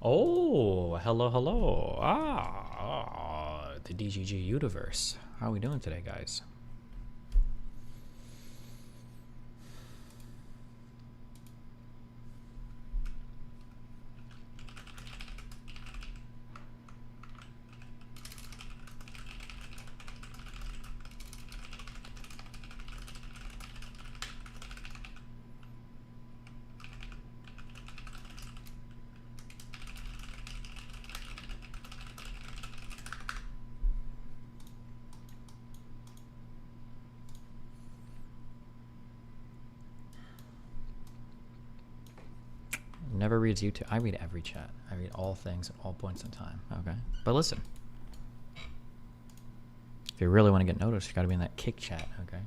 Oh, hello, hello. The DGG universe. How are we doing today, guys? Never reads YouTube. I read every chat. I read all things at all points in time. Okay. But listen, if you really want to get noticed, you got to be in that kick chat. Okay.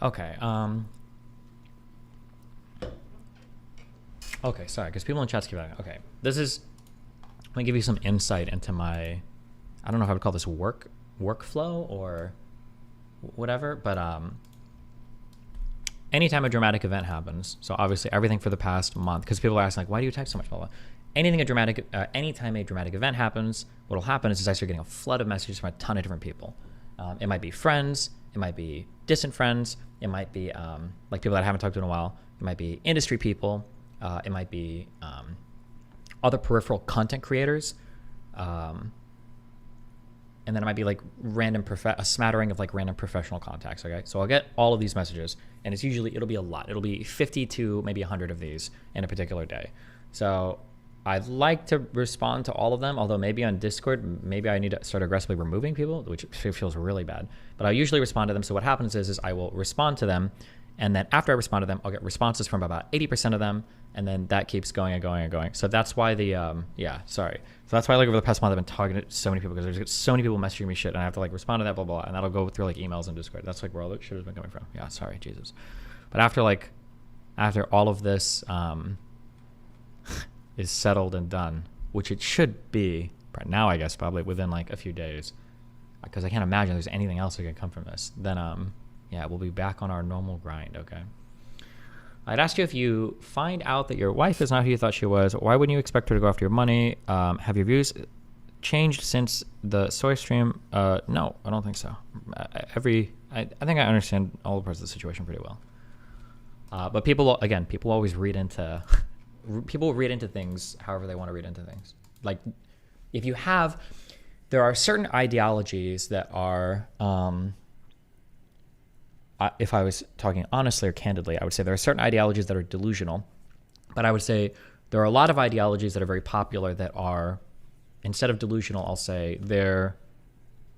Okay. Okay, sorry, because people in chats keep asking. Okay, this is. Let me give you some insight into my. I don't know if I would call this workflow or whatever, but anytime a dramatic event happens, so obviously everything for the past month, because people are asking like, why do you type so much, blah, blah. Anytime a dramatic event happens, what'll happen is I start getting a flood of messages from a ton of different people. It might be friends, it might be distant friends, it might be like people that I haven't talked to in a while, it might be industry people, it might be other peripheral content creators, and then it might be like a smattering of like random professional contacts. Okay, so I'll get all of these messages, and it'll be a lot. It'll be 50 to maybe 100 of these in a particular day. So I'd like to respond to all of them, although maybe on Discord, maybe I need to start aggressively removing people, which feels really bad. But I usually respond to them. So what happens is I will respond to them, and then after I respond to them, I'll get responses from about 80% of them, and then that keeps going and going and going. So that's why So that's why like over the past month I've been talking to so many people, because there's so many people messaging me shit, and I have to like respond to that, blah, blah, blah, and that'll go through like emails and Discord. That's like where all that shit has been coming from. Yeah, sorry, Jesus. But after all of this is settled and done, which it should be right now, I guess, probably within like a few days, because I can't imagine there's anything else that can come from this, then yeah, we'll be back on our normal grind. Okay, I'd ask you, if you find out that your wife is not who you thought she was, why wouldn't you expect her to go after your money? Have your views changed since the soy stream? No, I don't think so. I think I understand all the parts of the situation pretty well, but people always read into people read into things however they want to read into things. Like, there are certain ideologies that are, if I was talking honestly or candidly, I would say there are certain ideologies that are delusional, but I would say there are a lot of ideologies that are very popular that are, instead of delusional, I'll say their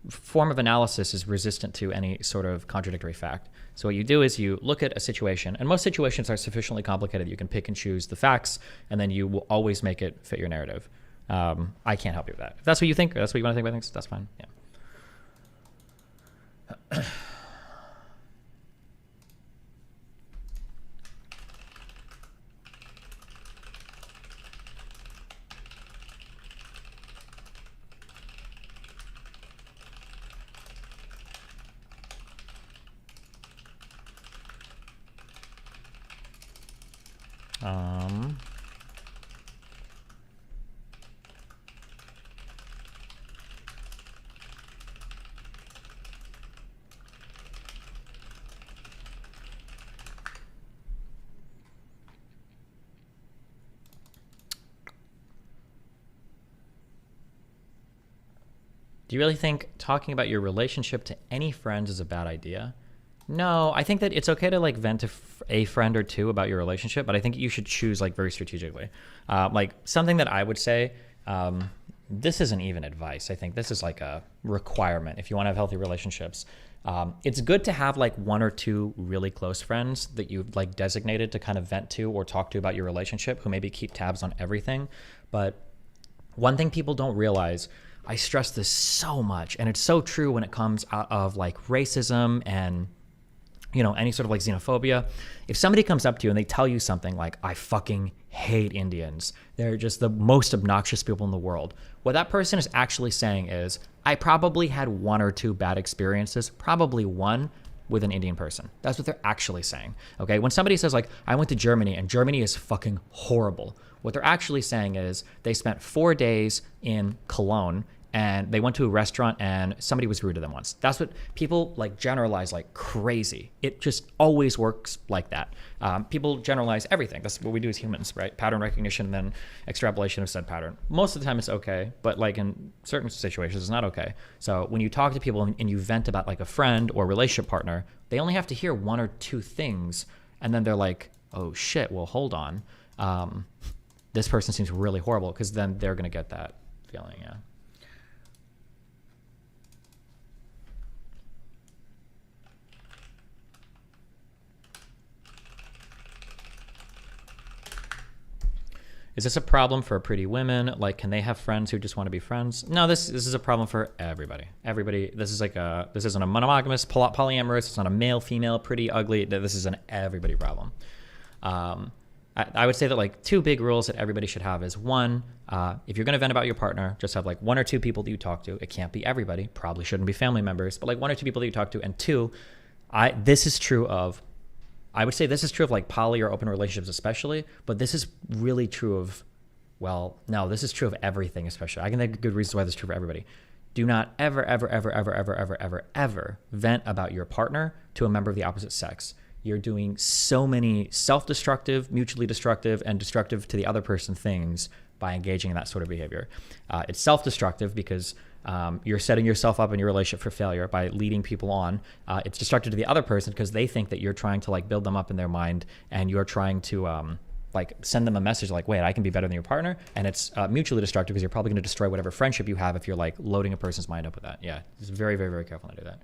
form of analysis is resistant to any sort of contradictory fact. So what you do is you look at a situation, and most situations are sufficiently complicated that you can pick and choose the facts, and then you will always make it fit your narrative. I can't help you with that. If that's what you think, or that's what you want to think about things, that's fine. Yeah. Do you really think talking about your relationship to any friends is a bad idea? No, I think that it's okay to like vent to a friend or two about your relationship, but I think you should choose like very strategically. Like something that I would say, this isn't even advice. I think this is like a requirement if you want to have healthy relationships. It's good to have like one or two really close friends that you've like designated to kind of vent to or talk to about your relationship, who maybe keep tabs on everything. But one thing people don't realize, I stress this so much, and it's so true when it comes out of like racism and, you know, any sort of like xenophobia. If somebody comes up to you and they tell you something like, I fucking hate Indians, they're just the most obnoxious people in the world, what that person is actually saying is, I probably had one or two bad experiences, probably one with an Indian person. That's what they're actually saying. Okay. When somebody says like, I went to Germany and Germany is fucking horrible, what they're actually saying is they spent 4 days in Cologne and they went to a restaurant and somebody was rude to them once. That's what people like generalize like crazy. It just always works like that. People generalize everything. That's what we do as humans, right? Pattern recognition and then extrapolation of said pattern. Most of the time it's okay, but like in certain situations it's not okay. So when you talk to people and you vent about like a friend or relationship partner, they only have to hear one or two things and then they're like, oh shit, well hold on. This person seems really horrible, because then they're going to get that feeling, yeah. Is this a problem for pretty women? Like, can they have friends who just want to be friends? No, this is a problem for everybody. Everybody, this is like this isn't a monogamous, polyamorous, it's not a male, female, pretty, ugly. This is an everybody problem. I would say that like two big rules that everybody should have is one, if you're going to vent about your partner, just have like one or two people that you talk to. It can't be everybody, probably shouldn't be family members, but like one or two people that you talk to. And two, this is true of, I would say this is true of like poly or open relationships especially, but this is really true of, well, no, this is true of everything especially. I can think of good reasons why this is true for everybody. Do not ever, ever, ever, ever, ever, ever, ever, ever vent about your partner to a member of the opposite sex. You're doing so many self-destructive, mutually destructive, and destructive to the other person things by engaging in that sort of behavior. It's self-destructive because you're setting yourself up in your relationship for failure by leading people on. It's destructive to the other person because they think that you're trying to like build them up in their mind, and you're trying to like send them a message like, wait, I can be better than your partner. And it's mutually destructive because you're probably going to destroy whatever friendship you have if you're like loading a person's mind up with that. Yeah, it's very, very, very careful to do that.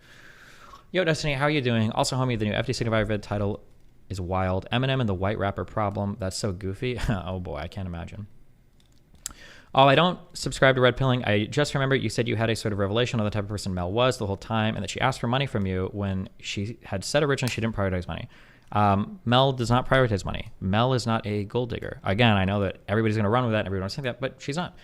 Yo, Destiny, how are you doing? Also, homie, the new FD Signifier vid title is wild. Eminem and the white rapper problem. That's so goofy. Oh boy, I can't imagine. Oh, I don't subscribe to red pilling. I just remember you said you had a sort of revelation on the type of person Mel was the whole time, and that she asked for money from you when she had said originally she didn't prioritize money. Mel does not prioritize money. Mel is not a gold digger. Again, I know that everybody's going to run with that and everyone wants to think that, but she's not.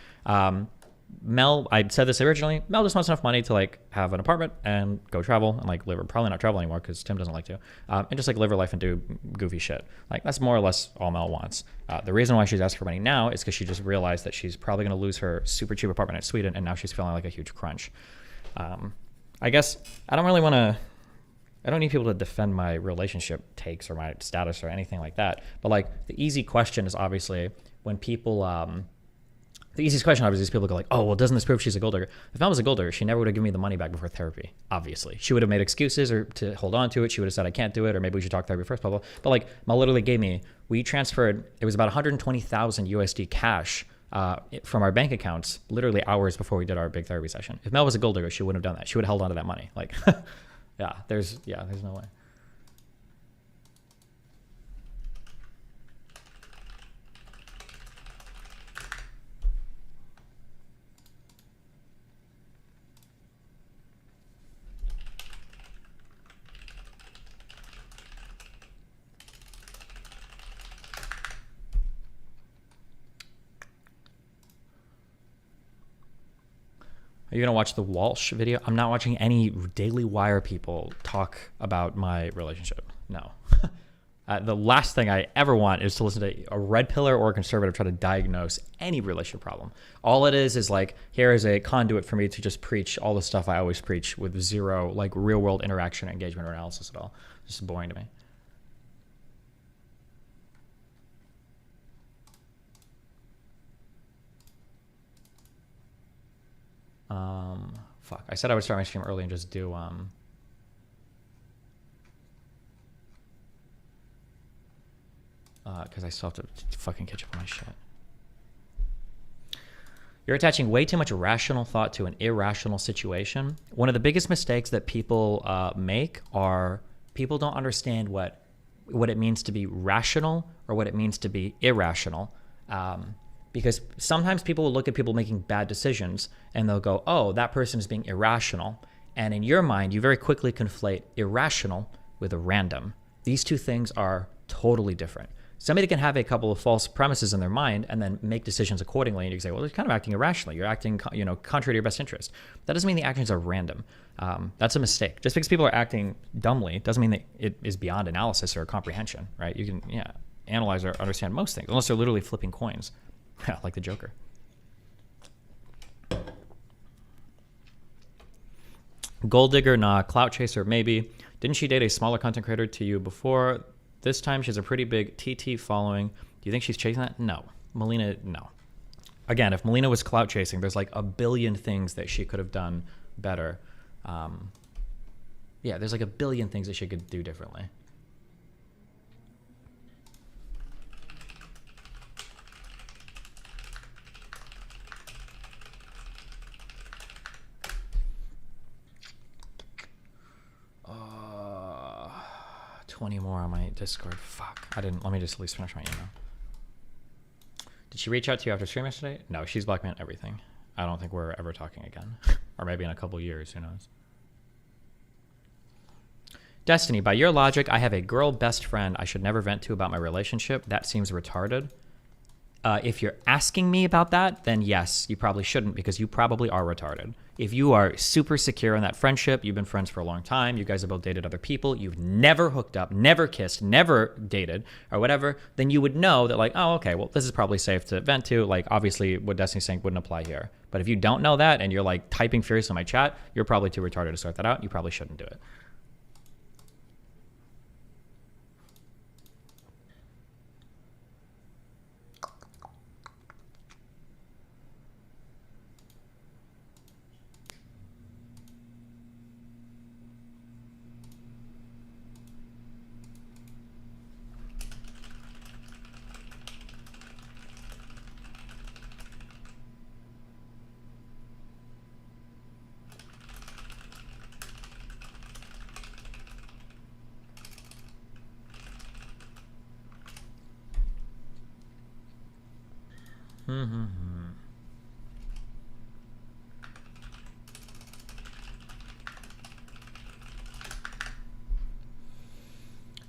Mel, I said this originally, Mel just wants enough money to like have an apartment and go travel and like live, or probably not travel anymore because Tim doesn't like to, and just like live her life and do goofy shit. Like that's more or less all Mel wants. The reason why she's asked for money now is because she just realized that she's probably going to lose her super cheap apartment in Sweden, and now she's feeling like a huge crunch. I guess I don't really want to, I don't need people to defend my relationship takes or my status or anything like that. But like the easy question is obviously when people, the easiest question obviously is people go like, oh, well, doesn't this prove she's a gold digger? If Mel was a gold digger, she never would have given me the money back before therapy, obviously. She would have made excuses or to hold on to it. She would have said, I can't do it, or maybe we should talk therapy first, blah, blah. But like Mel literally gave me, we transferred, it was about 120,000 USD cash from our bank accounts literally hours before we did our big therapy session. If Mel was a gold digger, she wouldn't have done that. She would have held on to that money. Like, there's no way. Are you going to watch the Walsh video? I'm not watching any Daily Wire people talk about my relationship. No. The last thing I ever want is to listen to a red pillar or a conservative try to diagnose any relationship problem. All it is like, here is a conduit for me to just preach all the stuff I always preach with zero like real world interaction, engagement, or analysis at all. Just boring to me. Fuck. I said I would start my stream early and just do because I still have to fucking catch up on my shit. You're attaching way too much rational thought to an irrational situation. One of the biggest mistakes that people make are people don't understand what it means to be rational or what it means to be irrational. Because sometimes people will look at people making bad decisions and they'll go, oh, that person is being irrational. And in your mind, you very quickly conflate irrational with a random. These two things are totally different. Somebody can have a couple of false premises in their mind and then make decisions accordingly. And you can say, well, they're kind of acting irrationally. You're acting, contrary to your best interest. That doesn't mean the actions are random. That's a mistake. Just because people are acting dumbly doesn't mean that it is beyond analysis or comprehension, right? You can, analyze or understand most things, unless they're literally flipping coins, like the Joker. Gold digger, nah. Clout chaser, maybe. Didn't she date a smaller content creator to you before? This time she has a pretty big TT following. Do you think she's chasing that? No. Melina, no. Again, if Melina was clout chasing, there's like a billion things that she could have done better. There's like a billion things that she could do differently. Uh, 20 more on my Discord. Fuck. Let me just at least finish my email. Did she reach out to you after stream yesterday? No, she's blocked me on everything. I don't think we're ever talking again. Or maybe in a couple years, who knows. Destiny, by your logic, I have a girl best friend I should never vent to about my relationship. That seems retarded. If you're asking me about that, then yes, you probably shouldn't, because you probably are retarded. If you are super secure in that friendship, you've been friends for a long time, you guys have both dated other people, you've never hooked up, never kissed, never dated, or whatever, then you would know that, like, oh, okay, well, this is probably safe to vent to. Like, obviously, what Destiny's saying wouldn't apply here. But if you don't know that and you're, like, typing furious in my chat, you're probably too retarded to sort that out. You probably shouldn't do it.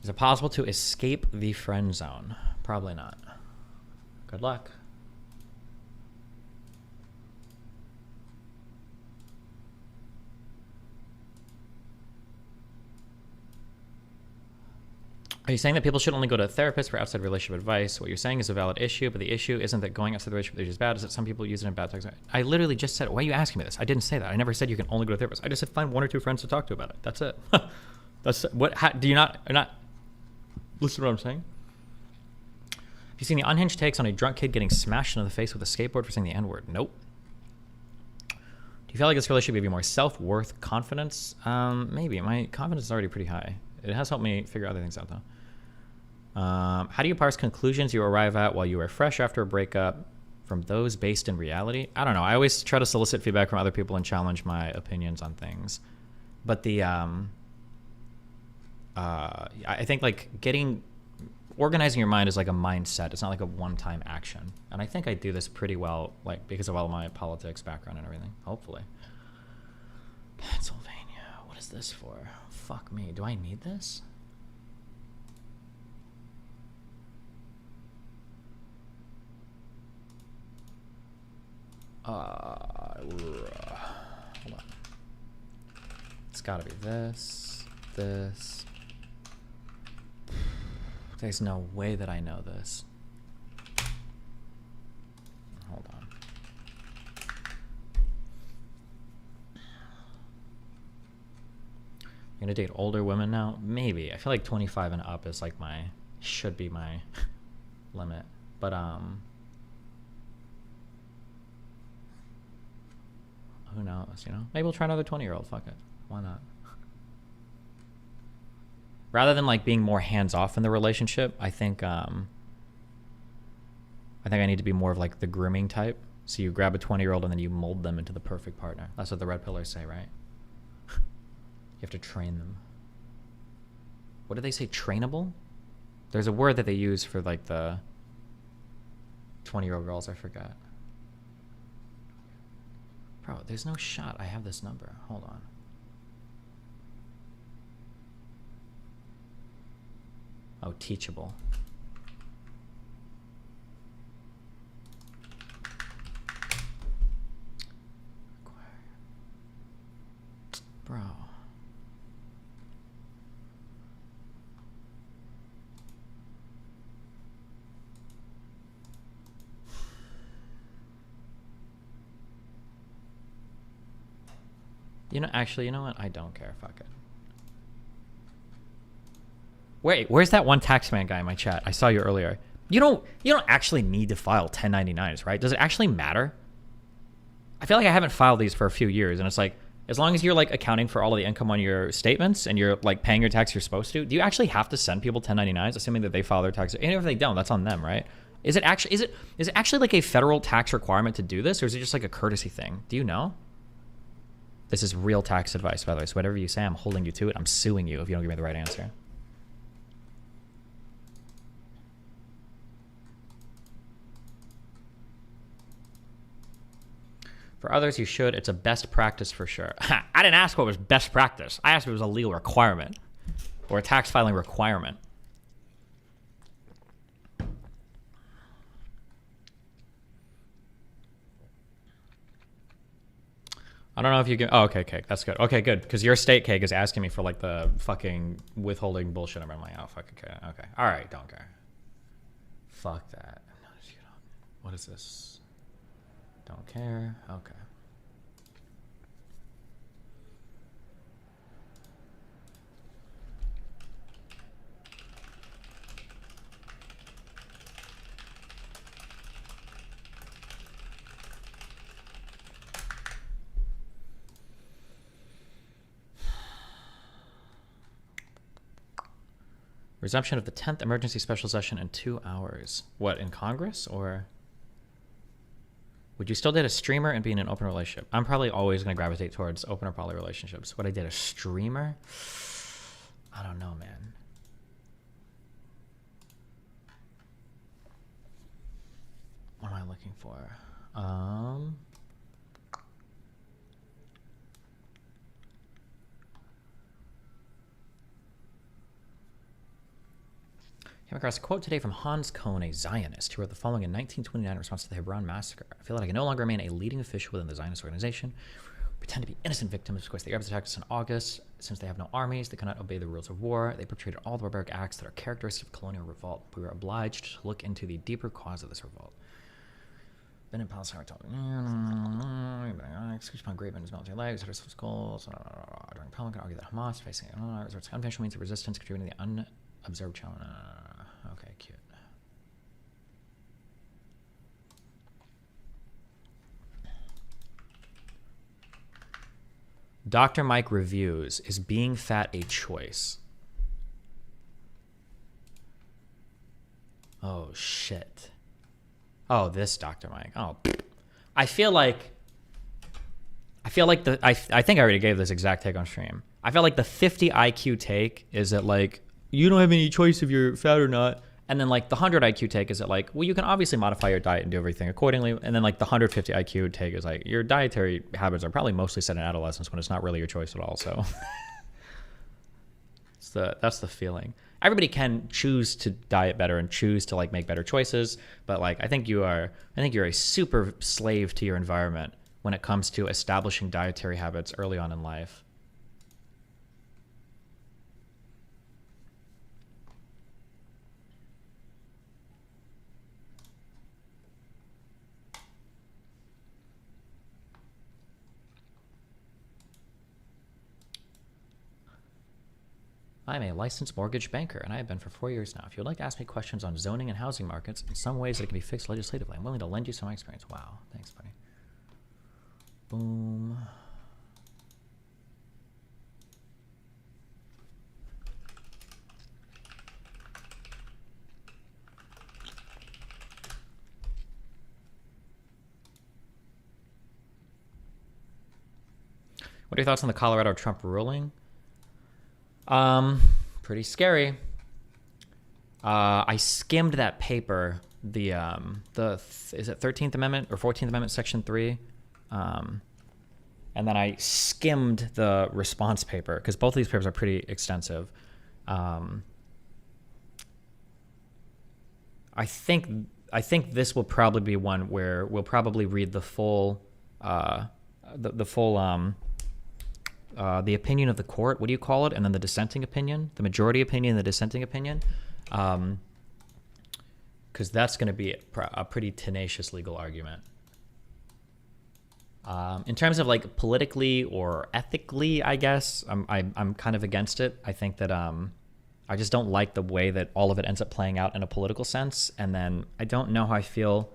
Is it possible to escape the friend zone? Probably not. Good luck. Are you saying that people should only go to a therapist for outside relationship advice? What you're saying is a valid issue, but the issue isn't that going outside the relationship is bad. Is that some people use it in bad times? I literally just said, why are you asking me this? I didn't say that. I never said you can only go to a therapist. I just said find one or two friends to talk to about it. That's it. That's what. Do you not listen to what I'm saying? Have you seen the unhinged takes on a drunk kid getting smashed in the face with a skateboard for saying the N-word? Nope. Do you feel like this relationship give you more self-worth, confidence? Maybe. My confidence is already pretty high. It has helped me figure other things out, though. How do you parse conclusions you arrive at while you are fresh after a breakup from those based in reality? I don't know. I always try to solicit feedback from other people and challenge my opinions on things. But the I think like organizing your mind is like a mindset. It's not like a one-time action. And I think I do this pretty well, like because of all of my politics background and everything. Hopefully. Pennsylvania. What is this for? Fuck me. Do I need this? Hold on. It's gotta be this. There's no way that I know this. Hold on. I'm gonna date older women now? Maybe. I feel like 25 and up is like should be my limit. But who knows, you know? Maybe we'll try another 20-year-old. Fuck it. Why not? Rather than like being more hands-off in the relationship, I think I think I need to be more of like the grooming type. So you grab a 20-year-old and then you mold them into the perfect partner. That's what the red pillars say, right? You have to train them. What do they say? Trainable? There's a word that they use for like the 20-year-old girls. I forgot. Bro, there's no shot I have this number. Hold on. Oh, teachable. Bro. You know, actually, you know what? I don't care. Fuck it. Wait, where's that one taxman guy in my chat? I saw you earlier. You don't actually need to file 1099s, right? Does it actually matter? I feel like I haven't filed these for a few years, and it's like, as long as you're like accounting for all of the income on your statements and you're like paying your tax you're supposed to, do you actually have to send people 1099s, assuming that they file their taxes? And if they don't, that's on them, right? Is it actually like a federal tax requirement to do this, or is it just like a courtesy thing? Do you know? This is real tax advice, by the way. So whatever you say, I'm holding you to it. I'm suing you if you don't give me the right answer. For others, you should. It's a best practice for sure. I didn't ask what was best practice. I asked if it was a legal requirement or a tax filing requirement. I don't know if you can. Oh, okay, cake. That's good. Okay, good. Because your state cake is asking me for like the fucking withholding bullshit. I'm like, oh, fucking okay. Okay. All right, don't care. Fuck that. What is this? Don't care. Okay. Resumption of the 10th emergency special session in 2 hours. What, in Congress, or? Would you still date a streamer and be in an open relationship? I'm probably always going to gravitate towards open or poly relationships. Would I date a streamer? I don't know, man. What am I looking for? Came across a quote today from Hans Kohn, a Zionist, who wrote the following in 1929 in response to the Hebron massacre. I feel that I can no longer remain a leading official within the Zionist organization. Pretend to be innocent victims. Of course, the Arabs attacked us in August. Since they have no armies, they cannot obey the rules of war. They perpetrated all the barbaric acts that are characteristic of colonial revolt. We were obliged to look into the deeper cause of this revolt. Been in Palestine, excuse upon great men his military legs, headers of schools, during Pelican, argue that Hamas facing resorts to unconventional means of resistance, contributing to the unobserved challenge. Okay, cute. Dr. Mike reviews, is being fat a choice? Oh, shit. Oh, this Dr. Mike. Oh, I feel like I think I already gave this exact take on stream. I feel like the 50 IQ take is that like, you don't have any choice if you're fat or not. And then like the 100 IQ take is that like, well, you can obviously modify your diet and do everything accordingly. And then like the 150 IQ take is like, your dietary habits are probably mostly set in adolescence when it's not really your choice at all. So that's the feeling. Everybody can choose to diet better and choose to like make better choices. But like, I think you're a super slave to your environment when it comes to establishing dietary habits early on in life. I'm a licensed mortgage banker, and I have been for 4 years now. If you would like to ask me questions on zoning and housing markets, in some ways that can be fixed legislatively, I'm willing to lend you some of my experience. Wow. Thanks, buddy. Boom. What are your thoughts on the Colorado Trump ruling? Pretty scary. I skimmed that paper, is it 13th Amendment or 14th Amendment, Section 3? And then I skimmed the response paper because both of these papers are pretty extensive. I think this will probably be one where we'll probably read the full, the opinion of the court. What do you call it? And then the dissenting opinion, the majority opinion, the dissenting opinion, because that's going to be a pretty tenacious legal argument. In terms of like politically or ethically, I guess I'm kind of against it. I think that I just don't like the way that all of it ends up playing out in a political sense. And then I don't know how I feel.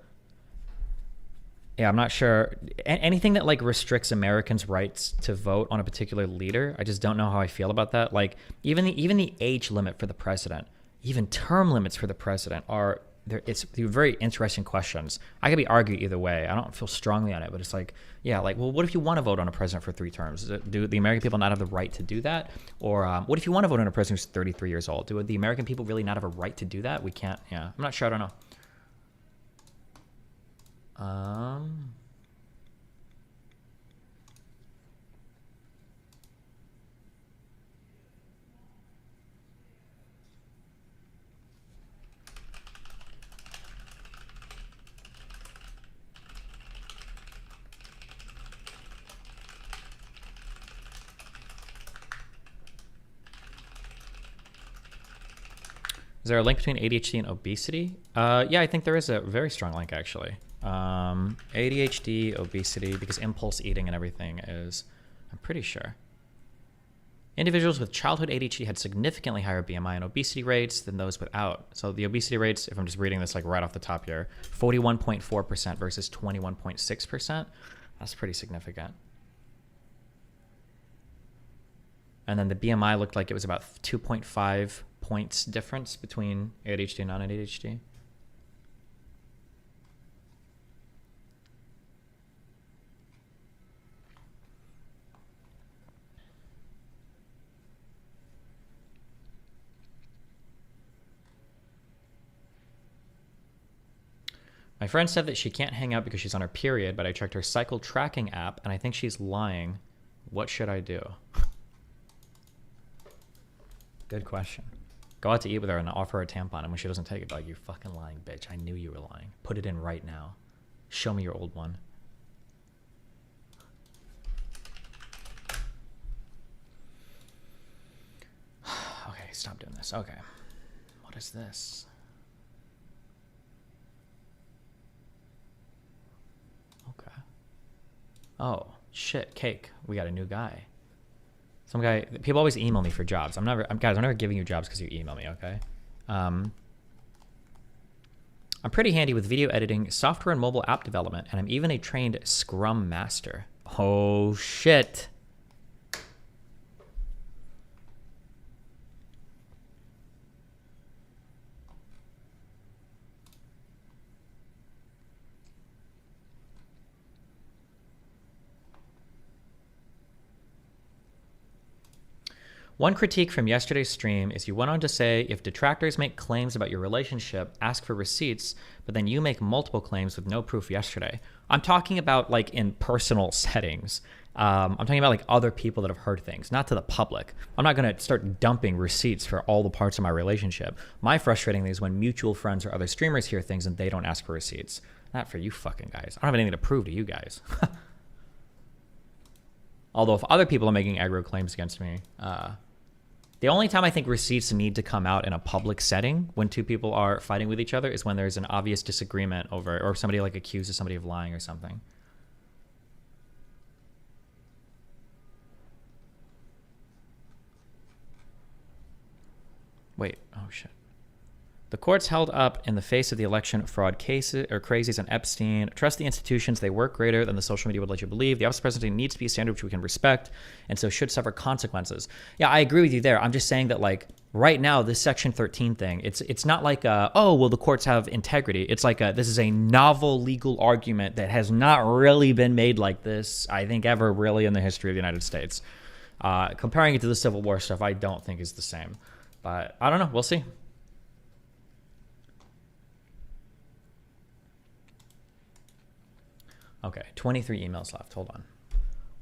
Yeah, I'm not sure. Anything that like restricts Americans' rights to vote on a particular leader, I just don't know how I feel about that. Like even the age limit for the president, even term limits for the president are there. It's very interesting questions. I could be argued either way. I don't feel strongly on it, but it's like, yeah, like, well, what if you want to vote on a president for 3 terms? Do the American people not have the right to do that? Or what if you want to vote on a president who's 33 years old? Do the American people really not have a right to do that? We can't. Yeah, I'm not sure. I don't know. Is there a link between ADHD and obesity? Yeah, I think there is a very strong link, actually. ADHD, obesity, because impulse eating and everything is, I'm pretty sure. Individuals with childhood ADHD had significantly higher BMI and obesity rates than those without. So the obesity rates, if I'm just reading this like right off the top here, 41.4% versus 21.6%. That's pretty significant. And then the BMI looked like it was about 2.5 points difference between ADHD and non-ADHD. My friend said that she can't hang out because she's on her period, but I checked her cycle tracking app and I think she's lying. What should I do? Good question. Go out to eat with her and offer her a tampon, and when she doesn't take it, be like, you fucking lying bitch. I knew you were lying. Put it in right now. Show me your old one. Okay, stop doing this. Okay. What is this? Okay. Oh, shit, cake. We got a new guy. Some guy, people always email me for jobs. Guys, I'm never giving you jobs because you email me, okay? I'm pretty handy with video editing, software and mobile app development, and I'm even a trained Scrum Master. Oh, shit. One critique from yesterday's stream is you went on to say if detractors make claims about your relationship, ask for receipts, but then you make multiple claims with no proof yesterday. I'm talking about like in personal settings. I'm talking about like other people that have heard things, not to the public. I'm not going to start dumping receipts for all the parts of my relationship. My frustrating thing is when mutual friends or other streamers hear things and they don't ask for receipts. Not for you fucking guys. I don't have anything to prove to you guys. Although if other people are making aggro claims against me, the only time I think receipts need to come out in a public setting when two people are fighting with each other is when there's an obvious disagreement over, or somebody like accuses somebody of lying or something. Wait, oh shit. The courts held up in the face of the election fraud cases or crazies and Epstein. Trust the institutions. They work greater than the social media would let you believe. The office of presidency needs to be a standard which we can respect and so should suffer consequences. Yeah, I agree with you there. I'm just saying that like right now, this Section 13 thing, it's not like, oh, well, the courts have integrity. It's like this is a novel legal argument that has not really been made like this, I think, ever really in the history of the United States. Comparing it to the Civil War stuff, I don't think is the same. But I don't know. We'll see. Okay, 23 emails left. Hold on.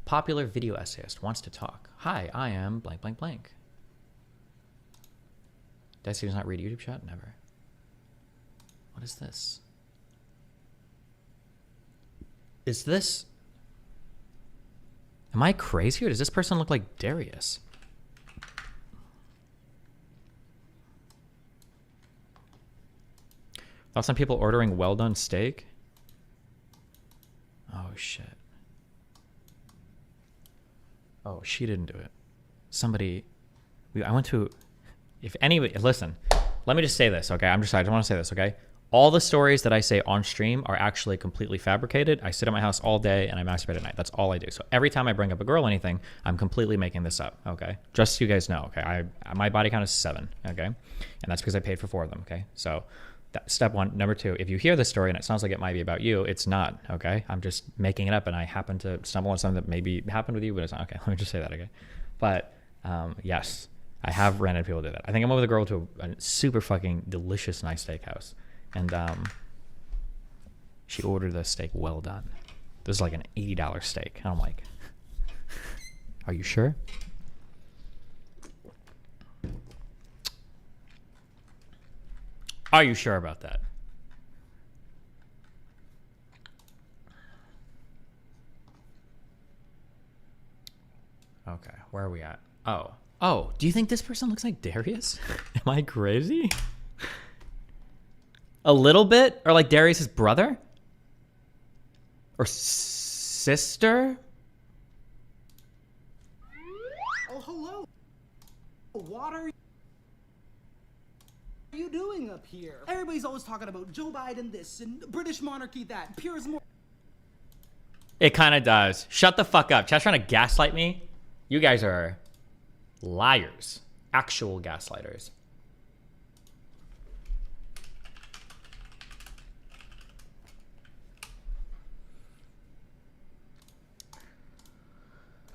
Popular video essayist wants to talk. Hi, I am blank, blank, blank. Desi does not read YouTube chat? Never. What is this? Is this... Am I crazy or does this person look like Darius? Thoughts on people ordering well-done steak? Oh, shit. Oh, she didn't do it. Somebody... I went to... If anybody... Listen, let me just say this, okay? I just want to say this, okay? All the stories that I say on stream are actually completely fabricated. I sit at my house all day and I masturbate at night. That's all I do. So every time I bring up a girl or anything, I'm completely making this up, okay? Just so you guys know, okay? My body count is 7, okay? And that's because I paid for 4 of them, okay? So... That's step 1. Number 2, if you hear this story and it sounds like it might be about you, it's not, okay? I'm just making it up and I happen to stumble on something that maybe happened with you, but it's not. Okay, let me just say that, okay? But yes, I have ran into people who do that. I think I'm with a girl to a super fucking delicious, nice steakhouse. And she ordered the steak well done. This is like an $80 steak. And I'm like, are you sure? Are you sure about that? Okay, where are we at? Oh, do you think this person looks like Darius? Am I crazy? A little bit? Or like Darius's brother? Or sister? Oh, hello. What are you doing up here? Everybody's always talking about Joe Biden this and British monarchy that. Pure as more. It kind of does. Shut the fuck up. Chat's trying to gaslight me. You guys are liars. Actual gaslighters.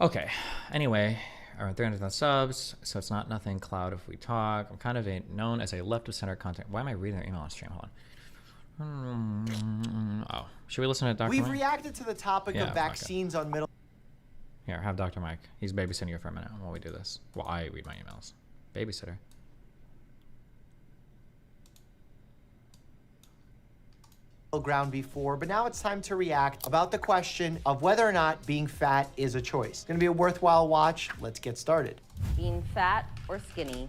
Okay. Anyway, around 300,000 subs, so it's not nothing cloud if we talk. I'm kind of known as a left of center content. Why am I reading their email on stream? Hold on. Oh, should we listen to Dr. We've Mike? reacted to the topic of vaccines on middle. Here, have Dr. Mike. He's babysitting you for a minute while we do this. While I read my emails. Babysitter. Ground before, but now it's time to react about the question of whether or not being fat is a choice. It's gonna be a worthwhile watch. Let's get started. Being fat or skinny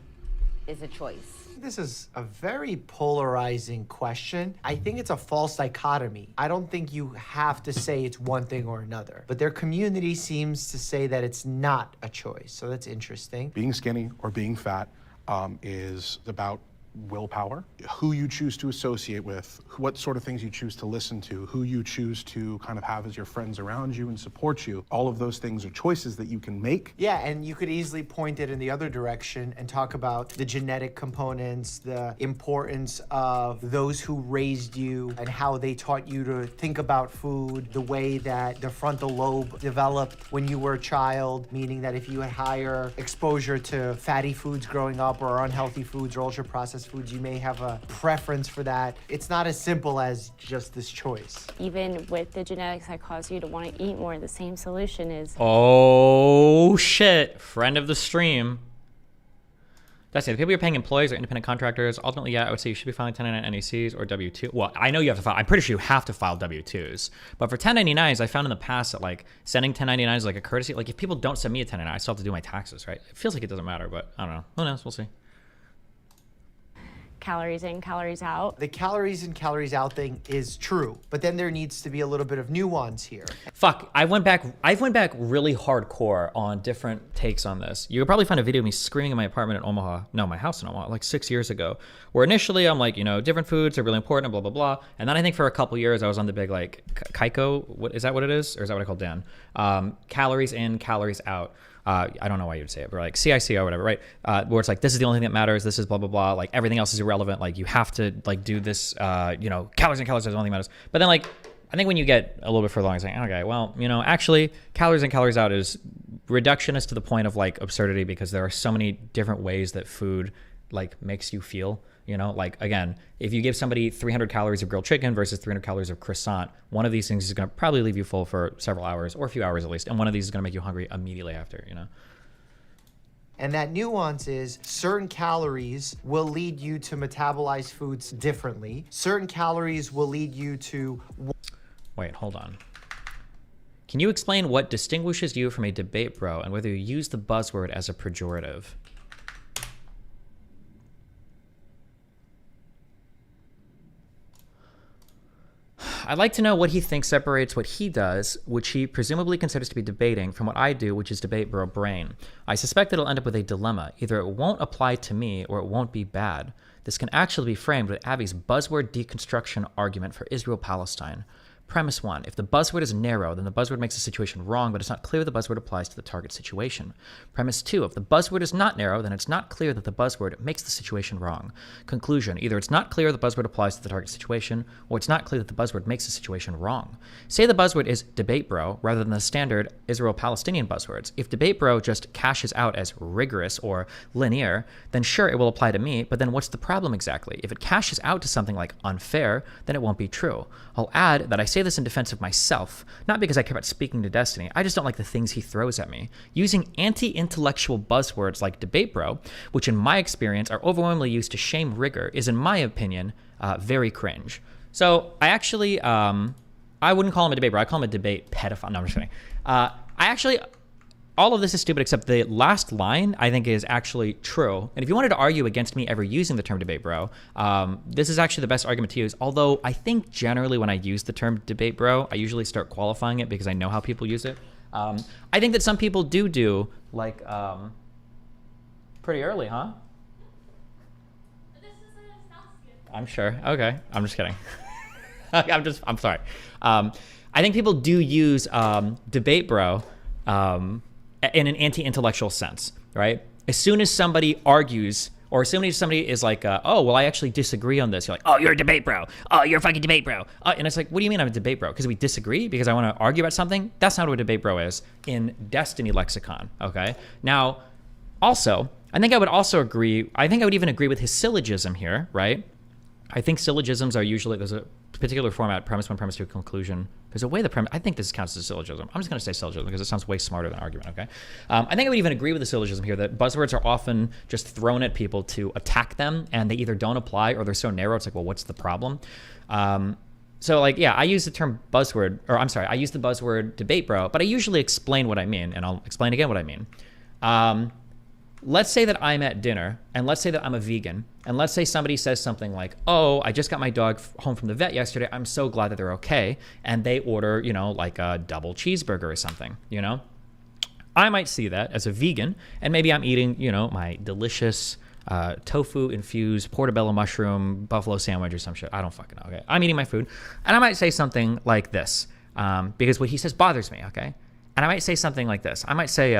is a choice. This is a very polarizing question. I think it's a false dichotomy. I don't think you have to say it's one thing or another, but their community seems to say that it's not a choice. So that's interesting. Being skinny or being fat is about willpower, who you choose to associate with, what sort of things you choose to listen to, who you choose to kind of have as your friends around you and support you. All of those things are choices that you can make. Yeah, and you could easily point it in the other direction and talk about the genetic components, the importance of those who raised you and how they taught you to think about food, the way that the frontal lobe developed when you were a child, meaning that if you had higher exposure to fatty foods growing up or unhealthy foods or ultra-processed foods, you may have a preference for that. It's not as simple as just this choice. Even with the genetics that cause you to want to eat more, the same solution is... Oh, shit. Friend of the stream. That's it. The people you're paying employees or independent contractors, ultimately, yeah, I would say you should be filing 1099 NECs or W-2. Well, I know you have to file. I'm pretty sure you have to file W-2s. But for 1099s, I found in the past that, like, sending 1099s is like a courtesy. Like, if people don't send me a 1099, I still have to do my taxes, right? It feels like it doesn't matter, but I don't know. Who knows? We'll see. calories in, calories out. The calories in, calories out thing is true, but then there needs to be a little bit of nuance here. Fuck, I went back really hardcore on different takes on this. You could probably find a video of me screaming in my apartment in Omaha, no, my house in Omaha, like 6 years ago, where initially I'm like, you know, different foods are really important, blah, blah, blah. And then I think for a couple years I was on the big like Kaiko, what is that what it is? Or is that what I call Dan? Calories in, calories out. I don't know why you'd say it, but like CICO or whatever, right? Where it's like, this is the only thing that matters. This is blah, blah, blah. Like everything else is irrelevant. Like you have to like do this, you know, calories and calories are the only thing that matters. But then like, I think when you get a little bit further along, it's like, okay, well, you know, actually calories in, calories out is reductionist to the point of like absurdity, because there are so many different ways that food like makes you feel. You know, like, again, if you give somebody 300 calories of grilled chicken versus 300 calories of croissant, one of these things is going to probably leave you full for several hours or a few hours at least. And one of these is going to make you hungry immediately after, you know? And that nuance is certain calories will lead you to metabolize foods differently. Certain calories will lead you to... Wait, hold on. Can you explain what distinguishes you from a debate bro and whether you use the buzzword as a pejorative? I'd like to know what he thinks separates what he does, which he presumably considers to be debating, from what I do, which is debate bro brain. I suspect it'll end up with a dilemma. Either it won't apply to me or it won't be bad. This can actually be framed with Avi's buzzword deconstruction argument for Israel-Palestine. Premise 1. If the buzzword is narrow, then the buzzword makes the situation wrong, but it's not clear the buzzword applies to the target situation. Premise 2. If the buzzword is not narrow, then it's not clear that the buzzword makes the situation wrong. Conclusion. Either it's not clear the buzzword applies to the target situation, or it's not clear that the buzzword makes the situation wrong. Say the buzzword is debate bro, rather than the standard Israel-Palestinian buzzwords. If debate bro just cashes out as rigorous or linear, then sure, it will apply to me, but then what's the problem exactly? If it cashes out to something like unfair, then it won't be true. I'll add that I say this in defense of myself, not because I care about speaking to Destiny. I just don't like the things he throws at me. Using anti-intellectual buzzwords like debate bro, which in my experience are overwhelmingly used to shame rigor, is in my opinion very cringe. So I actually, I wouldn't call him a debate bro. I call him a debate pedophile. No, I'm just kidding. All of this is stupid except the last line I think is actually true. And if you wanted to argue against me ever using the term debate bro, this is actually the best argument to use. Although I think generally when I use the term debate bro, I usually start qualifying it because I know how people use it. I think that some people do like pretty early, huh? I'm sure. Okay. I'm just kidding. I'm sorry. I think people do use debate bro in an anti-intellectual sense, right? As soon as somebody argues, or as soon as somebody is like, oh, well, I actually disagree on this. You're like, oh, you're a debate bro. Oh, you're a fucking debate bro. And it's like, what do you mean I'm a debate bro? Because we disagree? Because I want to argue about something? That's not what a debate bro is in Destiny lexicon, okay? Now, also, I think I would even agree with his syllogism here, right? I think syllogisms are usually, there's a particular format, premise 1, premise 2, conclusion. There's a way the premise, I think this counts as a syllogism. I'm just going to say syllogism because it sounds way smarter than argument, okay? I think I would even agree with the syllogism here that buzzwords are often just thrown at people to attack them, and they either don't apply or they're so narrow, it's like, well, what's the problem? So like, yeah, I use the term buzzword, or I'm sorry, I use the buzzword debate bro, but I usually explain what I mean, and I'll explain again what I mean. Let's say that I'm at dinner, and let's say that I'm a vegan, and let's say somebody says something like, oh, I just got my dog home from the vet yesterday, I'm so glad that they're okay, and they order, you know, like a double cheeseburger or something, you know? I might see that as a vegan, and maybe I'm eating, you know, my delicious tofu-infused portobello mushroom buffalo sandwich or some shit. I don't fucking know, okay? I'm eating my food, and I might say something like this, because what he says bothers me, okay? And I might say something like this. I might say,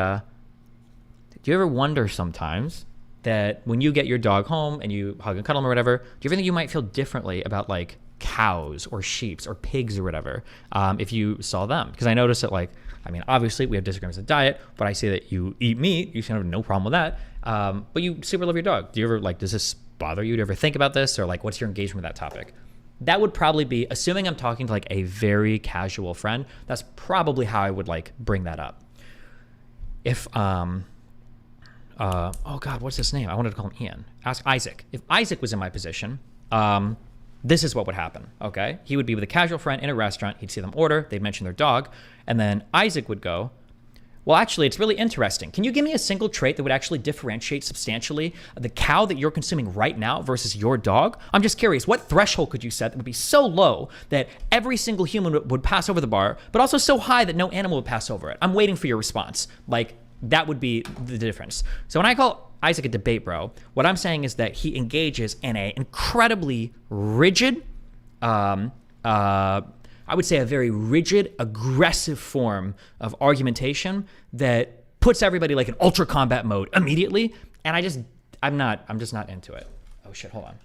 do you ever wonder sometimes that when you get your dog home and you hug and cuddle them or whatever, do you ever think you might feel differently about like cows or sheep or pigs or whatever if you saw them? Because I notice that, like, I mean, obviously we have disagreements in diet, but I see that you eat meat, you should have no problem with that, but you super love your dog. Do you ever, like, does this bother you? Do you ever think about this? Or like, what's your engagement with that topic? That would probably be, assuming I'm talking to like a very casual friend, that's probably how I would like bring that up. If, oh God, what's his name? I wanted to call him Ian. Ask Isaac. If Isaac was in my position, this is what would happen, okay? He would be with a casual friend in a restaurant. He'd see them order. They'd mention their dog. And then Isaac would go, Well, actually, it's really interesting. Can you give me a single trait that would actually differentiate substantially the cow that you're consuming right now versus your dog? I'm just curious, what threshold could you set that would be so low that every single human would pass over the bar, but also so high that no animal would pass over it? I'm waiting for your response. Like, that would be the difference. So when I call Isaac a debate bro, what I'm saying is that he engages in an incredibly rigid, I would say a very rigid, aggressive form of argumentation that puts everybody like in ultra combat mode immediately. And I'm just not into it. Oh shit, hold on.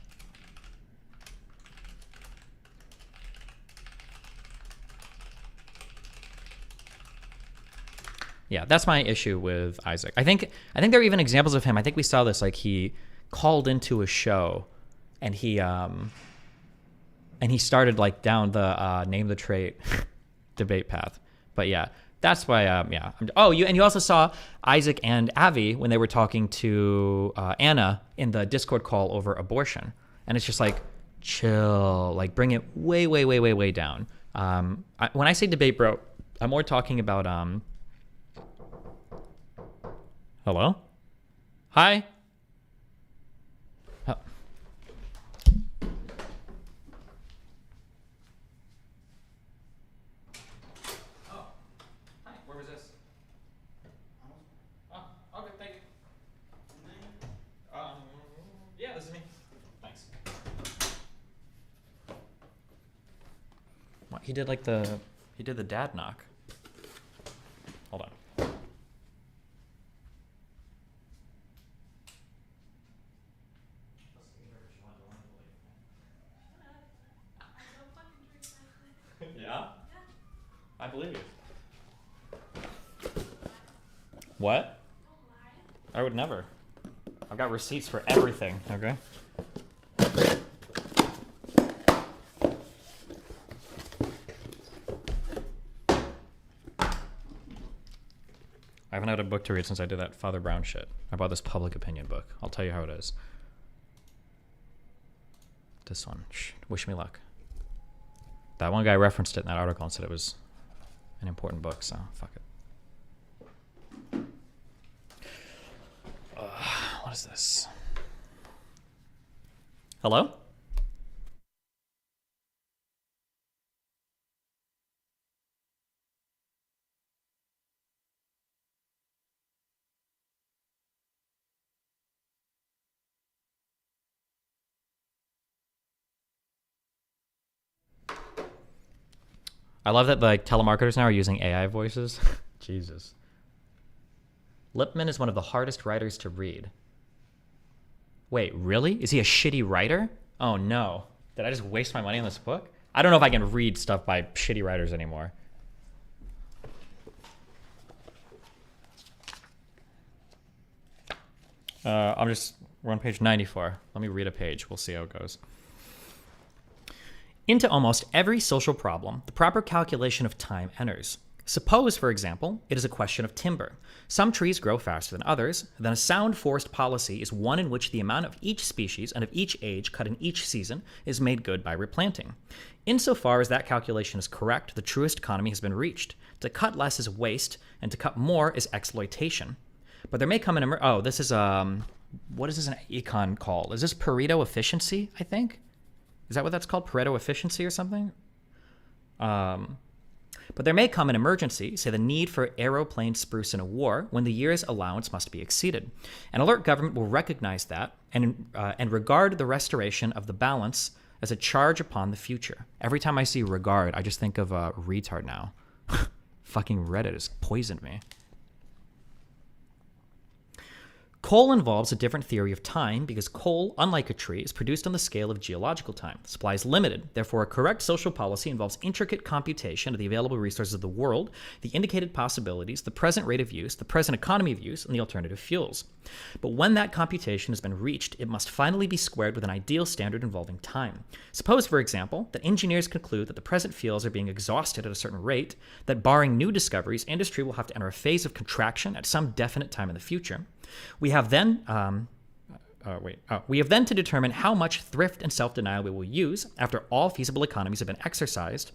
Yeah, that's my issue with Isaac. I think there are even examples of him. I think we saw this, like he called into a show and he started like down the name the trait debate path. But yeah, that's why, yeah. Oh, you also saw Isaac and Avi when they were talking to Anna in the Discord call over abortion. And it's just like, chill, like bring it way, way, way, way, way down. When I say debate bro, I'm more talking about, hello? Hi? He did like he did the dad knock. Hold on. Yeah? I believe you. What? I would never. I've got receipts for everything, okay? I haven't had a book to read since I did that Father Brown shit. I bought this public opinion book. I'll tell you how it is. This one. Shh, wish me luck. That one guy referenced it in that article and said it was an important book, so fuck it. What is this? Hello? I love that like telemarketers now are using AI voices. Jesus. Lipman is one of the hardest writers to read. Wait, really? Is he a shitty writer? Oh no. Did I just waste my money on this book? I don't know if I can read stuff by shitty writers anymore. We're on page 94. Let me read a page. We'll see how it goes. Into almost every social problem, the proper calculation of time enters. Suppose, for example, it is a question of timber. Some trees grow faster than others, then a sound forest policy is one in which the amount of each species and of each age cut in each season is made good by replanting. Insofar as that calculation is correct, the truest economy has been reached. To cut less is waste, and to cut more is exploitation. But there may come an this is what is this an econ called? Is this Pareto efficiency, I think? Is that what that's called? Pareto efficiency or something? But there may come an emergency, say the need for aeroplane spruce in a war, when the year's allowance must be exceeded. An alert government will recognize that and regard the restoration of the balance as a charge upon the future. Every time I see regard, I just think of a retard now. Fucking Reddit has poisoned me. Coal involves a different theory of time because coal, unlike a tree, is produced on the scale of geological time. Supply is limited. Therefore, a correct social policy involves intricate computation of the available resources of the world, the indicated possibilities, the present rate of use, the present economy of use, and the alternative fuels. But when that computation has been reached, it must finally be squared with an ideal standard involving time. Suppose, for example, that engineers conclude that the present fuels are being exhausted at a certain rate, that barring new discoveries, industry will have to enter a phase of contraction at some definite time in the future. We have then to determine how much thrift and self-denial we will use after all feasible economies have been exercised,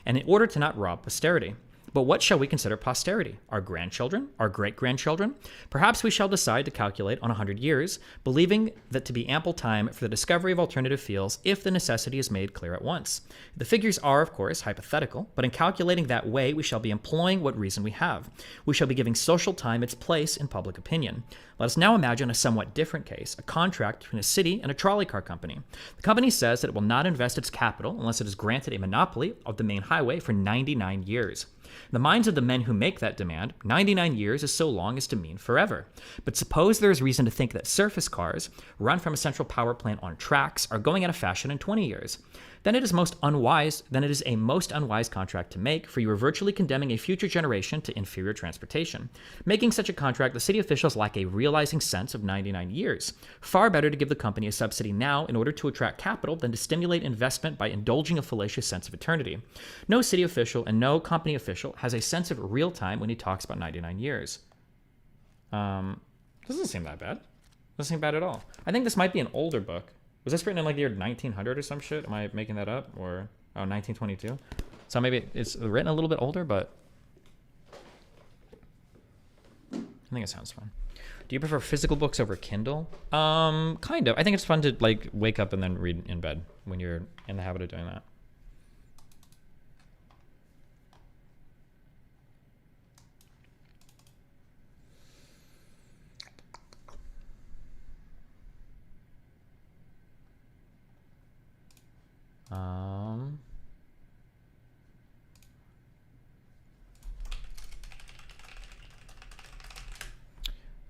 and in order to not rob posterity. But what shall we consider posterity? Our grandchildren? Our great-grandchildren? Perhaps we shall decide to calculate on 100 years, believing that to be ample time for the discovery of alternative fields if the necessity is made clear at once. The figures are, of course, hypothetical, but in calculating that way, we shall be employing what reason we have. We shall be giving social time its place in public opinion. Let us now imagine a somewhat different case, a contract between a city and a trolley car company. The company says that it will not invest its capital unless it is granted a monopoly of the main highway for 99 years. In the minds of the men who make that demand, 99 years is so long as to mean forever. But suppose there is reason to think that surface cars, run from a central power plant on tracks, are going out of fashion in 20 years. Then it is a most unwise contract to make, for you are virtually condemning a future generation to inferior transportation. Making such a contract, the city officials lack a realizing sense of 99 years. Far better to give the company a subsidy now in order to attract capital than to stimulate investment by indulging a fallacious sense of eternity. No city official and no company official has a sense of real time when he talks about 99 years. Doesn't seem that bad. Doesn't seem bad at all. I think this might be an older book. Was this written in like the year 1900 or some shit? Am I making that up? Or, 1922? So maybe it's written a little bit older, but I think it sounds fun. Do you prefer physical books over Kindle? Kind of. I think it's fun to like wake up and then read in bed when you're in the habit of doing that.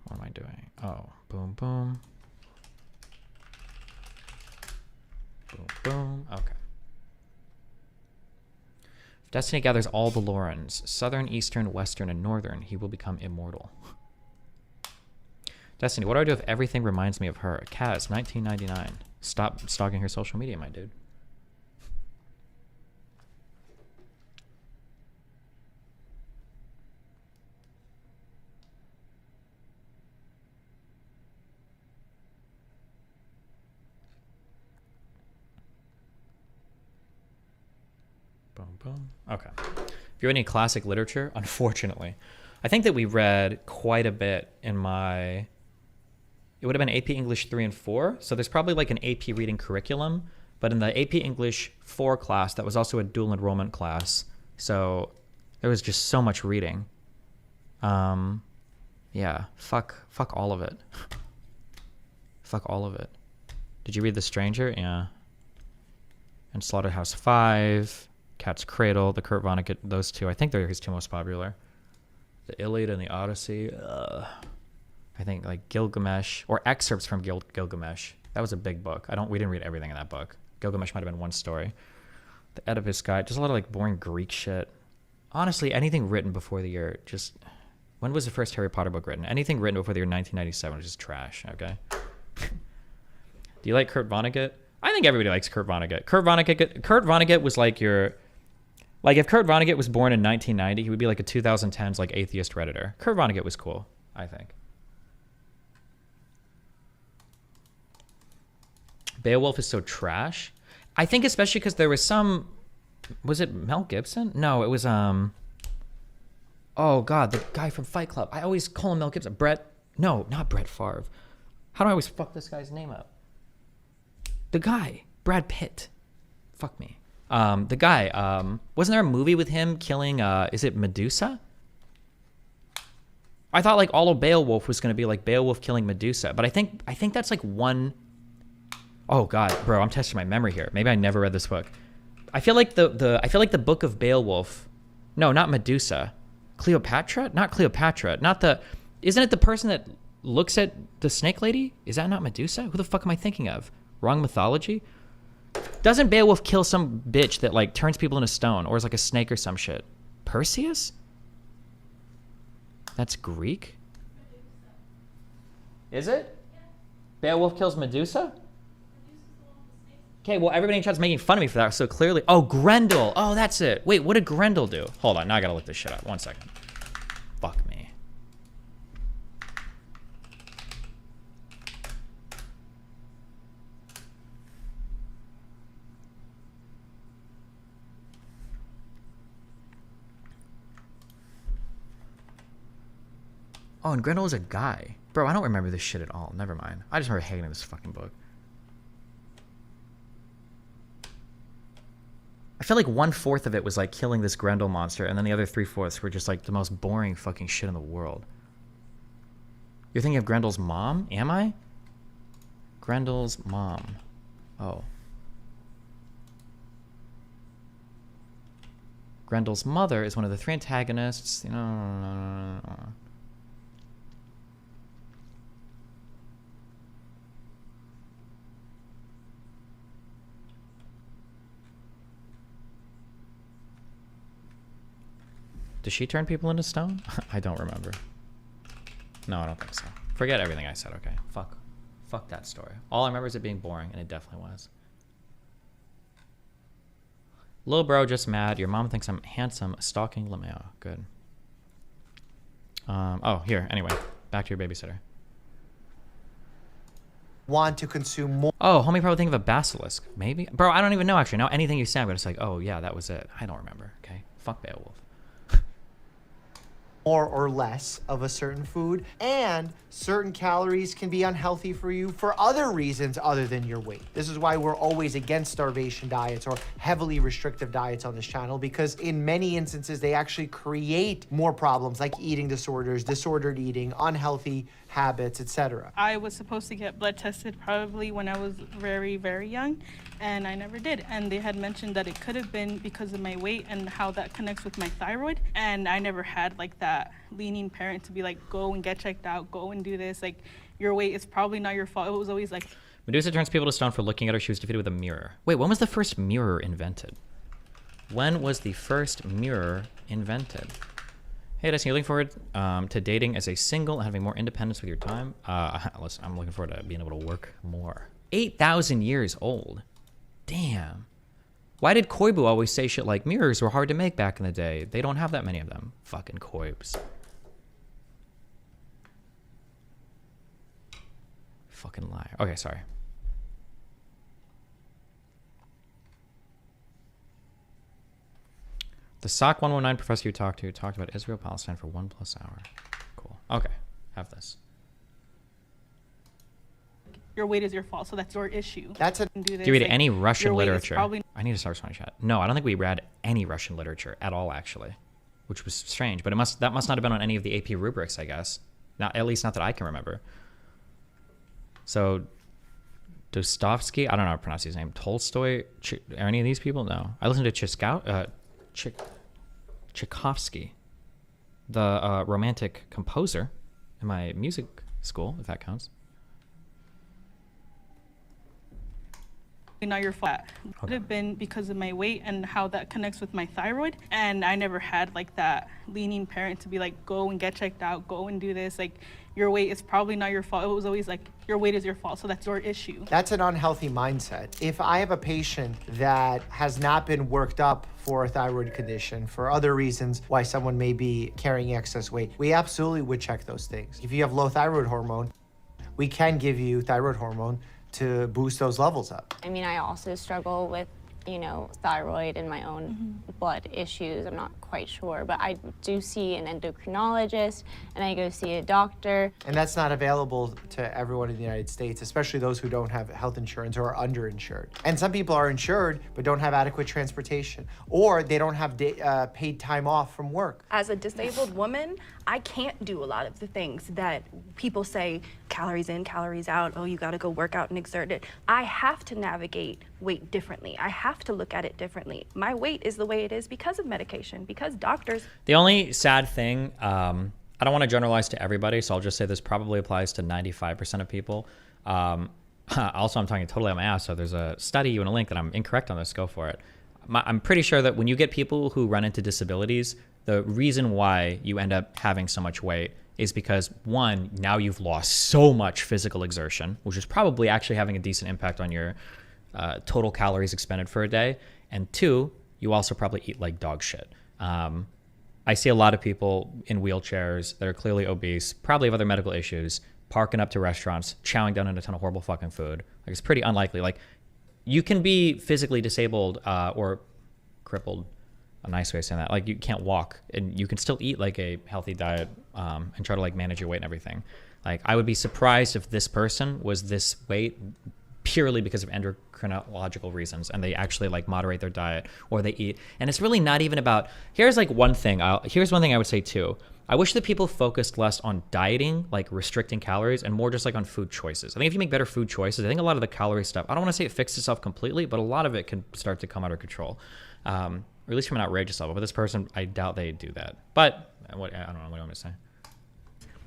What am I doing? Oh, boom, boom. Boom, boom. Okay. If Destiny gathers all the Lorens, southern, eastern, western, and northern, he will become immortal. Destiny, what do I do if everything reminds me of her? Kaz, 1999. Stop stalking her social media, my dude. Boom, boom. Okay. If you read any classic literature, unfortunately, I think that we read quite a bit in my... It would have been AP English 3 and 4. So there's probably like an AP reading curriculum. But in the AP English 4 class, that was also a dual enrollment class. So there was just so much reading. Yeah, fuck all of it. Fuck all of it. Did you read The Stranger? Yeah. And Slaughterhouse-Five, Cat's Cradle, the Kurt Vonnegut, those two. I think they're his two most popular. The Iliad and the Odyssey. I think like Gilgamesh, or excerpts from Gilgamesh. That was a big book. We didn't read everything in that book. Gilgamesh might have been one story. The Oedipus Guide, just a lot of like boring Greek shit. Honestly, anything written before the year, just... When was the first Harry Potter book written? Anything written before the year 1997 was just trash, okay? Do you like Kurt Vonnegut? I think everybody likes Kurt Vonnegut. Kurt Vonnegut was like your... Like, if Kurt Vonnegut was born in 1990, he would be like a 2010s, like, atheist Redditor. Kurt Vonnegut was cool, I think. Beowulf is so trash. I think especially because there was some... Was it Mel Gibson? No, it was, oh, God, the guy from Fight Club. I always call him Mel Gibson. No, not Brett Favre. How do I always fuck this guy's name up? The guy, Brad Pitt. Fuck me. The guy, wasn't there a movie with him killing, is it Medusa? I thought like all of Beowulf was going to be like Beowulf killing Medusa, but I think that's like one... Oh God, bro, I'm testing my memory here. Maybe I never read this book. I feel like the book of Beowulf, no, not Medusa. Cleopatra? Not Cleopatra. Isn't it the person that looks at the snake lady? Is that not Medusa? Who the fuck am I thinking of? Wrong mythology? Doesn't Beowulf kill some bitch that like turns people into stone or is like a snake or some shit? Perseus? That's Greek? Is it? Yeah. Beowulf kills Medusa? Okay, well, everybody in chat's making fun of me for that, so clearly... Oh, Grendel! Oh, that's it. Wait, what did Grendel do? Hold on, now I gotta look this shit up. 1 second. Fuck me. Oh, and Grendel was a guy. Bro, I don't remember this shit at all. Never mind. I just remember hating this fucking book. I feel like 1/4 of it was like killing this Grendel monster, and then the other 3/4 were just like the most boring fucking shit in the world. You're thinking of Grendel's mom? Am I? Grendel's mom. Oh. Grendel's mother is one of the 3 antagonists. You know. Does she turn people into stone? I don't remember. No, I don't think so. Forget everything I said, okay? Fuck that story. All I remember is it being boring, and it definitely was. Lil bro just mad. Your mom thinks I'm handsome. Stalking Lameo. Good. Oh, here. Anyway, back to your babysitter. Want to consume more. Oh, homie probably think of a basilisk. Maybe? Bro, I don't even know, actually. Now, anything you say, I'm just like, oh, yeah, that was it. I don't remember, okay? Fuck Beowulf. More or less of a certain food, and certain calories can be unhealthy for you for other reasons other than your weight. This is why we're always against starvation diets or heavily restrictive diets on this channel, because in many instances they actually create more problems like eating disorders, disordered eating, unhealthy habits, etc. I was supposed to get blood tested probably when I was very, very young, and I never did. And they had mentioned that it could have been because of my weight and how that connects with my thyroid. And I never had like that leaning parent to be like, go and get checked out, go and do this. Like, your weight is probably not your fault. It was always like... Medusa turns people to stone for looking at her. She was defeated with a mirror. Wait, when was the first mirror invented? When was the first mirror invented? Hey, Destiny, you're looking forward to dating as a single and having more independence with your time? Listen, I'm looking forward to being able to work more. 8,000 years old. Damn. Why did Koibu always say shit like mirrors were hard to make back in the day? They don't have that many of them. Fucking Koibs. Fucking liar. Okay, sorry. The SOC 119 professor you talked to talked about Israel Palestine for 1+ hour. Cool. Okay, have this. Your weight is your fault, so that's your issue. That's a... Do you read any Russian literature? I need to start responding to chat. No, I don't think we read any Russian literature at all, actually, which was strange. But that must not have been on any of the AP rubrics, I guess. Not, at least not that I can remember. So, Dostoevsky, I don't know how to pronounce his name. Tolstoy, are any of these people? No. I listened to Tchaikovsky, the romantic composer, in my music school, if that counts. Not your fault. It could have been because of my weight and how that connects with my thyroid. And I never had like that leaning parent to be like, go and get checked out, go and do this. Like, your weight is probably not your fault. It was always like, your weight is your fault, so that's your issue. That's an unhealthy mindset. If I have a patient that has not been worked up for a thyroid condition, for other reasons why someone may be carrying excess weight, we absolutely would check those things. If you have low thyroid hormone, we can give you thyroid hormone to boost those levels up. I mean, I also struggle with, you know, thyroid and my own blood issues. I'm not quite sure, but I do see an endocrinologist and I go see a doctor. And that's not available to everyone in the United States, especially those who don't have health insurance or are underinsured. And some people are insured but don't have adequate transportation, or they don't have paid time off from work. As a disabled woman, I can't do a lot of the things that people say, calories in, calories out, oh, you gotta go work out and exert it. I have to navigate weight differently. I have to look at it differently. My weight is the way it is because of medication, because doctors... The only sad thing, I don't want to generalize to everybody, so I'll just say this probably applies to 95% of people. Also, I'm talking totally on my ass, so there's a study and a link that I'm incorrect on this, go for it. I'm pretty sure that when you get people who run into disabilities, the reason why you end up having so much weight is because, one, now you've lost so much physical exertion, which is probably actually having a decent impact on your total calories expended for a day. And two, you also probably eat like dog shit. I see a lot of people in wheelchairs that are clearly obese, probably have other medical issues, parking up to restaurants, chowing down on a ton of horrible fucking food. Like, it's pretty unlikely. Like, you can be physically disabled or crippled a nice way of saying that. Like you can't walk and you can still eat like a healthy diet and try to like manage your weight and everything. Like I would be surprised if this person was this weight purely because of endocrinological reasons and they actually like moderate their diet or they eat. And it's really not even about, here's one thing I would say too. I wish that people focused less on dieting, like restricting calories, and more just like on food choices. I think if you make better food choices, I think a lot of the calorie stuff, I don't want to say it fixed itself completely, but a lot of it can start to come out of control. Or at least from an outrageous level. But this person, I doubt they do that. But I don't know what I'm going to say.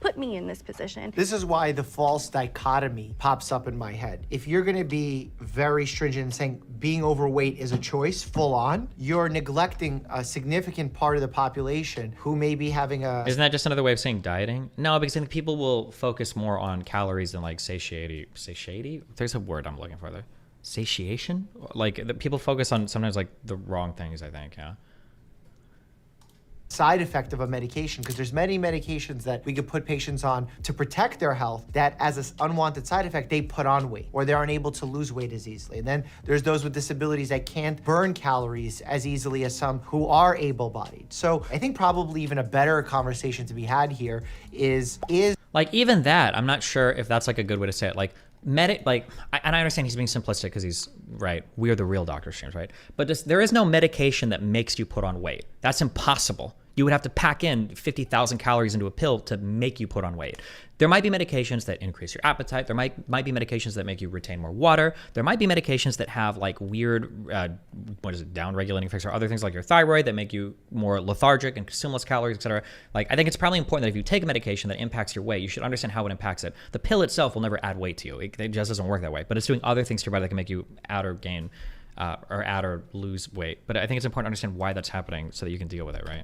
Put me in this position. This is why the false dichotomy pops up in my head. If you're gonna be very stringent in saying being overweight is a choice, full on, you're neglecting a significant part of the population who may be having a... Isn't that just another way of saying dieting? No, because I think people will focus more on calories than like satiety? There's a word I'm looking for there. Satiation? Like people focus on sometimes like the wrong things, I think, yeah. Side effect of a medication, because there's many medications that we could put patients on to protect their health that as an unwanted side effect, they put on weight or they're unable to lose weight as easily. And then there's those with disabilities that can't burn calories as easily as some who are able-bodied. So I think probably even a better conversation to be had here is like even that, I'm not sure if that's like a good way to say it. Like and I understand he's being simplistic because he's right. We are the real Dr. Streams, right? But there is no medication that makes you put on weight. That's impossible. You would have to pack in 50,000 calories into a pill to make you put on weight. There might be medications that increase your appetite. There might be medications that make you retain more water. There might be medications that have like weird, down-regulating effects or other things like your thyroid that make you more lethargic and consume less calories, etc. Like I think it's probably important that if you take a medication that impacts your weight, you should understand how it impacts it. The pill itself will never add weight to you. It just doesn't work that way. But it's doing other things to your body that can make you add or gain or add or lose weight. But I think it's important to understand why that's happening so that you can deal with it, right?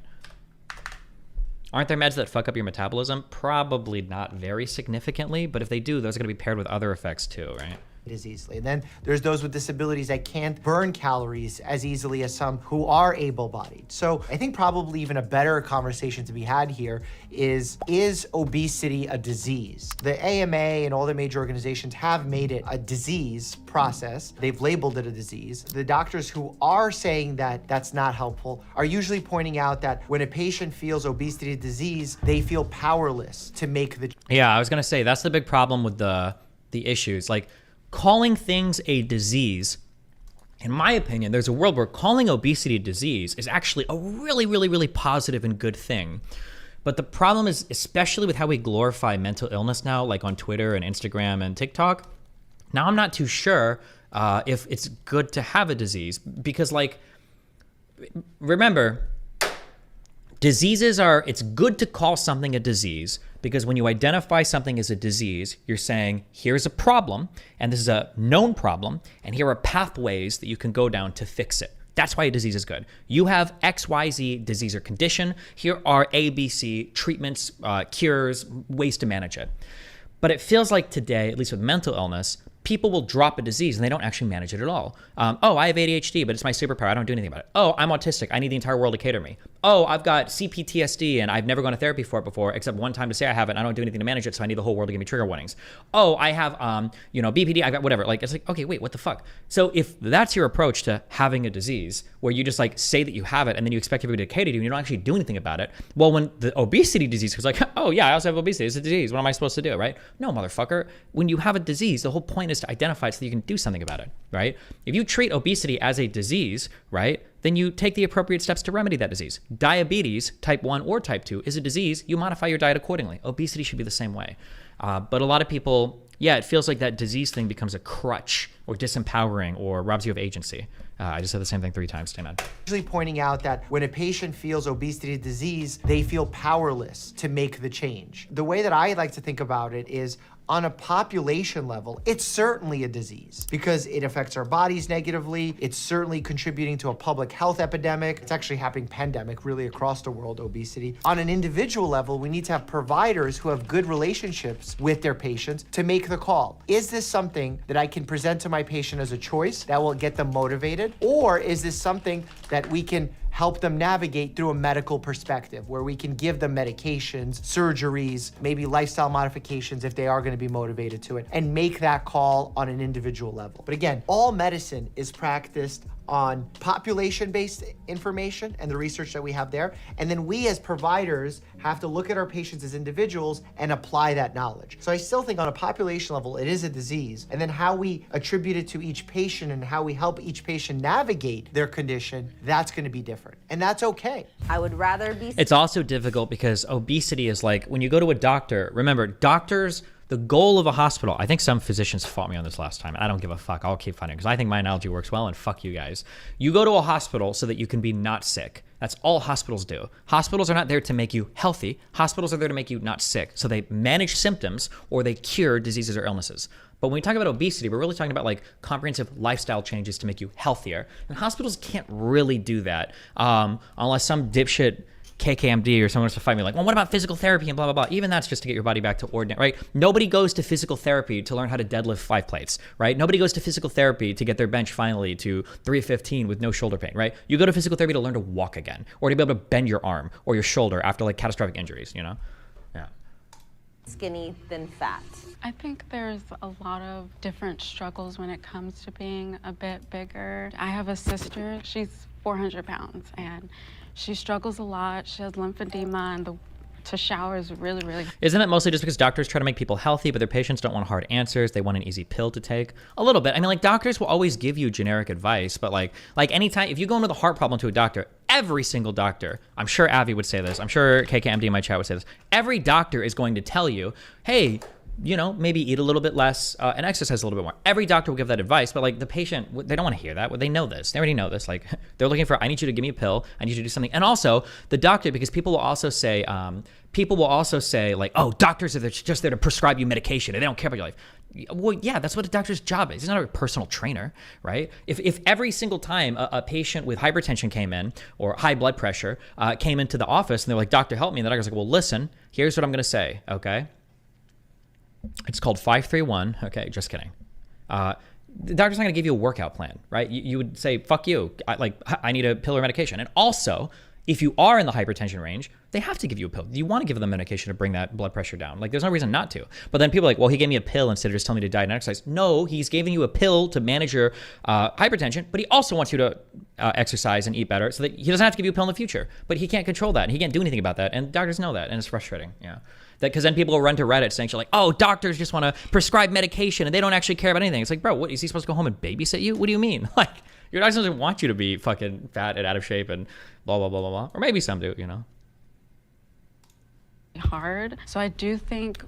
Aren't there meds that fuck up your metabolism? Probably not very significantly, but if they do, those are going to be paired with other effects too, right? as easily. And then there's those with disabilities that can't burn calories as easily as some who are able-bodied. So I think probably even a better conversation to be had here is obesity a disease? The AMA and all the major organizations have made it a disease process. They've labeled it a disease. The doctors who are saying that that's not helpful are usually pointing out that when a patient feels obesity disease, they feel powerless to make the... Yeah, I was gonna say, that's the big problem with the issues. Like, calling things a disease, in my opinion, there's a world where calling obesity a disease is actually a really, really, really positive and good thing. But the problem is, especially with how we glorify mental illness now, like on Twitter and Instagram and TikTok, now I'm not too sure if it's good to have a disease. Because, like, remember, diseases are, it's good to call something a disease because when you identify something as a disease, you're saying, here's a problem, and this is a known problem, and here are pathways that you can go down to fix it. That's why a disease is good. You have XYZ disease or condition. Here are ABC treatments, cures, ways to manage it. But it feels like today, at least with mental illness, people will drop a disease and they don't actually manage it at all. Oh, I have ADHD, but it's my superpower. I don't do anything about it. Oh, I'm autistic. I need the entire world to cater to me. Oh, I've got CPTSD and I've never gone to therapy for it before, except one time to say I have it. And I don't do anything to manage it, so I need the whole world to give me trigger warnings. Oh, I have, BPD. I got whatever. Like, it's like, okay, wait, what the fuck? So if that's your approach to having a disease, where you just like say that you have it and then you expect everybody to cater to you and you don't actually do anything about it. Well, when the obesity disease was like, oh yeah, I also have obesity. It's a disease. What am I supposed to do, right? No, motherfucker. When you have a disease, the whole point is to identify it so that you can do something about it, right? If you treat obesity as a disease, right, then you take the appropriate steps to remedy that disease. Diabetes, type 1 or type 2, is a disease. You modify your diet accordingly. Obesity should be the same way. But a lot of people, yeah, it feels like that disease thing becomes a crutch or disempowering or robs you of agency. I just said the same thing 3 times, stay mad. Usually pointing out that when a patient feels obesity disease, they feel powerless to make the change. The way that I like to think about it is, on a population level, it's certainly a disease because it affects our bodies negatively. It's certainly contributing to a public health epidemic. It's actually happening pandemic really across the world, obesity. On an individual level, we need to have providers who have good relationships with their patients to make the call. Is this something that I can present to my patient as a choice that will get them motivated? Or is this something that we can help them navigate through a medical perspective where we can give them medications, surgeries, maybe lifestyle modifications if they are going to be motivated to it, and make that call on an individual level. But again, all medicine is practiced on population-based information and the research that we have there. And then we as providers have to look at our patients as individuals and apply that knowledge. So I still think on a population level, it is a disease. And then how we attribute it to each patient and how we help each patient navigate their condition, that's gonna be different. And that's okay. I would rather be. It's also difficult because obesity is like, when you go to a doctor, remember, doctors, the goal of a hospital, I think some physicians fought me on this last time. I don't give a fuck. I'll keep fighting because I think my analogy works well, and fuck you guys. You go to a hospital so that you can be not sick. That's all hospitals do. Hospitals are not there to make you healthy. Hospitals are there to make you not sick. So they manage symptoms or they cure diseases or illnesses. But when we talk about obesity, we're really talking about like comprehensive lifestyle changes to make you healthier. And hospitals can't really do that unless some dipshit KKMD or someone wants to fight me like, well, what about physical therapy and blah, blah, blah. Even that's just to get your body back to ordinary, right? Nobody goes to physical therapy to learn how to deadlift 5 plates, right? Nobody goes to physical therapy to get their bench finally to 315 with no shoulder pain, right? You go to physical therapy to learn to walk again or to be able to bend your arm or your shoulder after like catastrophic injuries, you know? Yeah. Skinny than fat. I think there's a lot of different struggles when it comes to being a bit bigger. I have a sister, she's 400 pounds, and she struggles a lot. She has lymphedema, and to shower is really, really. Isn't it mostly just because doctors try to make people healthy, but their patients don't want hard answers? They want an easy pill to take. A little bit. I mean, like doctors will always give you generic advice, but like anytime, if you go into the heart problem to a doctor, every single doctor, I'm sure Avi would say this, I'm sure KKMD in my chat would say this, every doctor is going to tell you, hey, you know, maybe eat a little bit less and exercise a little bit more. Every doctor will give that advice, but like the patient, they don't want to hear that. Well, they know this. They already know this. Like they're looking for, I need you to give me a pill. I need you to do something. And also the doctor, because people will also say like, oh, doctors are just there to prescribe you medication and they don't care about your life. Well, yeah, that's what a doctor's job is. He's not a personal trainer, right? If every single time a patient with hypertension came in or high blood pressure came into the office and they're like, doctor, help me. And the doctor's like, well, listen, here's what I'm going to say, okay? It's called 531. Okay, just kidding. The doctor's not going to give you a workout plan, right? You would say, fuck you. I need a pill or medication. And also, if you are in the hypertension range, they have to give you a pill. You want to give them medication to bring that blood pressure down. Like, there's no reason not to. But then people are like, well, he gave me a pill instead of just telling me to diet and exercise. No, he's giving you a pill to manage your hypertension, but he also wants you to exercise and eat better so that he doesn't have to give you a pill in the future. But he can't control that, and he can't do anything about that. And doctors know that, and it's frustrating. Yeah. Because then people will run to Reddit saying, like, oh, doctors just want to prescribe medication and they don't actually care about anything. It's like, bro, what, is he supposed to go home and babysit you? What do you mean? Like, your doctor doesn't want you to be fucking fat and out of shape and blah, blah, blah, blah, blah. Or maybe some do, you know? Hard. So I do think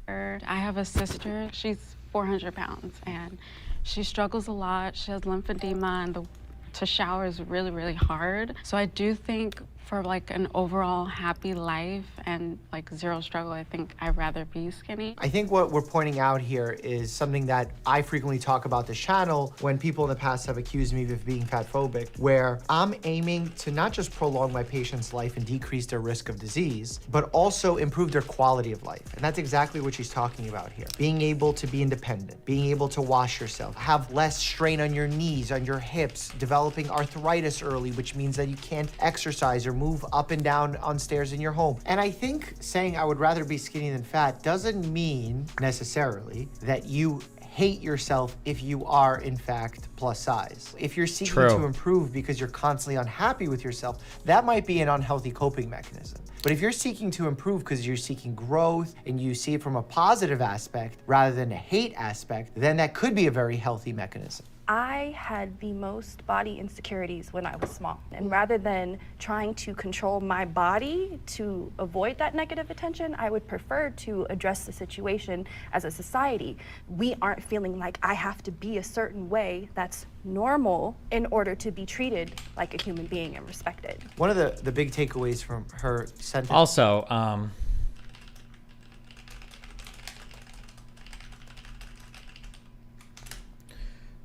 I have a sister, she's 400 pounds, and she struggles a lot. She has lymphedema, and to shower is really, really hard. So I do think for like an overall happy life and like zero struggle, I think I'd rather be skinny. I think what we're pointing out here is something that I frequently talk about this channel when people in the past have accused me of being fat phobic, where I'm aiming to not just prolong my patient's life and decrease their risk of disease, but also improve their quality of life. And that's exactly what she's talking about here. Being able to be independent, being able to wash yourself, have less strain on your knees, on your hips, developing arthritis early, which means that you can't exercise or move up and down on stairs in your home. And I think saying I would rather be skinny than fat doesn't mean necessarily that you hate yourself if you are in fact plus size. If you're seeking to improve because you're constantly unhappy with yourself, that might be an unhealthy coping mechanism. But if you're seeking to improve because you're seeking growth and you see it from a positive aspect rather than a hate aspect, then that could be a very healthy mechanism. I had the most body insecurities when I was small. And rather than trying to control my body to avoid that negative attention, I would prefer to address the situation as a society. We aren't feeling like I have to be a certain way that's normal in order to be treated like a human being and respected. One of the big takeaways from her sentence. Also,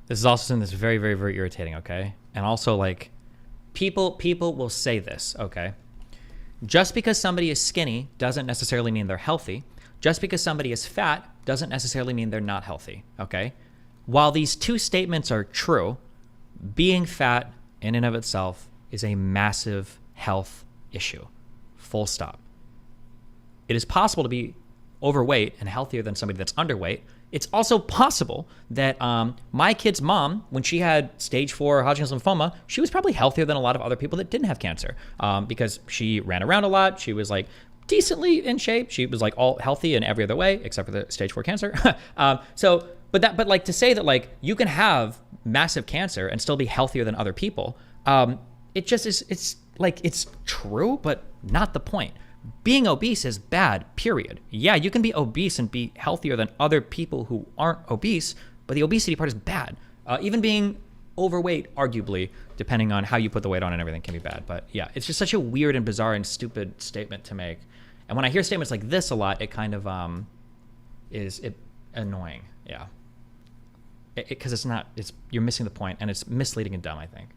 this is also something that's very, very, very irritating, okay? And also, like, people will say this, okay? Just because somebody is skinny doesn't necessarily mean they're healthy. Just because somebody is fat doesn't necessarily mean they're not healthy, okay? While these two statements are true, being fat in and of itself is a massive health issue, full stop. It is possible to be overweight and healthier than somebody that's underweight. it's also possible that my kid's mom, when she had stage 4 Hodgkin's lymphoma, she was probably healthier than a lot of other people that didn't have cancer because she ran around a lot. She was like decently in shape. She was like all healthy in every other way except for the stage 4 cancer. But like to say that like you can have massive cancer and still be healthier than other people, it just is, it's like, it's true, but not the point. Being obese is bad, period. Yeah, you can be obese and be healthier than other people who aren't obese, but the obesity part is bad. Even being overweight, arguably, depending on how you put the weight on and everything, can be bad. But yeah, it's just such a weird and bizarre and stupid statement to make. And when I hear statements like this a lot, it kind of is annoying. Yeah. Because you're missing the point, and it's misleading and dumb, I think.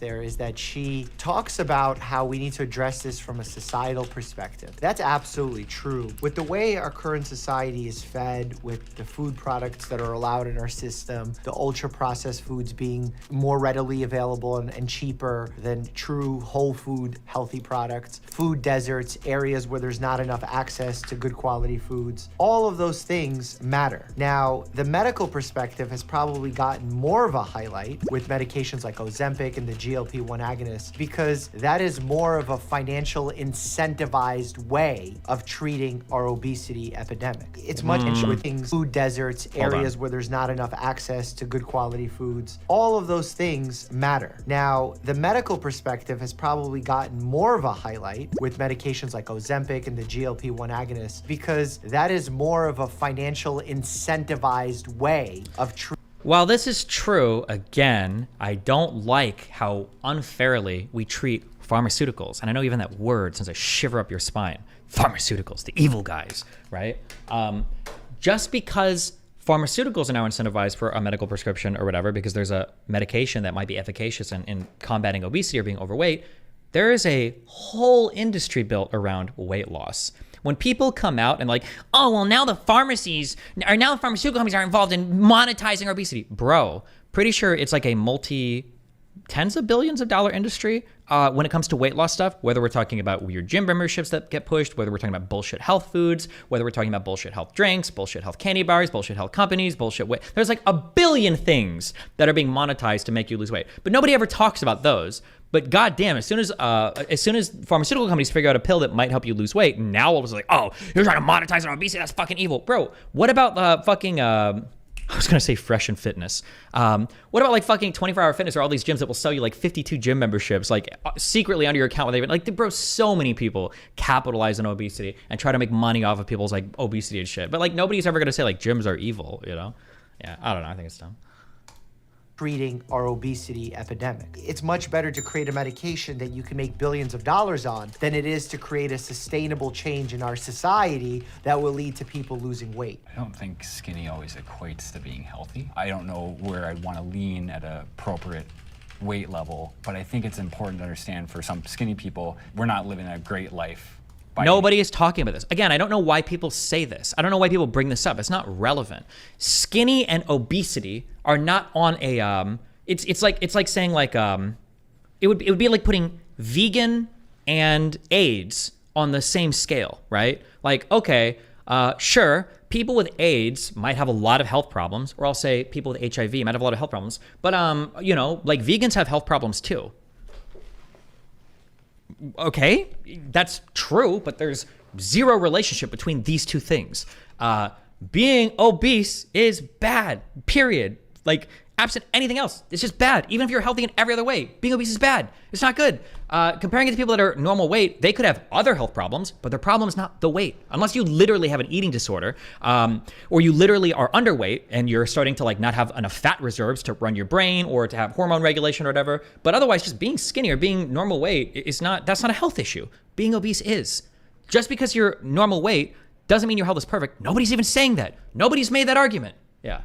There is that she talks about how we need to address this from a societal perspective. That's absolutely true. With the way our current society is fed, with the food products that are allowed in our system, the ultra-processed foods being more readily available and cheaper than true whole food healthy products, food deserts, areas where there's not enough access to good quality foods, all of those things matter. Now, the medical perspective has probably gotten more of a highlight with medications like Ozempic and the GLP-1 agonists, because that is more of a financial incentivized way of treating our obesity epidemic. It's much with things, food deserts, areas where there's not enough access to good quality foods. All of those things matter. Now, the medical perspective has probably gotten more of a highlight with medications like Ozempic and the GLP-1 agonists, because that is more of a financial incentivized way of treating. While this is true, again, I don't like how unfairly we treat pharmaceuticals. And I know even that word sends a shiver up your spine. Pharmaceuticals, the evil guys, right? Just because pharmaceuticals are now incentivized for a medical prescription or whatever, because there's a medication that might be efficacious in combating obesity or being overweight, there is a whole industry built around weight loss. When people come out and like, oh, well, now the pharmaceutical companies are involved in monetizing obesity. Bro, pretty sure it's like a tens of billions of dollar industry when it comes to weight loss stuff, whether we're talking about weird gym memberships that get pushed, whether we're talking about bullshit health foods, whether we're talking about bullshit health drinks, bullshit health candy bars, bullshit health companies, bullshit weight. There's like a billion things that are being monetized to make you lose weight, but nobody ever talks about those. But goddamn, as soon as pharmaceutical companies figure out a pill that might help you lose weight, now all of a sudden, like, oh, you're trying to monetize on obesity, that's fucking evil. Bro, what about I was gonna say Fresh and Fitness. What about like fucking 24-hour fitness or all these gyms that will sell you like 52 gym memberships, like secretly under your account? Like, bro, so many people capitalize on obesity and try to make money off of people's like obesity and shit. But like nobody's ever gonna say like gyms are evil, you know? Yeah, I don't know. I think it's dumb. Treating our obesity epidemic. It's much better to create a medication that you can make billions of dollars on than it is to create a sustainable change in our society that will lead to people losing weight. I don't think skinny always equates to being healthy. I don't know where I'd want to lean at an appropriate weight level, but I think it's important to understand for some skinny people, we're not living a great life. Nobody is talking about this. Again, I don't know why people say this. I don't know why people bring this up. It's not relevant. Skinny and obesity are not on a it's like saying like it would be like putting vegan and AIDS on the same scale, right? Like, okay, sure, people with AIDS might have a lot of health problems, or I'll say people with HIV might have a lot of health problems, but you know, like vegans have health problems too. Okay, that's true, but there's zero relationship between these two things. Being obese is bad, period. Like, absent anything else, it's just bad. Even if you're healthy in every other way, being obese is bad. It's not good. Comparing it to people that are normal weight, they could have other health problems, but their problem is not the weight. Unless you literally have an eating disorder, or you literally are underweight and you're starting to like not have enough fat reserves to run your brain or to have hormone regulation or whatever. But otherwise, just being skinny or being normal weight that's not a health issue. Being obese is. Just because you're normal weight doesn't mean your health is perfect. Nobody's even saying that. Nobody's made that argument. Yeah.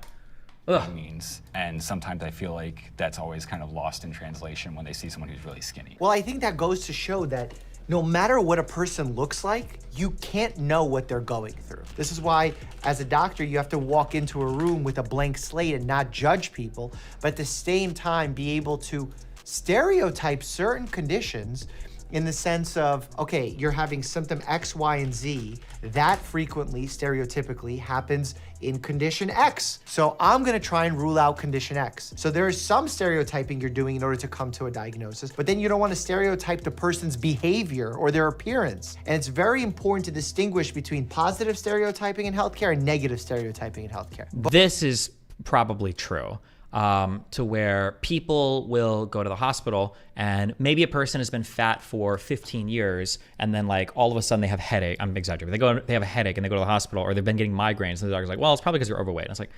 Means, and sometimes I feel like that's always kind of lost in translation when they see someone who's really skinny. Well, I think that goes to show that no matter what a person looks like, you can't know what they're going through. This is why, as a doctor, you have to walk into a room with a blank slate and not judge people, but at the same time be able to stereotype certain conditions in the sense of, okay, you're having symptom X, Y, and Z. That frequently, stereotypically, happens in condition X. So I'm gonna try and rule out condition X. So there is some stereotyping you're doing in order to come to a diagnosis, but then you don't wanna stereotype the person's behavior or their appearance. And it's very important to distinguish between positive stereotyping in healthcare and negative stereotyping in healthcare. This is probably true. To where people will go to the hospital and maybe a person has been fat for 15 years and then like all of a sudden they have a headache. I'm exaggerating. They have a headache and they go to the hospital, or they've been getting migraines and the doctor's like, well, it's probably because you're overweight. And it's like,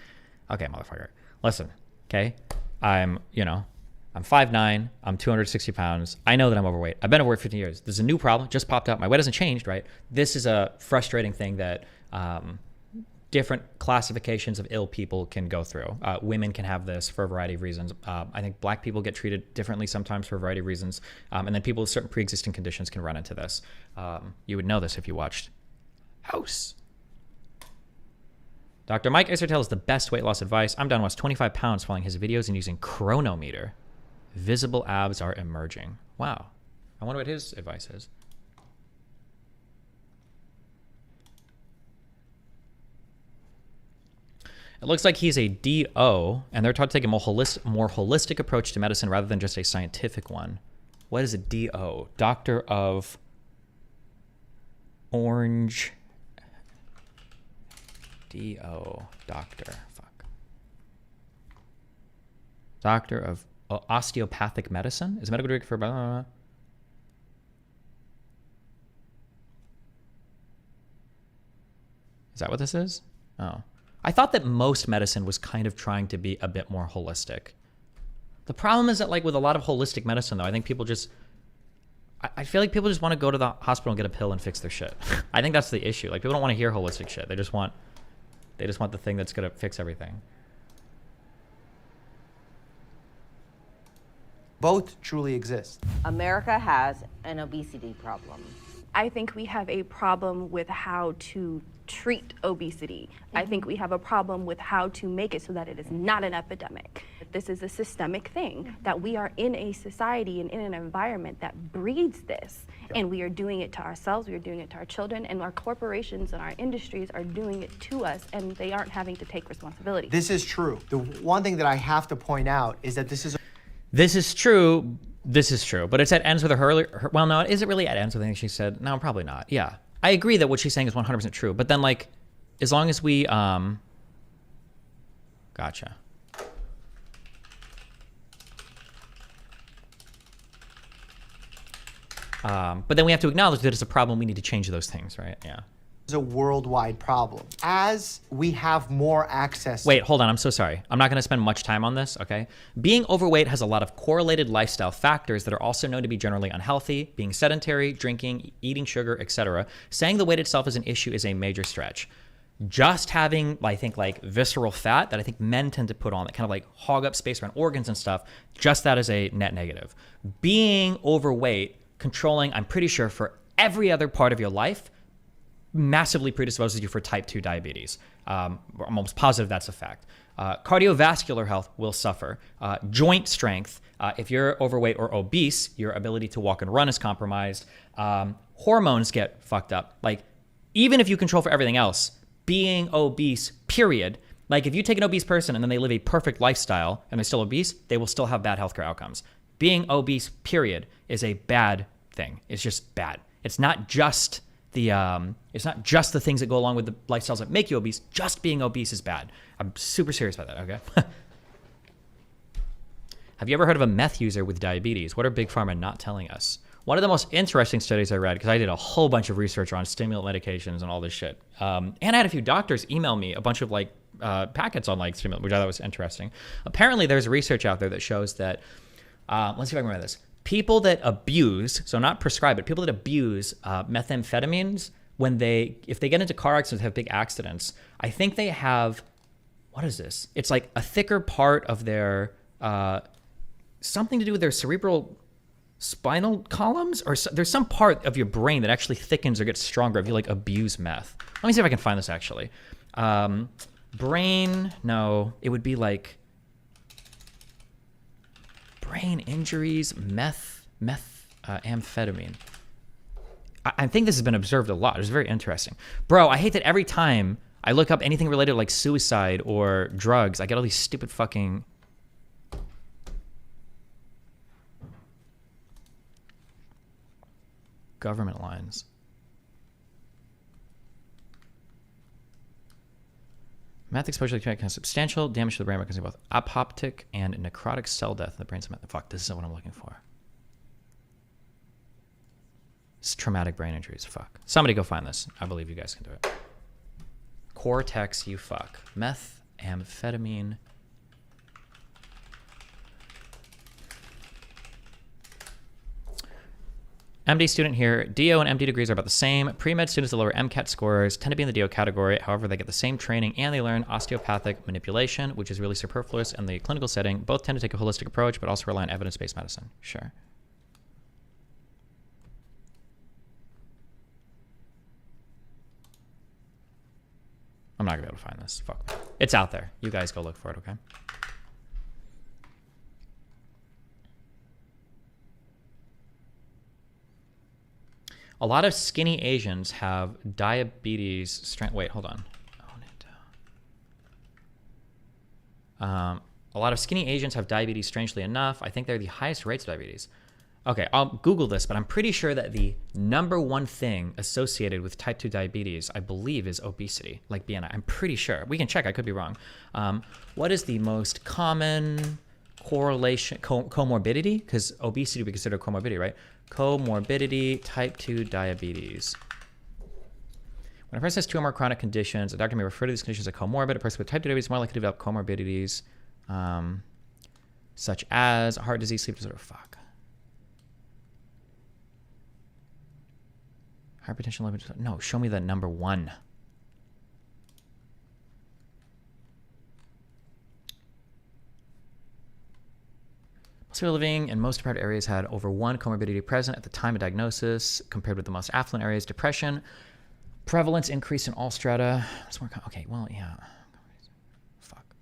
okay, motherfucker, listen, okay? I'm 5'9", I'm 260 pounds. I know that I'm overweight. I've been overweight for 15 years. There's a new problem, just popped up. My weight hasn't changed, right? This is a frustrating thing that different classifications of ill people can go through. Women can have this for a variety of reasons. I think black people get treated differently sometimes for a variety of reasons. And then people with certain pre-existing conditions can run into this. You would know this if you watched House. Dr. Mike Isertel is the best weight loss advice. I'm down almost 25 pounds following his videos and using chronometer. Visible abs are emerging. Wow. I wonder what his advice is. It looks like he's a DO, and they're taught to take a more holistic approach to medicine rather than just a scientific one. What is a DO? Doctor of Orange. DO. Doctor. Fuck. Doctor of Osteopathic Medicine? Is medical degree for... Is that what this is? Oh. I thought that most medicine was kind of trying to be a bit more holistic. The problem is that like with a lot of holistic medicine though, I think people just, I feel like people just want to go to the hospital and get a pill and fix their shit. I think that's the issue. Like people don't want to hear holistic shit. They just want the thing that's going to fix everything. Both truly exist. America has an obesity problem. I think we have a problem with how to treat obesity. I think we have a problem with how to make it so that it is not an epidemic. This is a systemic thing, that we are in a society and in an environment that breeds this. And we are doing it to ourselves, we are doing it to our children, and our corporations and our industries are doing it to us, and they aren't having to take responsibility. This is true. The one thing that I have to point out is that this is true. This is true, but it's at ends with her. Well, no, is it really at ends with anything she said? No, probably not. Yeah, I agree that what she's saying is 100% true. But then, like, as long as we, gotcha. But then we have to acknowledge that it's a problem. We need to change those things, right? Yeah. It's a worldwide problem. As we have more access... Wait, hold on. I'm so sorry. I'm not going to spend much time on this, okay? Being overweight has a lot of correlated lifestyle factors that are also known to be generally unhealthy. Being sedentary, drinking, eating sugar, etc. Saying the weight itself is an issue is a major stretch. Just having, I think, like visceral fat that I think men tend to put on that kind of like hog up space around organs and stuff, just that is a net negative. Being overweight, controlling, I'm pretty sure, for every other part of your life, massively predisposes you for type 2 diabetes. I'm almost positive that's a fact. Cardiovascular health will suffer. Joint strength, if you're overweight or obese, your ability to walk and run is compromised. Hormones get fucked up. Like, even if you control for everything else, being obese, period. Like, if you take an obese person and then they live a perfect lifestyle and they're still obese, they will still have bad healthcare outcomes. Being obese, period, is a bad thing. It's just bad. It's not just the things that go along with the lifestyles that make you obese. Just being obese is bad. I'm super serious about that, okay? Have you ever heard of a meth user with diabetes? What are Big Pharma not telling us? One of the most interesting studies I read, because I did a whole bunch of research on stimulant medications and all this shit. And I had a few doctors email me a bunch of like packets on like stimulant, which I thought was interesting. Apparently there's research out there that shows that, let's see if I can remember this. People that abuse, so not prescribe it, people that abuse methamphetamines, if they get into car accidents, have big accidents, I think they have, what is this? It's like a thicker part of their, something to do with their cerebral spinal columns, or there's some part of your brain that actually thickens or gets stronger if you like abuse meth. Let me see if I can find this actually. Brain, no, it would be like brain injuries, meth, amphetamine. I think this has been observed a lot. It's very interesting. Bro, I hate that every time I look up anything related to like suicide or drugs, I get all these stupid fucking... government lines. Meth exposure can have substantial damage to the brain by causing both apoptic and necrotic cell death in the brains of meth. Fuck, this is what I'm looking for. It's traumatic brain injuries. Fuck. Somebody go find this. I believe you guys can do it. Cortex, you fuck. Meth, amphetamine. MD student here. DO and MD degrees are about the same. Pre-med students with lower MCAT scores tend to be in the DO category. However, they get the same training and they learn osteopathic manipulation, which is really superfluous in the clinical setting. Both tend to take a holistic approach, but also rely on evidence-based medicine. Sure. I'm not gonna be able to find this. Fuck. It's out there. You guys go look for it, okay? A lot of skinny Asians have diabetes. Wait, hold on. A lot of skinny Asians have diabetes, strangely enough. I think they're the highest rates of diabetes. Okay, I'll Google this, but I'm pretty sure that the #1 thing associated with type 2 diabetes, I believe, is obesity, like BMI. I'm pretty sure. We can check. I could be wrong. What is the most common correlation, comorbidity? Because obesity we consider comorbidity, right? Comorbidity, type 2 diabetes. When a person has 2 or more chronic conditions, a doctor may refer to these conditions as comorbid. A person with type 2 diabetes is more likely to develop comorbidities, such as heart disease, sleep disorder. Fuck. Hypertension. No, show me the #1. Most people living in most deprived areas had over 1 comorbidity present at the time of diagnosis, compared with the most affluent areas. Depression prevalence increased in all strata. Okay, well, yeah. Fuck.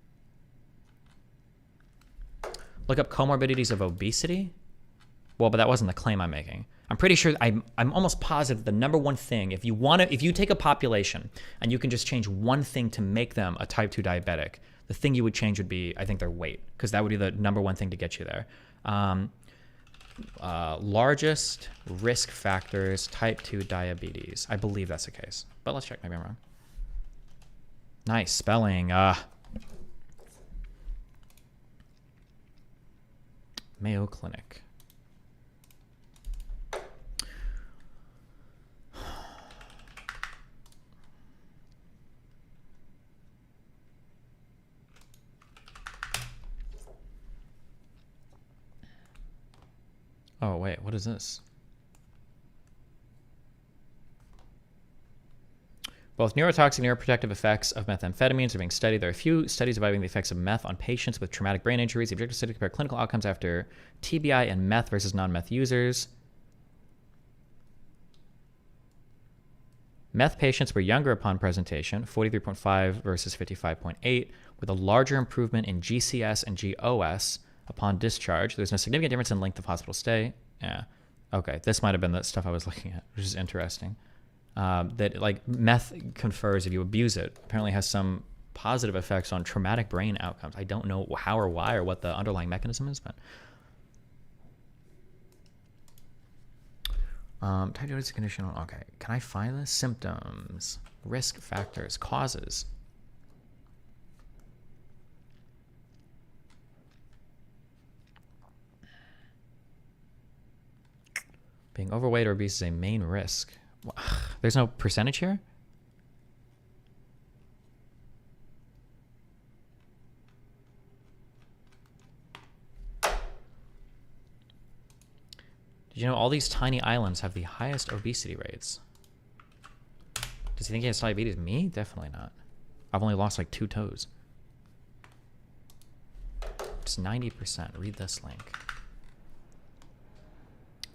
Look up comorbidities of obesity. Well, but that wasn't the claim I'm making. I'm pretty sure, I'm almost positive the #1 thing, if you take a population and you can just change one thing to make them a type 2 diabetic, the thing you would change would be, I think, their weight, because that would be the #1 thing to get you there. Largest risk factors, type 2 diabetes. I believe that's the case, but let's check. Maybe I'm wrong. Nice spelling. Mayo Clinic. Oh, wait, what is this? Both neurotoxic and neuroprotective effects of methamphetamines are being studied. There are a few studies evaluating the effects of meth on patients with traumatic brain injuries. The objective study to compare clinical outcomes after TBI and meth versus non-meth users. Meth patients were younger upon presentation, 43.5 versus 55.8, with a larger improvement in GCS and GOS upon discharge. There's no significant difference in length of hospital stay. Yeah. Okay, this might have been the stuff I was looking at, which is interesting. That like meth confers, if you abuse it, apparently has some positive effects on traumatic brain outcomes. I don't know how or why or what the underlying mechanism is, but type 2 condition. Okay, can I find this? Symptoms, risk factors, causes. Being overweight or obese is a main risk. There's no percentage here? Did you know all these tiny islands have the highest obesity rates? Does he think he has diabetes? Me? Definitely not. I've only lost like 2 toes. It's 90%. Read this link.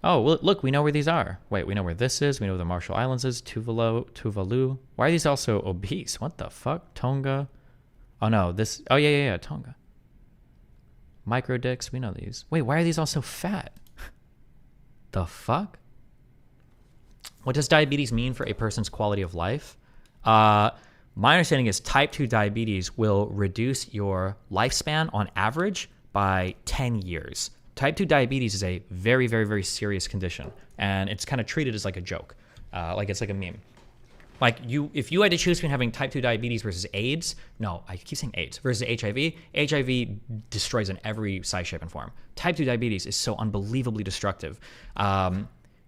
Oh, well, look, we know where these are. Wait, we know where this is. We know where the Marshall Islands is. Tuvalu. Why are these also obese? What the fuck? Tonga. Oh, no. This. Oh, yeah. Tonga. Micro dicks. We know these. Wait, why are these all so fat? The fuck? What does diabetes mean for a person's quality of life? My understanding is type 2 diabetes will reduce your lifespan on average by 10 years. Type 2 diabetes is a very, very, very serious condition, and it's kind of treated as like a joke. Like it's like a meme. Like if you had to choose between having type 2 diabetes versus AIDS, no, I keep saying AIDS, versus HIV, HIV destroys in every size, shape, and form. Type 2 diabetes is so unbelievably destructive.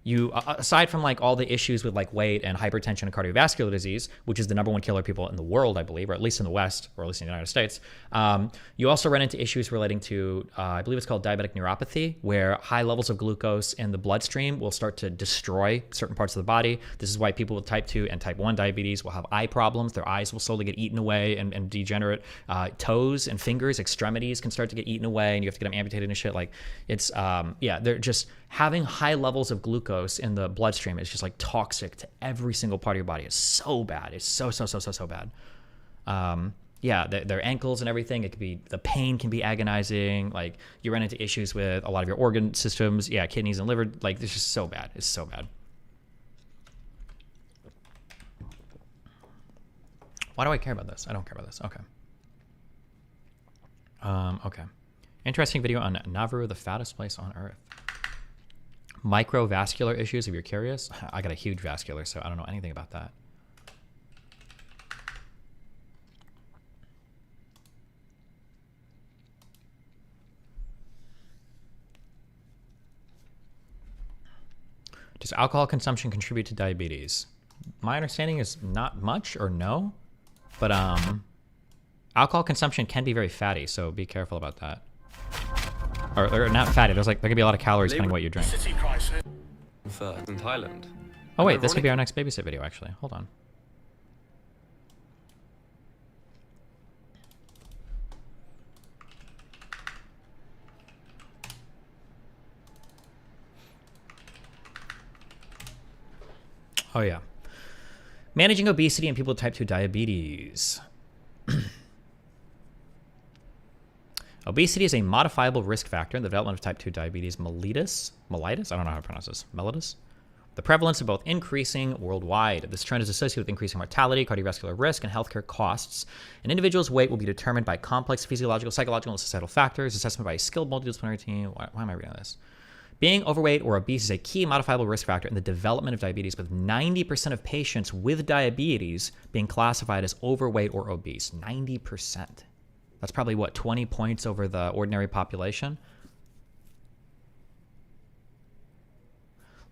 You, aside from like all the issues with like weight and hypertension and cardiovascular disease, which is the #1 killer of people in the world, I believe, or at least in the West, or at least in the United States, you also run into issues relating to, I believe it's called diabetic neuropathy, where high levels of glucose in the bloodstream will start to destroy certain parts of the body. This is why people with type 2 and type 1 diabetes will have eye problems. Their eyes will slowly get eaten away and degenerate. Toes and fingers, extremities can start to get eaten away, and you have to get them amputated and shit. Like it's, they're just having high levels of glucose in the bloodstream is just like toxic to every single part of your body. It's so bad. It's so bad. Their ankles and everything. It could be, the pain can be agonizing. Like you run into issues with a lot of your organ systems. Yeah, kidneys and liver. Like it's just so bad. It's so bad. Why do I care about this? I don't care about this. Okay. Okay. Interesting video on Nauru, the fattest place on Earth. Microvascular issues, if you're curious. I got a huge vascular, so I don't know anything about that. Does alcohol consumption contribute to diabetes? My understanding is not much or no, but alcohol consumption can be very fatty, so be careful about that. Or not fatty. There can be a lot of calories depending on what you drink. In Thailand. Oh wait, this could be our next babysit video actually. Hold on. Oh yeah. Managing obesity in people with type 2 diabetes. Obesity is a modifiable risk factor in the development of type 2 diabetes mellitus? I don't know how to pronounce this. Mellitus? The prevalence of both increasing worldwide. This trend is associated with increasing mortality, cardiovascular risk, and healthcare costs. An individual's weight will be determined by complex physiological, psychological, and societal factors. Assessment by a skilled multidisciplinary team. Why am I reading this? Being overweight or obese is a key modifiable risk factor in the development of diabetes, with 90% of patients with diabetes being classified as overweight or obese. 90%. That's probably, what, 20 points over the ordinary population?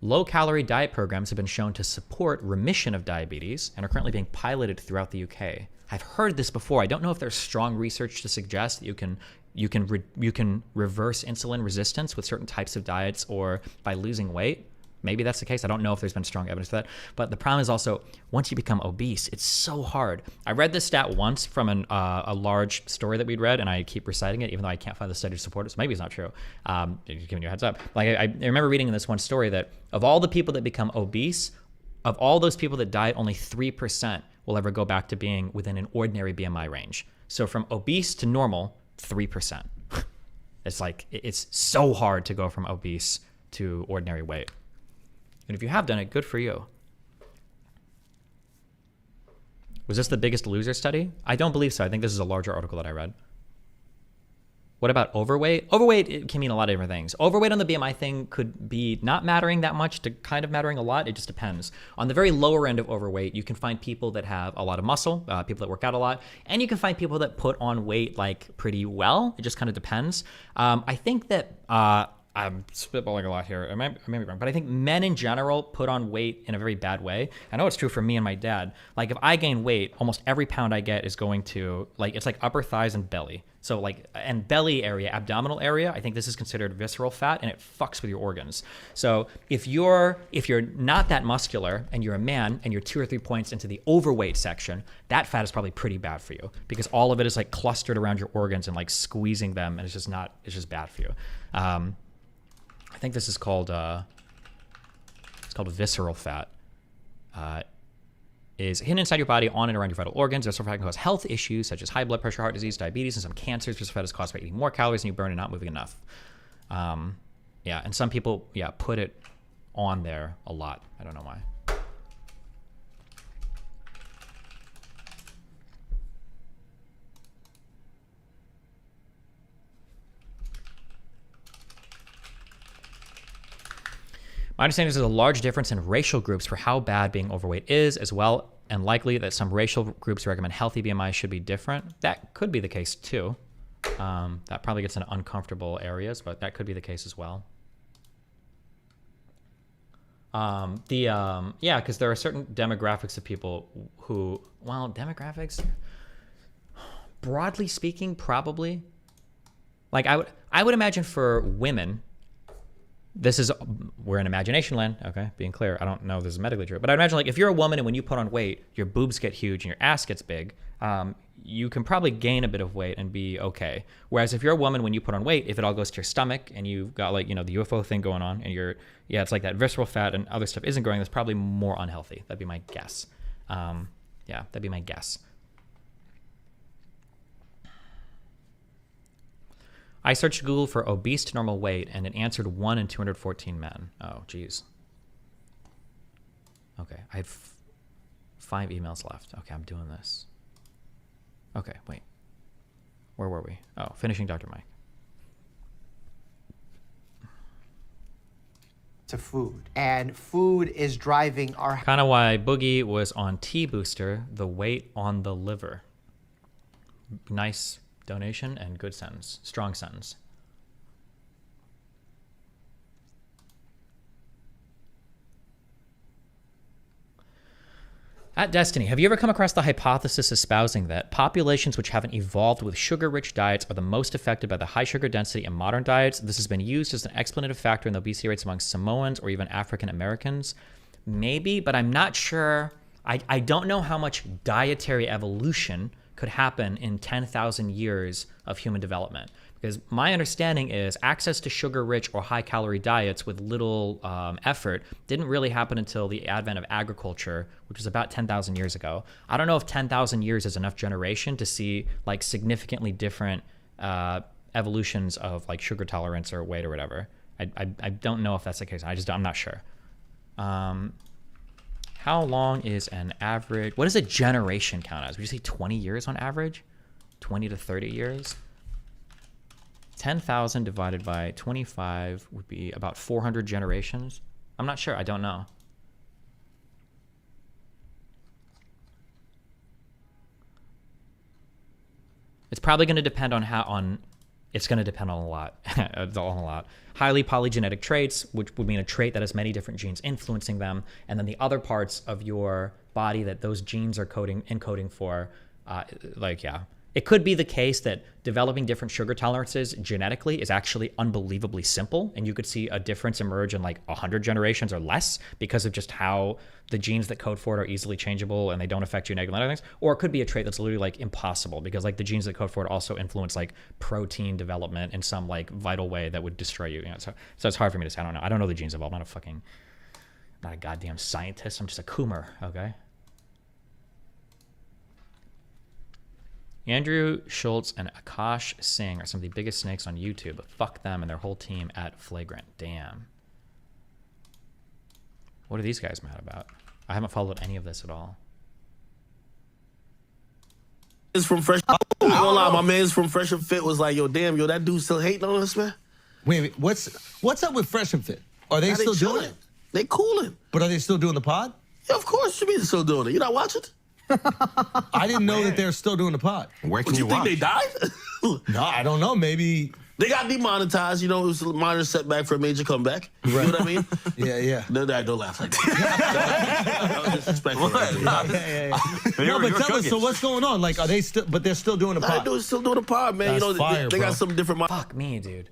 Low-calorie diet programs have been shown to support remission of diabetes and are currently being piloted throughout the UK. I've heard this before. I don't know if there's strong research to suggest that you can reverse insulin resistance with certain types of diets or by losing weight. Maybe that's the case. I don't know if there's been strong evidence for that. But the problem is also, once you become obese, it's so hard. I read this stat once from a large story that we'd read, and I keep reciting it, even though I can't find the study to support it. So maybe it's not true. Just giving you a heads up. Like I remember reading in this one story that of all the people that become obese, of all those people that diet, only 3% will ever go back to being within an ordinary BMI range. So from obese to normal, 3%. It's like, it's so hard to go from obese to ordinary weight. And if you have done it, good for you. Was this the Biggest Loser study? I don't believe so. I think this is a larger article that I read. What about overweight? Overweight, it can mean a lot of different things. Overweight on the BMI thing could be not mattering that much to kind of mattering a lot. It just depends. On the very lower end of overweight, you can find people that have a lot of muscle, people that work out a lot, and you can find people that put on weight like pretty well. It just kind of depends. I think that I'm spitballing a lot here. I may be wrong, but I think men in general put on weight in a very bad way. I know it's true for me and my dad. Like if I gain weight, almost every pound I get is going to it's like upper thighs and belly. So and belly area, abdominal area, I think this is considered visceral fat, and it fucks with your organs. So if you're not that muscular and you're a man and you're 2 or 3 points into the overweight section, that fat is probably pretty bad for you because all of it is like clustered around your organs and like squeezing them, and it's just bad for you. I think this is called visceral fat. Is hidden inside your body on and around your vital organs. Visceral fat can cause health issues such as high blood pressure, heart disease, diabetes, and some cancers. Visceral fat is caused by eating more calories than you burn and not moving enough. And some people, put it on there a lot. I don't know why. My understanding is there's a large difference in racial groups for how bad being overweight is, as well, and likely that some racial groups recommend healthy BMI should be different. That could be the case too. That probably gets into uncomfortable areas, but that could be the case as well. Yeah, because there are certain demographics of people who, well, demographics, broadly speaking, probably. Like I would imagine for women, this is, we're in imagination land, okay, being clear. I don't know if this is medically true, but I imagine like if you're a woman and when you put on weight, your boobs get huge and your ass gets big, you can probably gain a bit of weight and be okay. Whereas if you're a woman, when you put on weight, if it all goes to your stomach and you've got like, you know, the UFO thing going on and you're, yeah, it's like that visceral fat and other stuff isn't growing, that's probably more unhealthy. That'd be my guess. Yeah, that'd be my guess. I searched Google for obese to normal weight and it answered 1 in 214 men. Oh, geez. Okay, I had 5 emails left. Okay, I'm doing this. Okay, wait. Where were we? Oh, finishing Dr. Mike. To food. And food is driving our... Kind of why Boogie was on T-Booster, the weight on the liver. Nice donation and good sentence. Strong sentence. At Destiny, have you ever come across the hypothesis espousing that populations which haven't evolved with sugar-rich diets are the most affected by the high sugar density in modern diets? This has been used as an explanative factor in the obesity rates among Samoans or even African Americans. Maybe, but I'm not sure. I don't know how much dietary evolution could happen in 10,000 years of human development. Because my understanding is access to sugar-rich or high-calorie diets with little effort didn't really happen until the advent of agriculture, which was about 10,000 years ago. I don't know if 10,000 years is enough generation to see like significantly different evolutions of like sugar tolerance or weight or whatever. I don't know if that's the case. I'm not sure. How long is an average? What does a generation count as? Would you say 20 years on average? 20 to 30 years? 10,000 divided by 25 would be about 400 generations. I'm not sure. I don't know. It's probably going to depend on it's going to depend on a lot. On a lot. Highly polygenetic traits, which would mean a trait that has many different genes influencing them, and then the other parts of your body that those genes are encoding for, like, yeah. It could be the case that developing different sugar tolerances genetically is actually unbelievably simple, and you could see a difference emerge in like 100 generations or less because of just how the genes that code for it are easily changeable and they don't affect you negatively and other things. Or it could be a trait that's literally like impossible because like the genes that code for it also influence like protein development in some like vital way that would destroy you. So it's hard for me to say. I don't know. I don't know the genes involved. I'm not a goddamn scientist. I'm just a coomer, okay? Andrew Schultz and Akash Singh are some of the biggest snakes on YouTube, but fuck them and their whole team at Flagrant. Damn. What are these guys mad about? I haven't followed any of this at all. Is from Fresh. I don't lie, my man's from Fresh and Fit was like, yo, damn, yo, that dude still hating on us, man. Wait, what's up with Fresh and Fit? Are they still doing it? They cooling. But are they still doing the pod? Yeah, of course, you mean still doing it. You not watching? I didn't know that they're still doing the pod. Where can you think they died? No, I don't know. Maybe they got demonetized. You know, it was a minor setback for a major comeback. Right. You know what I mean? Yeah. No, don't laugh like that. That was disrespectful. No, but tell us. So what's going on? Like, are they still? But they're still doing the pod. They're still doing the pod, man. That's you know, fire, they got some different. Fuck me, dude.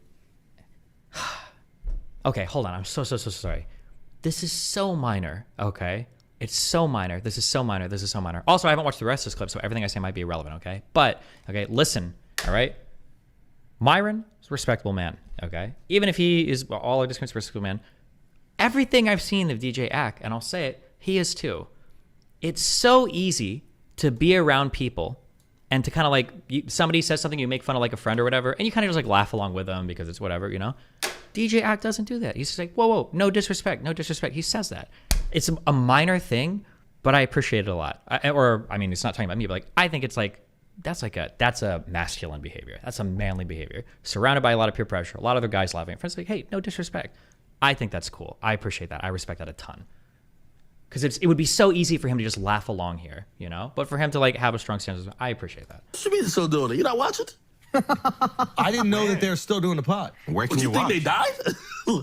Okay, hold on. I'm so sorry. This is so minor. Okay. It's so minor. This is so minor. This is so minor. Also, I haven't watched the rest of this clip, so everything I say might be irrelevant, okay? But, okay, listen, all right? Myron is a respectable man, okay? Even if he is, all our discounts, respectable man, everything I've seen of DJ Ack, and I'll say it, he is too. It's so easy to be around people and to kind of like, somebody says something, you make fun of like a friend or whatever, and you kind of just like laugh along with them because it's whatever, you know? DJ Act doesn't do that. He's just like, whoa, whoa, no disrespect, no disrespect. He says that. It's a minor thing, but I appreciate it a lot. I mean, it's not talking about me, but like, I think it's like, that's a masculine behavior. That's a manly behavior. Surrounded by a lot of peer pressure, a lot of other guys laughing. Friends like, hey, no disrespect. I think that's cool. I appreciate that. I respect that a ton. Because it would be so easy for him to just laugh along here, you know? But for him to like have a strong stance, I appreciate that. What you mean they're still doing it? You not watching? I didn't know that they're still doing the pod. Where can you think they died?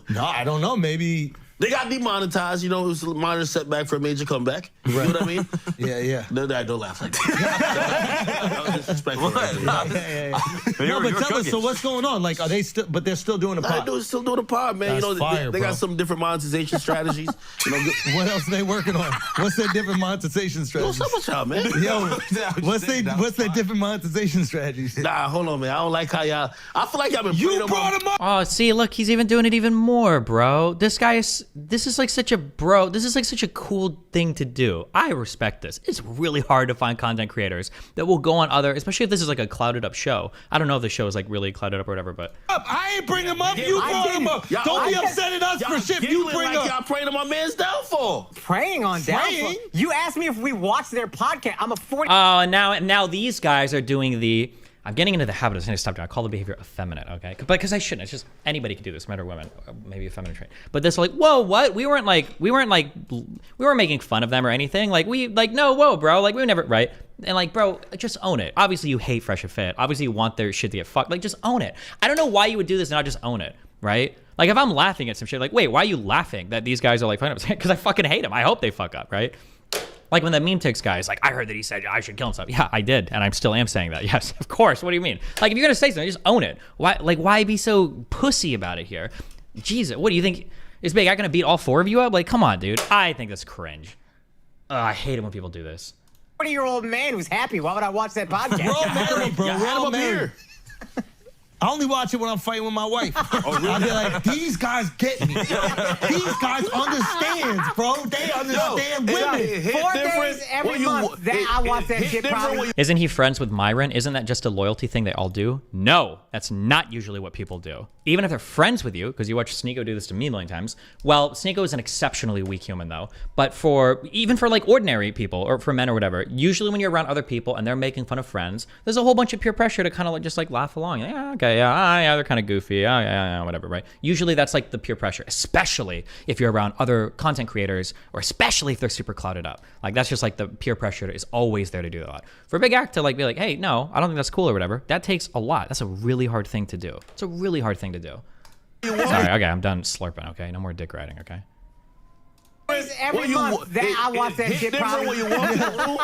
No, I don't know. Maybe they got demonetized. You know, it was a minor setback for a major comeback. You know what I mean? Yeah. No, don't laugh like that. That was disrespectful. No, but tell us. So what's going on? Like, are they still? But they're still doing the pod. They're still doing the pod, man. That's you know, fire, they got some different monetization strategies. You know, what else are they working on? What's their different monetization strategies? What's up with y'all, man? Yo, what's their different monetization strategies? Nah, hold on, man. I don't like how y'all. I feel like y'all been. You brought him up. Oh, see, look, he's even doing it even more, bro. This is like such a cool thing to do. I respect this. It's really hard to find content creators that will go on other, especially if this is like a clouded up show. I don't know if the show is like really clouded up or whatever, but. I ain't bring him up. You brought him up. Don't be upset at us for shit you bring up. Y'all praying on my man's downfall. Praying on downfall? You asked me if we watched their podcast. I'm a 40. Oh, now these guys are doing the. I'm getting into the habit of saying stop doing. I call the behavior effeminate, okay? But because I shouldn't. It's just anybody can do this, men or women, maybe a feminine trait. But this like, whoa, what? We weren't making fun of them or anything. Like no, whoa, bro. Like we were never right. And like, bro, just own it. Obviously, you hate Fresh and Fit. Obviously, you want their shit to get fucked. Like, just own it. I don't know why you would do this and not just own it, right? Like if I'm laughing at some shit, like, wait, why are you laughing that these guys are like fucking up? Because I fucking hate them. I hope they fuck up, right? Like when the meme ticks guy is like, I heard that he said I should kill himself. Yeah, I did, and I still am saying that. Yes, of course. What do you mean? Like if you're gonna say something, just own it. Why be so pussy about it here? Jesus, what do you think? Is Big Act gonna beat all four of you up? Like, come on, dude. I think that's cringe. I hate it when people do this. 40-year-old man who's happy. Why would I watch that podcast? We're all married, bro. We're all married. I only watch it when I'm fighting with my wife. I'll be like, these guys get me. These guys understand, bro. They understand women. 4 days every month that I watch that shit probably. Isn't he friends with Myron? Isn't that just a loyalty thing they all do? No, that's not usually what people do. Even if they're friends with you, because you watch Sneeko do this to me a million times. Well, Sneeko is an exceptionally weak human though. But even for like ordinary people or for men or whatever, usually when you're around other people and they're making fun of friends, there's a whole bunch of peer pressure to kind of like just like laugh along. Yeah, okay. Yeah, they're kind of goofy. Yeah, whatever, right? Usually that's like the peer pressure, especially if you're around other content creators or especially if they're super clouded up. Like that's just like the peer pressure is always there to do that. For a Big Act to like be like, hey, no, I don't think that's cool or whatever, that takes a lot. That's a really hard thing to do. It's a really hard thing to do. Sorry, okay, I'm done slurping, okay? No more dick riding, okay? Every month that I watch that shit probably. When you walk in the room.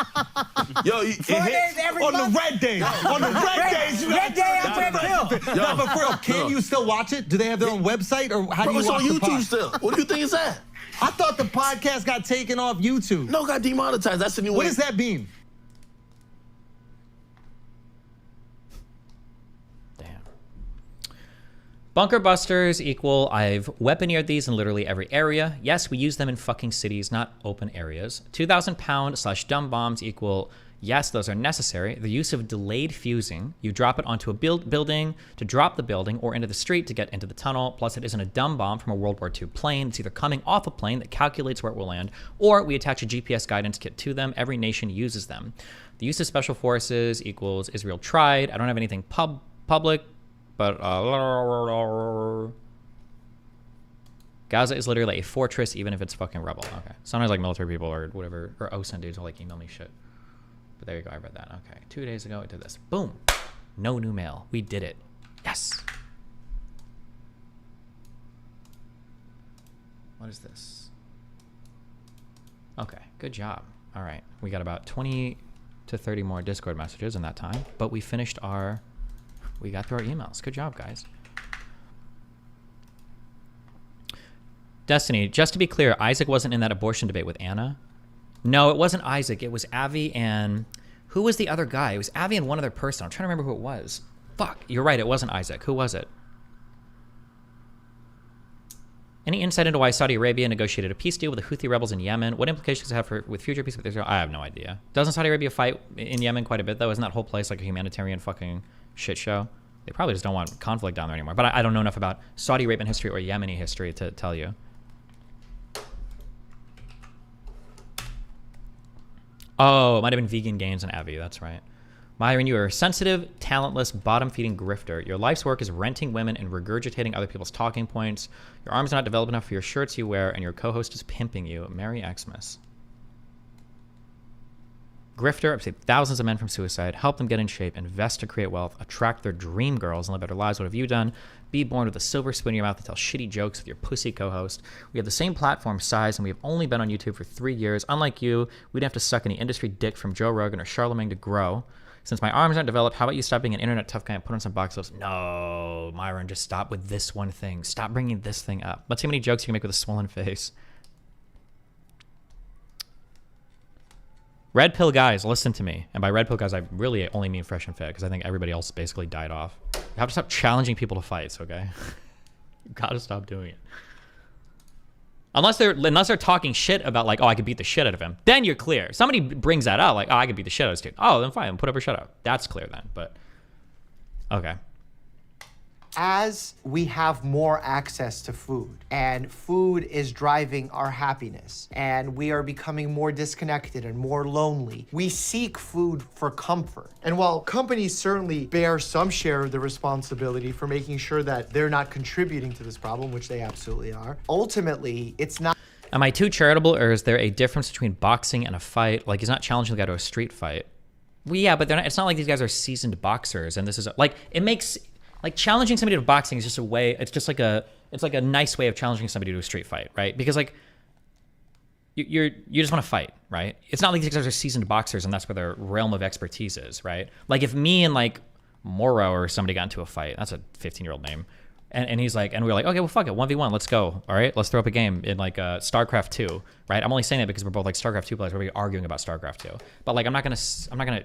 Yo, 4 days every month. On the red days. On the red days. Red day I'm red pill. No, but for real, can you still watch it? Do they have their own website or how do you It's watch on the YouTube pod? still. What do you think it's at? I thought the podcast got taken off YouTube. No, got demonetized. That's the new way. What does that mean? Bunker busters equal I've weaponeered these in literally every area. Yes, we use them in fucking cities, not open areas. 2,000 pound / dumb bombs equal yes, those are necessary. The use of delayed fusing. You drop it onto a building to drop the building or into the street to get into the tunnel. Plus it isn't a dumb bomb from a World War II plane. It's either coming off a plane that calculates where it will land or we attach a GPS guidance kit to them. Every nation uses them. The use of special forces equals Israel tried. I don't have anything public. But Gaza is literally a fortress, even if it's fucking rebel. Okay. Sometimes like military people or whatever, or OSINT dudes will like email me shit. But there you go, I read that. Okay. 2 days ago, I did this. Boom. No new mail. We did it. Yes. What is this? Okay. Good job. All right. We got about 20 to 30 more Discord messages in that time, but we finished we got through our emails. Good job, guys. Destiny, just to be clear, Isaac wasn't in that abortion debate with Anna. No, it wasn't Isaac. It was Avi and... Who was the other guy? It was Avi and one other person. I'm trying to remember who it was. Fuck, you're right. It wasn't Isaac. Who was it? Any insight into why Saudi Arabia negotiated a peace deal with the Houthi rebels in Yemen? What implications does it have with future peace with Israel? I have no idea. Doesn't Saudi Arabia fight in Yemen quite a bit, though? Isn't that whole place like a humanitarian fucking shit show? They probably just don't want conflict down there anymore. But I don't know enough about Saudi Arabian history or Yemeni history to tell you. Oh, it might have been Vegan Gains and Avi. That's right. Myron, you are a sensitive, talentless, bottom-feeding grifter. Your life's work is renting women and regurgitating other people's talking points. Your arms are not developed enough for your shirts you wear, and your co-host is pimping you. Merry Xmas. Grifter, I've saved thousands of men from suicide, help them get in shape, invest to create wealth, attract their dream girls, and live better lives. What have you done? Be born with a silver spoon in your mouth and tell shitty jokes with your pussy co-host. We have the same platform size, and we have only been on YouTube for 3 years. Unlike you, we don't have to suck any industry dick from Joe Rogan or Charlemagne to grow. Since my arms aren't developed, how about you stop being an internet tough guy and put on some box ups? No, Myron, just stop with this one thing. Stop bringing this thing up. Let's see how many jokes you can make with a swollen face. Red pill guys, listen to me. And by red pill guys, I really only mean Fresh and Fit, because I think everybody else basically died off. You have to stop challenging people to fights, okay? You gotta stop doing it. Unless they're talking shit about like, oh, I could beat the shit out of him. Then you're clear. Somebody brings that out, like, oh, I could beat the shit out of this dude. Oh, then fine, put up or shut up. That's clear then, but okay. As we have more access to food, and food is driving our happiness, and we are becoming more disconnected and more lonely, we seek food for comfort. And while companies certainly bear some share of the responsibility for making sure that they're not contributing to this problem, which they absolutely are, ultimately, it's not. Am I too charitable, or is there a difference between boxing and a fight? Like, he's not challenging the guy to a street fight. Well, yeah, but they're not, it's not like these guys are seasoned boxers, and this is, like, it makes... Like, challenging somebody to boxing is just a way, it's just like a nice way of challenging somebody to a street fight, right? Because, like, you just want to fight, right? It's not like these guys are seasoned boxers and that's where their realm of expertise is, right? Like, if me and, like, Moro or somebody got into a fight, that's a 15-year-old name, and he's like, and we were like, okay, well, fuck it, 1v1, let's go, all right? Let's throw up a game in, like, StarCraft 2, right? I'm only saying that because we're both, like, StarCraft 2 players, we're arguing about StarCraft 2. But, like, I'm not gonna,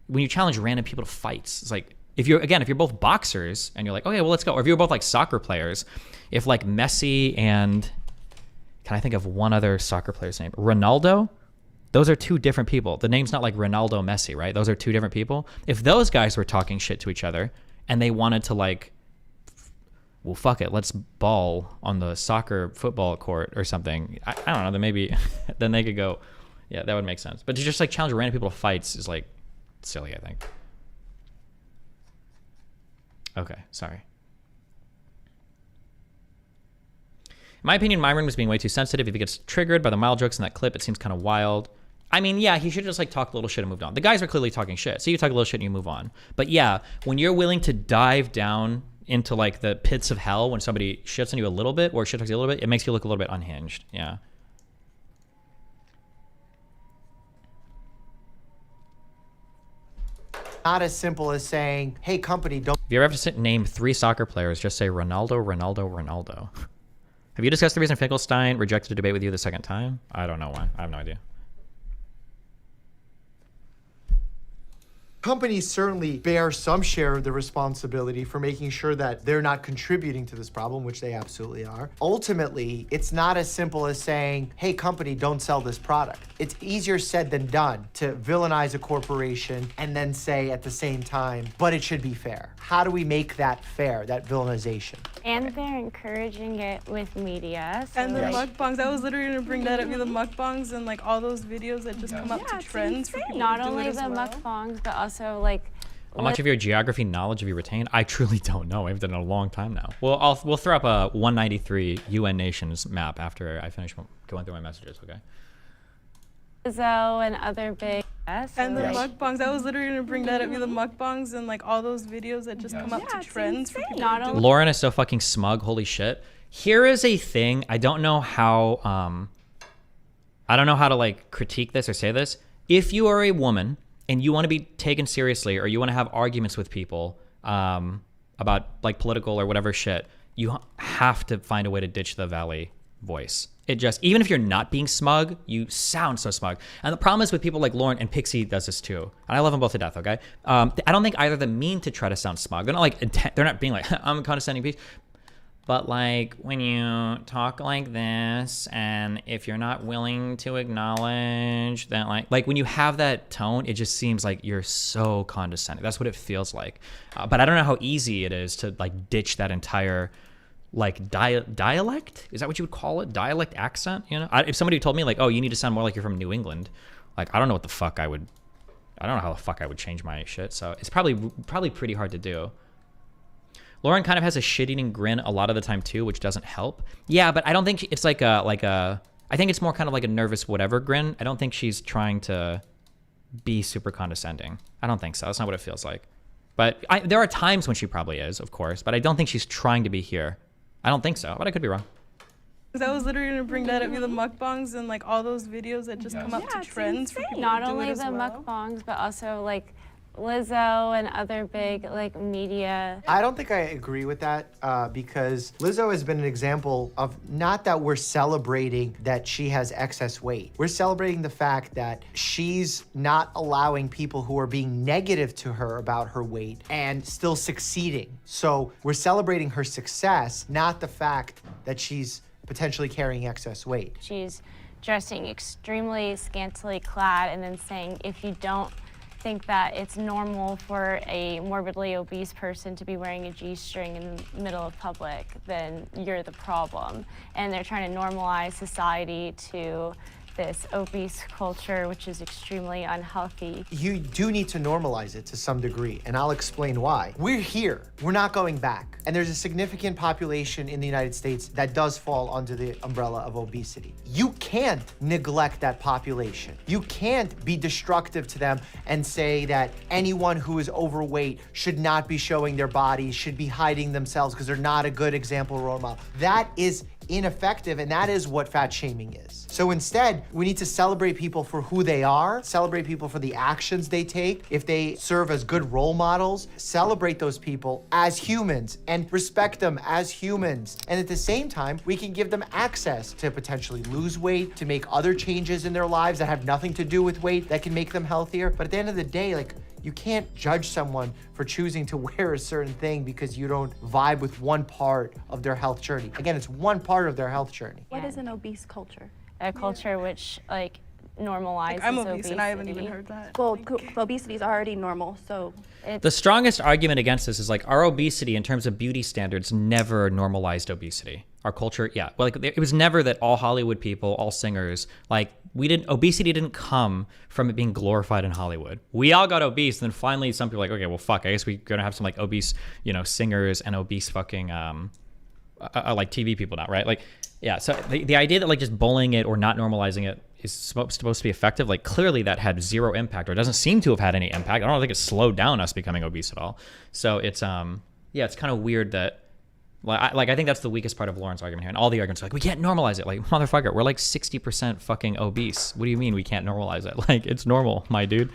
when you challenge random people to fights, it's like, if you're both boxers and you're like, okay, well, let's go. Or if you're both like soccer players, if like Messi and, can I think of one other soccer player's name? Ronaldo? Those are two different people. The name's not like Ronaldo Messi, right? Those are two different people. If those guys were talking shit to each other and they wanted to like, well, fuck it, let's ball on the football court or something. I don't know, then maybe, then they could go, yeah, that would make sense. But to just like challenge random people to fights is like silly, I think. Okay, sorry. In my opinion, Myron was being way too sensitive. If he gets triggered by the mild jokes in that clip, it seems kind of wild. I mean, yeah, he should just like talk a little shit and moved on. The guys are clearly talking shit, so you talk a little shit and you move on. But yeah, when you're willing to dive down into like the pits of hell when somebody shits on you a little bit or shit talks you a little bit, it makes you look a little bit unhinged. Yeah. Not as simple as saying, hey, company, don't. If you ever have to name 3 soccer players, just say Ronaldo, Ronaldo, Ronaldo. Have you discussed the reason Finkelstein rejected a debate with you the second time? I don't know why. I have no idea. Companies certainly bear some share of the responsibility for making sure that they're not contributing to this problem, which they absolutely are. Ultimately, it's not as simple as saying, hey, company, don't sell this product. It's easier said than done to villainize a corporation and then say at the same time, but it should be fair. How do we make that fair, that villainization? And they're encouraging it with media. So and the mukbangs, I was literally gonna bring that up, the mukbangs and like all those videos that just come up to trends for people not to do only it as the well. mukbangs, but also like how much of your geography knowledge have you retained? I truly don't know. I've done it a long time now. Well, we'll throw up a 193 UN nations map after I finish going through my messages, okay? lYZO and other big and the mukbangs, I was literally gonna bring that up, the mukbangs and like all those videos that just come up to trends for people to do. Lauren is so fucking smug, holy shit. Here is a thing, I don't know how to like critique this or say this. If you are a woman and you want to be taken seriously or you want to have arguments with people about like political or whatever shit, you have to find a way to ditch the valley voice. It just, even if you're not being smug, you sound so smug. And the problem is with people like Lauren, and Pixie does this too, and I love them both to death, okay? I don't think either of them mean to try to sound smug. They're not like, they're not being like, I'm a condescending piece. But like when you talk like this, and if you're not willing to acknowledge that, like when you have that tone, it just seems like you're so condescending. That's what it feels like. But I don't know how easy it is to like ditch that entire like dialect. Is that what you would call it? Dialect accent? You know, if somebody told me like, oh, you need to sound more like you're from New England, like I don't know what the fuck I don't know how the fuck I would change my shit. So it's probably pretty hard to do. Lauren kind of has a shit-eating grin a lot of the time too, which doesn't help. Yeah, but I don't think it's like a I think it's more kind of like a nervous whatever grin. I don't think she's trying to be super condescending. I don't think so. That's not what it feels like. But there are times when she probably is, of course, but I don't think she's trying to be here. I don't think so, but I could be wrong. Because I was literally gonna bring that up, the mukbangs and like all those videos that just come up to trends for people Not to do only it as the well. mukbangs, but also like Lizzo and other big like media. I don't think I agree with that because Lizzo has been an example of not that we're celebrating that she has excess weight. We're celebrating the fact that she's not allowing people who are being negative to her about her weight and still succeeding. So we're celebrating her success, not the fact that she's potentially carrying excess weight. She's dressing extremely scantily clad and then saying, if you don't think that it's normal for a morbidly obese person to be wearing a G-string in the middle of public, then you're the problem. And they're trying to normalize society to this obese culture, which is extremely unhealthy. You do need to normalize it to some degree, and I'll explain why. We're here, we're not going back. And there's a significant population in the United States that does fall under the umbrella of obesity. You can't neglect that population. You can't be destructive to them and say that anyone who is overweight should not be showing their bodies, should be hiding themselves because they're not a good example role model. That is ineffective, and that is what fat shaming is. So instead, we need to celebrate people for who they are, celebrate people for the actions they take. If they serve as good role models, celebrate those people as humans and respect them as humans. And at the same time, we can give them access to potentially lose weight, to make other changes in their lives that have nothing to do with weight that can make them healthier. But at the end of the day, like, you can't judge someone for choosing to wear a certain thing because you don't vibe with one part of their health journey. Again, it's one part of their health journey. What is an obese culture? A culture which like normalizes Like, I'm obese obesity. and I haven't even heard that. Well, obesity is already normal, so. The strongest argument against this is like our obesity in terms of beauty standards never normalized obesity. Our culture, yeah. Well, like it was never that all Hollywood people, all singers, like obesity didn't come from it being glorified in Hollywood. We all got obese, and then finally some people were like, okay, well, fuck, I guess we're gonna have some like obese, singers and obese fucking like TV people now, right? Like, yeah. So the idea that like just bullying it or not normalizing it is supposed to be effective, like clearly that had zero impact, or doesn't seem to have had any impact. I don't think it slowed down us becoming obese at all. So it's it's kind of weird that I think that's the weakest part of Lauren's argument here. And all the arguments are like, we can't normalize it. Like, motherfucker, we're like 60% fucking obese. What do you mean we can't normalize it? Like, it's normal, my dude.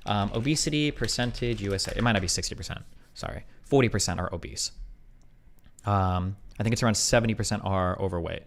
Obesity percentage USA. It might not be 60%. Sorry. 40% are obese. I think it's around 70% are overweight.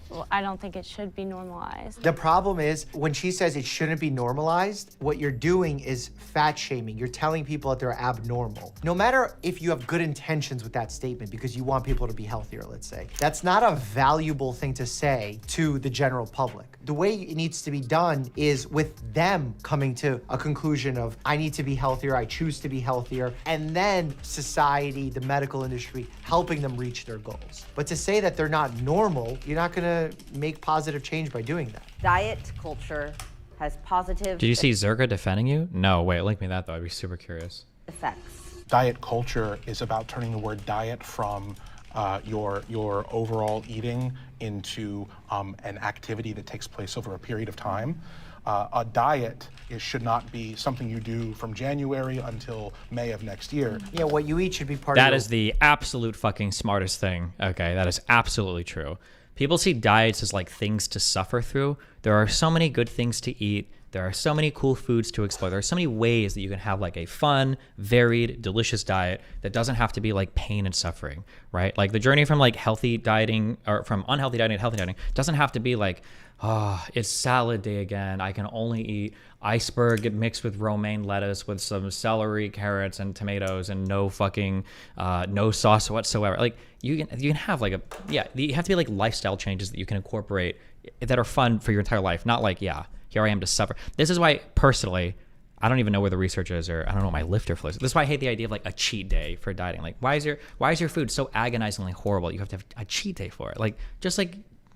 Well, I don't think it should be normalized. The problem is when she says it shouldn't be normalized, what you're doing is fat shaming. You're telling people that they're abnormal. No matter if you have good intentions with that statement because you want people to be healthier, let's say, that's not a valuable thing to say to the general public. The way it needs to be done is with them coming to a conclusion of, I need to be healthier, I choose to be healthier, and then society, the medical industry, helping them reach their goals. But to say that they're not normal, you're not gonna make positive change by doing that. Diet culture has positive Did you see Zerga defending you? No, wait, link me that though. I'd be super curious. effects. Diet culture is about turning the word diet from your overall eating into an activity that takes place over a period of time. A diet should not be something you do from January until May of next year. Yeah, what you eat should be part of That is the absolute fucking smartest thing. Okay, that is absolutely true. People see diets as like things to suffer through. There are so many good things to eat. There are so many cool foods to explore. There are so many ways that you can have like a fun, varied, delicious diet that doesn't have to be like pain and suffering, right? Like the journey from like healthy dieting or from unhealthy dieting to healthy dieting doesn't have to be like, oh, it's salad day again. I can only eat iceberg mixed with romaine lettuce with some celery, carrots, and tomatoes, and no fucking no sauce whatsoever. Like you can have like you have to be like lifestyle changes that you can incorporate that are fun for your entire life. Not like, yeah, here I am to suffer. This is why personally, I don't even know where the research is, or I don't know what my lifter flow is. This is why I hate the idea of like a cheat day for dieting. Like, why is your food so agonizingly horrible? You have to have a cheat day for it. Like, just like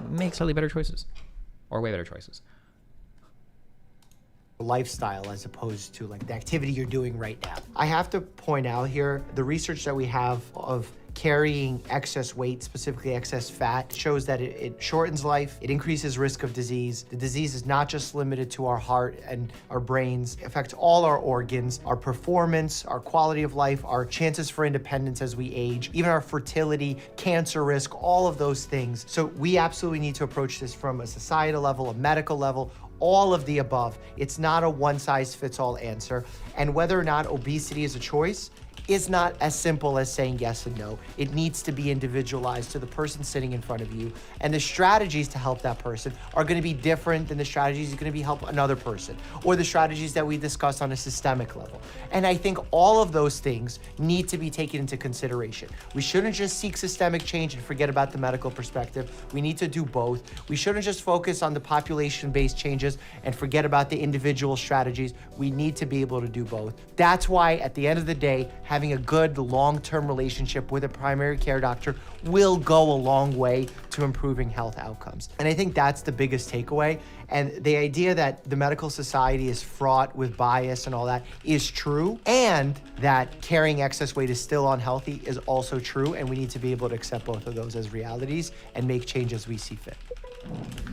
make slightly better choices, or way better choices. Lifestyle as opposed to like the activity you're doing right now. I have to point out here, the research that we have of carrying excess weight, specifically excess fat, shows that it shortens life, it increases risk of disease. The disease is not just limited to our heart and our brains, it affects all our organs, our performance, our quality of life, our chances for independence as we age, even our fertility, cancer risk, all of those things. So we absolutely need to approach this from a societal level, a medical level, all of the above. It's not a one-size-fits-all answer. And whether or not obesity is a choice is not as simple as saying yes and no. It needs to be individualized to the person sitting in front of you. And the strategies to help that person are gonna be different than the strategies that are gonna help another person, or the strategies that we discuss on a systemic level. And I think all of those things need to be taken into consideration. We shouldn't just seek systemic change and forget about the medical perspective. We need to do both. We shouldn't just focus on the population-based changes and forget about the individual strategies. We need to be able to do both. That's why at the end of the day, having a good long-term relationship with a primary care doctor will go a long way to improving health outcomes. And I think that's the biggest takeaway. And the idea that the medical society is fraught with bias and all that is true, and that carrying excess weight is still unhealthy is also true, and we need to be able to accept both of those as realities and make changes we see fit.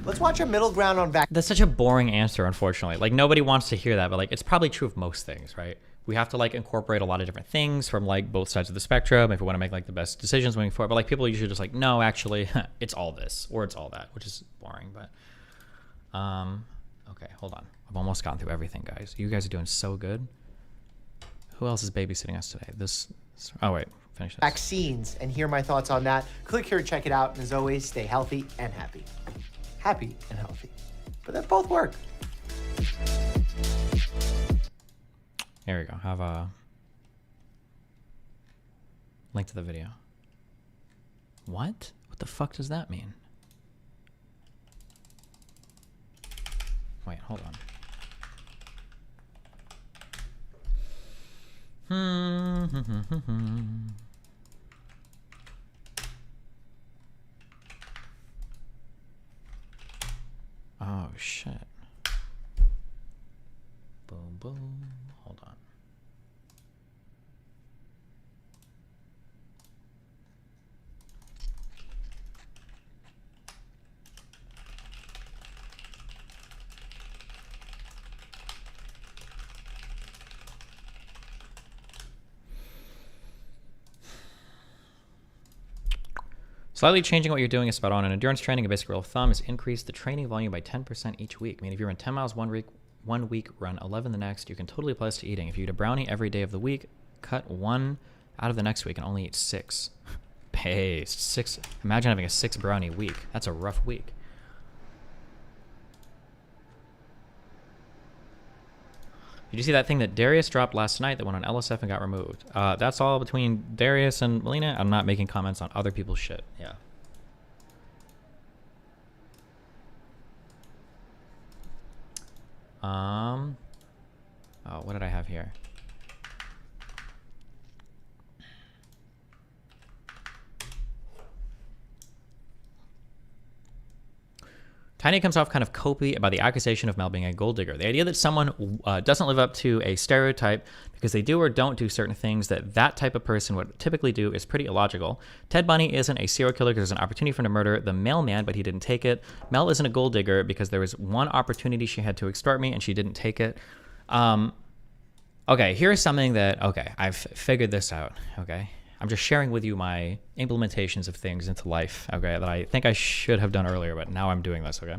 Let's watch a middle ground on vaccines. That's such a boring answer, unfortunately. Like, nobody wants to hear that, but like, it's probably true of most things, right? We have to like incorporate a lot of different things from like both sides of the spectrum if we want to make like the best decisions moving forward. But like, people are usually just like, no, actually, it's all this or it's all that, which is boring. But okay, hold on. I've almost gotten through everything, guys. You guys are doing so good. Who else is babysitting us today? Oh wait, finish this. Vaccines, and hear my thoughts on that. Click here to check it out. And as always, stay healthy and happy. Happy and healthy. But they both work. Here we go. Have a link to the video. What? What the fuck does that mean? Wait, hold on. Oh shit. Boom, boom. Hold on. Slightly changing what you're doing is spot on. In endurance training, a basic rule of thumb is increase the training volume by 10% each week. I mean, if you run 10 miles one week, run 11 the next, you can totally apply this to eating. If you eat a brownie every day of the week, cut 1 out of the next week and only eat 6. Paste. 6. Imagine having a 6 brownie week. That's a rough week. Did you see that thing that Darius dropped last night that went on LSF and got removed? That's all between Darius and Melina. I'm not making comments on other people's shit. Yeah. Oh, what did I have here? Tiny comes off kind of copy about the accusation of Mel being a gold digger. The idea that someone doesn't live up to a stereotype because they do or don't do certain things that type of person would typically do is pretty illogical. Ted Bundy isn't a serial killer because there's an opportunity for him to murder the mailman, but he didn't take it. Mel isn't a gold digger because there was one opportunity she had to extort me and she didn't take it. Okay, here's something that, okay, I've figured this out, okay? I'm just sharing with you my implementations of things into life, okay, that I think I should have done earlier, but now I'm doing this, okay?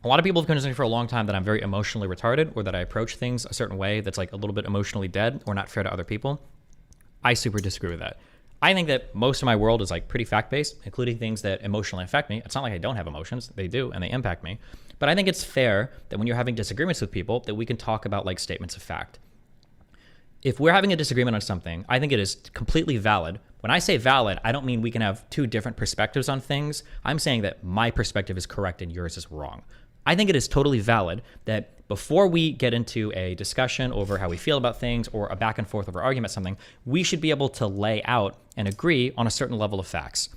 A lot of people have convinced me for a long time that I'm very emotionally retarded or that I approach things a certain way that's like a little bit emotionally dead or not fair to other people. I super disagree with that. I think that most of my world is like pretty fact-based, including things that emotionally affect me. It's not like I don't have emotions. They do, and they impact me. But I think it's fair that when you're having disagreements with people, that we can talk about like statements of fact. If we're having a disagreement on something, I think it is completely valid. When I say valid, I don't mean we can have two different perspectives on things. I'm saying that my perspective is correct and yours is wrong. I think it is totally valid that before we get into a discussion over how we feel about things or a back and forth over argument something, we should be able to lay out and agree on a certain level of facts.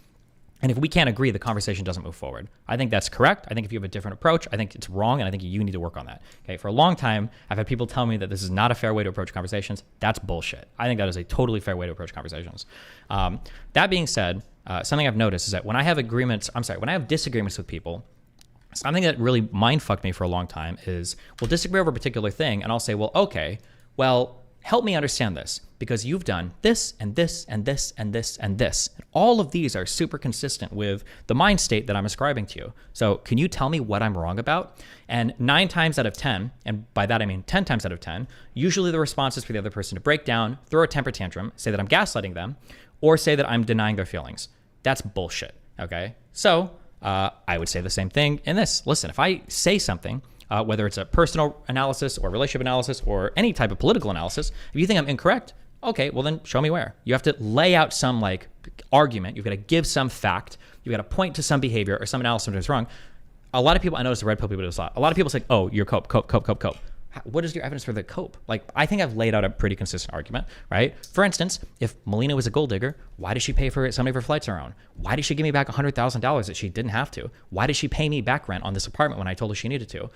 And if we can't agree, the conversation doesn't move forward. I think that's correct. I think if you have a different approach, I think it's wrong, and I think you need to work on that. Okay, for a long time, I've had people tell me that this is not a fair way to approach conversations. That's bullshit. I think that is a totally fair way to approach conversations. That being said, something I've noticed is that when I have disagreements with people, something that really mindfucked me for a long time is we'll disagree over a particular thing, and I'll say, well, okay, well, help me understand this, because you've done this and this and this and this and this. And all of these are super consistent with the mind state that I'm ascribing to you. So can you tell me what I'm wrong about? And 9 times out of 10, and by that I mean 10 times out of 10, usually the response is for the other person to break down, throw a temper tantrum, say that I'm gaslighting them, or say that I'm denying their feelings. That's bullshit, okay? So I would say the same thing in this. Listen, if I say something, whether it's a personal analysis or relationship analysis or any type of political analysis, if you think I'm incorrect, okay, well then show me where. You have to lay out some like argument. You've got to give some fact. You've got to point to some behavior or some analysis that is wrong. A lot of people, I notice the red pill people do this a lot. A lot of people say, oh, you're cope. What is your evidence for the cope? Like, I think I've laid out a pretty consistent argument, right? For instance, if Melina was a gold digger, why did she pay for some of her flights on her own? Why did she give me back $100,000 that she didn't have to? Why did she pay me back rent on this apartment when I told her she needed to?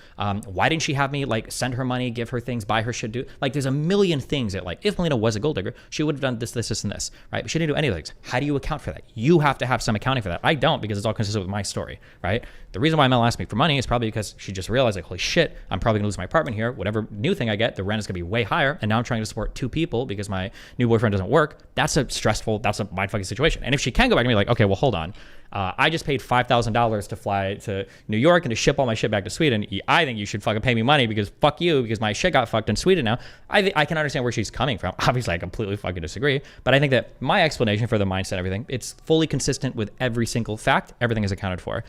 Why didn't she have me like send her money, give her things, buy her shit? Like, there's a million things that like, if Melina was a gold digger, she would have done this, and this, right? But she didn't do any of those. How do you account for that? You have to have some accounting for that. I don't, because it's all consistent with my story, right? The reason why Mel asked me for money is probably because she just realized like, holy shit, I'm probably gonna lose my apartment here. Whatever new thing I get, the rent is gonna be way higher. And now I'm trying to support 2 people because my new boyfriend doesn't work. That's a mindfucking situation. And if she can go back and be like, okay, well, hold on. I just paid $5,000 to fly to New York and to ship all my shit back to Sweden. I think you should fucking pay me money because fuck you, because my shit got fucked in Sweden now. I can understand where she's coming from. Obviously, I completely fucking disagree. But I think that my explanation for the mindset and everything, it's fully consistent with every single fact. Everything is accounted for.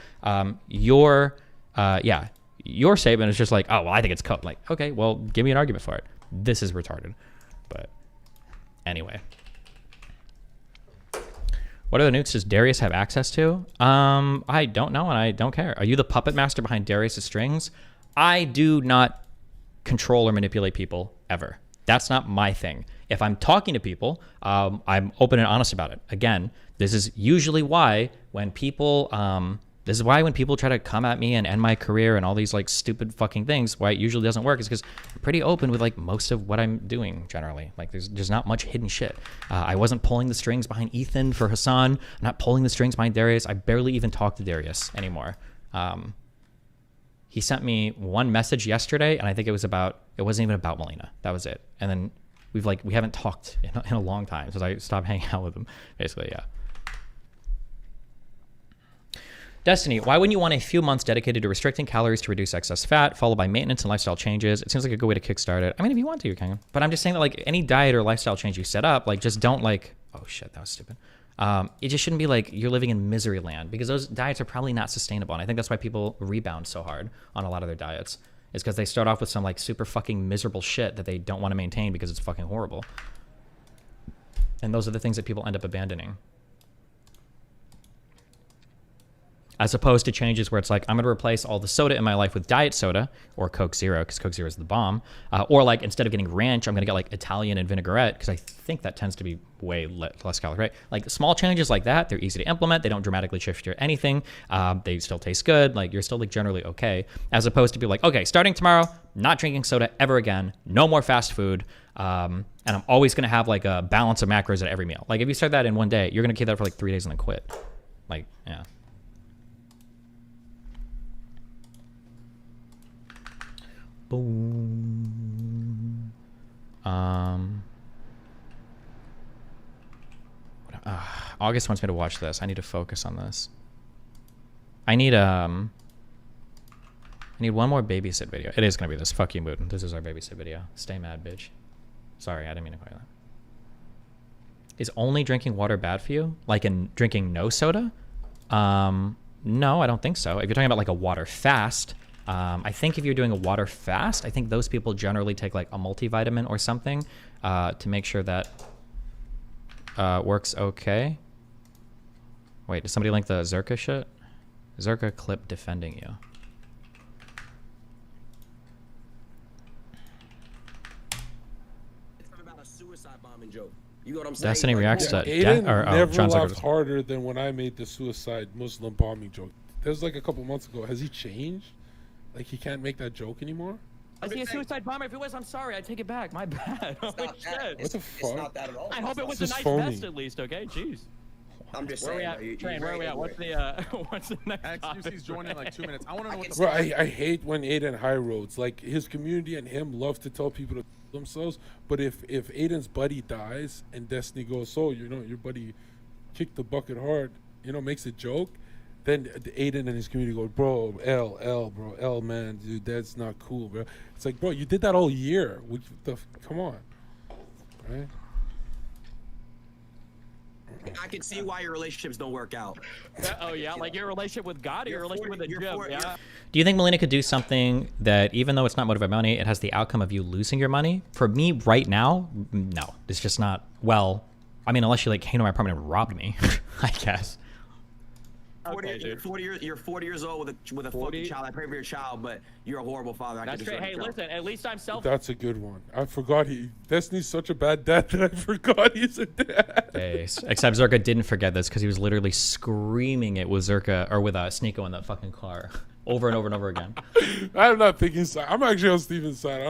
Your statement is just like, oh, well, I think it's cope. Like, okay, well, give me an argument for it. This is retarded. But anyway. What other nukes does Darius have access to? I don't know, and I don't care. Are you the puppet master behind Darius' strings? I do not control or manipulate people ever. That's not my thing. If I'm talking to people, I'm open and honest about it. Again, this is usually why when people try to come at me and end my career and all these like stupid fucking things, why it usually doesn't work is because I'm pretty open with like most of what I'm doing generally. Like there's not much hidden shit. I wasn't pulling the strings behind Ethan for Hassan. I'm not pulling the strings behind Darius. I barely even talk to Darius anymore. He sent me one message yesterday, and I think it wasn't even about Melina. That was it. And then we haven't talked in a long time since I stopped hanging out with him. Basically, yeah. Destiny, why wouldn't you want a few months dedicated to restricting calories to reduce excess fat, followed by maintenance and lifestyle changes? It seems like a good way to kickstart it. I mean, if you want to, you can. But I'm just saying that like any diet or lifestyle change you set up, like just don't like, oh shit, that was stupid. It just shouldn't be like you're living in misery land, because those diets are probably not sustainable. And I think that's why people rebound so hard on a lot of their diets, is because they start off with some like super fucking miserable shit that they don't want to maintain because it's fucking horrible. And those are the things that people end up abandoning. As opposed to changes where it's like, I'm going to replace all the soda in my life with diet soda or Coke Zero, because Coke Zero is the bomb. Or like, instead of getting ranch, I'm going to get like Italian and vinaigrette, because I think that tends to be way less calorie, right? Like small changes like that, they're easy to implement. They don't dramatically shift your anything. They still taste good. Like you're still like generally okay. As opposed to be like, okay, starting tomorrow, not drinking soda ever again. No more fast food. And I'm always going to have like a balance of macros at every meal. Like if you start that in one day, you're going to keep that for like 3 days and then quit. Like, yeah. Boom. August wants me to watch this. I need to focus on this. I need one more babysit video. It is gonna be this. Fuck you, Mood. This is our babysit video. Stay mad, bitch. Sorry, I didn't mean to call you Is only drinking water bad for you? Like in drinking no soda? No, I don't think so. If you're talking about like a water fast, I think if you're doing a water fast, I think those people generally take like a multivitamin or something to make sure that works okay. Wait, did somebody link the Zerka shit? Zerka clip defending you. It's not about a suicide bombing joke. You know what I'm saying? Destiny reacts to Aiden never John laughed Zucker's. harder than when I made the suicide Muslim bombing joke. That was like a couple months ago. Has he changed? Like he can't make that joke anymore? Is he a suicide bomber? If it was, I'm sorry. I take it back. My bad. Holy shit. What the fuck? It's not that at all. I hope it was a This is nice phony. vest at least, okay? Jeez. I'm just Where saying. we at? Train, where are we at? What's the next topic? XQC's joining in like 2 minutes. I want to know what the Bro, I hate when Aiden high roads. Like his community and him love to tell people to themselves. But if Aiden's buddy dies and Destiny goes, so you know your buddy kicked the bucket hard, you know, makes a joke, then Aiden and his community go, bro, L, man, dude, that's not cool, bro. It's like, bro, you did that all year. Come on, right? I can see why your relationships don't work out. Oh yeah, like your relationship with God or your relationship with the gym. Yeah. Do you think Melina could do something that, even though it's not motivated by money, it has the outcome of you losing your money? For me, right now, no. It's just not. Well, I mean, unless you like came to my apartment and robbed me, I guess. You're 40 years old with a fucking child. I pray for your child, but you're a horrible father. That's great. Hey, listen, at least I'm self. That's a good one. I forgot Destiny's such a bad dad that I forgot he's a dad. Except Zerka didn't forget this because he was literally screaming it with Zerka or with Sneeko in that fucking car over and over and over again. I'm not thinking side. I'm actually on Steven's side.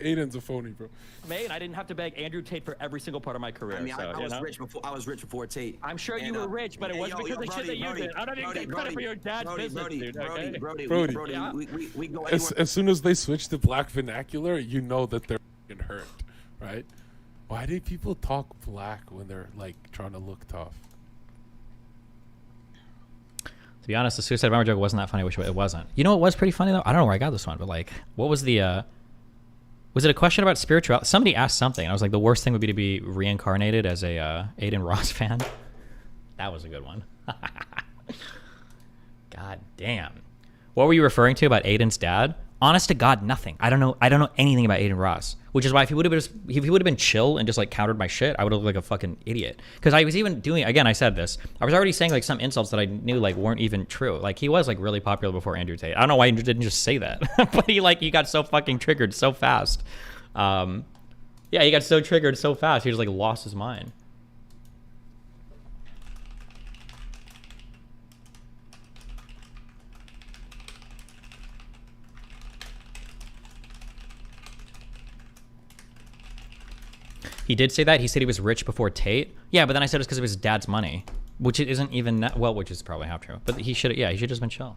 Aiden's a phony, bro. Mate, I didn't have to beg Andrew Tate for every single part of my career. I mean, so, I was rich before. I was rich before Tate. I'm sure you were rich, but it wasn't because of the shit that you did. I'm not even getting credit for your dad's business, dude. Brody, Yeah. we go As soon as they switch to black vernacular, you know that they're f***ing hurt, right? Why do people talk black when they're like trying to look tough? To be honest, the suicide bomber joke wasn't that funny. I wish it wasn't. You know what was pretty funny though? I don't know where I got this one, but like, what was the? Was it a question about spirituality? Somebody asked something. And I was like, the worst thing would be to be reincarnated as a Aiden Ross fan. That was a good one. God damn. What were you referring to about Aiden's dad? Honest to God, nothing. I don't know anything about Aiden Ross, which is why if he would have been chill and just like countered my shit, I would have looked like a fucking idiot. Because I was even doing, again, I said this, I was already saying like some insults that I knew like weren't even true. Like he was like really popular before Andrew Tate. I don't know why he didn't just say that, but he got so fucking triggered so fast. Yeah, he got so triggered so fast. He just like lost his mind. He did say that. He said he was rich before Tate. Yeah, but then I said it's because of his dad's money, which it isn't even that, well, which is probably half true. But he should just been chill.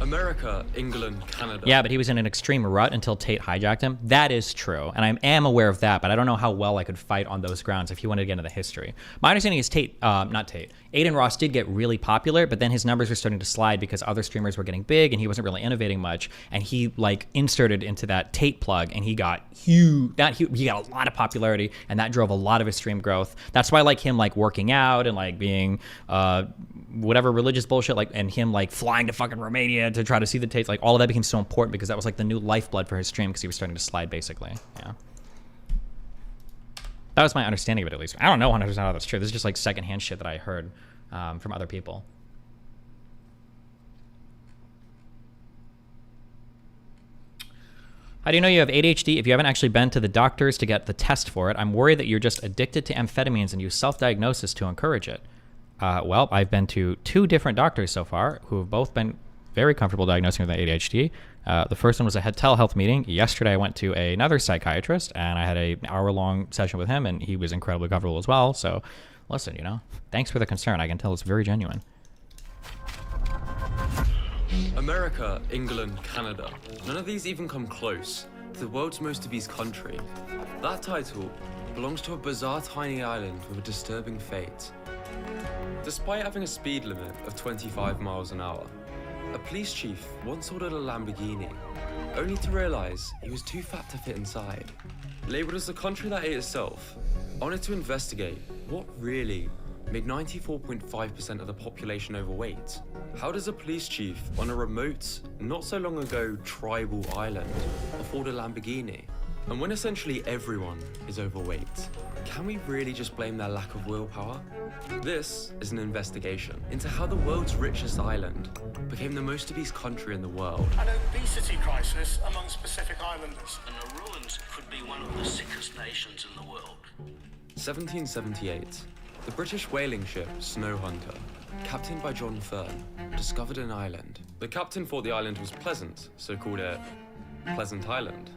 America, England, Canada. Yeah, but he was in an extreme rut until Tate hijacked him. That is true, and I am aware of that, but I don't know how well I could fight on those grounds if you wanted to get into the history. My understanding is Aiden Ross did get really popular, but then his numbers were starting to slide because other streamers were getting big, and he wasn't really innovating much, and he like inserted into that Tate plug, and he got huge. He got a lot of popularity, and that drove a lot of his stream growth. That's why I like him like working out and like being whatever religious bullshit, like, and him like flying to fucking Romania to try to see the Tates, like all of that became so important because that was like the new lifeblood for his stream because he was starting to slide basically. Yeah, that was my understanding of it at least. I don't know 100% how that's true. This is just like secondhand shit that I heard from other people. How do you know you have ADHD if you haven't actually been to the doctors to get the test for it? I'm worried that you're just addicted to amphetamines and use self-diagnosis to encourage it. Well, I've been to 2 different doctors so far who have both been very comfortable diagnosing with ADHD. The first one was a telehealth meeting. Yesterday, I went to another psychiatrist, and I had an hour-long session with him, and he was incredibly comfortable as well. So, listen, thanks for the concern. I can tell it's very genuine. America, England, Canada. None of these even come close to the world's most obese country. That title belongs to a bizarre tiny island with a disturbing fate. Despite having a speed limit of 25 miles an hour, a police chief once ordered a Lamborghini, only to realize he was too fat to fit inside. Labeled as the country that ate itself, I wanted to investigate what really made 94.5% of the population overweight. How does a police chief on a remote, not so long ago tribal island afford a Lamborghini? And when essentially everyone is overweight, can we really just blame their lack of willpower? This is an investigation into how the world's richest island became the most obese country in the world. An obesity crisis amongst Pacific Islanders. And the Nauruans could be one of the sickest nations in the world. 1778. The British whaling ship Snow Hunter, captained by John Fern, discovered an island. The captain thought the island was pleasant, so called it Pleasant Island.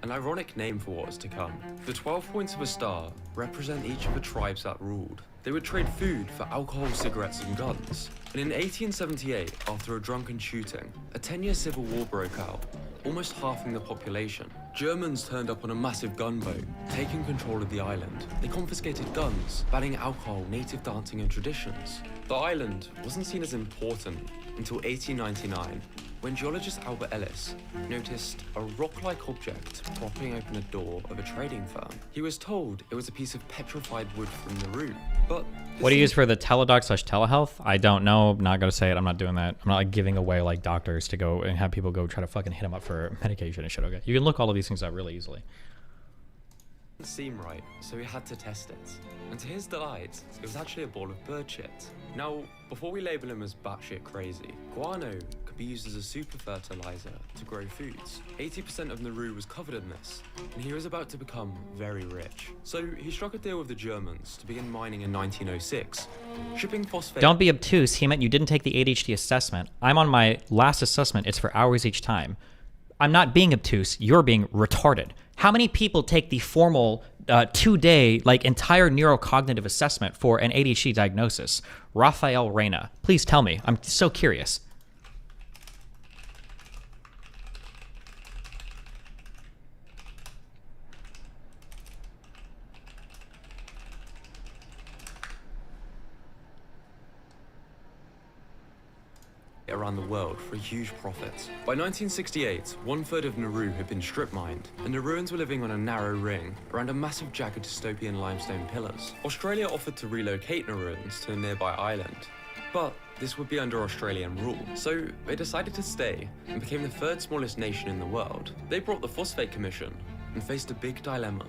An ironic name for what was to come. The 12 points of a star represent each of the tribes that ruled. They would trade food for alcohol, cigarettes, and guns. And in 1878, after a drunken shooting, a 10-year civil war broke out, almost halving the population. Germans turned up on a massive gunboat, taking control of the island. They confiscated guns, banning alcohol, native dancing, and traditions. The island wasn't seen as important until 1899, when geologist Albert Ellis noticed a rock-like object propping open a door of a trading firm. He was told it was a piece of petrified wood from Nauru, but... What do you use for the teledoc/telehealth? I don't know. I'm not going to say it. I'm not doing that. I'm not like giving away like doctors to go and have people go try to fucking hit them up for medication and shit, okay? You can look all of these things up really easily. Didn't seem right, so he had to test it. And to his delight, it was actually a ball of bird shit. Now, before we label him as batshit crazy, guano could be used as a super fertilizer to grow foods. 80% of Nauru was covered in this, and he was about to become very rich. So he struck a deal with the Germans to begin mining in 1906, shipping phosphate... Don't be obtuse. He meant you didn't take the ADHD assessment. I'm on my last assessment. It's for hours each time. I'm not being obtuse. You're being retarded. How many people take the formal 2-day, like, entire neurocognitive assessment for an ADHD diagnosis? Rafael Reina. Please tell me. I'm so curious. around the world for a huge profit. By 1968, 1/3 of Nauru had been strip mined, and Nauruans were living on a narrow ring around a massive jagged dystopian limestone pillars. Australia offered to relocate Nauruans to a nearby island, but this would be under Australian rule, so they decided to stay and became the third smallest nation in the world. They brought the Phosphate Commission and faced a big dilemma: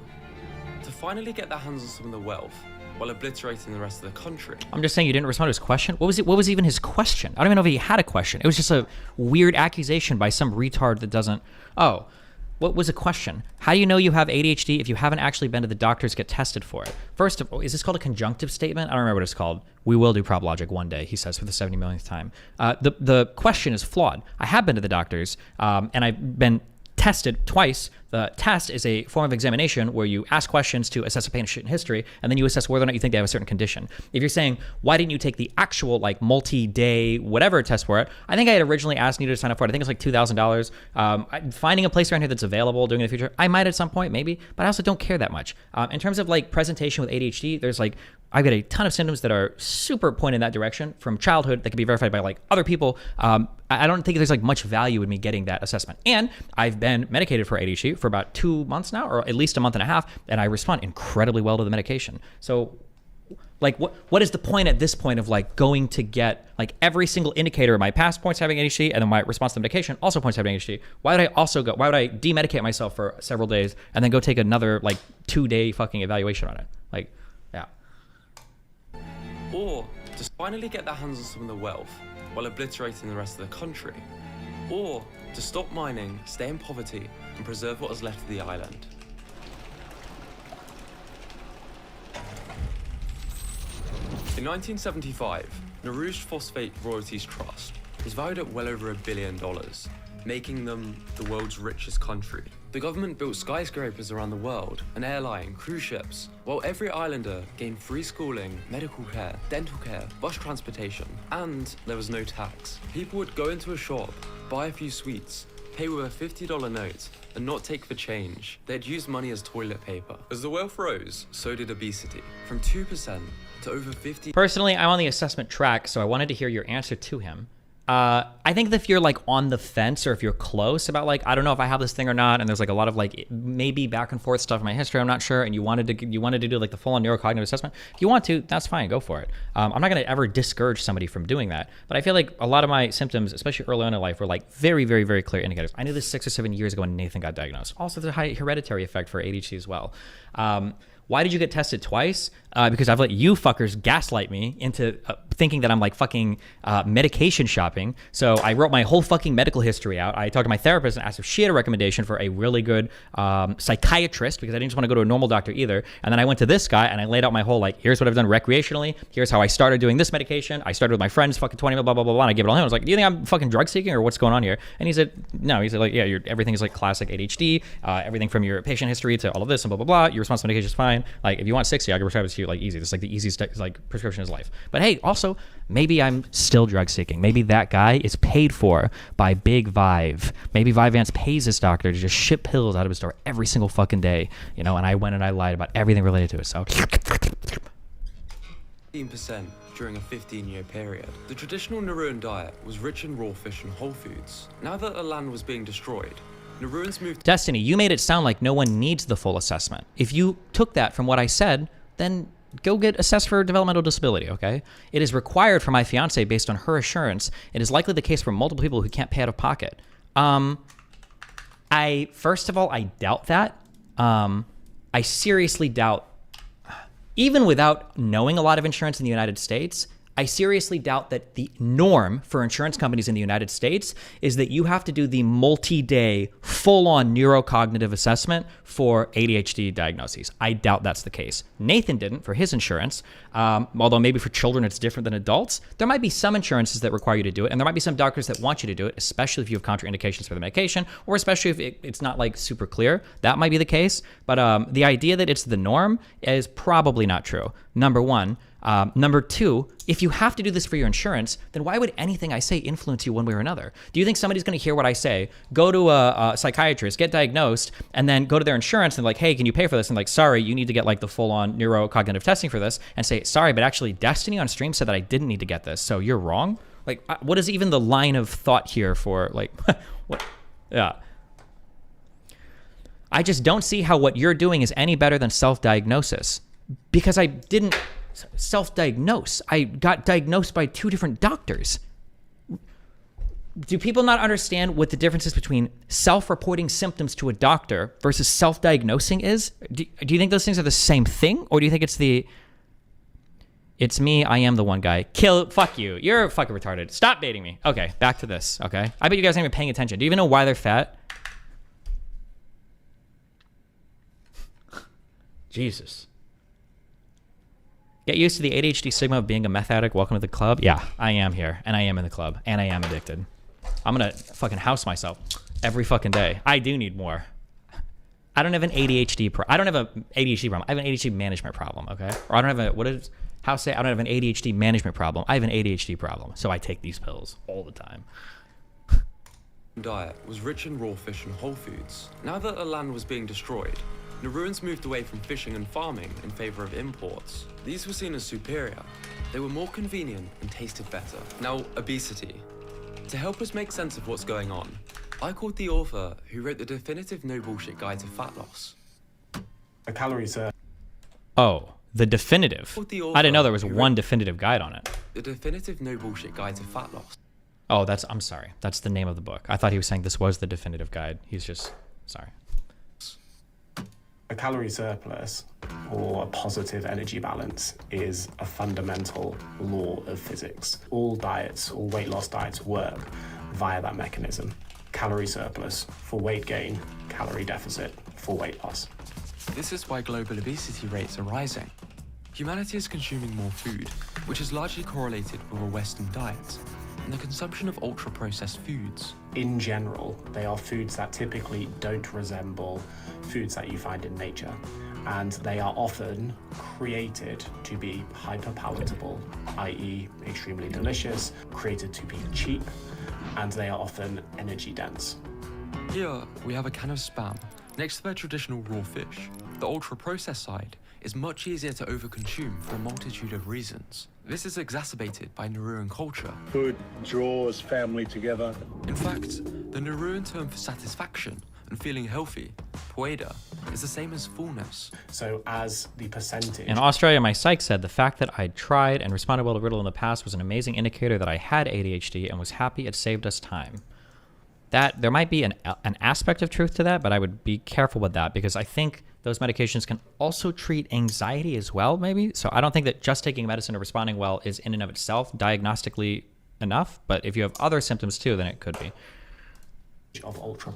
to finally get their hands on some of the wealth while obliterating the rest of the country. I'm just saying you didn't respond to his question. What was even his question? I don't even know if he had a question. It was just a weird accusation by some retard that doesn't... Oh, what was the question? How do you know you have ADHD if you haven't actually been to the doctors to get tested for it? First of all, is this called a conjunctive statement? I don't remember what it's called. We will do prop logic one day, he says for the 70 millionth time. The question is flawed. I have been to the doctors, and I've been tested twice. The test is a form of examination where you ask questions to assess a patient history, and then you assess whether or not you think they have a certain condition. If you're saying, why didn't you take the actual like multi-day whatever test for it? I think I had originally asked you to sign up for it. I think it's like $2,000. Finding a place around here that's available, doing it in the future, I might at some point, maybe, but I also don't care that much. In terms of like presentation with ADHD, there's like, I've got a ton of symptoms that are super pointed in that direction from childhood that can be verified by like other people. I don't think there's like much value in me getting that assessment. And I've been medicated for ADHD for about 2 months now, or at least a month and a half, and I respond incredibly well to the medication. So like what is the point at this point of like going to get like every single indicator of my past points having ADHD and then my response to the medication also points having ADHD? Why would I demedicate myself for several days and then go take another like 2-day fucking evaluation on it? Like, yeah. Or to finally get their hands on some of the wealth while obliterating the rest of the country. Or to stop mining, stay in poverty, and preserve what is left of the island. In 1975, Nauru's Phosphate Royalties Trust was valued at well over $1 billion, making them the world's richest country. The government built skyscrapers around the world, an airline, cruise ships, while every islander gained free schooling, medical care, dental care, bus transportation, and there was no tax. People would go into a shop, buy a few sweets, pay with a $50 note, and not take the change. They'd use money as toilet paper. As the wealth rose, so did obesity, from 2% to over 50%. Personally, I'm on the assessment track, so I wanted to hear your answer to him. I think that if you're like on the fence or if you're close about like, I don't know if I have this thing or not, and there's like a lot of like maybe back and forth stuff in my history, I'm not sure, and you wanted to do like the full-on neurocognitive assessment, if you want to, that's fine, go for it. I'm not going to ever discourage somebody from doing that, but I feel like a lot of my symptoms, especially early on in life, were like very, very, very clear indicators. I knew this 6 or 7 years ago when Nathan got diagnosed. Also, there's a high hereditary effect for ADHD as well. Why did you get tested twice? Because I've let you fuckers gaslight me into thinking that I'm like fucking medication shopping. So I wrote my whole fucking medical history out. I talked to my therapist and asked if she had a recommendation for a really good psychiatrist, because I didn't just want to go to a normal doctor either. And then I went to this guy and I laid out my whole like, here's what I've done recreationally. Here's how I started doing this medication. I started with my friends, fucking 20 blah, blah, blah, blah. And I gave it all him. I was like, do you think I'm fucking drug seeking or what's going on here? And he said, no. He said like, yeah, everything is like classic ADHD, everything from your patient history to all of this and blah, blah, blah. Your response to medication is fine. Like if you want 60, I can prescribe it to you like easy. This is like the easiest like prescription in his life. But hey, also maybe I'm still drug seeking. Maybe that guy is paid for by Big Vive. Maybe Vyvanse pays his doctor to just ship pills out of his store every single fucking day, you know, and I went and I lied about everything related to it. So 15% during a 15-year period. The traditional Nauruan diet was rich in raw fish and whole foods. Now that the land was being destroyed, Nauruans moved... Destiny, you made it sound like no one needs the full assessment. If you took that from what I said, then go get assessed for developmental disability, okay? It is required for my fiance based on her assurance. It is likely the case for multiple people who can't pay out of pocket. First of all, I doubt that. I seriously doubt, even without knowing a lot of insurance in the United States, I seriously doubt that the norm for insurance companies in the United States is that you have to do the multi-day, full-on neurocognitive assessment for ADHD diagnoses. I doubt that's the case. Nathan didn't for his insurance, although maybe for children it's different than adults. There might be some insurances that require you to do it, and there might be some doctors that want you to do it, especially if you have contraindications for the medication, or especially if it's not like super clear. That might be the case, but the idea that it's the norm is probably not true, number one. Number two, if you have to do this for your insurance, then why would anything I say influence you one way or another? Do you think somebody's going to hear what I say, go to a psychiatrist, get diagnosed, and then go to their insurance and like, hey, can you pay for this? And like, sorry, you need to get like the full-on neurocognitive testing for this, and say, sorry, but actually Destiny on stream said that I didn't need to get this, so you're wrong? Like, what is even the line of thought here for like, what? Yeah. I just don't see how what you're doing is any better than self-diagnosis, because I didn't self-diagnose. I got diagnosed by 2 different doctors. Do people not understand what the difference is between self-reporting symptoms to a doctor versus self-diagnosing is? Do you think those things are the same thing? Or do you think it's me, I am the one guy. Fuck you. You're fucking retarded. Stop baiting me. Okay, back to this, okay? I bet you guys aren't even paying attention. Do you even know why they're fat? Jesus. Get used to the ADHD stigma of being a meth addict. Welcome to the club. Yeah, I am here, and I am in the club, and I am addicted. I'm gonna fucking house myself every fucking day. I do need more. I don't have an ADHD I don't have an ADHD problem. I have an ADHD management problem, okay? Or I don't have I don't have an ADHD management problem. I have an ADHD problem, so I take these pills all the time. Diet was rich in raw fish and whole foods. Now that the land was being destroyed, Nauruans moved away from fishing and farming in favor of imports. These were seen as superior. They were more convenient and tasted better. Now, obesity. To help us make sense of what's going on, I called the author who wrote the definitive no bullshit guide to fat loss. A calorie surplus. Oh, the definitive. I didn't know there was one definitive guide on it. The definitive no bullshit guide to fat loss. Oh, I'm sorry. That's the name of the book. I thought he was saying this was the definitive guide. He's just, sorry. A calorie surplus or a positive energy balance is a fundamental law of physics. All diets, all weight loss diets work via that mechanism. Calorie surplus for weight gain, calorie deficit for weight loss. This is why global obesity rates are rising. Humanity is consuming more food, which is largely correlated with a Western diet, and the consumption of ultra-processed foods. In general, they are foods that typically don't resemble foods that you find in nature, and they are often created to be hyper-palatable, i.e. extremely delicious, created to be cheap, and they are often energy-dense. Here, we have a can of Spam next to their traditional raw fish. The ultra-processed side is much easier to overconsume for a multitude of reasons. This is exacerbated by Nauruan culture. Food draws family together. In fact, the Nauruan term for satisfaction and feeling healthy, poeda, is the same as fullness. So as the percentage... In Australia, my psych said the fact that I'd tried and responded well to Riddle in the past was an amazing indicator that I had ADHD and was happy it saved us time. That there might be an aspect of truth to that, but I would be careful with that because I think those medications can also treat anxiety as well, maybe. So I don't think that just taking medicine or responding well is in and of itself diagnostically enough. But if you have other symptoms too, then it could be. Of ultra.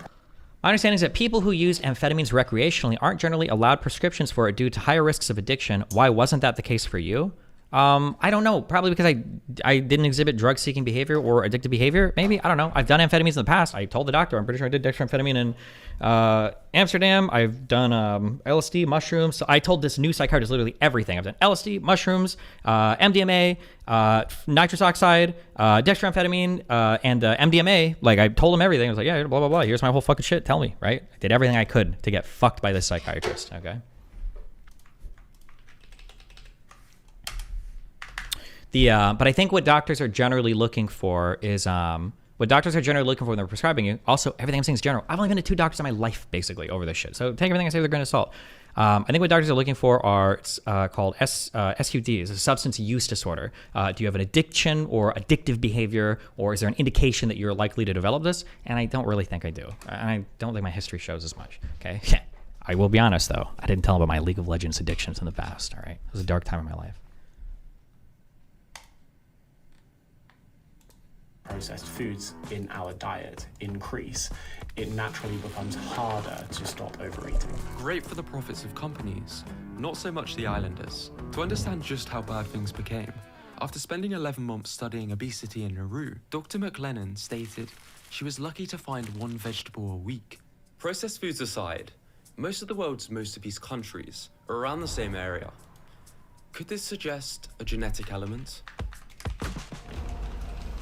My understanding is that people who use amphetamines recreationally aren't generally allowed prescriptions for it due to higher risks of addiction. Why wasn't that the case for you? I don't know. Probably because I didn't exhibit drug-seeking behavior or addictive behavior. Maybe. I don't know. I've done amphetamines in the past. I told the doctor. I'm pretty sure I did dextroamphetamine in Amsterdam. I've done LSD, mushrooms. So I told this new psychiatrist literally everything. I've done LSD, mushrooms, MDMA, nitrous oxide, dextroamphetamine, and MDMA. Like, I told him everything. I was like, yeah, blah, blah, blah. Here's my whole fucking shit. Tell me, right? I did everything I could to get fucked by this psychiatrist, okay? But I think what doctors are generally looking for is when they're prescribing you. Also, everything I'm saying is general. I've only been to 2 doctors in my life, basically, over this shit. So take everything I say with a grain of salt. I think what doctors are looking for are called SUDs, a substance use disorder. Do you have an addiction or addictive behavior, or is there an indication that you're likely to develop this? And I don't really think I do. And I don't think my history shows as much. Okay. I will be honest, though. I didn't tell them about my League of Legends addictions in the past. All right. It was a dark time in my life. Processed foods in our diet increase, it naturally becomes harder to stop overeating. Great for the profits of companies, not so much the islanders. To understand just how bad things became, after spending 11 months studying obesity in Nauru, Dr. McLennan stated she was lucky to find 1 vegetable a week. Processed foods aside, most of the world's most obese countries are around the same area. Could this suggest a genetic element?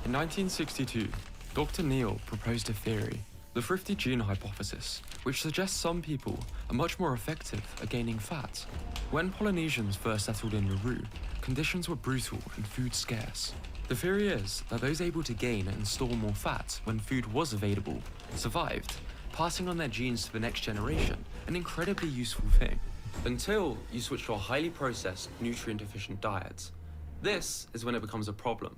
In 1962, Dr. Neal proposed a theory, the thrifty gene hypothesis, which suggests some people are much more effective at gaining fat. When Polynesians first settled in Nauru, conditions were brutal and food scarce. The theory is that those able to gain and store more fat when food was available survived, passing on their genes to the next generation, an incredibly useful thing. Until you switch to a highly processed, nutrient-deficient diet. This is when it becomes a problem.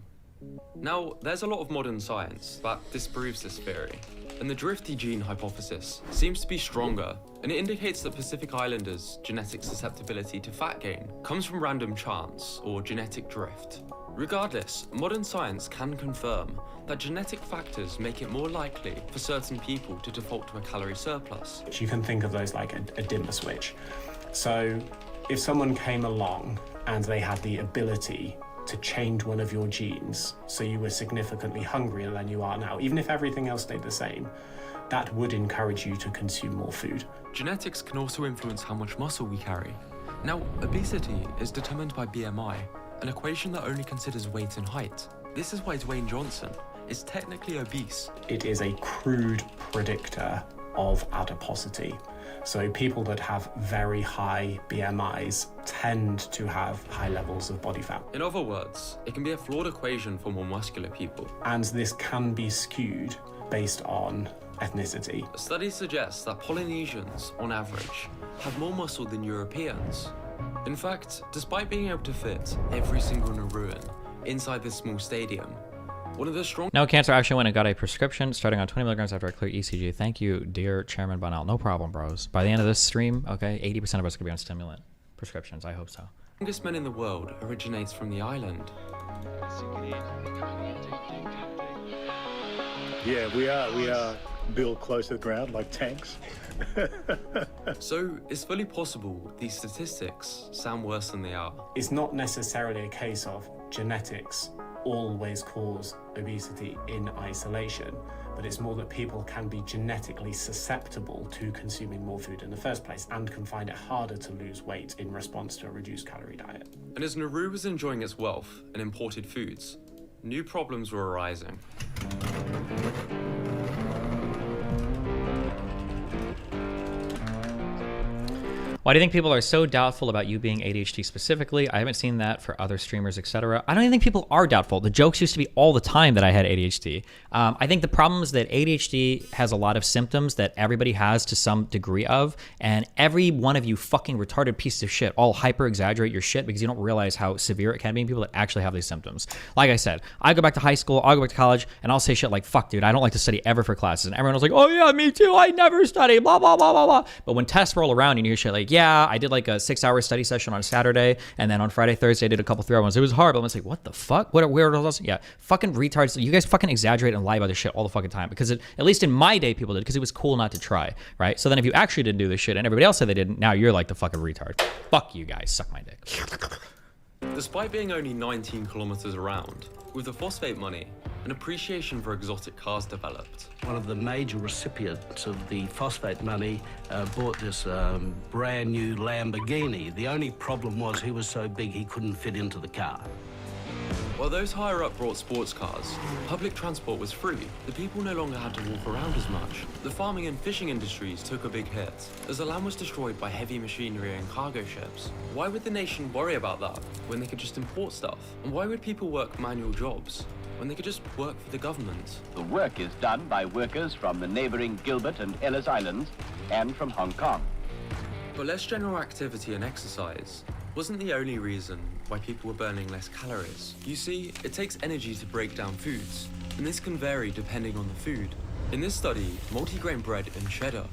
Now, there's a lot of modern science that disproves this theory, and the drifty gene hypothesis seems to be stronger, and it indicates that Pacific Islanders' genetic susceptibility to fat gain comes from random chance or genetic drift. Regardless, modern science can confirm that genetic factors make it more likely for certain people to default to a calorie surplus. You can think of those like a dimmer switch. So if someone came along and they had the ability to change one of your genes so you were significantly hungrier than you are now, even if everything else stayed the same, that would encourage you to consume more food. Genetics can also influence how much muscle we carry. Now, obesity is determined by BMI, an equation that only considers weight and height. This is why Dwayne Johnson is technically obese. It is a crude predictor of adiposity. So people that have very high BMIs tend to have high levels of body fat. In other words, it can be a flawed equation for more muscular people. And this can be skewed based on ethnicity. Studies suggest that Polynesians, on average, have more muscle than Europeans. In fact, despite being able to fit every single Nauruan inside this small stadium, one of the strong... No cancer. Actually went and got a prescription starting on 20 milligrams after I clear ECG. Thank you, dear Chairman Bunnell. No problem, bros. By the end of this stream, okay, 80% of us could be on stimulant prescriptions. I hope so. The strongest men in the world originates from the island. Yeah, we are built close to the ground like tanks. So it's fully possible these statistics sound worse than they are. It's not necessarily a case of genetics always cause obesity in isolation, but it's more that people can be genetically susceptible to consuming more food in the first place and can find it harder to lose weight in response to a reduced calorie diet. And as Nauru was enjoying its wealth and imported foods, new problems were arising. Why do you think people are so doubtful about you being ADHD specifically? I haven't seen that for other streamers, etc. I don't even think people are doubtful. The jokes used to be all the time that I had ADHD. I think the problem is that ADHD has a lot of symptoms that everybody has to some degree of, and every one of you fucking retarded pieces of shit all hyper exaggerate your shit because you don't realize how severe it can be in people that actually have these symptoms. Like I said, I go back to high school, I'll go back to college, and I'll say shit like, fuck dude, I don't like to study ever for classes. And everyone was like, oh yeah, me too, I never study, blah, blah, blah, blah, blah. But when tests roll around and you hear shit like, yeah, I did like a 6-hour study session on Saturday, and then on Friday, Thursday, I did a couple 3-hour ones. It was hard, but I'm just like, what the fuck? What are weird else? Yeah, fucking retards. You guys fucking exaggerate and lie about this shit all the fucking time because at least in my day, people did because it was cool not to try, right? So then if you actually did do this shit and everybody else said they didn't, now you're like the fucking retard. Fuck you guys, suck my dick. Despite being only 19 kilometers around, with the phosphate money, an appreciation for exotic cars developed. One of the major recipients of the phosphate money bought this brand new Lamborghini. The only problem was he was so big he couldn't fit into the car. While those higher up brought sports cars, public transport was free. The people no longer had to walk around as much. The farming and fishing industries took a big hit, as the land was destroyed by heavy machinery and cargo ships. Why would the nation worry about that when they could just import stuff? And why would people work manual jobs when they could just work for the government? The work is done by workers from the neighboring Gilbert and Ellis Islands and from Hong Kong. But less general activity and exercise wasn't the only reason why people were burning less calories. You see, it takes energy to break down foods, and this can vary depending on the food. In this study, multigrain bread and cheddar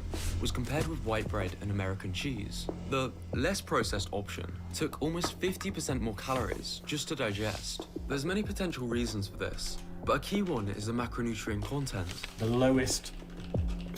was compared with white bread and American cheese. The less processed option took almost 50% more calories just to digest. There's many potential reasons for this, but a key one is the macronutrient content. The lowest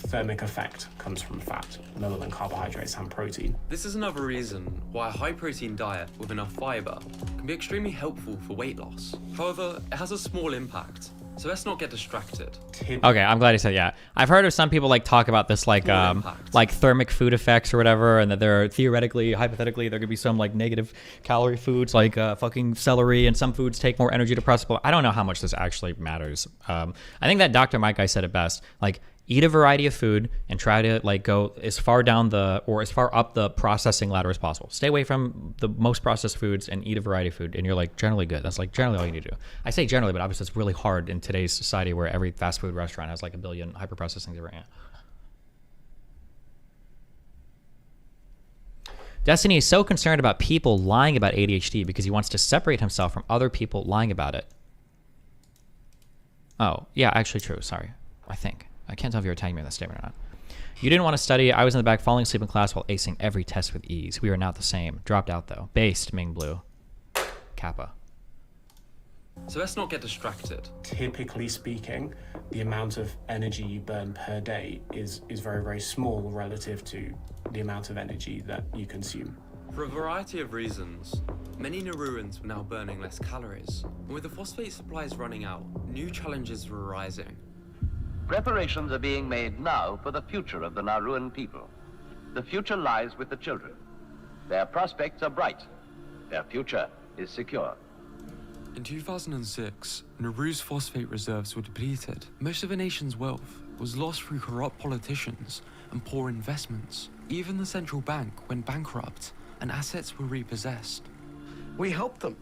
thermic effect comes from fat, lower than carbohydrates and protein. This is another reason why a high-protein diet with enough fiber can be extremely helpful for weight loss. However, it has a small impact, so let's not get distracted. Okay, I'm glad you said yeah. I've heard of some people like talk about this like thermic food effects or whatever, and that there are theoretically, hypothetically, there could be some like negative calorie foods like fucking celery, and some foods take more energy to process. I don't know how much this actually matters. I think that Dr. Mike guy said it best. Like, eat a variety of food and try to like go as far down the or as far up the processing ladder as possible. Stay away from the most processed foods and eat a variety of food, and you're like generally good. That's like generally all you need to do. I say generally, but obviously it's really hard in today's society where every fast food restaurant has like a billion hyper-processed things every. Destiny is so concerned about people lying about ADHD because he wants to separate himself from other people lying about it. Oh, yeah, actually true. Sorry. I think. I can't tell if you were tagging me in that statement or not. You didn't want to study. I was in the back falling asleep in class while acing every test with ease. We are not the same. Dropped out though. Based, Ming Blue. Kappa. So let's not get distracted. Typically speaking, the amount of energy you burn per day is very, very small relative to the amount of energy that you consume. For a variety of reasons, many Nauruans were now burning less calories. And with the phosphate supplies running out, new challenges were arising. Preparations are being made now for the future of the Nauruan people. The future lies with the children. Their prospects are bright. Their future is secure. In 2006, Nauru's phosphate reserves were depleted. Most of the nation's wealth was lost through corrupt politicians and poor investments. Even the central bank went bankrupt and assets were repossessed. We helped them,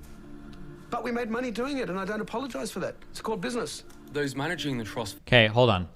but we made money doing it, and I don't apologize for that. It's called business. Those managing the trust. Okay, hold on.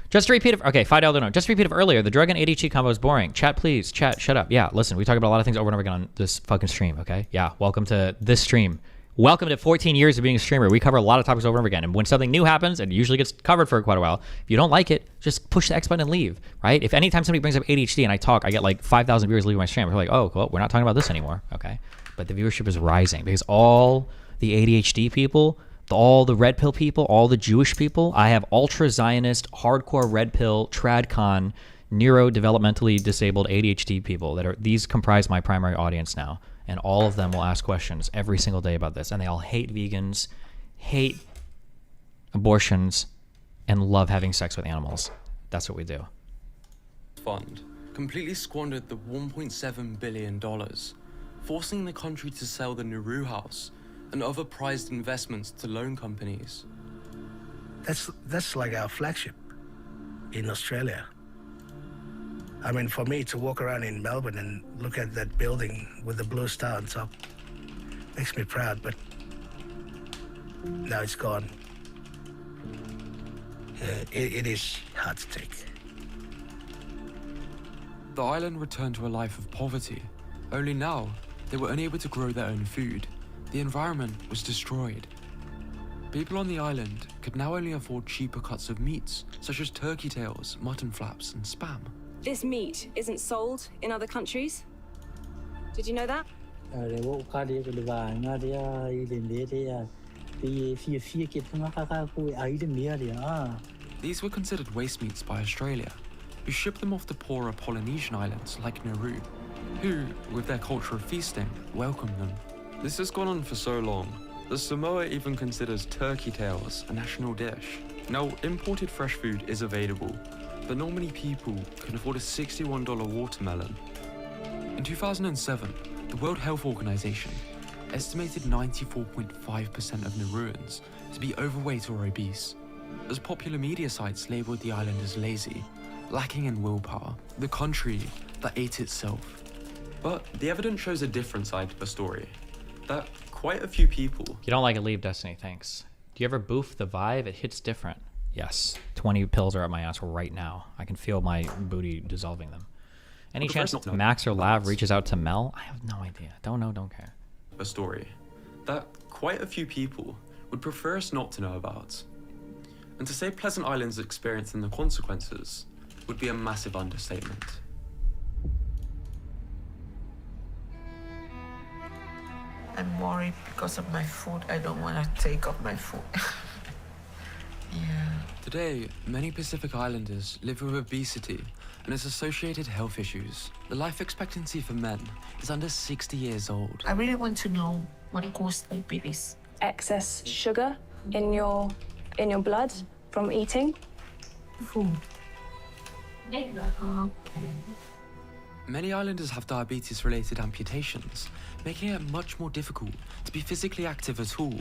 Just to repeat of, okay, $5 donut. Just to repeat of earlier, the drug and ADHD combo is boring. Chat, please. Chat, shut up. Yeah, listen, we talk about a lot of things over and over again on this fucking stream, okay? Yeah, welcome to this stream. Welcome to 14 years of being a streamer. We cover a lot of topics over and over again. And when something new happens, it usually gets covered for quite a while. If you don't like it, just push the X button and leave, right? If anytime somebody brings up ADHD and I talk, I get like 5,000 viewers leaving my stream. We're like, oh, well, we're not talking about this anymore, okay? But the viewership is rising because all the ADHD people, all the red pill people, all the Jewish people, I have ultra Zionist, hardcore red pill, tradcon, neurodevelopmentally disabled ADHD people that are, these comprise my primary audience now. And all of them will ask questions every single day about this. And they all hate vegans, hate abortions, and love having sex with animals. That's what we do. Fund completely squandered the $1.7 billion, forcing the country to sell the Nauru house and other prized investments to loan companies. That's like our flagship in Australia. I mean, for me to walk around in Melbourne and look at that building with the blue star on top makes me proud, but now it's gone. It is hard to take. The island returned to a life of poverty. Only now, they were unable to grow their own food. The environment was destroyed. People on the island could now only afford cheaper cuts of meats, such as turkey tails, mutton flaps, and spam. This meat isn't sold in other countries. Did you know that? These were considered waste meats by Australia, who shipped them off to poorer Polynesian islands like Nauru, who, with their culture of feasting, welcomed them. This has gone on for so long that Samoa even considers turkey tails a national dish. Now, imported fresh food is available, but not many people can afford a $61 watermelon. In 2007, the World Health Organization estimated 94.5% of Nauruans to be overweight or obese, as popular media sites labeled the island as lazy, lacking in willpower, the country that ate itself. But the evidence shows a different side to the story, that quite a few people... You don't like it, leave, Destiny, thanks. Do you ever boof the Vive? It hits different. Yes, 20 pills are up my ass right now. I can feel my booty dissolving them. Any chance Max or Lav reaches out to Mel? I have no idea. Don't know, don't care. A story that quite a few people would prefer us not to know about. And to say Pleasant Island's experience and the consequences would be a massive understatement. I'm worried because of my food. I don't want to take off my food. Yeah. Today, many Pacific Islanders live with obesity and its associated health issues. The life expectancy for men is under 60 years old. I really want to know what causes diabetes. Excess sugar in your blood from eating. Food. Many islanders have diabetes-related amputations, making it much more difficult to be physically active at all.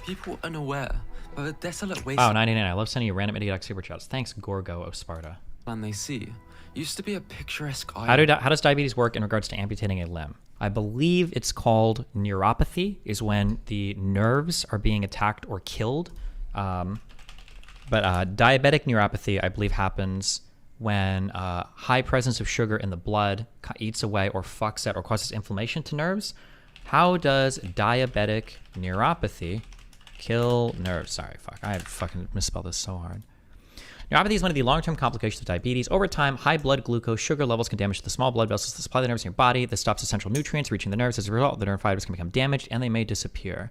People unaware of the desolate waste. Wow, 99. I love sending you random idiotic super chats. Thanks, Gorgo of Sparta. And they see used to be a picturesque island. How does diabetes work in regards to amputating a limb? I believe it's called neuropathy, is when the nerves are being attacked or killed. But diabetic neuropathy, I believe, happens when high presence of sugar in the blood eats away or fucks at or causes inflammation to nerves. How does diabetic neuropathy kill nerves? Sorry, fuck. I fucking misspelled this so hard. Neuropathy is one of the long-term complications of diabetes. Over time, high blood glucose sugar levels can damage the small blood vessels that supply the nerves in your body. This stops essential nutrients reaching the nerves. As a result, the nerve fibers can become damaged and they may disappear.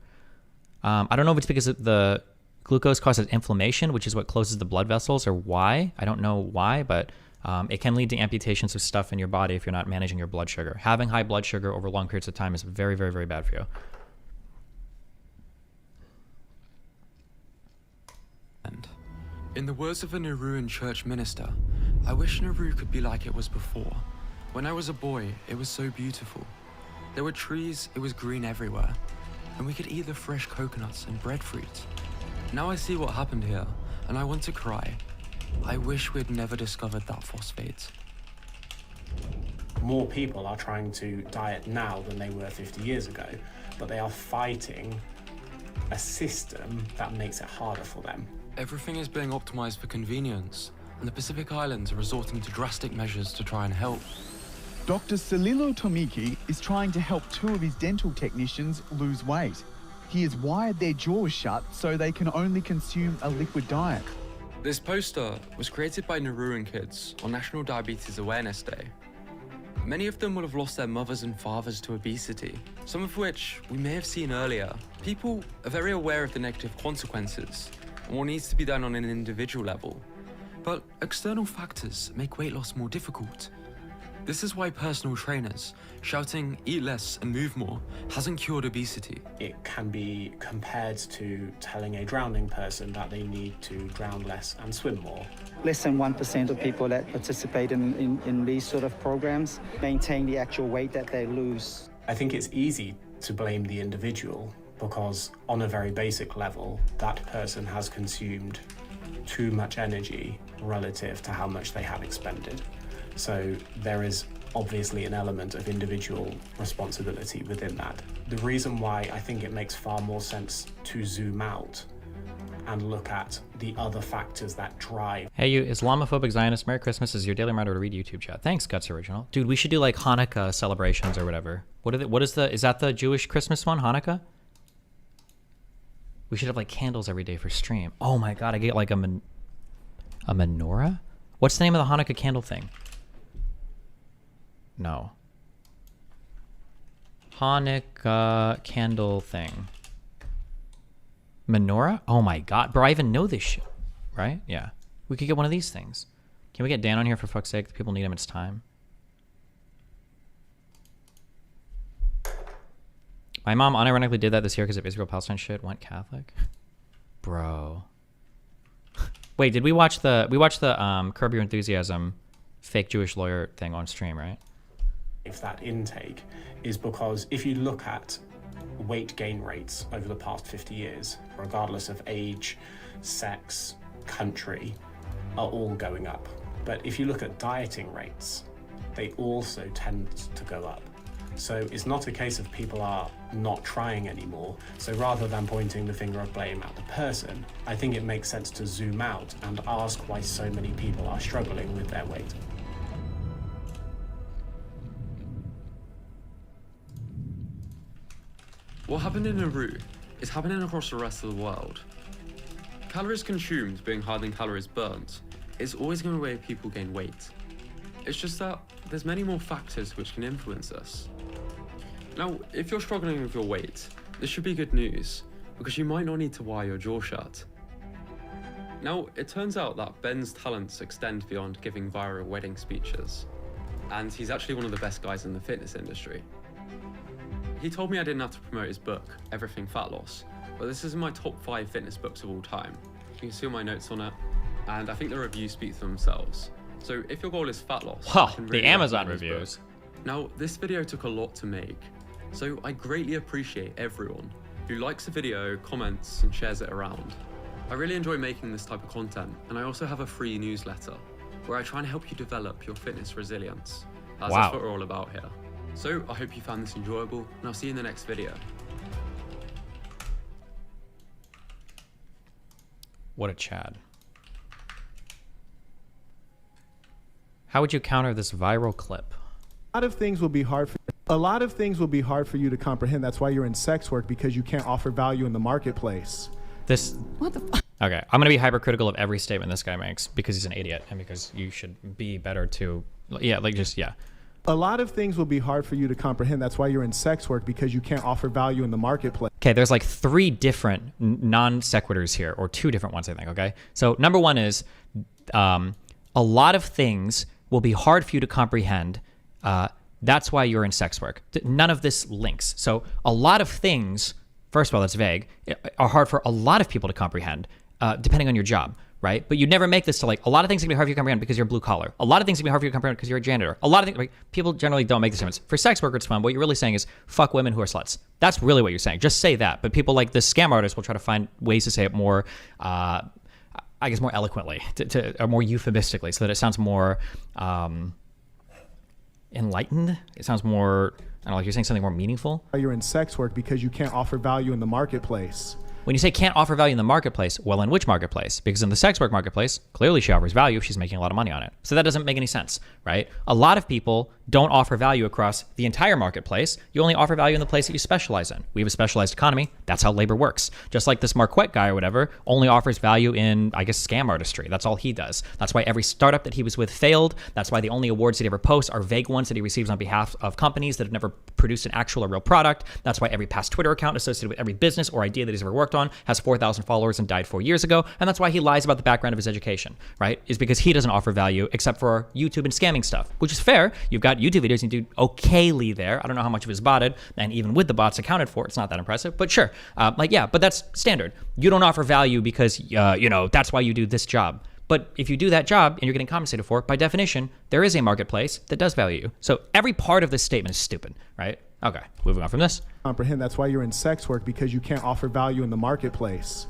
I don't know if it's because of the glucose causes inflammation, which is what closes the blood vessels, or why. I don't know why, but it can lead to amputations of stuff in your body if you're not managing your blood sugar. Having high blood sugar over long periods of time is very, very, very bad for you. In the words of a Nauruan church minister, I wish Nauru could be like it was before. When I was a boy, it was so beautiful. There were trees, it was green everywhere, and we could eat the fresh coconuts and breadfruit. Now I see what happened here, and I want to cry. I wish we'd never discovered that phosphate. More people are trying to diet now than they were 50 years ago, but they are fighting a system that makes it harder for them. Everything is being optimized for convenience, and the Pacific Islands are resorting to drastic measures to try and help. Dr. Salilo Tomiki is trying to help two of his dental technicians lose weight. He has wired their jaws shut so they can only consume a liquid diet. This poster was created by Nauruan kids on National Diabetes Awareness Day. Many of them will have lost their mothers and fathers to obesity, some of which we may have seen earlier. People are very aware of the negative consequences and what needs to be done on an individual level. But external factors make weight loss more difficult. This is why personal trainers shouting eat less and move more hasn't cured obesity. It can be compared to telling a drowning person that they need to drown less and swim more. Less than 1% of people that participate in these sort of programs maintain the actual weight that they lose. I think it's easy to blame the individual because on a very basic level, that person has consumed too much energy relative to how much they have expended. So there is obviously an element of individual responsibility within that. The reason why I think it makes far more sense to zoom out and look at the other factors that drive. Hey, you Islamophobic Zionist, Merry Christmas is your daily reminder to read YouTube chat. Thanks, Guts Original. Dude, we should do like Hanukkah celebrations or whatever. Is that the Jewish Christmas one, Hanukkah? We should have like candles every day for stream. Oh my God, I get like a menorah? What's the name of the Hanukkah candle thing? No. Hanukkah candle thing. Menorah? Oh my God, bro, I even know this shit, right? Yeah. We could get one of these things. Can we get Dan on here for fuck's sake? The people need him, it's time. My mom unironically did that this year because of Israel-Palestine shit, went Catholic. Bro. Wait, did we watch the Curb Your Enthusiasm fake Jewish lawyer thing on stream, right? If that intake is because if you look at weight gain rates over the past 50 years, regardless of age, sex, country, are all going up. But if you look at dieting rates, they also tend to go up. So it's not a case of people are not trying anymore. So rather than pointing the finger of blame at the person, I think it makes sense to zoom out and ask why so many people are struggling with their weight. What happened in Nauru is happening across the rest of the world. Calories consumed being higher than calories burnt is always going to make people gain weight. It's just that there's many more factors which can influence this. Now, if you're struggling with your weight, this should be good news, because you might not need to wire your jaw shut. Now, it turns out that Ben's talents extend beyond giving viral wedding speeches, and he's actually one of the best guys in the fitness industry. He told me I didn't have to promote his book, Everything Fat Loss, but this is in my top 5 fitness books of all time. You can see all my notes on it, and I think the reviews speak for themselves. So if your goal is fat loss, wow, the Amazon reviews. Now, this video took a lot to make, so I greatly appreciate everyone who likes the video, comments, and shares it around. I really enjoy making this type of content, and I also have a free newsletter where I try and help you develop your fitness resilience. That's what we're all about here. So I hope you found this enjoyable, and I'll see you in the next video. What a Chad. How would you counter this viral clip? A lot of things will be hard for you to comprehend. That's why you're in sex work, because you can't offer value in the marketplace. What the fuck? Okay, I'm gonna be hypercritical of every statement this guy makes because he's an idiot and because you should be better to, A lot of things will be hard for you to comprehend. That's why you're in sex work, because you can't offer value in the marketplace. Okay, there's like 3 different non sequiturs here, or 2 different ones, I think, okay? So number 1 is a lot of things will be hard for you to comprehend. That's why you're in sex work. None of this links. So a lot of things, first of all, that's vague, are hard for a lot of people to comprehend, depending on your job. Right? But you'd never make this to like, a lot of things can be hard for you to comprehend because you're blue collar. A lot of things can be hard for you to comprehend because you're a janitor. A lot of things, like, people generally don't make this difference. For sex workers, it's fun. What you're really saying is fuck women who are sluts. That's really what you're saying. Just say that. But people like this scam artist will try to find ways to say it more, I guess more eloquently, or more euphemistically, so that it sounds more enlightened. It sounds more, I don't know, like you're saying something more meaningful. You're in sex work because you can't offer value in the marketplace. When you say can't offer value in the marketplace, well, in which marketplace? Because in the sex work marketplace, clearly she offers value if she's making a lot of money on it. So that doesn't make any sense, right? A lot of people don't offer value across the entire marketplace. You only offer value in the place that you specialize in. We have a specialized economy. That's how labor works. Just like this Marquette guy or whatever only offers value in, I guess, scam artistry. That's all he does. That's why every startup that he was with failed. That's why the only awards that he ever posts are vague ones that he receives on behalf of companies that have never produced an actual or real product. That's why every past Twitter account associated with every business or idea that he's ever worked on has 4,000 followers and died 4 years ago. And that's why he lies about the background of his education, right? Is because he doesn't offer value except for YouTube and scamming stuff, which is fair. You've got got YouTube videos and do okayly there. I don't know how much of it is botted, and even with the bots accounted for, it's not that impressive. But sure, but that's standard. You don't offer value because that's why you do this job. But if you do that job and you're getting compensated for it, by definition, there is a marketplace that does value you. So every part of this statement is stupid, right? Okay, moving on from this. Comprehend. That's why you're in sex work, because you can't offer value in the marketplace.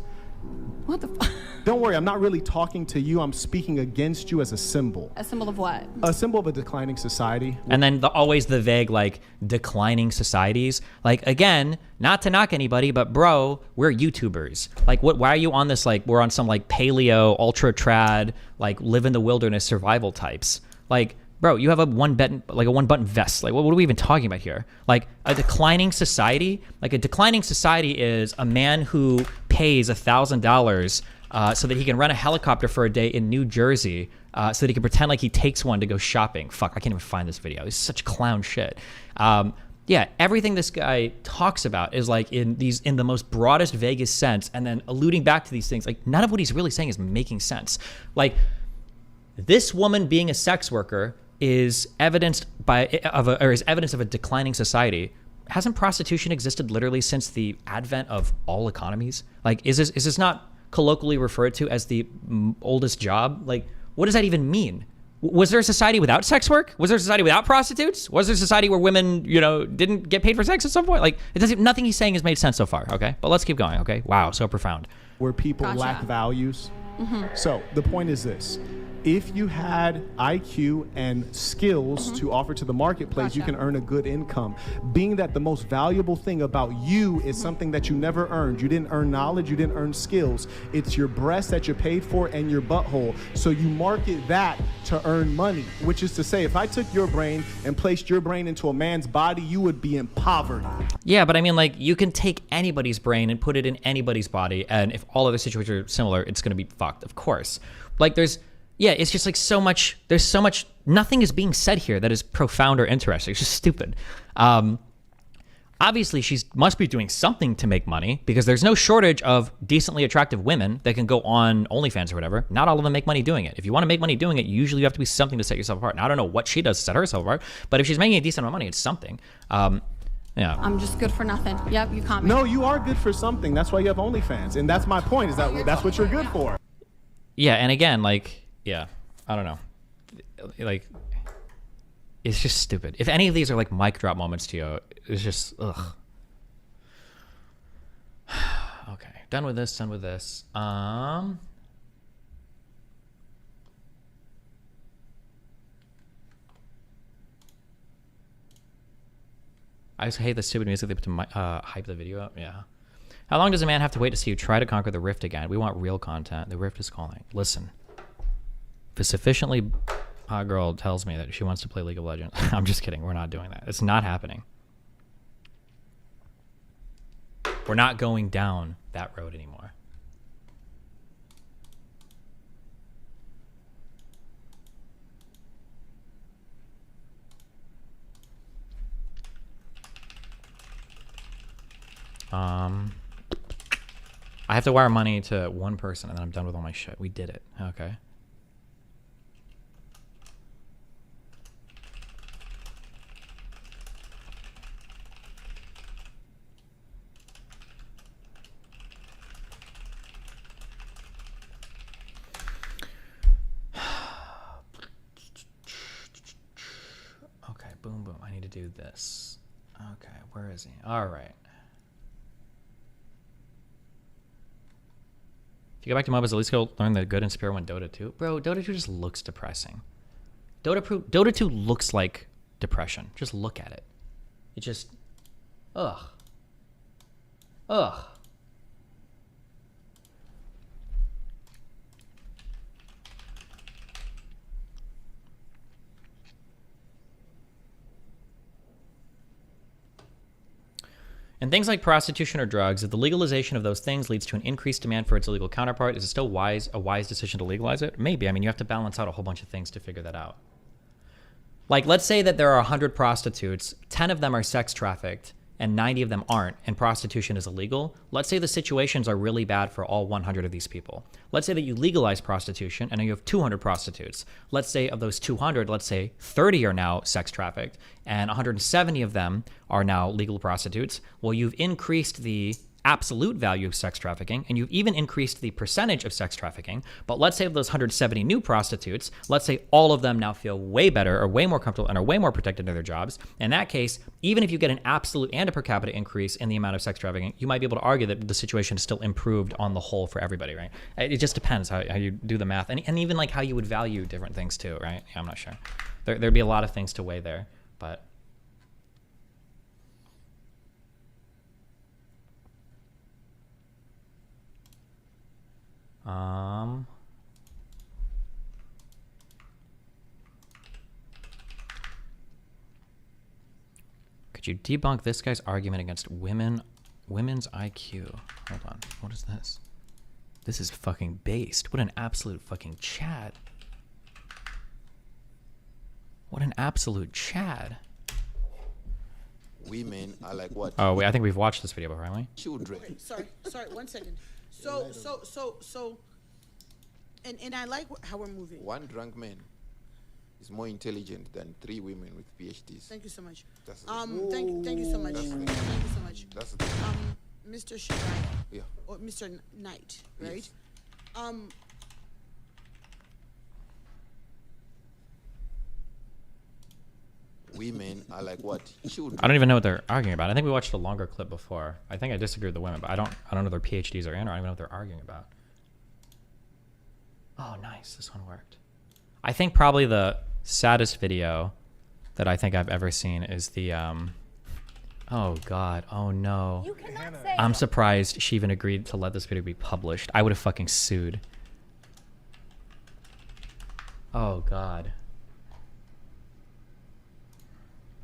What the f- Don't worry, I'm not really talking to you. I'm speaking against you as a symbol. A symbol of what? A symbol of a declining society. And then always the vague, like, declining societies. Like, again, not to knock anybody, but bro, we're YouTubers. Like, why are you on this, like, we're on some, like, paleo, ultra trad, like, live in the wilderness survival types. Like, bro, you have a one button vest. Like, what are we even talking about here? Like, a declining society? Like, a declining society is a man who pays $1,000 so that he can rent a helicopter for a day in New Jersey so that he can pretend like he takes one to go shopping. Fuck, I can't even find this video. It's such clown shit. Everything this guy talks about is like in the most broadest, vaguest sense, and then alluding back to these things. Like, none of what he's really saying is making sense. Like, this woman being a sex worker is evidence of a declining society. Hasn't prostitution existed literally since the advent of all economies? Like, is this not colloquially referred to as the oldest job? Like, what does that even mean? Was there a society without sex work? Was there a society without prostitutes? Was there a society where women, didn't get paid for sex at some point? Like, nothing he's saying has made sense so far. Okay, but let's keep going. Okay, wow, so profound. Where people lack values. So the point is this. If you had IQ and skills to offer to the marketplace, you can earn a good income. Being that the most valuable thing about you is something that you never earned. You didn't earn knowledge, you didn't earn skills. It's your breast that you're paid for and your butthole. So you market that to earn money, which is to say, if I took your brain and placed your brain into a man's body, you would be in poverty. Yeah, but I mean, like, you can take anybody's brain and put it in anybody's body, and if all other situations are similar, it's going to be fucked, of course. Like, it's just like there's so much, nothing is being said here that is profound or interesting. It's just stupid. Obviously, she must be doing something to make money, because there's no shortage of decently attractive women that can go on OnlyFans or whatever. Not all of them make money doing it. If you want to make money doing it, usually you have to be something to set yourself apart. Now, I don't know what she does to set herself apart, but if she's making a decent amount of money, it's something. Yeah. I'm just good for nothing. Yep, you caught me. No, you are good for something. That's why you have OnlyFans. And that's my point, is that's what you're good for. Yeah, and again, like, yeah, I don't know. Like, it's just stupid. If any of these are like mic drop moments to you, it's just, ugh. Okay, done with this. I just hate the stupid music they put to hype the video up. Yeah. How long does a man have to wait to see you try to conquer the rift again? We want real content. The rift is calling. Listen. If a sufficiently hot girl tells me that she wants to play League of Legends, I'm just kidding. We're not doing that. It's not happening. We're not going down that road anymore. I have to wire money to one person and then I'm done with all my shit. We did it. Okay. Okay, boom, boom. I need to do this. Okay, where is he? All right. If you go back to MOBAs, at least go learn the good and spare one Dota 2. Bro, Dota 2 just looks depressing. Dota 2 looks like depression. Just look at it. It just, ugh. Ugh. And things like prostitution or drugs, if the legalization of those things leads to an increased demand for its illegal counterpart, is it still a wise decision to legalize it? Maybe. I mean, you have to balance out a whole bunch of things to figure that out. Like, let's say that there are 100 prostitutes, 10 of them are sex trafficked, and 90 of them aren't, and prostitution is illegal, let's say the situations are really bad for all 100 of these people. Let's say that you legalize prostitution and now you have 200 prostitutes. Let's say of those 200, let's say 30 are now sex trafficked and 170 of them are now legal prostitutes. Well, you've increased the absolute value of sex trafficking, and you've even increased the percentage of sex trafficking. But let's say of those 170 new prostitutes, let's say all of them now feel way better or way more comfortable and are way more protected in their jobs. In that case, even if you get an absolute and a per capita increase in the amount of sex trafficking, you might be able to argue that the situation is still improved on the whole for everybody, right? It just depends how you do the math, and even like how you would value different things too, right? Yeah, I'm not sure. There'd be a lot of things to weigh there, but could you debunk this guy's argument against women's IQ? Hold on. What is this? This is fucking based. What an absolute fucking Chad. What an absolute Chad. Women are like what? Oh, wait, I think we've watched this video before, haven't we? Children. Okay, sorry, 1 second. So, and I like how we're moving. One drunk man is more intelligent than 3 women with PhDs. Thank you so much. That's Thank you so much. That's Thank you so much. That's the Mr. Shirai. Yeah. Or Mr. Knight, right? Yes. Women are like what? Children. I don't even know what they're arguing about. I think we watched a longer clip before. I think I disagree with the women, but I don't know if their PhDs are in, or I don't even know what they're arguing about. Oh, nice. This one worked. I think probably the saddest video that I think I've ever seen is the, oh God, oh no. You cannot say I'm surprised she even agreed to let this video be published. I would have fucking sued. Oh God.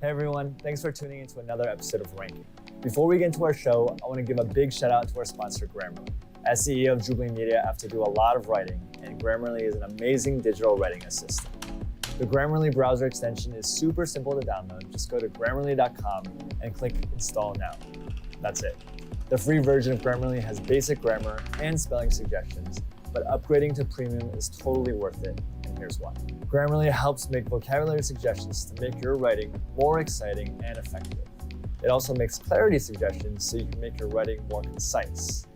Hey everyone, thanks for tuning into another episode of Ranking. Before we get into our show, I want to give a big shout out to our sponsor, Grammarly. As CEO of Jubilee Media, I have to do a lot of writing, and Grammarly is an amazing digital writing assistant. The Grammarly browser extension is super simple to download. Just go to Grammarly.com and click Install Now. That's it. The free version of Grammarly has basic grammar and spelling suggestions, but upgrading to premium is totally worth it, and here's why. Grammarly helps make vocabulary suggestions to make your writing more exciting and effective. It also makes clarity suggestions so you can make your writing more concise.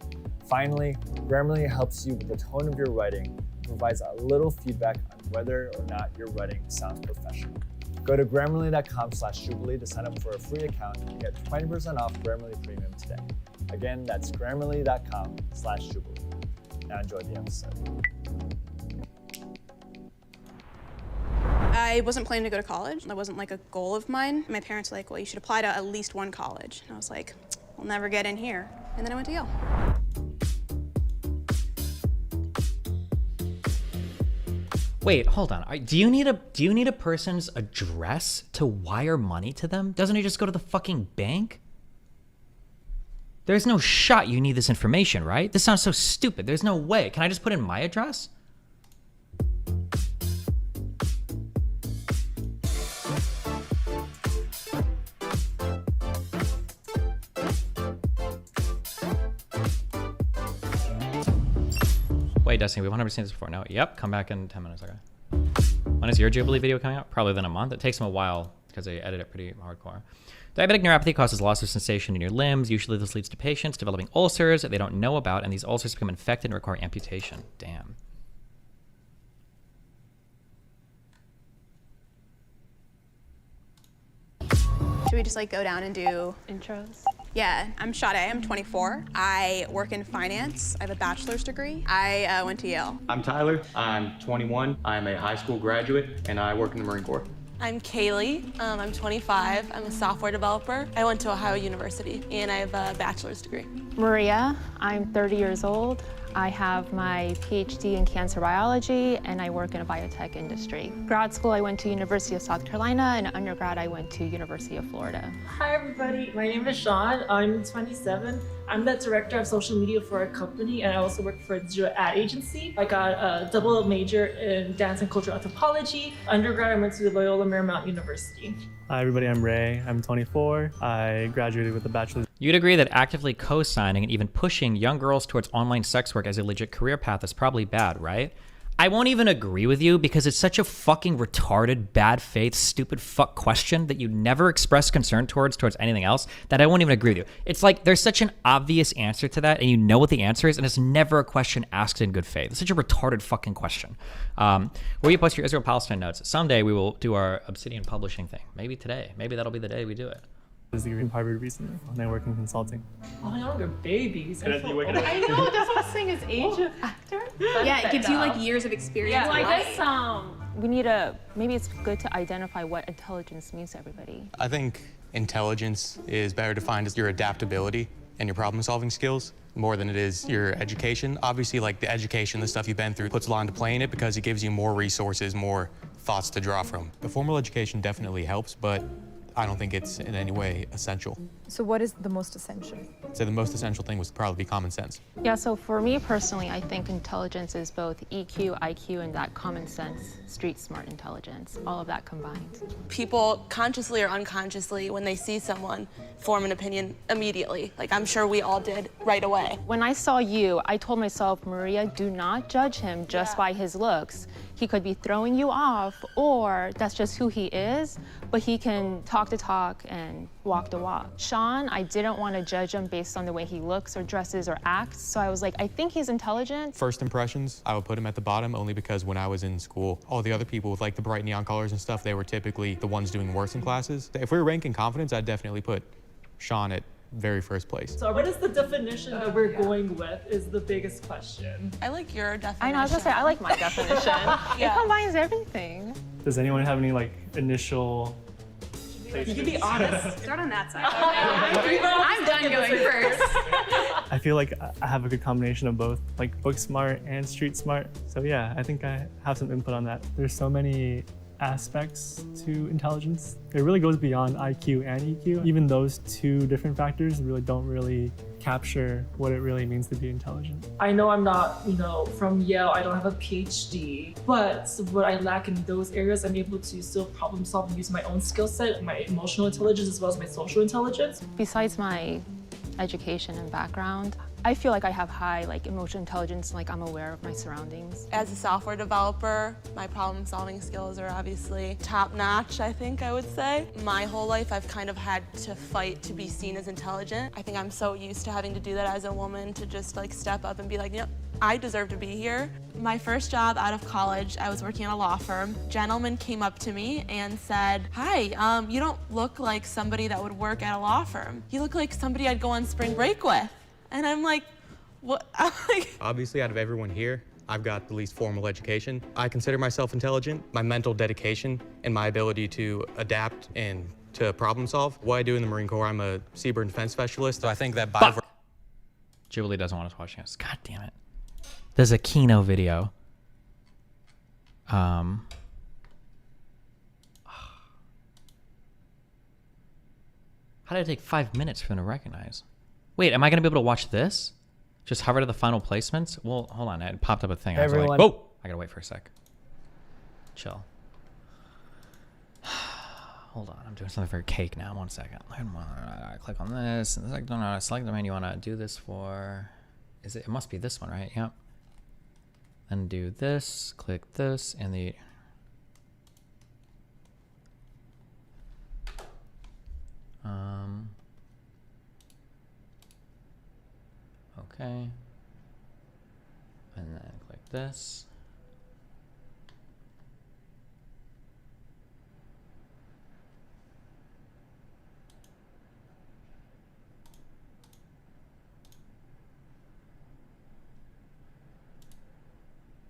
Finally, Grammarly helps you with the tone of your writing and provides a little feedback on whether or not your writing sounds professional. Go to Grammarly.com/Jubilee to sign up for a free account and get 20% off Grammarly Premium today. Again, that's Grammarly.com/Jubilee. Now enjoy the episode. I wasn't planning to go to college. That wasn't like a goal of mine. My parents were like, well, you should apply to at least one college. And I was like, I'll never get in here. And then I went to Yale. Wait, hold on. Do you need a person's address to wire money to them? Doesn't he just go to the fucking bank? There's no shot you need this information, right? This sounds so stupid. There's no way. Can I just put in my address? Wait, Destiny, we've 100% seen this before. No, yep, come back in 10 minutes, okay. When is your Jubilee video coming out? Probably within a month. It takes them a while because they edit it pretty hardcore. Diabetic neuropathy causes loss of sensation in your limbs. Usually this leads to patients developing ulcers that they don't know about, and these ulcers become infected and require amputation. Damn. Should we just like go down and do intros? Yeah, I'm Sade, I'm 24. I work in finance. I have a bachelor's degree. I went to Yale. I'm Tyler, I'm 21. I'm a high school graduate and I work in the Marine Corps. I'm Kaylee, I'm 25. I'm a software developer. I went to Ohio University and I have a bachelor's degree. Maria, I'm 30 years old. I have my PhD in cancer biology and I work in a biotech industry. Grad school, I went to University of South Carolina, and undergrad, I went to University of Florida. Hi everybody, my name is Sean. I'm 27. I'm the director of social media for a company, and I also work for a digital ad agency. I got a double major in dance and cultural anthropology. Undergrad, I went to Loyola Marymount University. Hi everybody, I'm Ray. I'm 24. I graduated with a bachelor's. You'd agree that actively co-signing and even pushing young girls towards online sex work as a legit career path is probably bad, right? I won't even agree with you because it's such a fucking retarded, bad faith, stupid fuck question that you never express concern towards anything else that I won't even agree with you. It's like there's such an obvious answer to that and you know what the answer is and it's never a question asked in good faith. It's such a retarded fucking question. Where you post your Israel-Palestine notes. Someday we will do our Obsidian publishing thing. Maybe today. Maybe that'll be the day we do it. Degree in Harvard recently, and I work in consulting. Oh, younger babies. I know, that's what I'm saying is age of actor. Yeah, it gives you like years of experience. Yeah, like this, we need maybe it's good to identify what intelligence means to everybody. I think intelligence is better defined as your adaptability and your problem-solving skills more than it is your education. Obviously, like the education, the stuff you've been through puts a lot into play in it because it gives you more resources, more thoughts to draw from. The formal education definitely helps, but I don't think it's in any way essential. So what is the most essential? So the most essential thing would probably be common sense. Yeah, so for me personally, I think intelligence is both EQ, IQ, and that common sense, street smart intelligence, all of that combined. People consciously or unconsciously, when they see someone, form an opinion immediately. Like I'm sure we all did right away. When I saw you, I told myself, Maria, do not judge him just by his looks. He could be throwing you off, or that's just who he is, but he can talk the talk and walk the walk. Sean, I didn't want to judge him based on the way he looks or dresses or acts, so I was like, I think he's intelligent. First impressions, I would put him at the bottom only because when I was in school, all the other people with like the bright neon colors and stuff, they were typically the ones doing worse in classes. If we were ranking confidence, I'd definitely put Sean at very first place. So what is the definition that we're going with is the biggest question. I like your definition. I know, I was gonna say, I like my definition. It combines everything. Does anyone have any like initial You can be honest. Start on that side. I'm done going first. I feel like I have a good combination of both, like book smart and street smart. So yeah, I think I have some input on that. There's so many aspects to intelligence. It really goes beyond IQ and EQ. Even those two different factors really don't capture what it really means to be intelligent. I know I'm not, from Yale, I don't have a PhD, but what I lack in those areas, I'm able to still problem solve and use my own skill set, my emotional intelligence as well as my social intelligence. Besides my education and background, I feel like I have high emotional intelligence, I'm aware of my surroundings. As a software developer, my problem-solving skills are obviously top-notch, I think I would say. My whole life, I've kind of had to fight to be seen as intelligent. I think I'm so used to having to do that as a woman to just step up and be like, I deserve to be here. My first job out of college, I was working at a law firm. A gentleman came up to me and said, hi, you don't look like somebody that would work at a law firm. You look like somebody I'd go on spring break with. And I'm like, what? Obviously, out of everyone here, I've got the least formal education. I consider myself intelligent. My mental dedication and my ability to adapt and to problem solve. What I do in the Marine Corps, I'm a cyber defense specialist. So I think that by... Jubilee doesn't want us watching this. God damn it. There's a Kino video. How did it take 5 minutes for them to recognize? Wait, am I going to be able to watch this? Just hover to the final placements? Well, hold on. It popped up a thing. I was like, whoa! I got to wait for a sec. Chill. Hold on. I'm doing something for cake now. 1 second. Click on this. Select the menu you want to do this for. It must be this one, right? Yep. Then do this. Click this. And the... Okay. And then click this.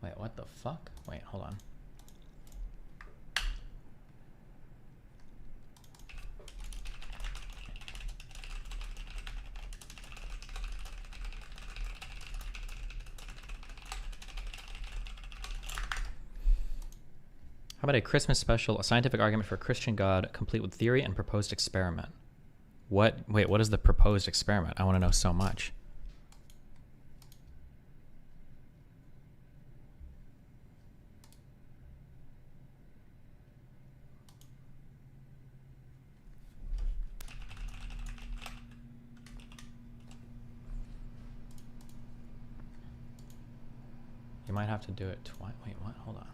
Wait, what the fuck? Wait, hold on. How about a Christmas special, a scientific argument for a Christian God, complete with theory and proposed experiment? Wait, what is the proposed experiment? I want to know so much. You might have to do it twice. Wait, what? Hold on.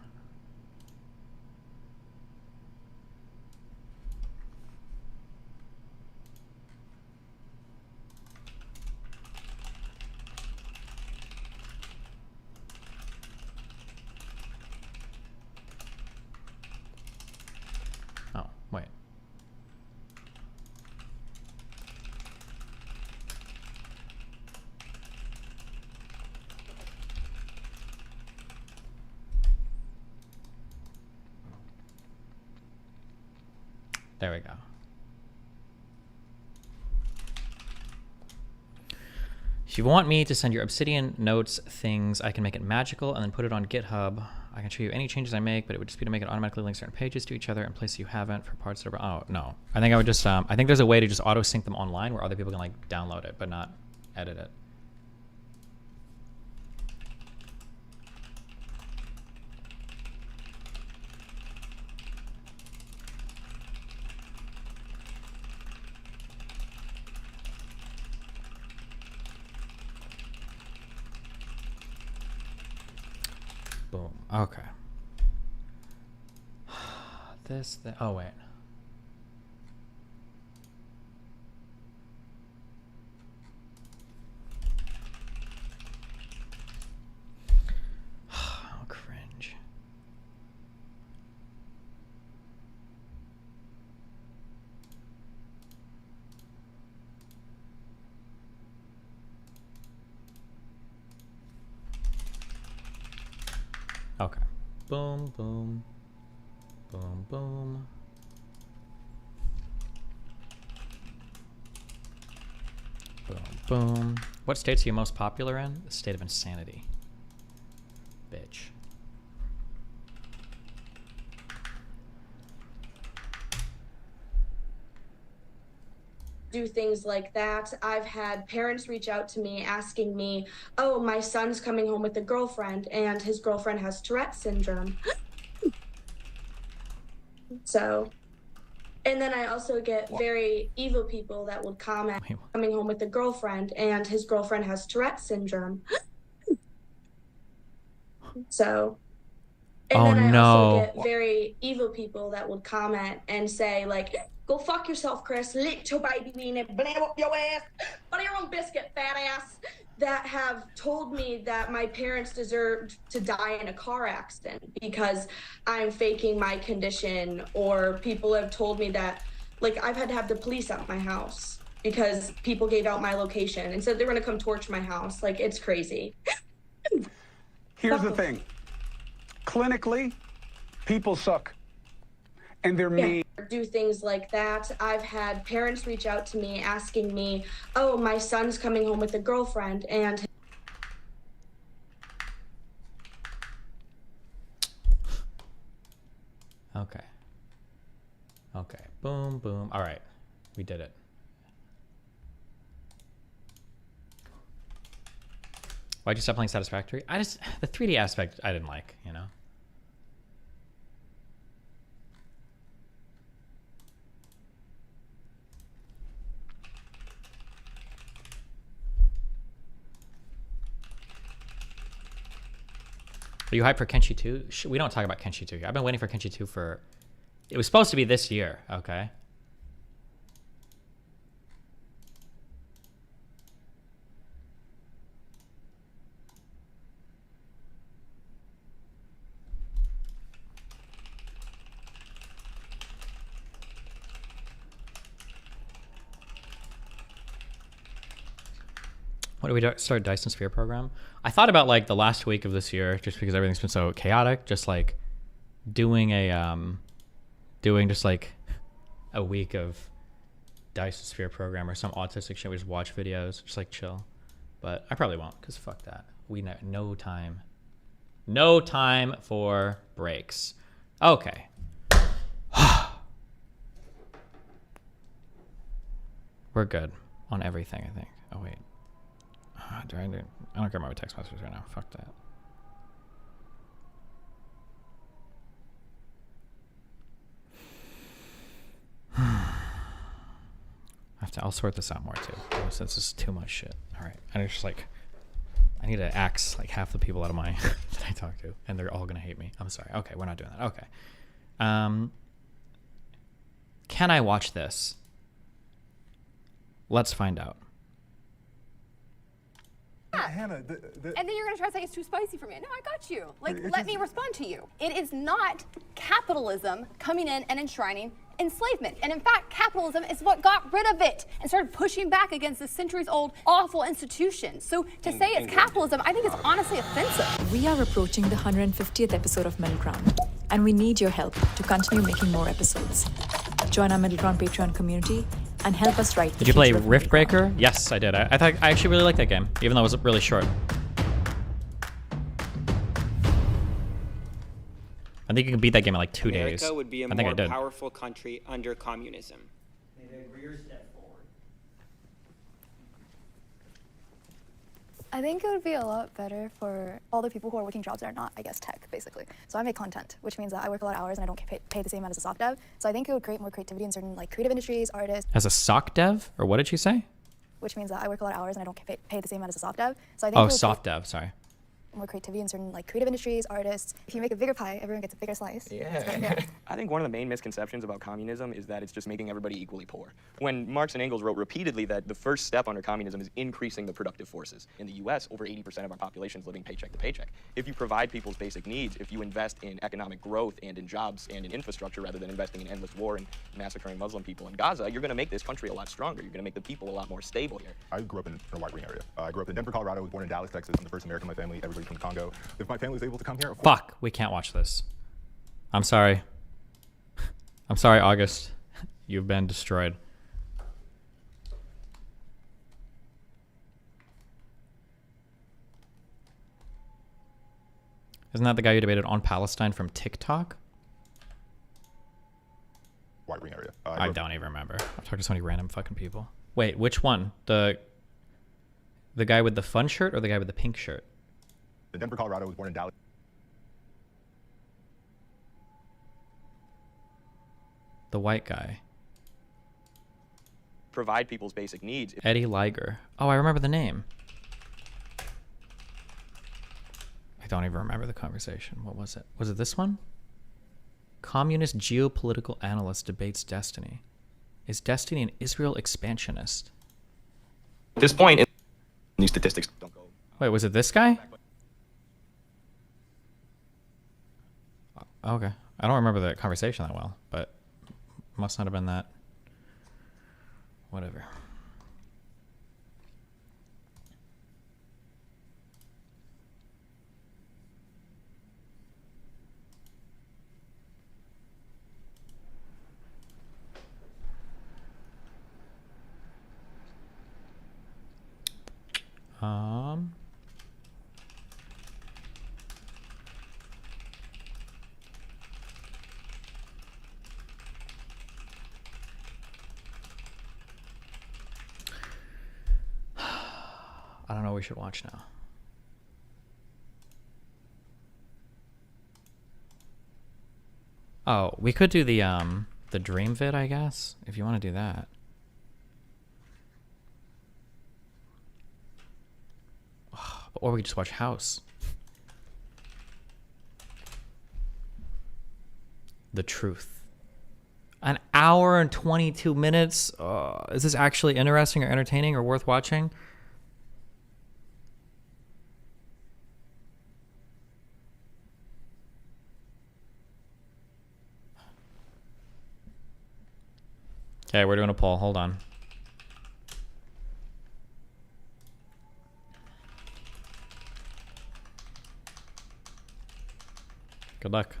Oh, wait. There we go. If you want me to send your Obsidian notes things, I can make it magical and then put it on GitHub. I can show you any changes I make, but it would just be to make it automatically link certain pages to each other in places you haven't for parts that are... Oh, no. I think I would just... I think there's a way to just auto-sync them online where other people can, like, download it, but not edit it. Boom. Okay. Oh, wait. Oh, cringe. Okay. Boom, boom. Boom, boom. Boom, boom. What states are you most popular in? The state of insanity. Bitch. Do things like that. I've had parents reach out to me asking me, oh, my son's coming home with a girlfriend and his girlfriend has Tourette syndrome. So, and then I also get very evil people that would comment, coming home with a girlfriend and his girlfriend has Tourette syndrome. So, and then I also get very evil people that would comment and say like, go fuck yourself, Chris, lick your baby weenie, blam up your ass, butter your own biscuit, fat ass, that have told me that my parents deserved to die in a car accident because I'm faking my condition, or people have told me that, like, I've had to have the police at my house because people gave out my location and said they were gonna come torch my house. Like, it's crazy. Here's the thing. Clinically, people suck. And they're mean. Do things like that. I've had parents reach out to me asking me, oh, my son's coming home with a girlfriend and... Okay. Okay. Boom, boom. All right. We did it. Why'd you stop playing Satisfactory? The 3D aspect I didn't like, you know? Are you hyped for Kenshi 2? We don't talk about Kenshi 2 here. I've been waiting for Kenshi 2 for... It was supposed to be this year, okay? When do we start Dyson Sphere program? I thought about like the last week of this year, just because everything's been so chaotic, just like doing just like a week of Dyson Sphere program or some autistic shit. We just watch videos, just like chill. But I probably won't, because fuck that. We know no time for breaks. Okay. We're good on everything, I think. Oh, wait. I don't care about my text messages right now. Fuck that. I'll sort this out more too. Since this is too much shit. All right. I just like, I need to axe like half the people out of my that I talk to, and they're all gonna hate me. I'm sorry. Okay, we're not doing that. Okay. Can I watch this? Let's find out. Hannah, and then you're gonna try to say it's too spicy for me. No, I got you. Like, let me respond to you. It is not capitalism coming in and enshrining enslavement. And in fact, capitalism is what got rid of it and started pushing back against the centuries-old awful institution. So to say it's capitalism, I think is honestly offensive. We are approaching the 150th episode of Middle Ground, and we need your help to continue making more episodes. Join our Middle Ground Patreon community and help us write. Did you play Rift Breaker? Yes, I did. I actually really liked that game, even though it was really short. I think you can beat that game in like 2 days. America would be a I think I more did. powerful country under communism. I think it would be a lot better for all the people who are working jobs that are not, I guess, tech, basically. So I make content, which means that I work a lot of hours and I don't get paid the same amount as a soft dev. So I think it would create more creativity in certain like creative industries, artists. As a sock dev? Or what did she say? Which means that I work a lot of hours and I don't get paid the same amount as a soft dev. So I think Oh, soft dev, sorry. more creativity in certain like creative industries, artists. If you make a bigger pie, everyone gets a bigger slice. Yeah. I think one of the main misconceptions about communism is that it's just making everybody equally poor. When Marx and Engels wrote repeatedly that the first step under communism is increasing the productive forces. In the US, over 80% of our population is living paycheck to paycheck. If you provide people's basic needs, if you invest in economic growth and in jobs and in infrastructure rather than investing in endless war and massacring Muslim people in Gaza, you're gonna make this country a lot stronger. You're gonna make the people a lot more stable here. I grew up in a white ring area. I grew up in Denver, Colorado. I was born in Dallas, Texas. I'm the first American in my family. Everybody from the Congo. If my family was able to come here, Fuck, we can't watch this. I'm sorry. I'm sorry, August. You've been destroyed. Isn't that the guy who debated on Palestine from TikTok? white ring area. I don't even remember. I've talked to so many random fucking people. Wait, which one? The guy with the fun shirt or the guy with the pink shirt? In Denver, Colorado. Was born in Dallas. The white guy. Provide people's basic needs. Eddie Liger. Oh, I remember the name. I don't even remember the conversation. What was it? Was it this one? Communist geopolitical analyst debates destiny. Is destiny an Israel expansionist? At this point, these statistics don't go. Wait, was it this guy? Okay. I don't remember the conversation that well, but must not have been that. Whatever. I don't know what we should watch now. Oh, we could do the dream vid, I guess, if you want to do that. Or we could just watch House. The Truth. An hour and 22 minutes? Is this actually interesting or entertaining or worth watching? Okay, we're doing a poll. Hold on. Good luck.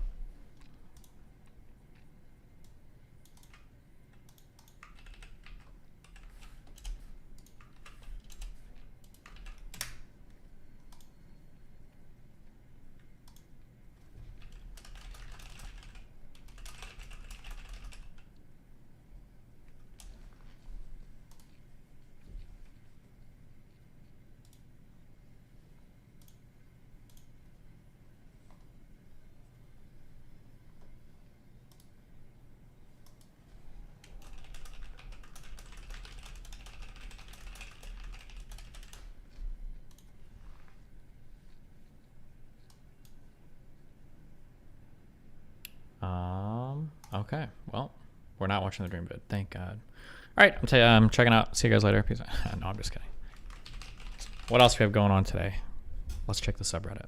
Okay, well, we're not watching the dream vid. Thank God. All right, I'm checking out. See you guys later. Peace. No, I'm just kidding. What else do we have going on today? Let's check the subreddit.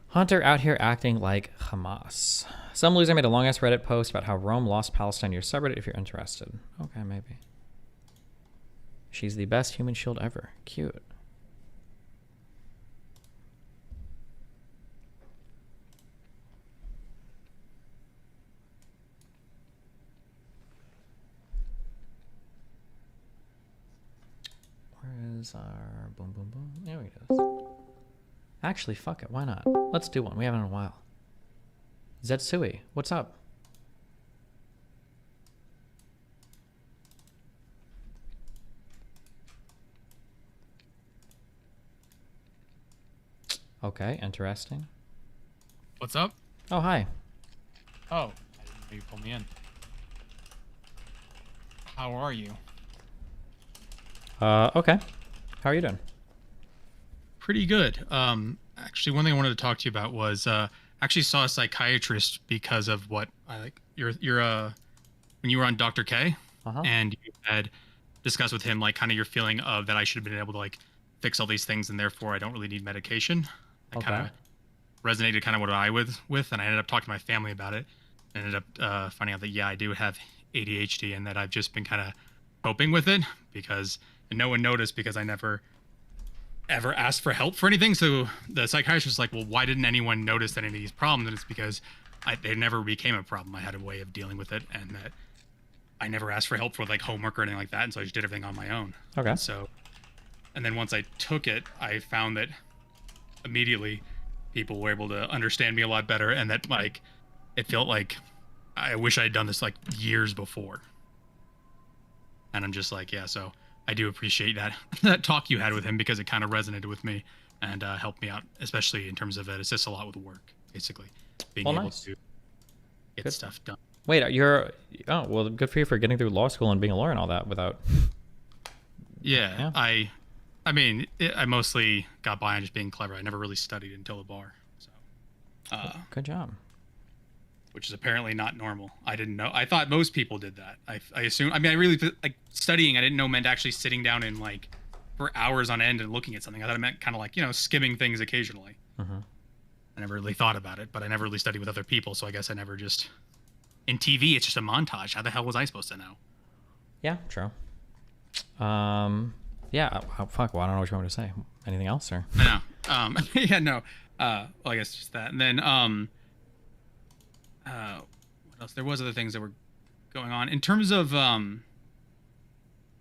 Hunter out here acting like Hamas. Some loser made a long-ass Reddit post about how Rome lost Palestine. Your subreddit if you're interested. Okay, maybe. She's the best human shield ever. Cute. Where is our boom boom boom? There we go. Actually, fuck it. Why not? Let's do one. We haven't in a while. Zetsui, what's up? Okay, interesting. What's up? Oh, hi. Oh, I didn't know you pulled me in. How are you? Okay. How are you doing? Pretty good. Actually, one thing I wanted to talk to you about was actually saw a psychiatrist because of what I like. You're when you were on Dr. K, and you had discussed with him like kind of your feeling of that I should have been able to like fix all these things and therefore I don't really need medication. I kind of resonated kind of what I with, and I ended up talking to my family about it. And ended up finding out that yeah, I do have ADHD and that I've just been kind of coping with it because and no one noticed because I never ever asked for help for anything. So the psychiatrist was like, well, why didn't anyone notice any of these problems? And it's because they never became a problem. I had a way of dealing with it and that I never asked for help for like homework or anything like that. And so I just did everything on my own. Okay. So, and then once I took it, I found that immediately people were able to understand me a lot better. And that like, it felt like I wish I had done this like years before. And I'm just like, yeah, so I do appreciate that talk you had with him because it kind of resonated with me and helped me out, especially in terms of it assists a lot with work, basically. Being able to get stuff done. Wait, oh, well, good for you for getting through law school and being a lawyer and all that without... Yeah. I mean, I mostly got by on just being clever. I never really studied until the bar. So, good job. Which is apparently not normal. I didn't know. I thought most people did that. I assume. I mean, I really like studying. I didn't know meant actually sitting down and like for hours on end and looking at something. I thought it meant kind of like skimming things occasionally. I never really thought about it, but I never really studied with other people. So I guess I never just. In TV, it's just a montage. How the hell was I supposed to know? Yeah, true. Yeah. Fuck. Well, I don't know what you want me to say. Anything else or? No. Yeah. No. Well, I guess just that, and then what else? There was other things that were going on in terms of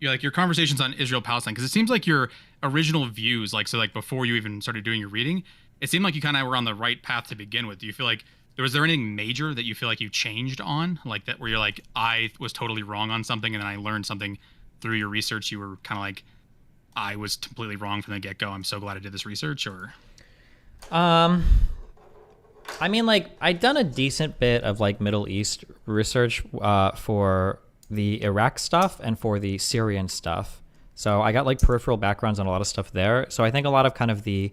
your conversations on Israel Palestine, because it seems like your original views, like before you even started doing your reading, it seemed like you kind of were on the right path to begin with. Do you feel like was there anything major that you feel like you changed on, like that, where you're like, I was totally wrong on something, and then I learned something through your research? You were kind of like, I was completely wrong from the get-go. I'm so glad I did this research, or? I mean, like, I'd done a decent bit of like Middle East research for the Iraq stuff and for the Syrian stuff. So I got like peripheral backgrounds on a lot of stuff there. So I think a lot of kind of the,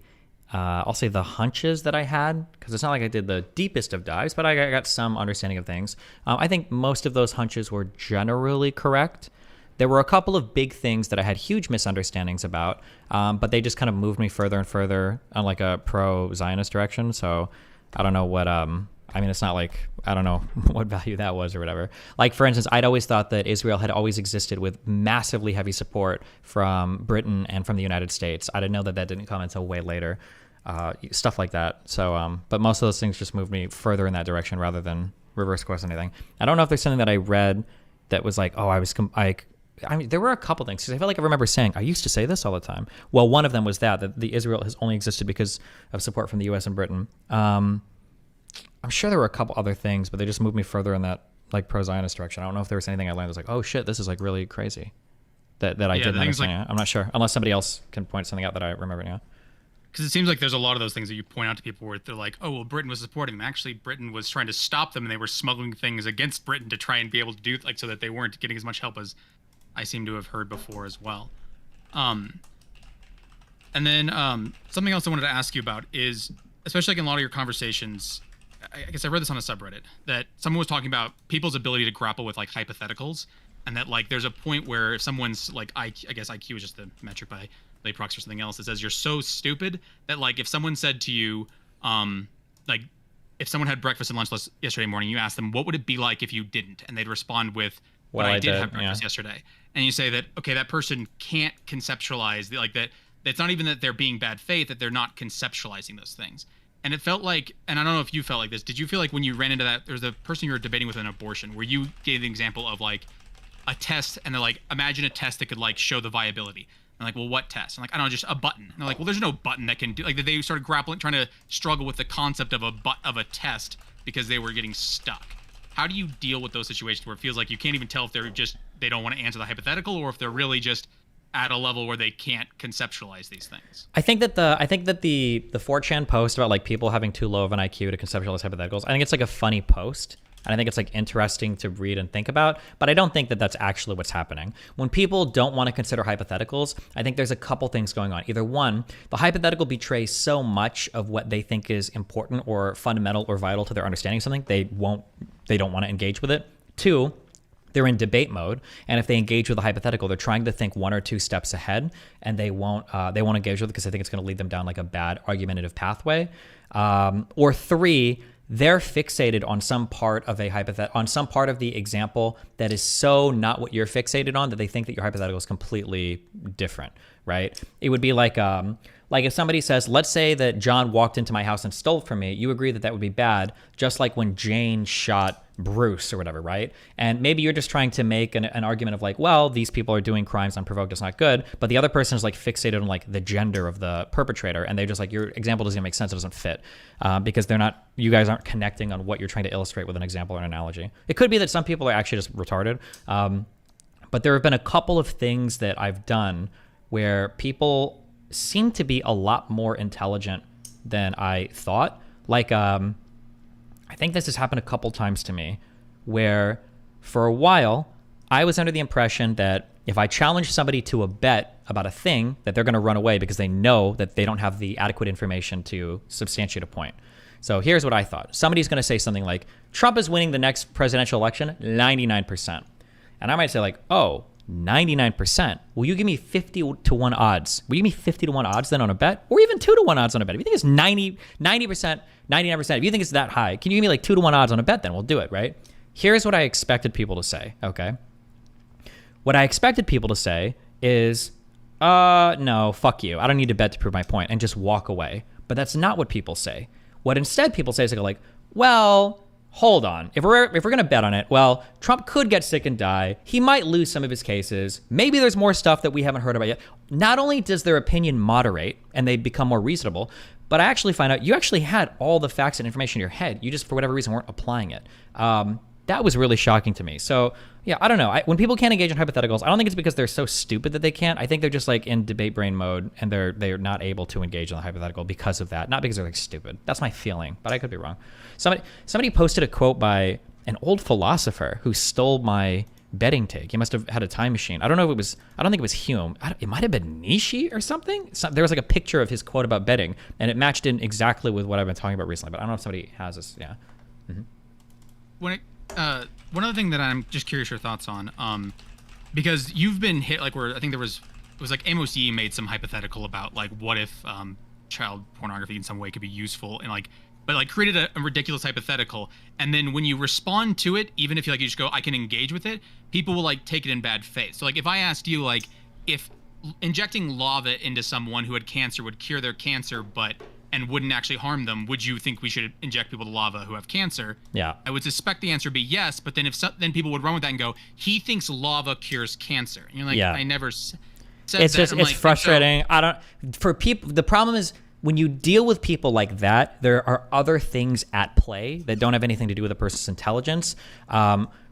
I'll say the hunches that I had, because it's not like I did the deepest of dives, but I got some understanding of things. I think most of those hunches were generally correct. There were a couple of big things that I had huge misunderstandings about, but they just kind of moved me further and further on like a pro-Zionist direction. So I don't know what, I mean, it's not like, I don't know what value that was or whatever. Like, for instance, I'd always thought that Israel had always existed with massively heavy support from Britain and from the United States. I didn't know that that didn't come until way later, stuff like that. So, but most of those things just moved me further in that direction rather than reverse course anything. I don't know if there's something that I read that was like, oh, I mean, there were a couple things, because I feel like I remember saying, I used to say this all the time. Well, one of them was that the Israel has only existed because of support from the U.S. and Britain. I'm sure there were a couple other things, but they just moved me further in that like pro-Zionist direction. I don't know if there was anything I learned that was like, oh shit, this is like really crazy that I didn't understand. I'm not sure, unless somebody else can point something out that I remember now. because it seems like there's a lot of those things that you point out to people where they're like, oh, well, Britain was supporting them. Actually, Britain was trying to stop them, and they were smuggling things against Britain to try and be able to do, like, so that they weren't getting as much help as I seem to have heard before as well. And then something else I wanted to ask you about is, especially like in a lot of your conversations, I guess I read this on a subreddit, that someone was talking about people's ability to grapple with like hypotheticals, and that like there's a point where if someone's like, I guess IQ is just the metric by LayProx or something else, that says you're so stupid that like if someone said to you, like if someone had breakfast and lunch yesterday morning, you asked them, what would it be like if you didn't? And they'd respond with, well, I did have breakfast yesterday. And you say that, okay, that person can't conceptualize like that. It's not even that they're being bad faith, that they're not conceptualizing those things. And it felt like, and I don't know if you felt like this, did you feel like when you ran into that, there was a person you were debating with an abortion, where you gave the example of like a test, and they're like, imagine a test that could like show the viability. And like, well, what test? I'm like, I don't know, just a button. And they're like, well, there's no button that can do, like they started grappling, trying to struggle with the concept of a test because they were getting stuck. How do you deal with those situations where it feels like you can't even tell if they don't want to answer the hypothetical, or if they're really just at a level where they can't conceptualize these things? I think that the 4chan post about like people having too low of an IQ to conceptualize hypotheticals, I think it's like a funny post. And I think it's like interesting to read and think about, but I don't think that that's actually what's happening. When people don't want to consider hypotheticals, I think there's a couple things going on. Either one, the hypothetical betrays so much of what they think is important or fundamental or vital to their understanding of something, they don't want to engage with it. Two, they're in debate mode, and if they engage with a hypothetical, they're trying to think one or two steps ahead, and they won't engage with it because they think it's going to lead them down like a bad argumentative pathway. Or three, they're fixated on some part of on some part of the example that is so not what you're fixated on that they think that your hypothetical is completely different, right? It would be like if somebody says, let's say that John walked into my house and stole from me, you agree that that would be bad, just like when Jane shot Bruce or whatever, right? And maybe you're just trying to make an argument of like, well, these people are doing crimes unprovoked, it's not good, but the other person is like fixated on like the gender of the perpetrator, and they're just like, your example doesn't make sense, it doesn't fit, because you guys aren't connecting on what you're trying to illustrate with an example or an analogy. It could be that some people are actually just retarded, but there have been a couple of things that I've done where people seem to be a lot more intelligent than I thought. Like, I think this has happened a couple times to me, where for a while I was under the impression that if I challenge somebody to a bet about a thing, that they're going to run away because they know that they don't have the adequate information to substantiate a point. So here's what I thought. Somebody's going to say something like, Trump is winning the next presidential election 99%. And I might say like, oh, 99%. Will you give me 50 to 1 odds? Will you give me 50 to 1 odds then on a bet? Or even 2 to 1 odds on a bet? If you think it's 90%, 99%, if you think it's that high, can you give me like 2 to 1 odds on a bet then? We'll do it, right? Here's what I expected people to say, okay? What I expected people to say is, no, fuck you. I don't need to bet to prove my point, and just walk away. But that's not what people say. What instead people say is they go like, well, hold on. If we're going to bet on it, well, Trump could get sick and die. He might lose some of his cases. Maybe there's more stuff that we haven't heard about yet. Not only does their opinion moderate and they become more reasonable, but I actually find out you actually had all the facts and information in your head. You just, for whatever reason, weren't applying it. That was really shocking to me. So, yeah, I don't know. When people can't engage in hypotheticals, I don't think it's because they're so stupid that they can't. I think they're just like in debate brain mode, and they're not able to engage in the hypothetical because of that. Not because they're like stupid. That's my feeling, but I could be wrong. Somebody posted a quote by an old philosopher who stole my betting take. He must have had a time machine. I don't know if it was, I don't think it was Hume. It might have been Nietzsche or something. There was like a picture of his quote about betting, and it matched in exactly with what I've been talking about recently, but I don't know if somebody has this. Yeah. Mm-hmm. One other thing that I'm just curious your thoughts on, because you've been hit, like I think it was like Amos Yee made some hypothetical about like what if child pornography in some way could be useful, and but created a ridiculous hypothetical, and then when you respond to it, even if you just go, I can engage with it, people will take it in bad faith. So if I asked you if injecting lava into someone who had cancer would cure their cancer, and wouldn't actually harm them, would you think we should inject people to lava who have cancer? Yeah. I would suspect the answer would be yes, but then then people would run with that and go, he thinks lava cures cancer. And you're like, yeah. I never said it's that. It's frustrating. For people, the problem is when you deal with people like that, there are other things at play that don't have anything to do with a person's intelligence.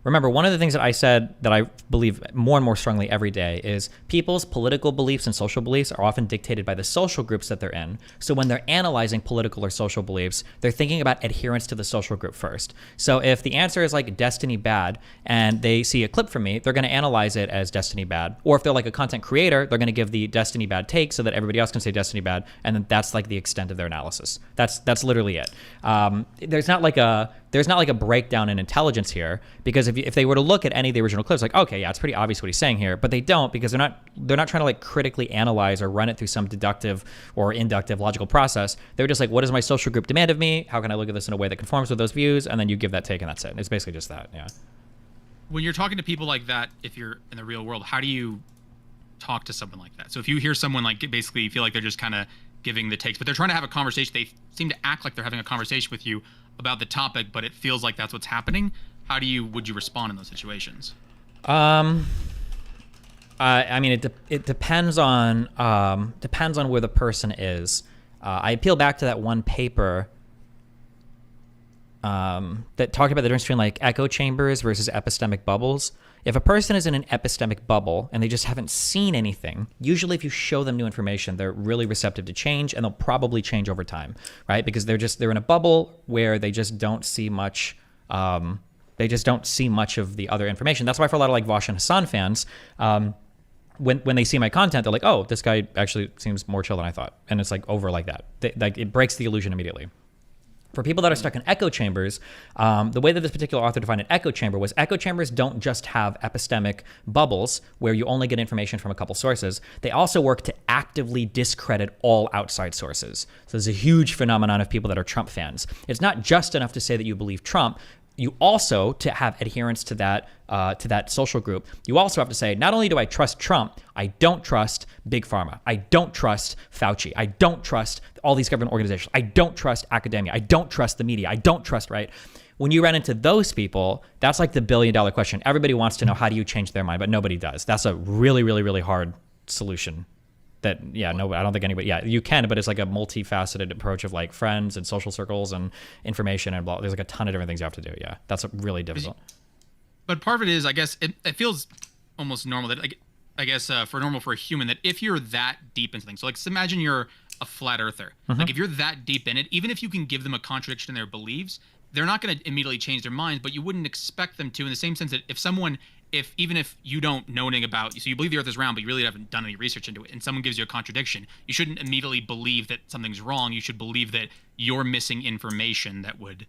remember, one of the things that I said that I believe more and more strongly every day is people's political beliefs and social beliefs are often dictated by the social groups that they're in. So when they're analyzing political or social beliefs, they're thinking about adherence to the social group first. So if the answer is like Destiny bad and they see a clip from me, they're going to analyze it as Destiny bad. Or if they're like a content creator, they're going to give the Destiny bad take so that everybody else can say Destiny bad, and then that's like the extent of their analysis. That's literally it. There's not like a breakdown in intelligence here, because if they were to look at any of the original clips, like, okay, yeah, it's pretty obvious what he's saying here, but they don't, because they're not trying to like critically analyze or run it through some deductive or inductive logical process. They're just like, what does my social group demand of me? How can I look at this in a way that conforms with those views? And then you give that take, and that's it. It's basically just that. Yeah. When you're talking to people like that, if you're in the real world, how do you talk to someone like that? So if you hear someone like basically feel like they're just kind of giving the takes, but they're trying to have a conversation, they seem to act like they're having a conversation with you about the topic, but it feels like that's what's happening. Would you respond in those situations? I mean, it depends on where the person is. I appeal back to that one paper that talked about the difference between like echo chambers versus epistemic bubbles. If a person is in an epistemic bubble and they just haven't seen anything, usually if you show them new information, they're really receptive to change, and they'll probably change over time, right? Because they're in a bubble where they just don't see much. They just don't see much of the other information. That's why for a lot of like Vosh and Hassan fans, when they see my content, they're like, oh, this guy actually seems more chill than I thought, and it's like over like that. Like it breaks the illusion immediately. For people that are stuck in echo chambers, the way that this particular author defined an echo chamber was echo chambers don't just have epistemic bubbles where you only get information from a couple sources. They also work to actively discredit all outside sources. So there's a huge phenomenon of people that are Trump fans. It's not just enough to say that you believe Trump. You also, to have adherence to that social group, you also have to say, not only do I trust Trump, I don't trust Big Pharma. I don't trust Fauci. I don't trust all these government organizations. I don't trust academia. I don't trust the media. I don't trust, right? When you run into those people, that's like the billion-dollar question. Everybody wants to know, how do you change their mind? But nobody does. That's a really, really, really hard solution. That, yeah, no, I don't think anybody, yeah, you can, but it's like a multifaceted approach of like friends and social circles and information and blah. There's like a ton of different things you have to do. Yeah, that's really difficult. But part of it is, I guess, it feels almost normal that, like, I guess, for a human, that if you're that deep into things, so like, imagine you're a flat earther. Mm-hmm. Like, if you're that deep in it, even if you can give them a contradiction in their beliefs, they're not going to immediately change their minds, but you wouldn't expect them to, in the same sense that even if you don't know anything about, so you believe the earth is round, but you really haven't done any research into it, and someone gives you a contradiction, you shouldn't immediately believe that something's wrong. You should believe that you're missing information that would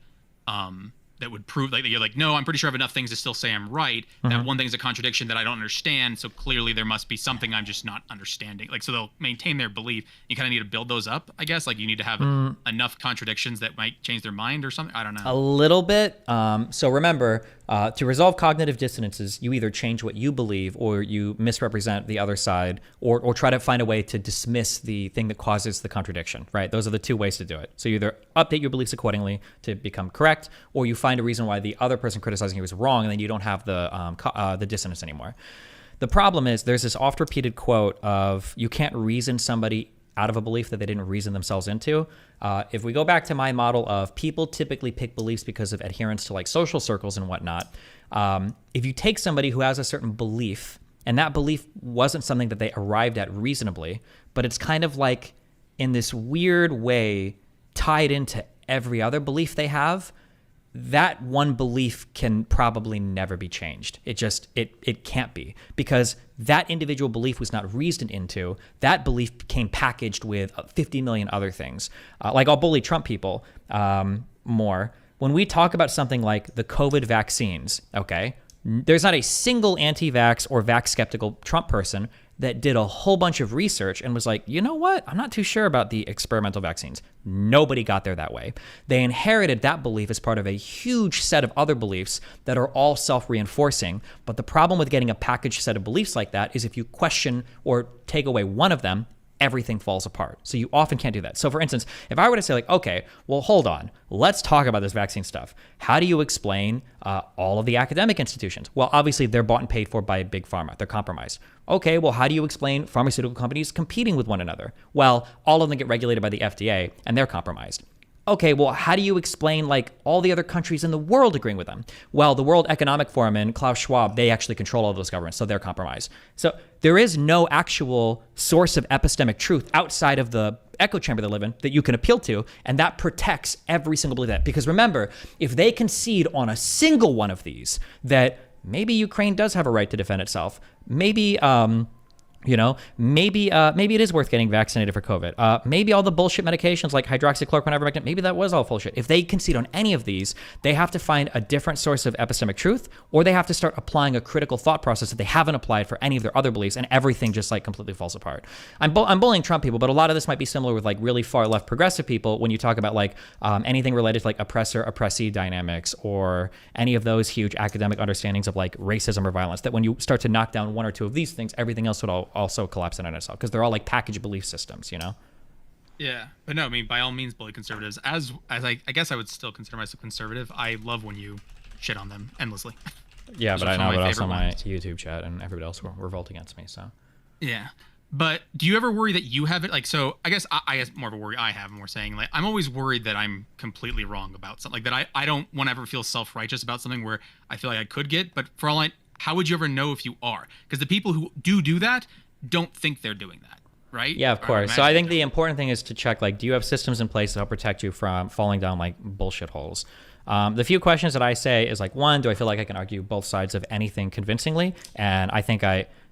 prove, like, you're like, no, I'm pretty sure I have enough things to still say I'm right. Mm-hmm. That one thing is a contradiction that I don't understand, so clearly there must be something I'm just not understanding. Like, so they'll maintain their belief. You kind of need to build those up, I guess. Like, you need to have enough contradictions that might change their mind or something. I don't know. A little bit. So remember, to resolve cognitive dissonances, you either change what you believe or you misrepresent the other side, or try to find a way to dismiss the thing that causes the contradiction, right? Those are the two ways to do it. So you either update your beliefs accordingly to become correct, or you find a reason why the other person criticizing you is wrong, and then you don't have the dissonance anymore. The problem is there's this oft-repeated quote of, you can't reason somebody out of a belief that they didn't reason themselves into. If we go back to my model of people typically pick beliefs because of adherence to like social circles and whatnot, if you take somebody who has a certain belief, and that belief wasn't something that they arrived at reasonably, but it's kind of like in this weird way tied into every other belief they have, that one belief can probably never be changed. It can't be, because that individual belief was not reasoned into. That belief became packaged with 50 million other things. Like, I'll bully Trump people more. When we talk about something like the COVID vaccines, okay, there's not a single anti-vax or vax skeptical Trump person that did a whole bunch of research and was like, you know what? I'm not too sure about the experimental vaccines. Nobody got there that way. They inherited that belief as part of a huge set of other beliefs that are all self-reinforcing. But the problem with getting a packaged set of beliefs like that is if you question or take away one of them, everything falls apart. So you often can't do that. So for instance, if I were to say like, okay, well, hold on, let's talk about this vaccine stuff. How do you explain all of the academic institutions? Well, obviously they're bought and paid for by Big Pharma. They're compromised. Okay, well, how do you explain pharmaceutical companies competing with one another? Well, all of them get regulated by the FDA and they're compromised. okay, well, how do you explain like all the other countries in the world agreeing with them? Well, the World Economic Forum and Klaus Schwab, they actually control all those governments, so they're compromised. So there is no actual source of epistemic truth outside of the echo chamber they live in that you can appeal to, and that protects every single belief. Because remember, if they concede on a single one of these, that maybe Ukraine does have a right to defend itself, maybe maybe it is worth getting vaccinated for COVID. Maybe all the bullshit medications like hydroxychloroquine, ivermectin, maybe that was all bullshit. If they concede on any of these, they have to find a different source of epistemic truth, or they have to start applying a critical thought process that they haven't applied for any of their other beliefs, and everything just like completely falls apart. I'm bullying Trump people, but a lot of this might be similar with like really far left progressive people when you talk about like anything related to like oppressor-oppressee dynamics or any of those huge academic understandings of like racism or violence, that when you start to knock down one or two of these things, everything else would also collapse in on itself, because they're all like packaged belief systems, you know? Yeah, but no, I mean, by all means, bully conservatives. As I guess I would still consider myself conservative. I love when you shit on them endlessly. Yeah, but I know, but also my YouTube chat and everybody else will revolt against me, so. Yeah, but do you ever worry that you have it? Like, so I guess more of a worry I have, more saying like, I'm always worried that I'm completely wrong about something, like that I don't want to ever feel self-righteous about something where I feel like I could get, but for all how would you ever know if you are? Because the people who do that don't think they're doing that, right? Yeah, of course. So I think the important thing is to check, like, do you have systems in place that help protect you from falling down like bullshit holes? The few questions that I say is like, one, do I feel like I can argue both sides of anything convincingly? And I think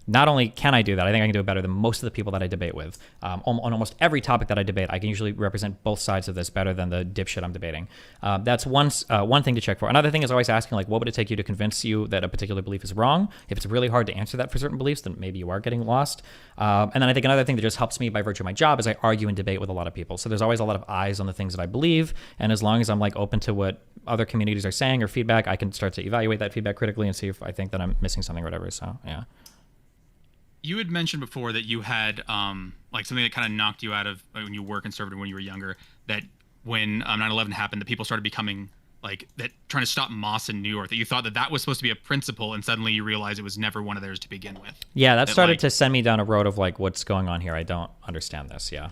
not only can I do that, I think I can do it better than most of the people that I debate with. On almost every topic that I debate, I can usually represent both sides of this better than the dipshit I'm debating. That's one thing to check for. Another thing is always asking, like, what would it take you to convince you that a particular belief is wrong? If it's really hard to answer that for certain beliefs, then maybe you are getting lost. And then I think another thing that just helps me by virtue of my job is I argue and debate with a lot of people. So there's always a lot of eyes on the things that I believe. And as long as I'm like open to what other communities are saying or feedback, I can start to evaluate that feedback critically and see if I think that I'm missing something or whatever. So, yeah. You had mentioned before that you had like something that kind of knocked you out of when you were conservative when you were younger, that when 9/11 happened, that people started becoming like that, trying to stop mosques in New York, that you thought that was supposed to be a principle, and suddenly you realized it was never one of theirs to begin with. Yeah, that started to send me down a road of like, what's going on here? I don't understand this. Yeah.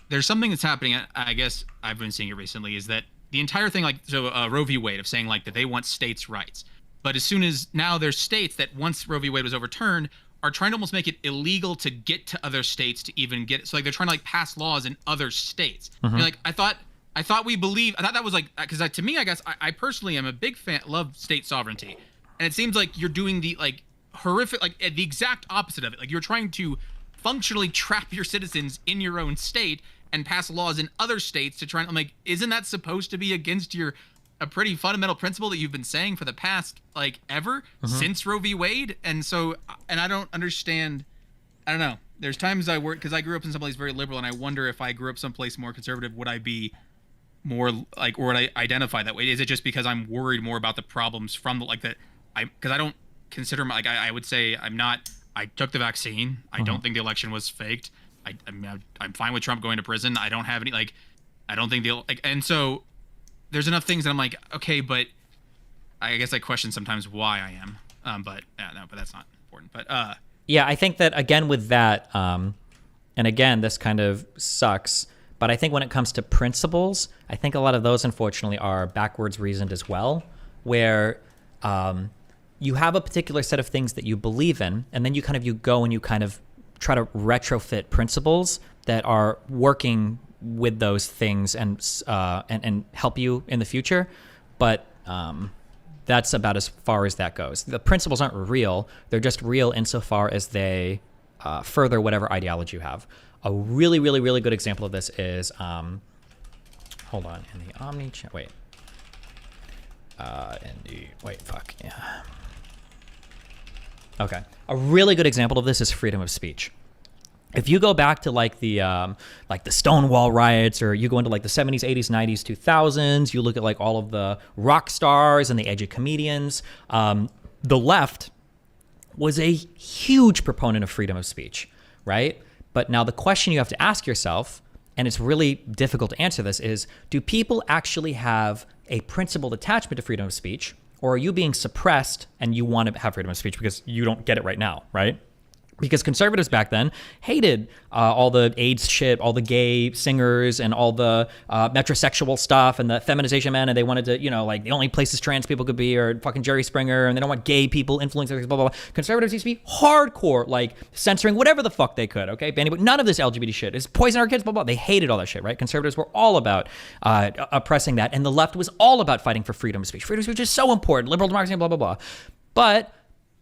There's something that's happening, I guess I've been seeing it recently, is that the entire thing, like, so Roe v. Wade, of saying like that they want states' rights. But as soon as now there's states that once Roe v. Wade was overturned, are trying to almost make it illegal to get to other states to even get it. So like they're trying to like pass laws in other states. Mm-hmm. Like I thought that was like, because to me, I guess I personally am a big fan, love state sovereignty, and it seems like you're doing the like horrific, like the exact opposite of it. Like you're trying to functionally trap your citizens in your own state and pass laws in other states to try and, I'm like, isn't that supposed to be against a pretty fundamental principle that you've been saying for the past like ever since Roe v. Wade? And so, and I don't understand. I don't know. There's times I work, because I grew up in someplace very liberal, and I wonder if I grew up someplace more conservative, would I be more like, or would I identify that way? Is it just because I'm worried more about the problems from the, like that? Because I don't consider like I would say I'm not. I took the vaccine. I don't think the election was faked. I mean, I'm fine with Trump going to prison. I don't have any like. I don't think they'll like, and so. There's enough things that I'm like, okay, but I guess I question sometimes why I am. But that's not important. But yeah, I think that again with that, and again, this kind of sucks, but I think when it comes to principles, I think a lot of those unfortunately are backwards reasoned as well, where you have a particular set of things that you believe in, and then you go and you kind of try to retrofit principles that are working with those things and help you in the future, but that's about as far as that goes. The principles aren't real; they're just real insofar as they further whatever ideology you have. A really, really, really good example of this is, hold on, in the Omni chat. Okay, a really good example of this is freedom of speech. If you go back to like the Stonewall riots, or you go into like the 70s, 80s, 90s, 2000s, you look at like all of the rock stars and the edgy comedians, the left was a huge proponent of freedom of speech, right? But now the question you have to ask yourself, and it's really difficult to answer this, is do people actually have a principled attachment to freedom of speech, or are you being suppressed and you want to have freedom of speech because you don't get it right now, right? Because conservatives back then hated all the AIDS shit, all the gay singers, and all the metrosexual stuff, and the feminization men, and they wanted to, like, the only places trans people could be are fucking Jerry Springer, and they don't want gay people influencing, blah, blah, blah. Conservatives used to be hardcore, like, censoring whatever the fuck they could, okay? Banning, but none of this LGBT shit is poison our kids, blah, blah. They hated all that shit, right? Conservatives were all about oppressing that, and the left was all about fighting for freedom of speech. Freedom of speech is so important, liberal democracy, blah, blah, blah. But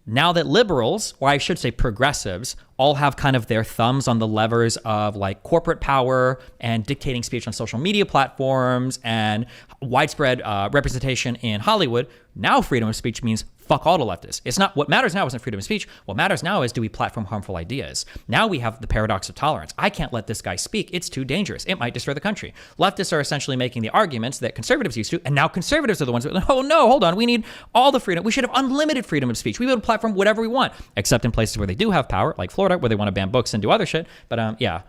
now that liberals, or I should say progressives, all have kind of their thumbs on the levers of like corporate power and dictating speech on social media platforms and widespread representation in Hollywood, now freedom of speech means fuck all the leftists. It's not, what matters now isn't freedom of speech. What matters now is, do we platform harmful ideas? Now we have the paradox of tolerance. I can't let this guy speak. It's too dangerous. It might destroy the country. Leftists are essentially making the arguments that conservatives used to, and now conservatives are the ones who are, oh no, hold on, we need all the freedom. We should have unlimited freedom of speech. We would platform whatever we want, except in places where they do have power, like Florida, where they want to ban books and do other shit. But yeah.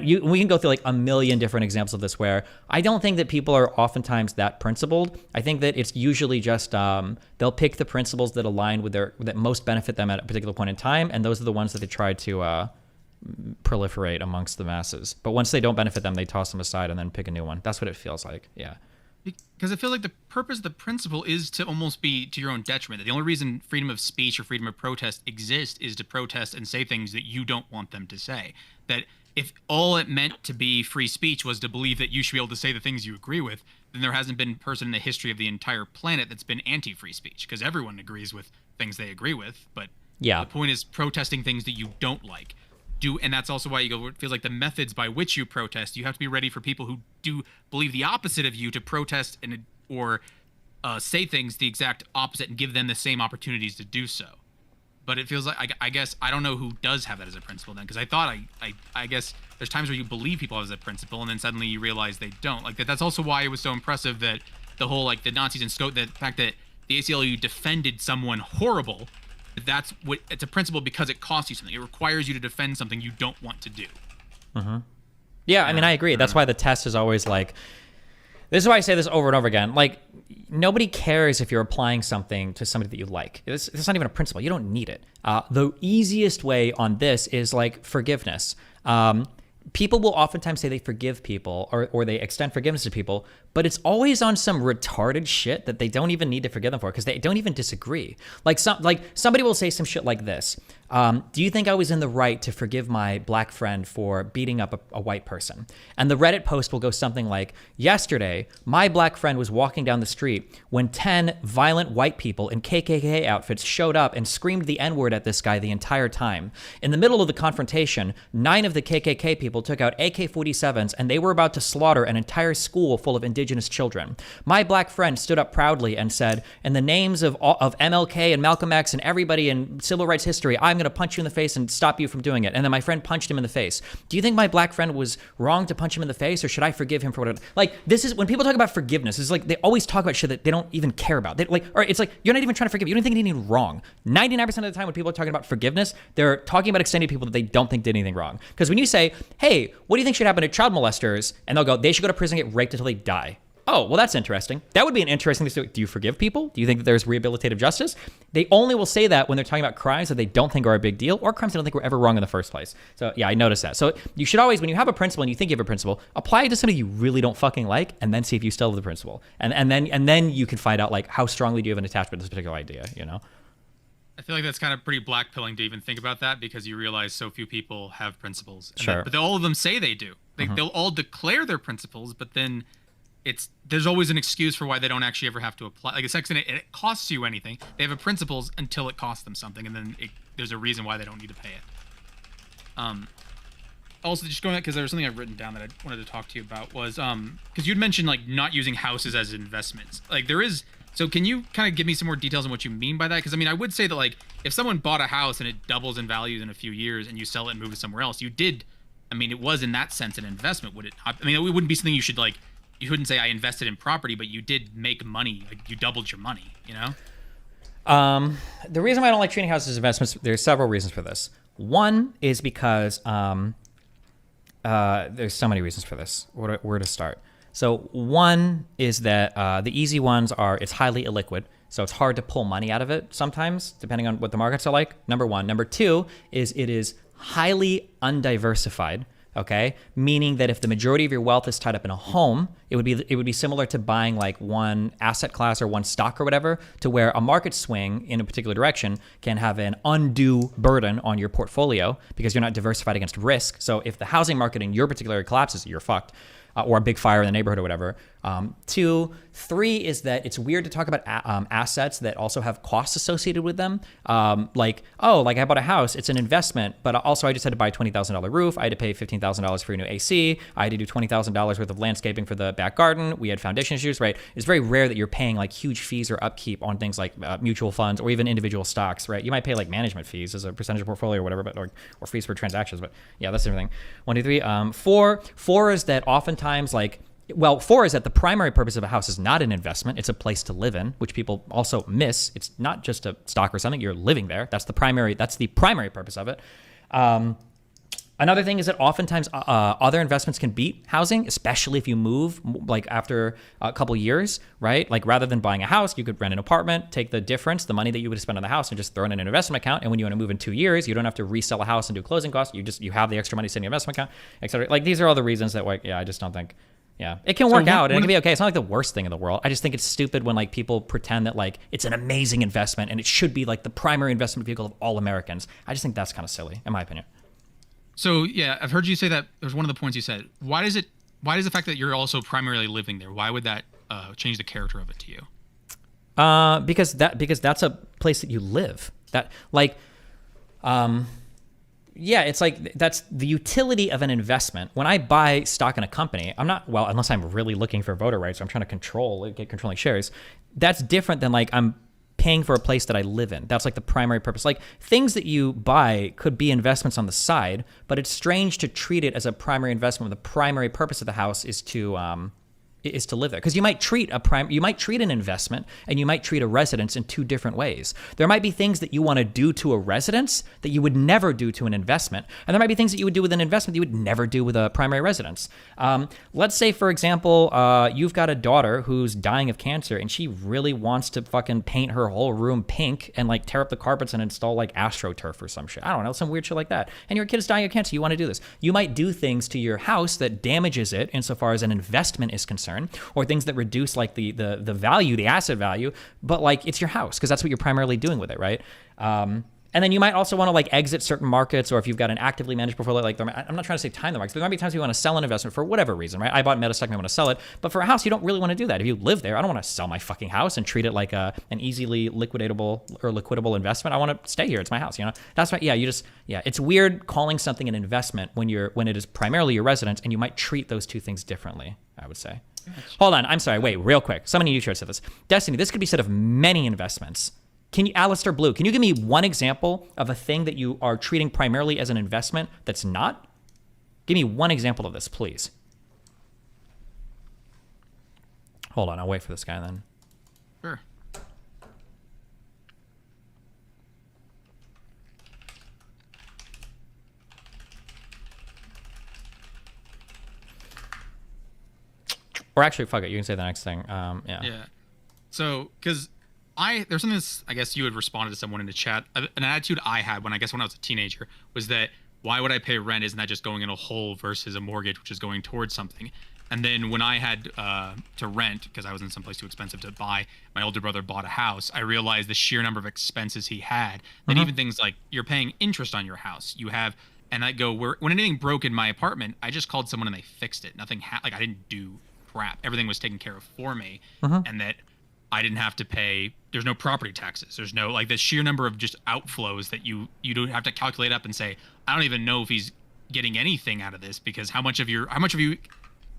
We can go through like a million different examples of this where I don't think that people are oftentimes that principled. I think that it's usually just they'll pick the principles that align with that most benefit them at a particular point in time, and those are the ones that they try to proliferate amongst the masses. But once they don't benefit them, they toss them aside and then pick a new one. That's what it feels like. Yeah. Because I feel like the purpose of the principle is to almost be to your own detriment. The only reason freedom of speech or freedom of protest exists is to protest and say things that you don't want them to say. That if all it meant to be free speech was to believe that you should be able to say the things you agree with, then there hasn't been a person in the history of the entire planet that's been anti-free speech, because everyone agrees with things they agree with. But the point is protesting things that you don't like. And that's also why you go, it feels like the methods by which you protest, you have to be ready for people who do believe the opposite of you to protest or say things the exact opposite and give them the same opportunities to do so. But it feels like, I guess, I don't know who does have that as a principle then, because I thought, I guess there's times where you believe people have as a principle and then suddenly you realize they don't. Like that's also why it was so impressive that the whole, like the Nazis and the fact that the ACLU defended someone horrible, that's what it's a principle because it costs you something. It requires you to defend something you don't want to do. Yeah, I mean, I agree. That's why the test is always like, this is why I say this over and over again. Like, nobody cares if you're applying something to somebody that you like. It's not even a principle. You don't need it. The easiest way on this is like forgiveness. People will oftentimes say they forgive people or they extend forgiveness to people, but it's always on some retarded shit that they don't even need to forgive them for because they don't even disagree. Like somebody will say some shit like this. Do you think I was in the right to forgive my black friend for beating up a white person? And the Reddit post will go something like, yesterday, my black friend was walking down the street when 10 violent white people in KKK outfits showed up and screamed the N-word at this guy the entire time. In the middle of the confrontation, 9 of the KKK people took out AK-47s and they were about to slaughter an entire school full of indigenous children. My black friend stood up proudly and said, in the names of MLK and Malcolm X and everybody in civil rights history, I'm going to punch you in the face and stop you from doing it. And then my friend punched him in the face. Do you think my black friend was wrong to punch him in the face, or should I forgive him for what? Like, this is when people talk about forgiveness. It's like they always talk about shit that they don't even care about. Or it's like you're not even trying to forgive. You don't think anything wrong. 99% of the time when people are talking about forgiveness, they're talking about extending people that they don't think did anything wrong. Because when you say, hey, what do you think should happen to child molesters? And they'll go, they should go to prison and get raped until they die. Oh, well, that's interesting. That would be an interesting thing to do. Do you forgive people? Do you think that there's rehabilitative justice? They only will say that when they're talking about crimes that they don't think are a big deal or crimes they don't think were ever wrong in the first place. So yeah, I noticed that. So you should always, when you have a principle and you think you have a principle, apply it to somebody you really don't fucking like and then see if you still have the principle. And then you can find out like how strongly do you have an attachment to this particular idea, you know? I feel like that's kind of pretty blackpilling to even think about that because you realize so few people have principles. Sure. But all of them say they do. They'll all declare their principles, but then there's always an excuse for why they don't actually ever have to apply. Like, it costs you anything. They have principles until it costs them something, and then there's a reason why they don't need to pay it. Also, just going back, because there was something I've written down that I wanted to talk to you about was, because you'd mentioned, like, not using houses as investments. Like, there is... So can you kind of give me some more details on what you mean by that? Because, I mean, I would say that, like, if someone bought a house and it doubles in value in a few years and you sell it and move it somewhere else, you did... I mean, it was, in that sense, an investment, would it not? I mean, it wouldn't be something you should, like... You wouldn't say I invested in property, but you did make money. Like, you doubled your money, you know? The reason why I don't like treating houses as investments, there's several reasons for this. One is because there's so many reasons for this. Where to start? So one is that the easy ones are it's highly illiquid. So it's hard to pull money out of it sometimes, depending on what the markets are like, number one. Number two is it is highly undiversified, okay? Meaning that if the majority of your wealth is tied up in a home, it would be similar to buying like one asset class or one stock or whatever, to where a market swing in a particular direction can have an undue burden on your portfolio because you're not diversified against risk. So if the housing market in your particular area collapses, you're fucked. Or a big fire in the neighborhood or whatever. 2, 3 is that it's weird to talk about assets that also have costs associated with them. Like I bought a house, it's an investment, but also I just had to buy a $20,000 roof. I had to pay $15,000 for a new AC. I had to do $20,000 worth of landscaping for the back garden. We had foundation issues, right? It's very rare that you're paying like huge fees or upkeep on things like mutual funds or even individual stocks, right? You might pay like management fees as a percentage of portfolio or whatever, but or fees for transactions. But yeah, that's everything. 1, 2, 3. 4 is that oftentimes 4 is that the primary purpose of a house is not an investment. It's a place to live in, which people also miss. It's not just a stock or something. You're living there. That's the primary purpose of it. Another thing is that oftentimes other investments can beat housing, especially if you move like after a couple years, right? Like rather than buying a house, you could rent an apartment, take the difference, the money that you would spend on the house and just throw it in an investment account. And when you want to move in 2 years, you don't have to resell a house and do closing costs. You have the extra money sitting in an investment account, etc. Like these are all the reasons that I just don't think. Yeah, it can work out and it can be okay. It's not like the worst thing in the world. I just think it's stupid when like people pretend that like it's an amazing investment and it should be like the primary investment vehicle of all Americans. I just think that's kind of silly, in my opinion. So yeah, I've heard you say that. There's one of the points you said. Why does the fact that you're also primarily living there? Why would that change the character of it to you? Because that's a place that you live. That like, yeah, it's like that's the utility of an investment. When I buy stock in a company, I'm not, well, unless I'm really looking for voter rights, or I'm trying to get controlling shares. That's different than like I'm paying for a place that I live in. That's like the primary purpose. Like things that you buy could be investments on the side, but it's strange to treat it as a primary investment when the primary purpose of the house is to live there. Because you might treat an investment and you might treat a residence in 2 different ways. There might be things that you want to do to a residence that you would never do to an investment. And there might be things that you would do with an investment that you would never do with a primary residence. Let's say, for example, you've got a daughter who's dying of cancer and she really wants to fucking paint her whole room pink and like tear up the carpets and install like AstroTurf or some shit. I don't know, some weird shit like that. And your kid is dying of cancer. You want to do this. You might do things to your house that damages it insofar as an investment is concerned. Or things that reduce like the value, the asset value, but like it's your house because that's what you're primarily doing with it, right? And then you might also want to like exit certain markets, or if you've got an actively managed portfolio, like I'm not trying to say time the markets, but there might be times you want to sell an investment for whatever reason, right? I bought Metastack and I want to sell it, but for a house, you don't really want to do that. If you live there, I don't want to sell my fucking house and treat it like an easily liquidable or liquidable investment. I want to stay here. It's my house, you know? That's why, it's weird calling something an investment when it is primarily your residence, and you might treat those 2 things differently, I would say. Hold on, I'm sorry, wait, real quick. Somebody in YouTube said this. Destiny, this could be said of many investments. Alistair Blue, can you give me one example of a thing that you are treating primarily as an investment that's not? Give me one example of this, please. Hold on, I'll wait for this guy then. Sure. Or actually, fuck it, you can say the next thing. Yeah. So, because there's something that's, I guess you had responded to someone in the chat. An attitude I had when I was a teenager was that why would I pay rent? Isn't that just going in a hole versus a mortgage, which is going towards something? And then when I had to rent, because I was in someplace too expensive to buy, my older brother bought a house. I realized the sheer number of expenses he had. That even things like you're paying interest on your house. You have, and I go, when anything broke in my apartment, I just called someone and they fixed it. Nothing, I didn't do crap. Everything was taken care of for me, and that I didn't have to pay. There's no property taxes. There's no like the sheer number of just outflows that you don't have to calculate up and say, I don't even know if he's getting anything out of this, because how much of you,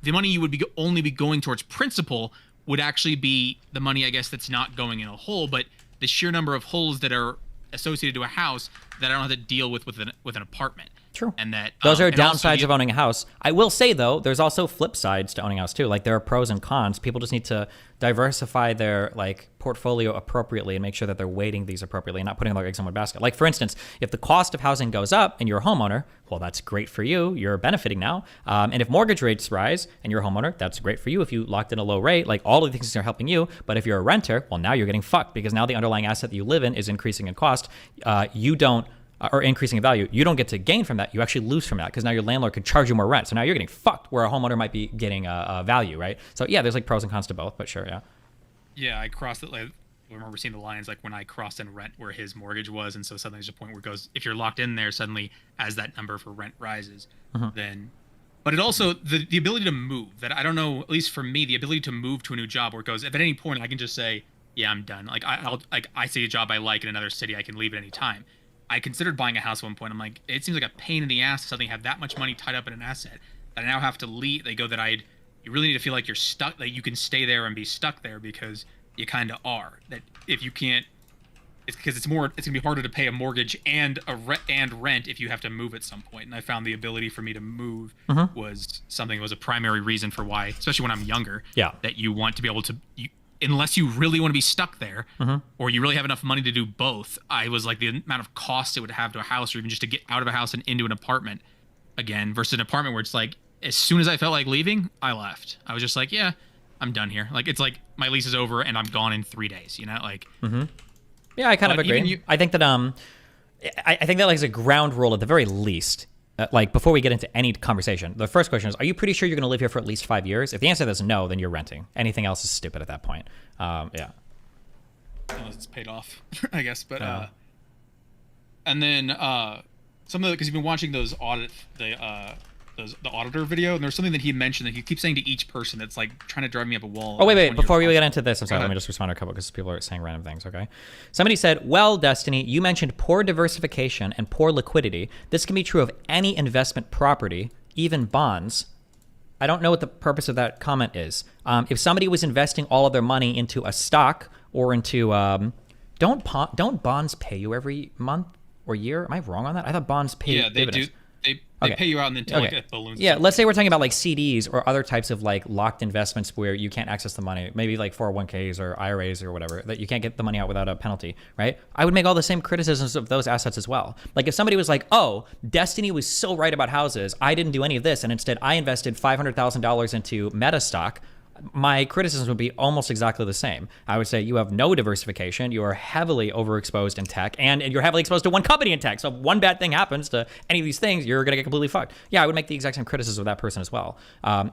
the money you would only be going towards principal would actually be the money, I guess, that's not going in a hole, but the sheer number of holes that are associated to a house that I don't have to deal with an apartment. True. And that those are and also downsides of owning a house. I will say though, there's also flip sides to owning a house too. Like there are pros and cons. People just need to diversify their like portfolio appropriately and make sure that they're weighting these appropriately and not putting all their eggs in one basket. Like for instance, if the cost of housing goes up and you're a homeowner, well, that's great for you. You're benefiting now. And if mortgage rates rise and you're a homeowner, that's great for you. If you locked in a low rate, like all of these things are helping you. But if you're a renter, well, now you're getting fucked because now the underlying asset that you live in is increasing in cost. You don't. Or increasing in value, you don't get to gain from that. You actually lose from that because now your landlord could charge you more rent. So now you're getting fucked where a homeowner might be getting value, right? So yeah, there's like pros and cons to both, but sure, yeah. Yeah, I crossed it. Like, I remember seeing the lines like when I crossed in rent where his mortgage was, and so suddenly there's a point where it goes, if you're locked in there, suddenly as that number for rent rises, then. But it also the ability to move. That I don't know, at least for me, the ability to move to a new job where it goes, if at any point I can just say, yeah, I'm done. Like I see a job I like in another city, I can leave at any time. I considered buying a house at one point. I'm like, it seems like a pain in the ass to suddenly have that much money tied up in an asset that I now have to leave. They go that you really need to feel like you're stuck, that you can stay there and be stuck there because you kind of are. That if you can't, it's because it's gonna be harder to pay a mortgage and rent if you have to move at some point. And I found the ability for me to move was something that was a primary reason for why, especially when I'm younger, that you want to be able to. Unless you really want to be stuck there or you really have enough money to do both, I was like the amount of cost it would have to a house or even just to get out of a house and into an apartment again versus an apartment where it's like, as soon as I felt like leaving, I left. I was just like, yeah, I'm done here. Like, it's like my lease is over and I'm gone in 3 days, you know, like. Yeah, I kind of agree. I think that, I think that like is a ground rule at the very least. Like before we get into any conversation, the first question is, are you pretty sure you're going to live here for at least 5 years? If the answer is no, then you're renting. Anything else is stupid at that point. Yeah. Unless it's paid off, I guess. But and then some of the, because you've been watching those the auditor video, and there's something that he mentioned that he keeps saying to each person that's like trying to drive me up a wall. Oh, wait. Before we get into this, I'm sorry, let me just respond to a couple because people are saying random things, okay? Somebody said, well, Destiny, you mentioned poor diversification and poor liquidity. This can be true of any investment property, even bonds. I don't know what the purpose of that comment is. If somebody was investing all of their money into a stock or into, don't bonds pay you every month or year? Am I wrong on that? I thought bonds pay dividends. They pay you out until like it balloons. Yeah, let's say we're talking about like CDs or other types of like locked investments where you can't access the money, maybe like 401ks or IRAs or whatever, that you can't get the money out without a penalty, right? I would make all the same criticisms of those assets as well. Like if somebody was like, oh, Destiny was so right about houses, I didn't do any of this, and instead I invested $500,000 into Meta stock, my criticism would be almost exactly the same. I would say you have no diversification, you are heavily overexposed in tech, and you're heavily exposed to one company in tech. So if one bad thing happens to any of these things, you're going to get completely fucked. Yeah, I would make the exact same criticism of that person as well.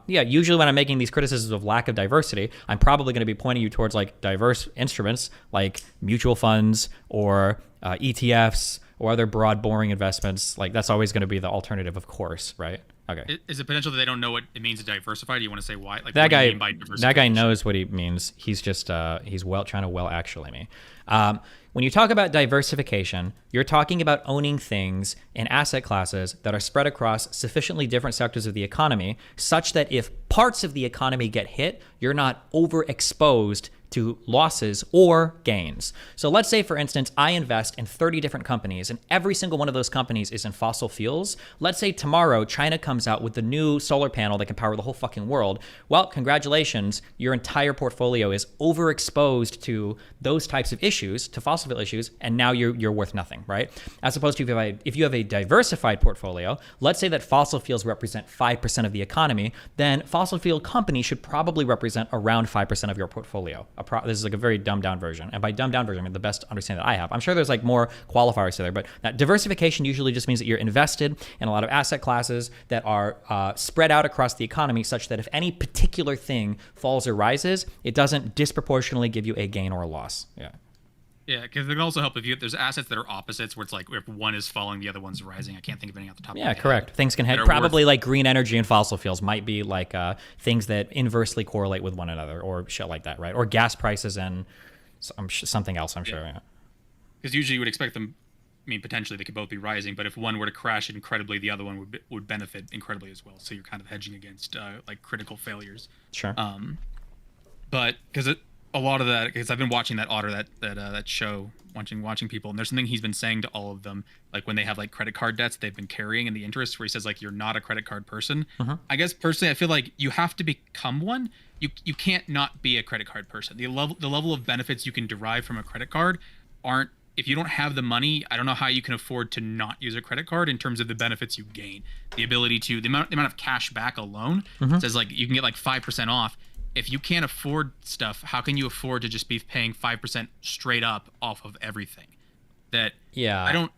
Yeah, usually when I'm making these criticisms of lack of diversity, I'm probably going to be pointing you towards like diverse instruments like mutual funds or ETFs or other broad, boring investments. Like that's always going to be the alternative, of course, right? Okay. Is it potential that they don't know what it means to diversify? Do you want to say why? Like, that what guy, do you mean by diversification? that guy knows what he means. He's just he's trying to actually me. When you talk about diversification, you're talking about owning things in asset classes that are spread across sufficiently different sectors of the economy, such that if parts of the economy get hit, you're not overexposed to losses or gains. So let's say, for instance, I invest in 30 different companies and every single one of those companies is in fossil fuels. Let's say tomorrow China comes out with the new solar panel that can power the whole fucking world. Well, congratulations, your entire portfolio is overexposed to those types of issues, to fossil fuel issues, and now you're worth nothing, right? As opposed to if you have a diversified portfolio, let's say that fossil fuels represent 5% of the economy, then fossil fuel companies should probably represent around 5% of your portfolio. This is like a very dumbed down version. And by dumbed down version, I mean the best understanding that I have. I'm sure there's like more qualifiers to there, but that diversification usually just means that you're invested in a lot of asset classes that are spread out across the economy such that if any particular thing falls or rises, it doesn't disproportionately give you a gain or a loss. Yeah. Yeah, because it can also help if there's assets that are opposites where it's like if one is falling, the other one's rising. I can't think of any off the top of my head. Yeah, correct. Things can head probably like green energy and fossil fuels might be like things that inversely correlate with one another or shit like that, right? Or gas prices and something else, I'm sure. Yeah. Because usually you would expect them, I mean, potentially they could both be rising, but if one were to crash incredibly, the other one would benefit incredibly as well. So you're kind of hedging against like critical failures. Sure. But because a lot of that, because I've been watching that show, watching people, and there's something he's been saying to all of them, like when they have like credit card debts they've been carrying and the interest, where he says like, you're not a credit card person. I guess personally I feel like you have to become one. You can't not be a credit card person. The level of benefits you can derive from a credit card aren't, if you don't have the money, I don't know how you can afford to not use a credit card in terms of the benefits you gain. The ability to, the amount of cash back alone says like you can get like 5% off. If you can't afford stuff, how can you afford to just be paying 5% straight up off of everything? That, yeah, I don't.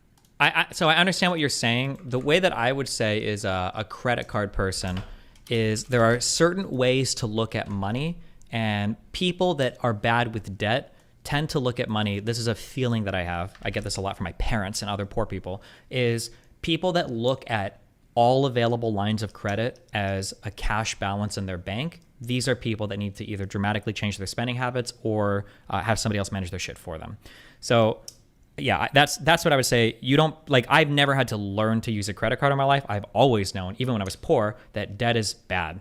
So I understand what you're saying. The way that I would say is a credit card person is there are certain ways to look at money, and people that are bad with debt tend to look at money. This is a feeling that I have. I get this a lot from my parents and other poor people, is people that look at all available lines of credit as a cash balance in their bank. These are people that need to either dramatically change their spending habits or have somebody else manage their shit for them. So yeah, that's what I would say. You don't, like, I've never had to learn to use a credit card in my life. I've always known, even when I was poor, that debt is bad.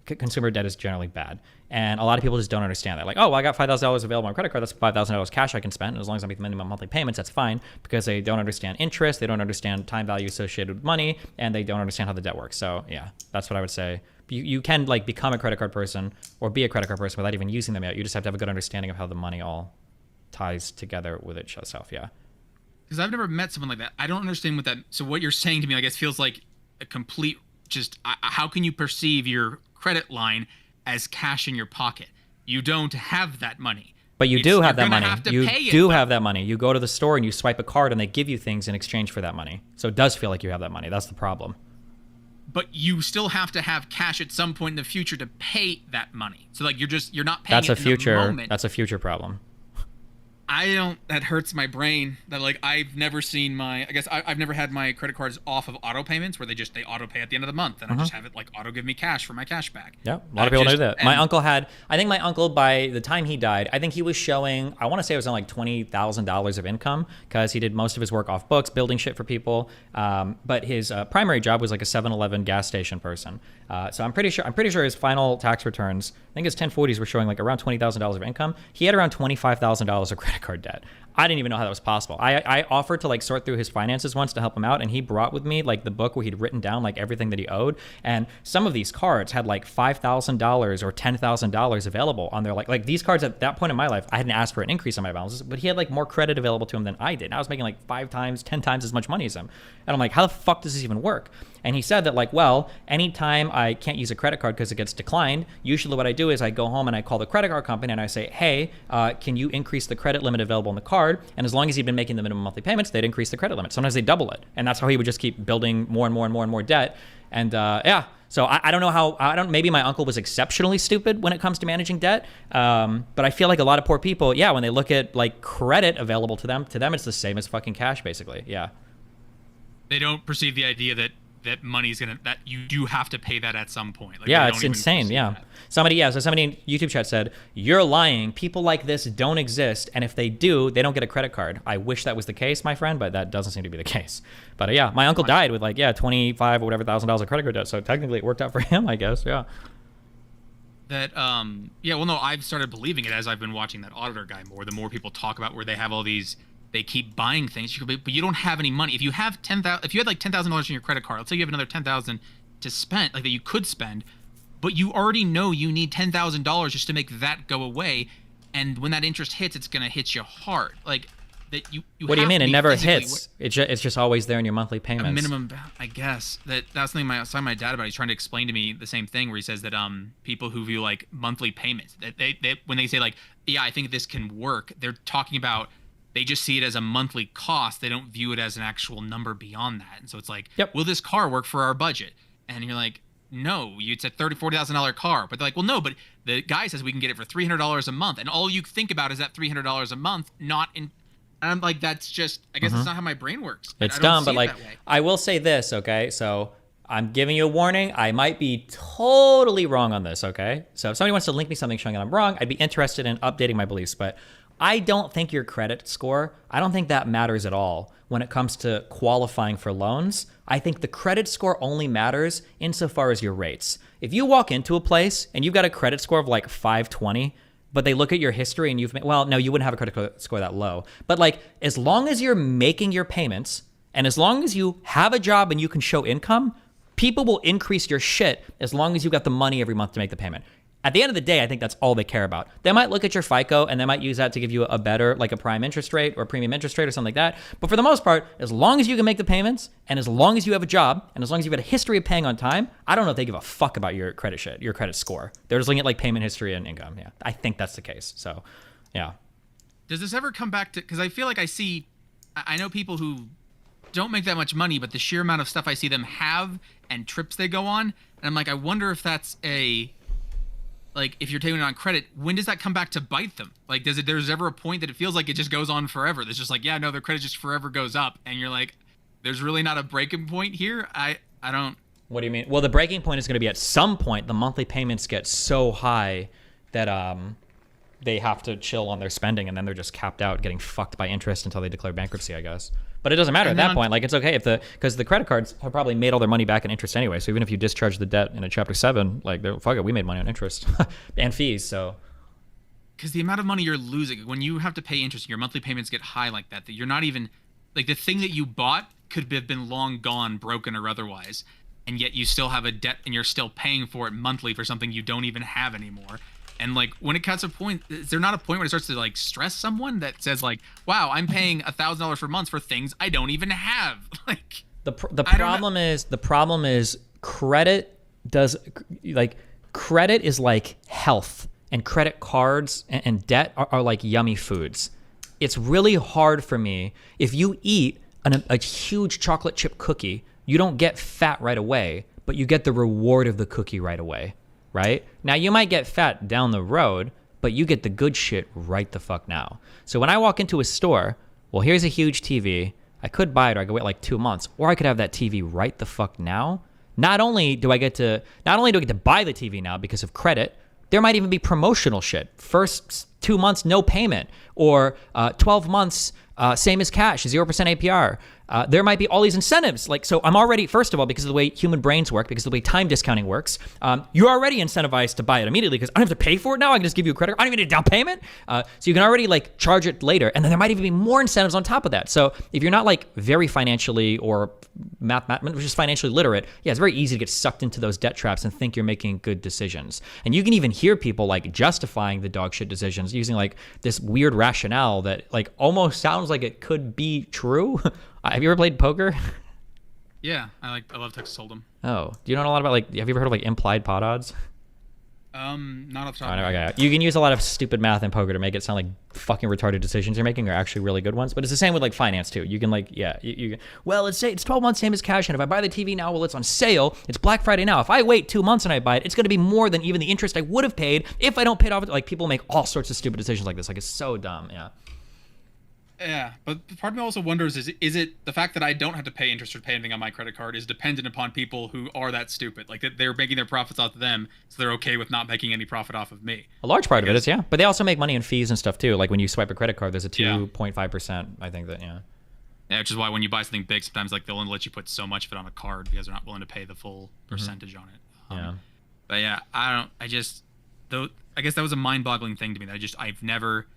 Consumer debt is generally bad. And a lot of people just don't understand that. Like, oh, well, I got $5,000 available on credit card. That's $5,000 cash I can spend. And as long as I make the minimum monthly payments, that's fine, because they don't understand interest. They don't understand time value associated with money, and they don't understand how the debt works. So yeah, that's what I would say. You can like become a credit card person or be a credit card person without even using them yet. You just have to have a good understanding of how the money all ties together with itself. Yeah. Because I've never met someone like that. I don't understand what that. So what you're saying to me, I guess, feels like a complete. Just how can you perceive your credit line as cash in your pocket? You don't have that money. But you do have that money. You do have that money. You go to the store and you swipe a card and they give you things in exchange for that money. So it does feel like you have that money. That's the problem. But you still have to have cash at some point in the future to pay that money. So like you're not paying it in the moment. That's a future problem. That hurts my brain that like I've never seen I've never had my credit cards off of auto payments where they auto pay at the end of the month, and I just have it like auto give me cash for my cash back. Yeah, a lot of people do that. My uncle by the time he died, I think he was showing, I want to say it was on like $20,000 of income, because he did most of his work off books, building shit for people. But his primary job was like a 7-Eleven gas station person. So I'm pretty sure his final tax returns, I think his 1040s were showing like around $20,000 of income. He had around $25,000 of credit card debt. I didn't even know how that was possible. I offered to like sort through his finances once to help him out, and he brought with me like the book where he'd written down like everything that he owed, and some of these cards had like $5,000 or $10,000 available on there. Like these cards at that point in my life, I hadn't asked for an increase on my balances, but he had like more credit available to him than I did. And I was making like 5 times, 10 times as much money as him. And I'm like, how the fuck does this even work? And he said that like, well, anytime I can't use a credit card because it gets declined, usually what I do is I go home and I call the credit card company and I say, hey, can you increase the credit limit available on the card? And as long as he'd been making the minimum monthly payments, they'd increase the credit limit. Sometimes they double it. And that's how he would just keep building more and more and more and more debt. And yeah, so I don't know maybe my uncle was exceptionally stupid when it comes to managing debt. But I feel like a lot of poor people, yeah, when they look at like credit available to them it's the same as fucking cash, basically. Yeah. They don't perceive the idea that money's that you do have to pay that at some point. Like, yeah, it's insane. Yeah. So somebody in YouTube chat said, you're lying. People like this don't exist. And if they do, they don't get a credit card. I wish that was the case, my friend, but that doesn't seem to be the case. But yeah, my uncle died with like, $25 or whatever $1,000 of credit card debt. So technically it worked out for him, I guess. Yeah. I've started believing it as I've been watching that auditor guy more. The more people talk about where they have all these, they keep buying things, but you don't have any money. If you have if you had like $10,000 in your credit card, let's say you have another $10,000 to spend, like that you could spend, but you already know you need $10,000 just to make that go away, and when that interest hits, it's gonna hit you hard. Like that you. What do you mean? It never hits. It's just always there in your monthly payments. A minimum, I guess. That's something I saw my dad about. He's trying to explain to me the same thing, where he says that people who view like monthly payments, that they when they say like, yeah, I think this can work, they're talking about. They just see it as a monthly cost. They don't view it as an actual number beyond that. And so it's like, will this car work for our budget? And you're like, no, it's a $40,000 car. But they're like, well, no, but the guy says we can get it for $300 a month. And all you think about is that $300 a month, not in. And I'm like, that's just, I guess that's not how my brain works. It's dumb, but like, I will say this, okay? So I'm giving you a warning. I might be totally wrong on this, okay? So if somebody wants to link me something showing that I'm wrong, I'd be interested in updating my beliefs. But I don't think your credit score, I don't think that matters at all when it comes to qualifying for loans. I think the credit score only matters insofar as your rates. If you walk into a place and you've got a credit score of like 520, but they look at your history and you've made, well, no, you wouldn't have a credit score that low. But like, as long as you're making your payments and as long as you have a job and you can show income, people will increase your shit as long as you got the money every month to make the payment. At the end of the day, I think that's all they care about. They might look at your FICO and they might use that to give you a better, like a prime interest rate or a premium interest rate or something like that. But for the most part, as long as you can make the payments and as long as you have a job and as long as you've got a history of paying on time, I don't know if they give a fuck about your credit shit, your credit score. They're just looking at like payment history and income. Yeah, I think that's the case. So, yeah. Does this ever come back to, because I feel like I know people who don't make that much money, but the sheer amount of stuff I see them have and trips they go on, and I'm like, I wonder if that's like, if you're taking it on credit, when does that come back to bite them? Like, there's ever a point that it feels like it just goes on forever? There's just like, yeah, no, their credit just forever goes up. And you're like, there's really not a breaking point here? I don't. What do you mean? Well, the breaking point is going to be at some point, the monthly payments get so high that they have to chill on their spending and then they're just capped out getting fucked by interest until they declare bankruptcy, I guess. But it doesn't matter at that point. Like, it's okay because the credit cards have probably made all their money back in interest anyway. So even if you discharge the debt in a Chapter 7, like, fuck it, we made money on interest and fees. So, because the amount of money you're losing when you have to pay interest, your monthly payments get high like that you're not even like, the thing that you bought could have been long gone, broken or otherwise, and yet you still have a debt and you're still paying for it monthly for something you don't even have anymore. And like, when it cuts a point, is there not a point where it starts to like stress someone that says like, wow, I'm paying $1,000 for months for things I don't even have? Like, the problem is credit does, like, credit is like health, and credit cards and debt are like yummy foods. It's really hard for me. If you eat a huge chocolate chip cookie, you don't get fat right away, but you get the reward of the cookie right away. Right? Now, you might get fat down the road, but you get the good shit right the fuck now. So when I walk into a store, well, here's a huge TV. I could buy it, or I could wait like 2 months, or I could have that TV right the fuck now. Not only do I get to buy the TV now because of credit, there might even be promotional shit. First 2 months, no payment, or 12 months, same as cash, 0% APR. There might be all these incentives. Like, so I'm already, first of all, because of the way human brains work, because of the way time discounting works, you're already incentivized to buy it immediately because I don't have to pay for it now. I can just give you a credit. I don't even need a down payment. So you can already like charge it later. And then there might even be more incentives on top of that. So if you're not like very financially or just financially literate, yeah, it's very easy to get sucked into those debt traps and think you're making good decisions. And you can even hear people like justifying the dog shit decisions using like this weird rationale that like almost sounds like it could be true. Have you ever played poker? Yeah, I love Texas Hold'em. Oh, do you know a lot about like? Have you ever heard of like implied pot odds? Not off the top. Okay. You can use a lot of stupid math in poker to make it sound like fucking retarded decisions you're making are actually really good ones. But it's the same with like finance too. You can like, yeah, well, let's say it's 12 months, same as cash. And if I buy the TV now, well, it's on sale. It's Black Friday now. If I wait 2 months and I buy it, it's going to be more than even the interest I would have paid if I don't pay it off. Like, people make all sorts of stupid decisions like this. Like, it's so dumb. Yeah. Yeah, but part of me also wonders, is it the fact that I don't have to pay interest or pay anything on my credit card is dependent upon people who are that stupid? Like, that they're making their profits off of them, so they're okay with not making any profit off of me. A large part of it is, yeah. But they also make money in fees and stuff, too. Like, when you swipe a credit card, there's a 2.5%, I think that, yeah. Yeah, which is why when you buy something big, sometimes, like, they'll only let you put so much of it on a card because they're not willing to pay the full percentage on it. Yeah. But, yeah, I guess that was a mind-boggling thing to me. That I've never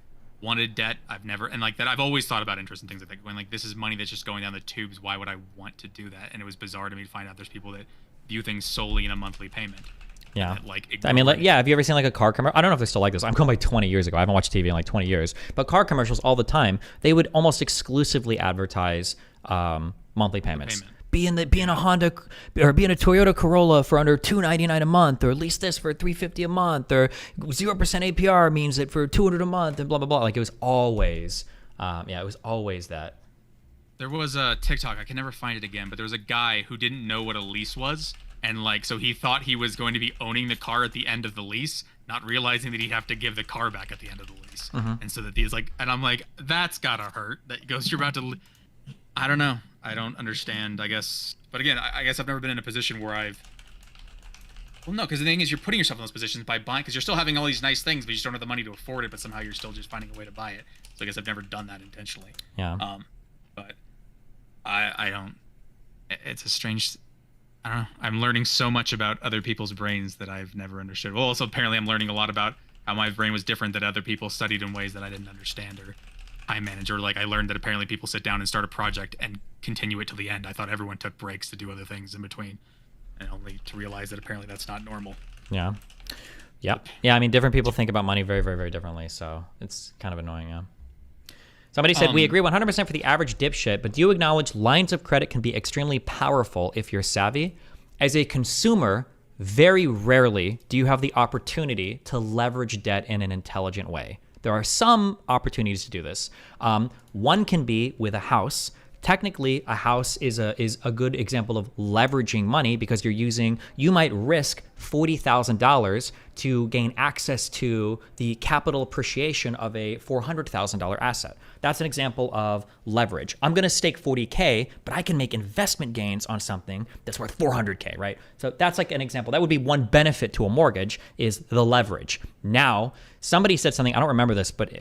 wanted debt. I've always thought about interest and things like that. When like, this is money that's just going down the tubes, why would I want to do that? And it was bizarre to me to find out there's people that view things solely in a monthly payment. Yeah. I mean, like, yeah, have you ever seen like a car commercial? I don't know if they still like this. I'm going by 20 years ago. I haven't watched TV in like 20 years. But car commercials all the time, they would almost exclusively advertise monthly payments. Be in a Honda or be in a Toyota Corolla for under $299 a month, or lease this for $350 a month, or 0% APR means that for $200 a month, and blah blah blah. Like, it was always, it was always that. There was a TikTok, I can never find it again, but there was a guy who didn't know what a lease was, and like, so he thought he was going to be owning the car at the end of the lease, not realizing that he'd have to give the car back at the end of the lease, and so that he's like, and I'm like, that's gotta hurt. That goes, you're about to. I don't know. I don't understand, I guess. But again, I guess I've never been in a position where well, no, because the thing is, you're putting yourself in those positions by buying, because you're still having all these nice things, but you just don't have the money to afford it, but somehow you're still just finding a way to buy it. So I guess I've never done that intentionally. Yeah. But I don't, it's a strange, I don't know. I'm learning so much about other people's brains that I've never understood. Well, also apparently I'm learning a lot about how my brain was different, that other people studied in ways that I didn't understand or time manage, or like I learned that apparently people sit down and start a project and continue it till the end. I thought everyone took breaks to do other things in between, and only to realize that apparently that's not normal. Yeah. Yep. Yeah, I mean, different people think about money very, very, very differently, so it's kind of annoying, yeah. Somebody said, we agree 100% for the average dipshit, but do you acknowledge lines of credit can be extremely powerful if you're savvy? As a consumer, very rarely do you have the opportunity to leverage debt in an intelligent way. There are some opportunities to do this. One can be with a house. Technically, a house is a good example of leveraging money because you might risk $40,000 to gain access to the capital appreciation of a $400,000 asset. That's an example of leverage. I'm gonna stake 40K, but I can make investment gains on something that's worth 400K, right? So that's like an example. That would be one benefit to a mortgage is the leverage. Now, somebody said something, I don't remember this, but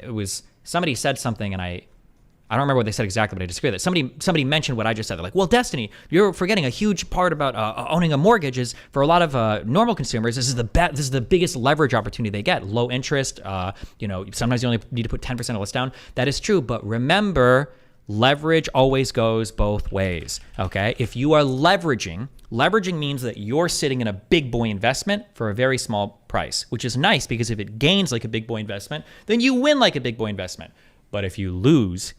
somebody said something and I don't remember what they said exactly, but I disagree with it. Somebody mentioned what I just said. They're like, well, Destiny, you're forgetting a huge part about owning a mortgage is for a lot of normal consumers, this is the biggest leverage opportunity they get. Low interest, sometimes you only need to put 10% of less down. That is true, but remember, leverage always goes both ways, okay? If you are leveraging means that you're sitting in a big boy investment for a very small price, which is nice because if it gains like a big boy investment, then you win like a big boy investment. But if you lose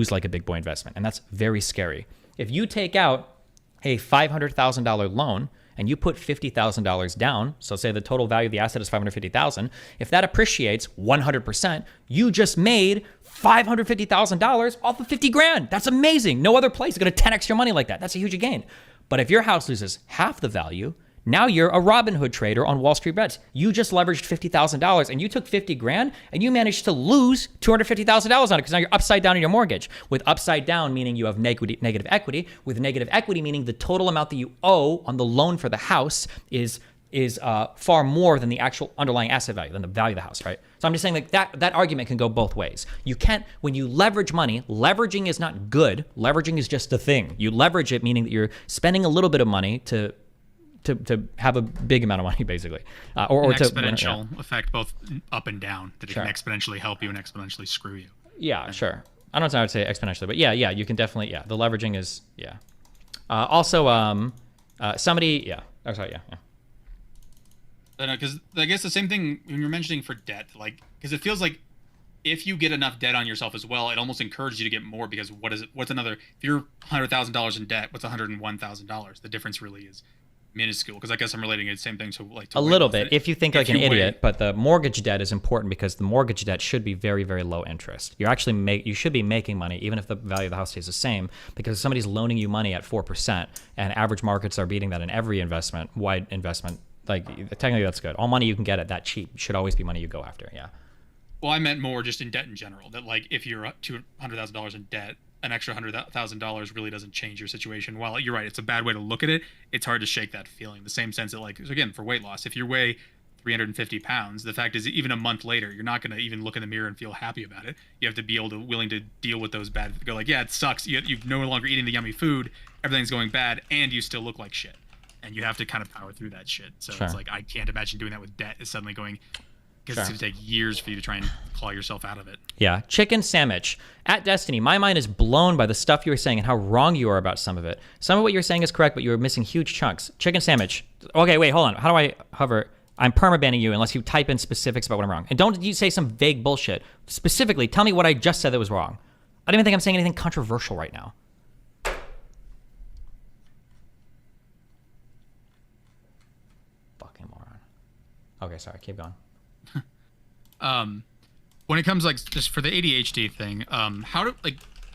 like a big boy investment, and that's very scary. If you take out a $500,000 loan and you put $50,000 down, so say the total value of the asset is $550,000, if that appreciates 100%, you just made $550,000 off of 50 grand. That's amazing. No other place is going to 10x your money like that. That's a huge gain. But if your house loses half the value, now you're a Robinhood trader on Wall Street Bets. You just leveraged $50,000 and you took 50 grand and you managed to lose $250,000 on it because now you're upside down in your mortgage. With upside down meaning you have negative equity. With negative equity meaning the total amount that you owe on the loan for the house is far more than the actual underlying asset value, than the value of the house, right? So I'm just saying like that argument can go both ways. You can't, when you leverage money, leveraging is not good. Leveraging is just a thing. You leverage it meaning that you're spending a little bit of money to have a big amount of money, basically, or an exponential effect, both up and down. That it can exponentially help you and exponentially screw you. Yeah, sure. I don't know how I would say exponentially, but yeah, you can definitely, the leveraging is, also, somebody, oh, sorry, yeah. Because I guess the same thing when you're mentioning for debt, like, because it feels like if you get enough debt on yourself as well, it almost encourages you to get more because what's another, if you're $100,000 in debt, what's $101,000? The difference really is minuscule, because I guess I'm relating it the same thing to a little bit if you think like an idiot, but the mortgage debt is important because the mortgage debt should be very, very low interest. You should be making money even if the value of the house stays the same, because somebody's loaning you money at 4% and average markets are beating that in every wide investment. Like technically that's good. All money you can get at that cheap should always be money you go after. Yeah. Well, I meant more just in debt in general, that like if you're $200,000 in debt, an extra $100,000 really doesn't change your situation. While you're right, it's a bad way to look at it. It's hard to shake that feeling. The same sense that, like, again, for weight loss, if you weigh 350 pounds, the fact is, even a month later, you're not going to even look in the mirror and feel happy about it. You have to be willing to deal with those go like, yeah, it sucks. You're no longer eating the yummy food. Everything's going bad, and you still look like shit. And you have to kind of power through that shit. So It's like, I can't imagine doing that with debt. Is suddenly going. Because it's going to take years for you to try and claw yourself out of it. Yeah. Chicken sandwich. At Destiny, my mind is blown by the stuff you were saying and how wrong you are about some of it. Some of what you're saying is correct, but you were missing huge chunks. Chicken sandwich. Okay, wait, hold on. How do I hover? I'm permabanning you unless you type in specifics about what I'm wrong. And don't you say some vague bullshit. Specifically, tell me what I just said that was wrong. I don't even think I'm saying anything controversial right now. Fucking moron. Okay, sorry. Keep going. When it comes like just for the ADHD thing,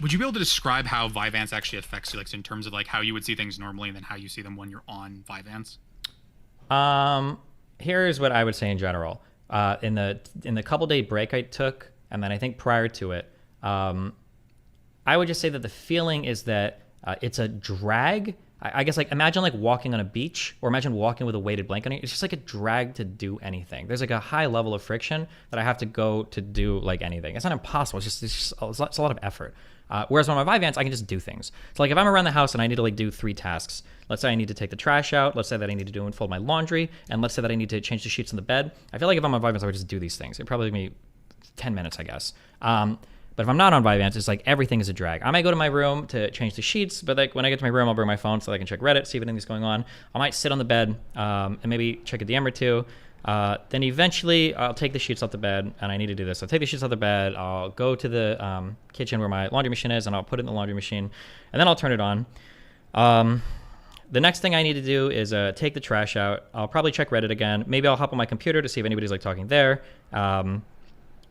would you be able to describe how Vyvanse actually affects you, like in terms of like how you would see things normally and then how you see them when you're on Vyvanse? Here's what I would say in general. In the couple day break I took, and then I think prior to it, I would just say that the feeling is that it's a drag. I guess like imagine like walking on a beach, or imagine walking with a weighted blanket on you. It's just like a drag to do anything. There's like a high level of friction that I have to go to do like anything. It's not impossible. It's a lot of effort. Whereas on my Vyvanse, I can just do things. So like if I'm around the house and I need to like do 3 tasks, let's say I need to take the trash out, let's say that I need to do and fold my laundry, and let's say that I need to change the sheets in the bed. I feel like if I'm on Vyvanse, I would just do these things. It'd probably take me 10 minutes, I guess. But if I'm not on Vyvanse, it's like everything is a drag. I might go to my room to change the sheets, but like when I get to my room, I'll bring my phone so that I can check Reddit, see if anything's going on. I might sit on the bed and maybe check a DM or 2. Then eventually I'll take the sheets off the bed, and I need to do this. I'll take the sheets off the bed, I'll go to the kitchen where my laundry machine is, and I'll put it in the laundry machine, and then I'll turn it on. The next thing I need to do is take the trash out. I'll probably check Reddit again. Maybe I'll hop on my computer to see if anybody's like talking there.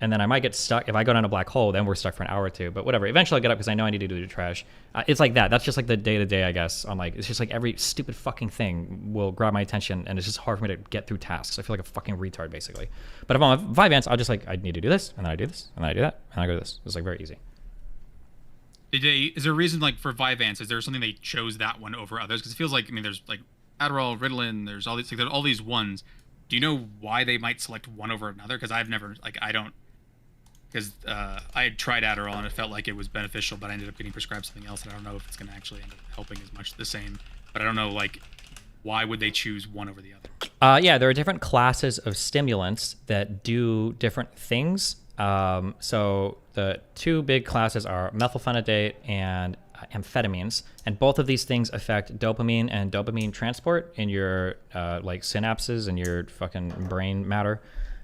And then I might get stuck. If I go down a black hole, then we're stuck for an hour or 2. But whatever. Eventually I'll get up because I know I need to do the trash. It's like that. That's just like the day-to-day, I guess. On like, it's just like every stupid fucking thing will grab my attention, and it's just hard for me to get through tasks. I feel like a fucking retard, basically. But if I'm on Vyvanse, I'll just like, I need to do this, and then I do this, and then I do that, and I go to this. It's like very easy. Is there a reason like for Vyvanse? Is there something they chose that one over others? Because it feels like, I mean, there's like Adderall, Ritalin, there's all these, like, there's all these ones. Do you know why they might select one over another? Because I've never, like, I don't. Because I had tried Adderall and it felt like it was beneficial, but I ended up getting prescribed something else, and I don't know if it's going to actually end up helping as much the same. But I don't know, like, why would they choose one over the other? Yeah, there are different classes of stimulants that do different things. So the 2 big classes are methylphenidate and amphetamines, and both of these things affect dopamine and dopamine transport in your like synapses and your fucking brain matter.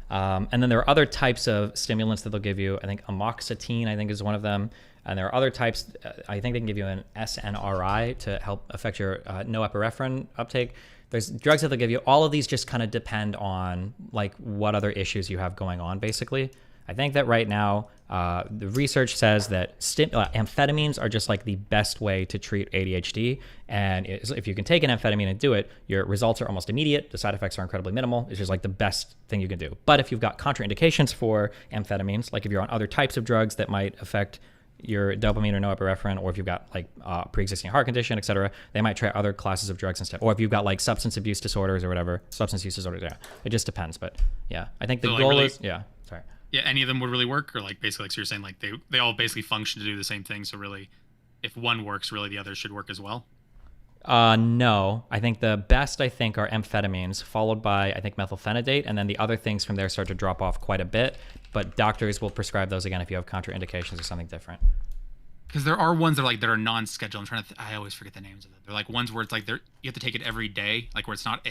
And then there are other types of stimulants that they'll give you. I think amoxicillin, I think, is one of them. And there are other types. I think they can give you an SNRI to help affect your norepinephrine uptake. There's drugs that they'll give you. All of these just kind of depend on like what other issues you have going on, basically. I think that right now, the research says that amphetamines are just like the best way to treat ADHD. And if you can take an amphetamine and do it, your results are almost immediate. The side effects are incredibly minimal. It's just like the best thing you can do. But if you've got contraindications for amphetamines, like if you're on other types of drugs that might affect your dopamine or norepinephrine, or if you've got like pre-existing heart condition, etc., they might try other classes of drugs instead. Or if you've got like substance abuse disorders or whatever, substance use disorders, yeah. It just depends. But yeah, I think the goal really, is, yeah, sorry. Yeah, any of them would really work, or like basically, like, so you're saying like they all basically function to do the same thing. So really, if one works, really the others should work as well. No, I think the best are amphetamines, followed by I think methylphenidate, and then the other things from there start to drop off quite a bit. But doctors will prescribe those again if you have contraindications or something different. Because there are ones that are non-scheduled. I'm trying to. I always forget the names of them. They're like ones where it's like you have to take it every day, like where it's not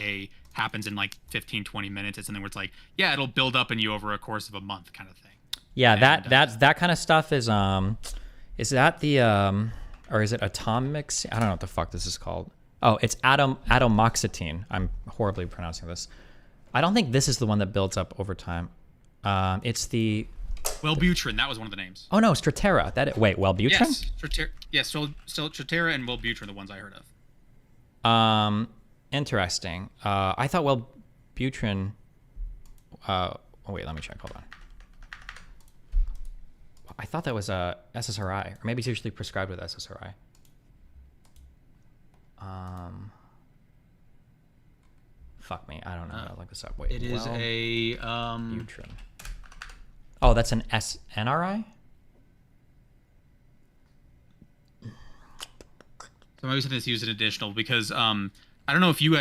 happens in like 15, 20 minutes. It's something where it's like, yeah, it'll build up in you over a course of a month, kind of thing. Yeah, and that kind of stuff is that the or is it atomics? I don't know what the fuck this is called. Oh, it's atomoxetine. I'm horribly pronouncing this. I don't think this is the one that builds up over time. It's the Wellbutrin. That was one of the names. Oh no, Strattera. Wellbutrin? Yes, Strattera. Yes, so Strattera and Wellbutrin are the ones I heard of. Interesting. I thought Wellbutrin. Oh wait, let me check. Hold on. I thought that was a SSRI, or maybe it's usually prescribed with SSRI. Fuck me, I don't know. I'll look this up. Wait, it is a Wellbutrin. Oh, that's an SNRI? So maybe something that's used in additional, because I don't know if you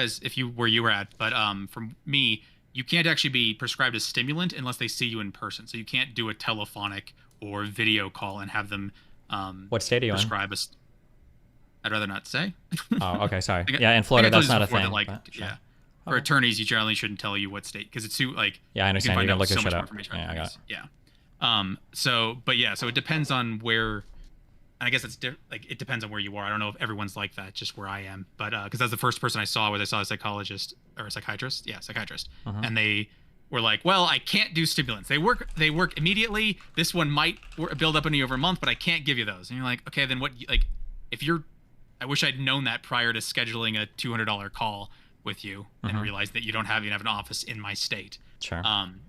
where you were at, but from me, you can't actually be prescribed a stimulant unless they see you in person. So you can't do a telephonic or video call and have them what state are you prescribe in? I'd rather not say. Oh, okay, sorry. Yeah, in Florida that's not a thing. That, sure. Yeah. For attorneys, you generally shouldn't tell you what state, because it's too like. Yeah, I understand. You can look this shit up. Yeah, I got it. Yeah. So it depends on where. And I guess it's like it depends on where you are. I don't know if everyone's like that, just where I am. But because that's the first person I saw a psychologist or a psychiatrist. Yeah, psychiatrist. And they were like, "Well, I can't do stimulants. They work immediately. This one might build up on you over a month, but I can't give you those." And you're like, "Okay, then what? Like, if you're, I wish I'd known that prior to scheduling a $200 call with you and realized that you don't even have an office in my state." Sure. And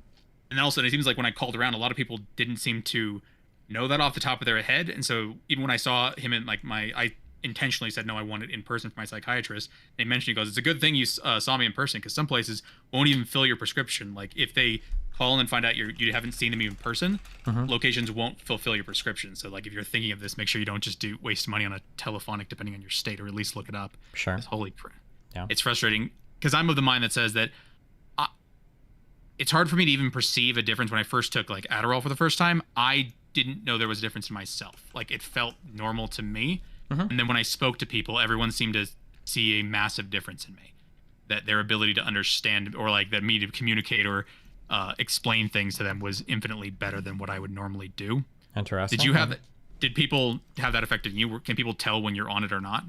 then also, it seems like when I called around, a lot of people didn't seem to know that off the top of their head. And so even when I saw him in like I intentionally said, no, I want it in person for my psychiatrist. They mentioned, he goes, it's a good thing you saw me in person, because some places won't even fill your prescription. Like if they call and find out you haven't seen them in person, locations won't fulfill your prescription. So like if you're thinking of this, make sure you don't just waste money on a telephonic, depending on your state, or at least look it up. Sure. Holy crap. Yeah. It's frustrating because I'm of the mind that says that it's hard for me to even perceive a difference. When I first took like Adderall for the first time, I didn't know there was a difference in myself. Like it felt normal to me. And then when I spoke to people, everyone seemed to see a massive difference in me, that their ability to understand, or like that me to communicate or explain things to them was infinitely better than what I would normally do. Interesting. Did people have that effect on you? Can people tell when you're on it or not?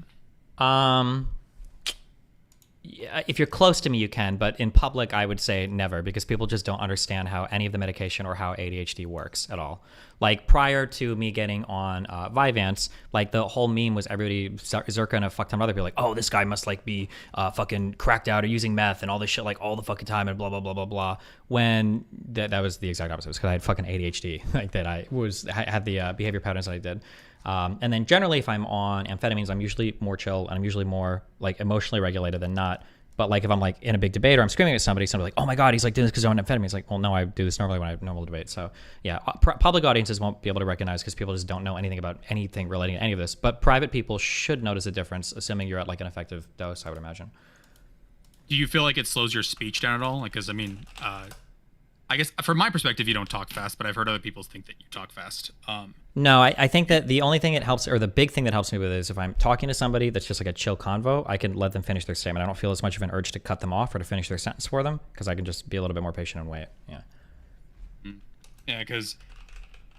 Yeah, if you're close to me, you can, but in public, I would say never, because people just don't understand how any of the medication or how ADHD works at all. Like prior to me getting on Vyvanse, like the whole meme was everybody, Zerka and a fuck ton of other people, like, oh, this guy must like be fucking cracked out or using meth and all this shit like all the fucking time and blah, blah, blah, blah, blah. When that was the exact opposite. It was because I had fucking ADHD, like that I had the behavior patterns that I did. And then generally, if I'm on amphetamines, I'm usually more chill and I'm usually more like emotionally regulated than not. But like if I'm like in a big debate or I'm screaming at somebody's like, oh my God, he's like doing this because I'm on amphetamines. Like, well, no, I do this normally when I have normal debate. So yeah, public audiences won't be able to recognize because people just don't know anything about anything relating to any of this. But private people should notice a difference, assuming you're at like an effective dose, I would imagine. Do you feel like it slows your speech down at all? Like, because I mean, I guess from my perspective, you don't talk fast, but I've heard other people think that you talk fast. No, I think that the only thing that helps, or the big thing that helps me with it, is if I'm talking to somebody that's just like a chill convo, I can let them finish their statement. I don't feel as much of an urge to cut them off or to finish their sentence for them, because I can just be a little bit more patient and wait. Yeah. Yeah, because,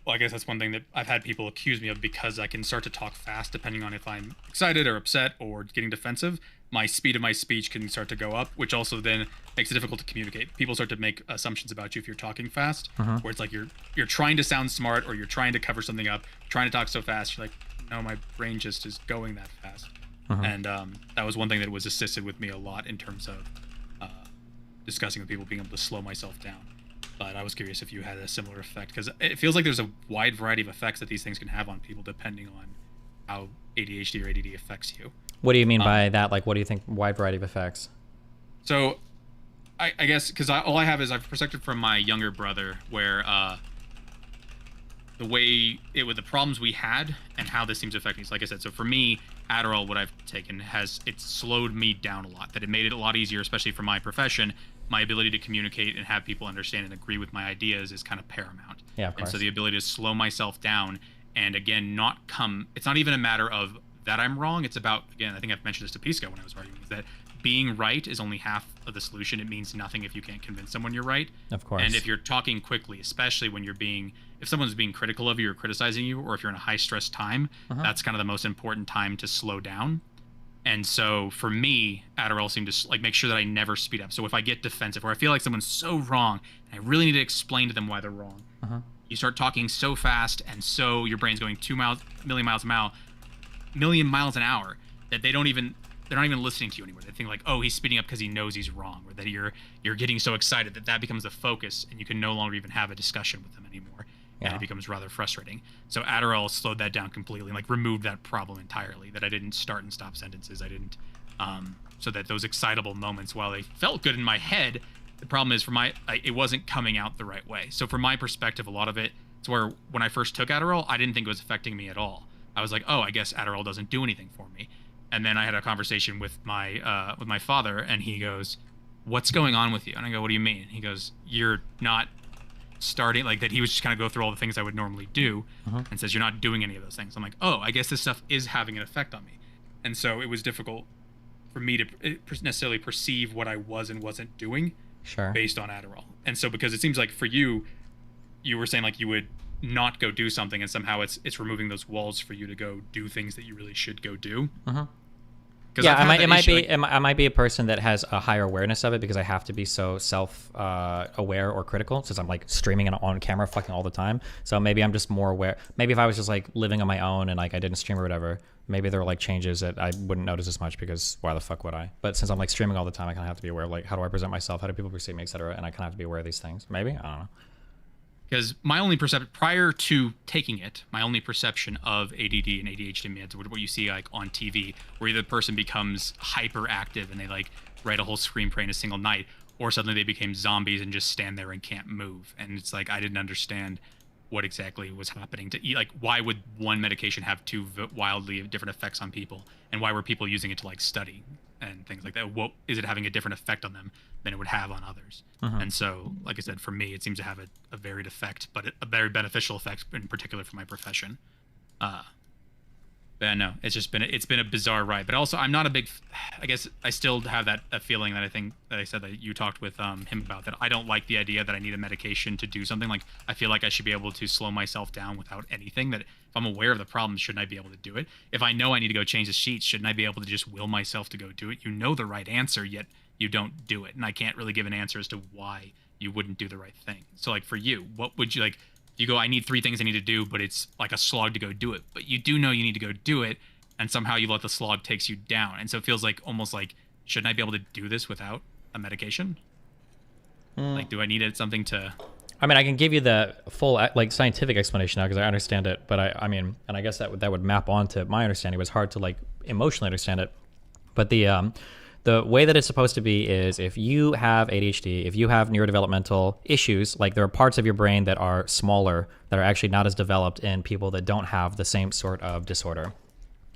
well, I guess that's one thing that I've had people accuse me of, because I can start to talk fast depending on if I'm excited or upset or getting defensive. My speed of my speech can start to go up, which also then makes it difficult to communicate. People start to make assumptions about you if you're talking fast, where it's like you're trying to sound smart, or you're trying to cover something up, trying to talk so fast. You're like, no, my brain just is going that fast. And that was one thing that was assisted with me a lot in terms of discussing with people, being able to slow myself down. But I was curious if you had a similar effect, because it feels like there's a wide variety of effects that these things can have on people depending on how ADHD or ADD affects you. What do you mean by that? Like, what do you think wide variety of effects? So, I guess, because all I have is I've perspective from my younger brother, where the way with the problems we had and how this seems to affect me. So like I said, so for me, Adderall, what I've taken it's slowed me down a lot. That it made it a lot easier, especially for my profession. My ability to communicate and have people understand and agree with my ideas is kind of paramount. Yeah, of course. And so the ability to slow myself down and again, it's not even a matter of that I'm wrong. It's about, again, I think I've mentioned this to Pisco when I was arguing, is that being right is only half of the solution. It means nothing if you can't convince someone you're right. Of course. And if you're talking quickly, especially when if someone's being critical of you or criticizing you, or if you're in a high stress time, that's kind of the most important time to slow down. And so for me, Adderall seemed to like make sure that I never speed up. So if I get defensive or I feel like someone's so wrong and I really need to explain to them why they're wrong, you start talking so fast and so your brain's going 2 million miles an hour that they're not even listening to you anymore. They think like, oh, he's speeding up because he knows he's wrong, or that you're getting so excited that becomes the focus and you can no longer even have a discussion with them anymore. And it becomes rather frustrating. So Adderall slowed that down completely, and like removed that problem entirely, that I didn't start and stop sentences. I didn't, so that those excitable moments, while they felt good in my head, the problem is it wasn't coming out the right way. So from my perspective, a lot of it's where when I first took Adderall, I didn't think it was affecting me at all. I was like, oh, I guess Adderall doesn't do anything for me. And then I had a conversation with my father, and he goes, what's going on with you? And I go, what do you mean? He goes, you're not starting, like that he was just kind of go through all the things I would normally do, and says, you're not doing any of those things. I'm like, oh, I guess this stuff is having an effect on me. And so it was difficult for me to necessarily perceive what I was and wasn't doing based on Adderall. And so because it seems like for you were saying like you would not go do something, and somehow it's removing those walls for you to go do things that you really should go do. Yeah, I might be a person that has a higher awareness of it because I have to be so self-aware or critical, since I'm like streaming on camera fucking all the time. So maybe I'm just more aware. Maybe if I was just like living on my own and like I didn't stream or whatever, maybe there were like changes that I wouldn't notice as much, because why the fuck would I? But since I'm like streaming all the time, I kind of have to be aware of like how do I present myself, how do people perceive me, etc. And I kind of have to be aware of these things. Maybe, I don't know. Because my only perception prior to taking it, my only perception of ADD and ADHD meds, what you see like on TV, where either the person becomes hyperactive and they like write a whole screenplay in a single night, or suddenly they became zombies and just stand there and can't move. And it's like I didn't understand what exactly was happening to eat. Like, why would one medication have two wildly different effects on people, and why were people using it to like study and things like that? What is it having a different effect on them than it would have on others? And so, like I said, for me, it seems to have a varied effect, but a very beneficial effect in particular for my profession. But no, it's been a bizarre ride. But also, I'm not a big, I guess I still have that feeling that I think that I said that you talked with him about, that I don't like the idea that I need a medication to do something. Like, I feel like I should be able to slow myself down without anything. That if I'm aware of the problem, shouldn't I be able to do it? If I know I need to go change the sheets, shouldn't I be able to just will myself to go do it? You know the right answer, yet you don't do it. And I can't really give an answer as to why you wouldn't do the right thing. So like for you, what would you like? You go, I need 3 things I need to do, but it's like a slog to go do it. But you do know you need to go do it, and somehow you let the slog takes you down. And so it feels like almost like, shouldn't I be able to do this without a medication? Like, do I need something to... I mean, I can give you the full like scientific explanation now because I understand it, but I mean, and I guess that would map onto my understanding. It was hard to like emotionally understand it, but the way that it's supposed to be is if you have ADHD, if you have neurodevelopmental issues, like there are parts of your brain that are smaller, that are actually not as developed in people that don't have the same sort of disorder.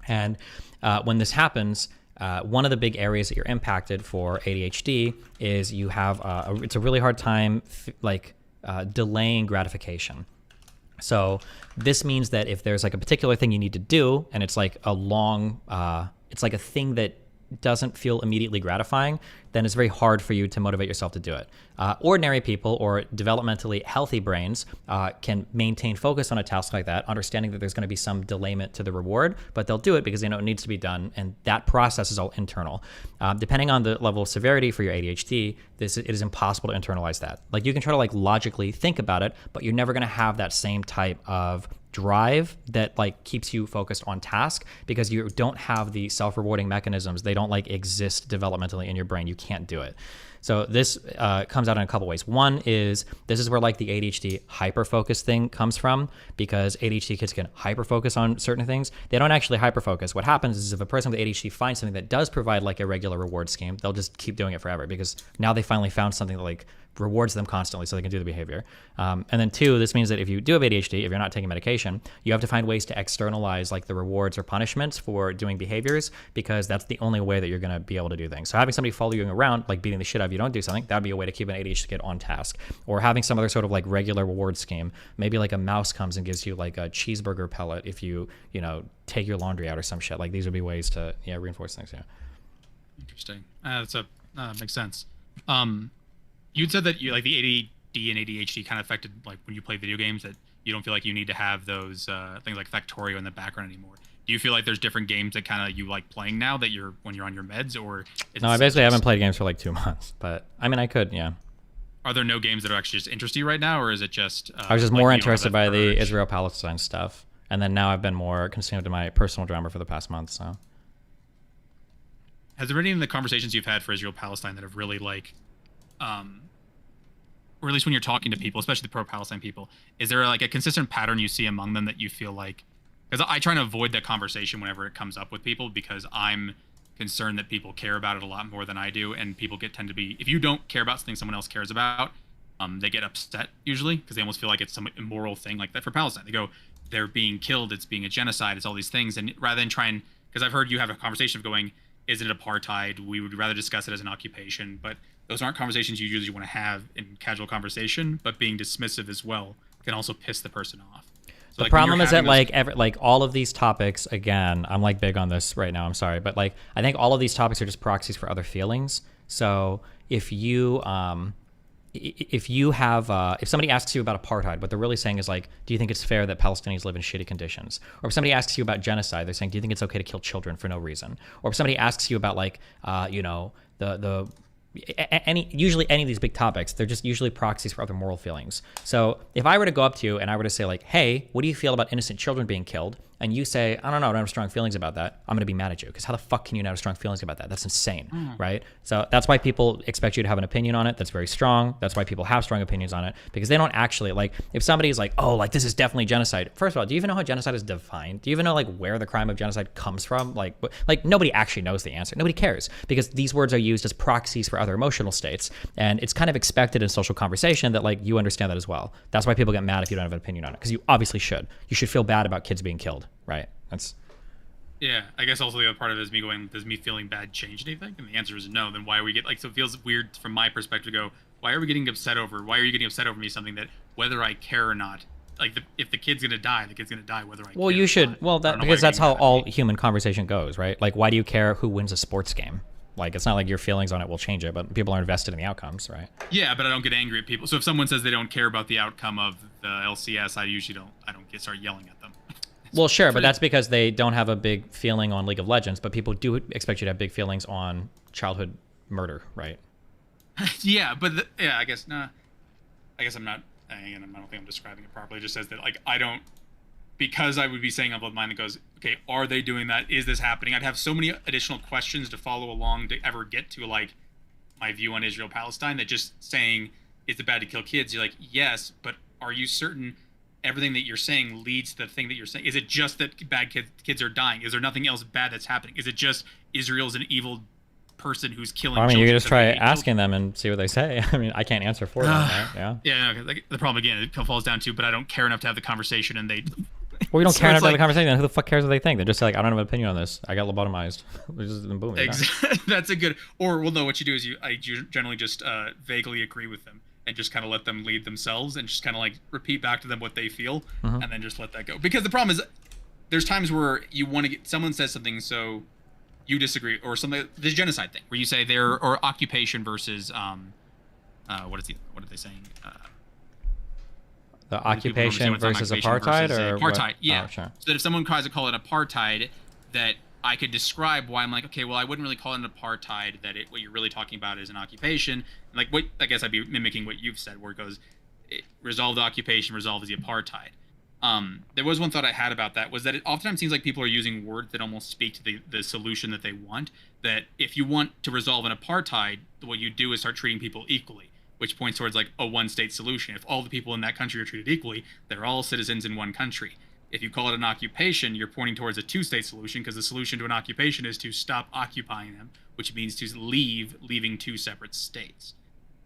And when this happens, one of the big areas that you're impacted for ADHD is you have, it's a really hard time delaying gratification. So this means that if there's like a particular thing you need to do, and it's like it's like a thing that doesn't feel immediately gratifying, then it's very hard for you to motivate yourself to do it. Ordinary people or developmentally healthy brains can maintain focus on a task like that, understanding that there's going to be some delayment to the reward, but they'll do it because they know it needs to be done, and that process is all internal. Depending on the level of severity for your ADHD, it is impossible to internalize that. Like, you can try to like logically think about it, but you're never going to have that same type of drive that like keeps you focused on task because you don't have the self-rewarding mechanisms. They don't like exist developmentally in your brain. You can't do it. So this comes out in a couple ways. One is, this is where like the ADHD hyper-focus thing comes from, because ADHD kids can hyper-focus on certain things. They don't actually hyper-focus. What happens is if a person with ADHD finds something that does provide like a regular reward scheme, they'll just keep doing it forever because now they finally found something that like rewards them constantly so they can do the behavior. And then 2, this means that if you do have ADHD, if you're not taking medication, you have to find ways to externalize like the rewards or punishments for doing behaviors, because that's the only way that you're going to be able to do things. So having somebody follow you around, like beating the shit out of you don't do something, that would be a way to keep an ADHD kid on task. Or having some other sort of like regular reward scheme. Maybe like a mouse comes and gives you like a cheeseburger pellet if you take your laundry out or some shit. Like, these would be ways to reinforce things. Interesting. Makes sense. You'd said that you like the ADD and ADHD kind of affected like when you play video games, that you don't feel like you need to have those things like Factorio in the background anymore. Do you feel like there's different games that kind of you like playing now that when you're on your meds, or? No, I basically haven't played games for like 2 months, but I mean, I could, yeah. Are there no games that are actually just interest you right now, or is it just? I was just more interested by the Israel-Palestine stuff, and then now I've been more consumed in my personal drama for the past month. So, has there been any of the conversations you've had for Israel-Palestine that have really like, or at least when you're talking to people, especially the pro-Palestine people, is there like a consistent pattern you see among them that you feel like? Because I try to avoid that conversation whenever it comes up with people, because I'm concerned that people care about it a lot more than I do, and people tend to be, if you don't care about something someone else cares about, they get upset usually because they almost feel like it's some immoral thing like that for Palestine. They go, they're being killed, it's being a genocide, it's all these things, and rather than try and, because I've heard you have a conversation of going, isn't it apartheid? We would rather discuss it as an occupation, but those aren't conversations you usually want to have in casual conversation, but being dismissive as well can also piss the person off. So the problem is that like all of these topics, again, I'm like big on this right now, I'm sorry, but like I think all of these topics are just proxies for other feelings. So if somebody asks you about apartheid, what they're really saying is like, do you think it's fair that Palestinians live in shitty conditions? Or if somebody asks you about genocide, they're saying, do you think it's okay to kill children for no reason? Or if somebody asks you about like, usually any of these big topics, they're just usually proxies for other moral feelings. So if I were to go up to you and I were to say like, hey, what do you feel about innocent children being killed? And you say, I don't know, I don't have strong feelings about that. I'm going to be mad at you because how the fuck can you not have strong feelings about that? That's insane, right? So that's why people expect you to have an opinion on it. That's very strong. That's why people have strong opinions on it, because they don't actually, like, if somebody's like, oh, like this is definitely genocide. First of all, do you even know how genocide is defined? Do you even know like where the crime of genocide comes from? Like nobody actually knows the answer. Nobody cares because these words are used as proxies for other emotional states. And it's kind of expected in social conversation that like you understand that as well. That's why people get mad if you don't have an opinion on it, because you obviously should. You should feel bad about kids being killed. Right. That's. Yeah, I guess also the other part of it is me going, does me feeling bad change anything? And the answer is no. Then why are we like? So it feels weird from my perspective to go, why are we getting upset over? Why are you getting upset over me something that whether I care or not? Like if the kid's gonna die, the kid's gonna die whether I. Well, care you or should. not. Well, that because that's how all human conversation goes, right? Like, why do you care who wins a sports game? Like, it's not like your feelings on it will change it, but people are invested in the outcomes, right? Yeah, but I don't get angry at people. So if someone says they don't care about the outcome of the LCS, I usually don't. I don't start yelling at them. Well, sure, but that's because they don't have a big feeling on League of Legends, but people do expect you to have big feelings on childhood murder, right? Yeah, but I guess nah. I guess I'm not. Again, I don't think I'm describing it properly. It just says that like I don't, because I would be saying of mine that goes, okay, are they doing that? Is this happening? I'd have so many additional questions to follow along to ever get to like my view on Israel Palestine. That just saying is it bad to kill kids? You're like, yes, but are you certain? Everything that you're saying leads to the thing that you're saying. Is it just that bad kids are dying? Is there nothing else bad that's happening? Is it just Israel's an evil person who's killing I mean, you children can just try asking them and see what they say. I mean, I can't answer for them, right? Yeah. Yeah, no, like, the problem, again, it falls down to, but I don't care enough to have the conversation, and they... Well, you don't care enough to have the conversation, then who the fuck cares what they think? They're just like, I don't have an opinion on this. I got lobotomized. Boom. Exactly. That's a good... Or, well, no, what you do is I generally just vaguely agree with them and just kind of let them lead themselves and just kind of like repeat back to them what they feel and then just let that go. Because the problem is there's times where you want to get... Someone says something, so you disagree, or something... The genocide thing, where you say or occupation versus... what are they saying? The occupation versus apartheid, or apartheid? What? Yeah. Oh, sure. So that if someone tries to call it apartheid, that I could describe why I'm like, okay, well, I wouldn't really call it an apartheid. That what you're really talking about is an occupation. And like what I guess I'd be mimicking what you've said, where it goes, resolve the occupation, resolve the apartheid. There was one thought I had about that, was that it oftentimes seems like people are using words that almost speak to the solution that they want. That if you want to resolve an apartheid, what you do is start treating people equally, which points towards like a one-state solution. If all the people in that country are treated equally, they're all citizens in one country. If you call it an occupation, you're pointing towards a two-state solution, because the solution to an occupation is to stop occupying them, which means to leaving two separate states.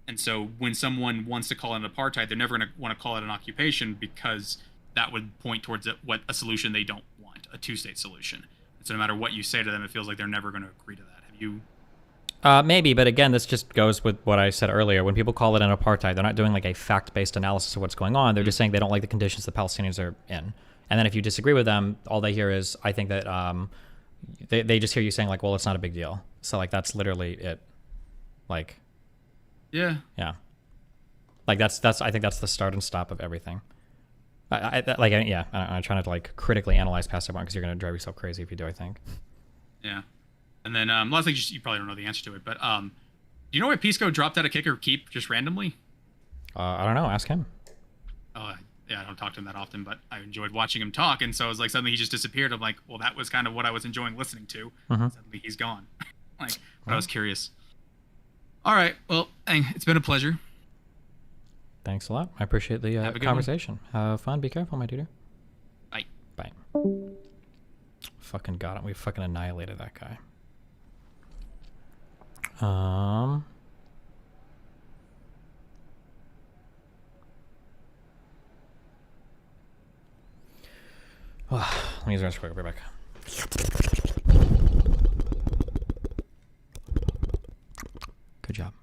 And so when someone wants to call it an apartheid, they're never going to want to call it an occupation, because that would point towards a solution they don't want, a two-state solution. And so no matter what you say to them, it feels like they're never going to agree to that. Have you... Maybe, but again, this just goes with what I said earlier. When people call it an apartheid, they're not doing like a fact-based analysis of what's going on. They're just saying they don't like the conditions the Palestinians are in. And then if you disagree with them, all they hear is, I think that they just hear you saying like, well, it's not a big deal. So like that's literally it. Like, yeah. Like that's I think that's the start and stop of everything. I'm trying to like critically analyze past that one, because you're gonna drive yourself crazy if you do, I think. Yeah. And then last thing, you probably don't know the answer to it, but do you know why Pisco dropped out of kicker keep just randomly? I don't know. Ask him. Yeah, I don't talk to him that often, but I enjoyed watching him talk, and so it was like suddenly he just disappeared. I'm like, well, that was kind of what I was enjoying listening to. Suddenly he's gone. But I was curious. All right, well, it's been a pleasure. Thanks a lot. I appreciate the conversation. Have fun. Be careful, my dude. Bye. Bye. Fucking got him. We fucking annihilated that guy. Let me use the rest quick. I'll be back. Good job.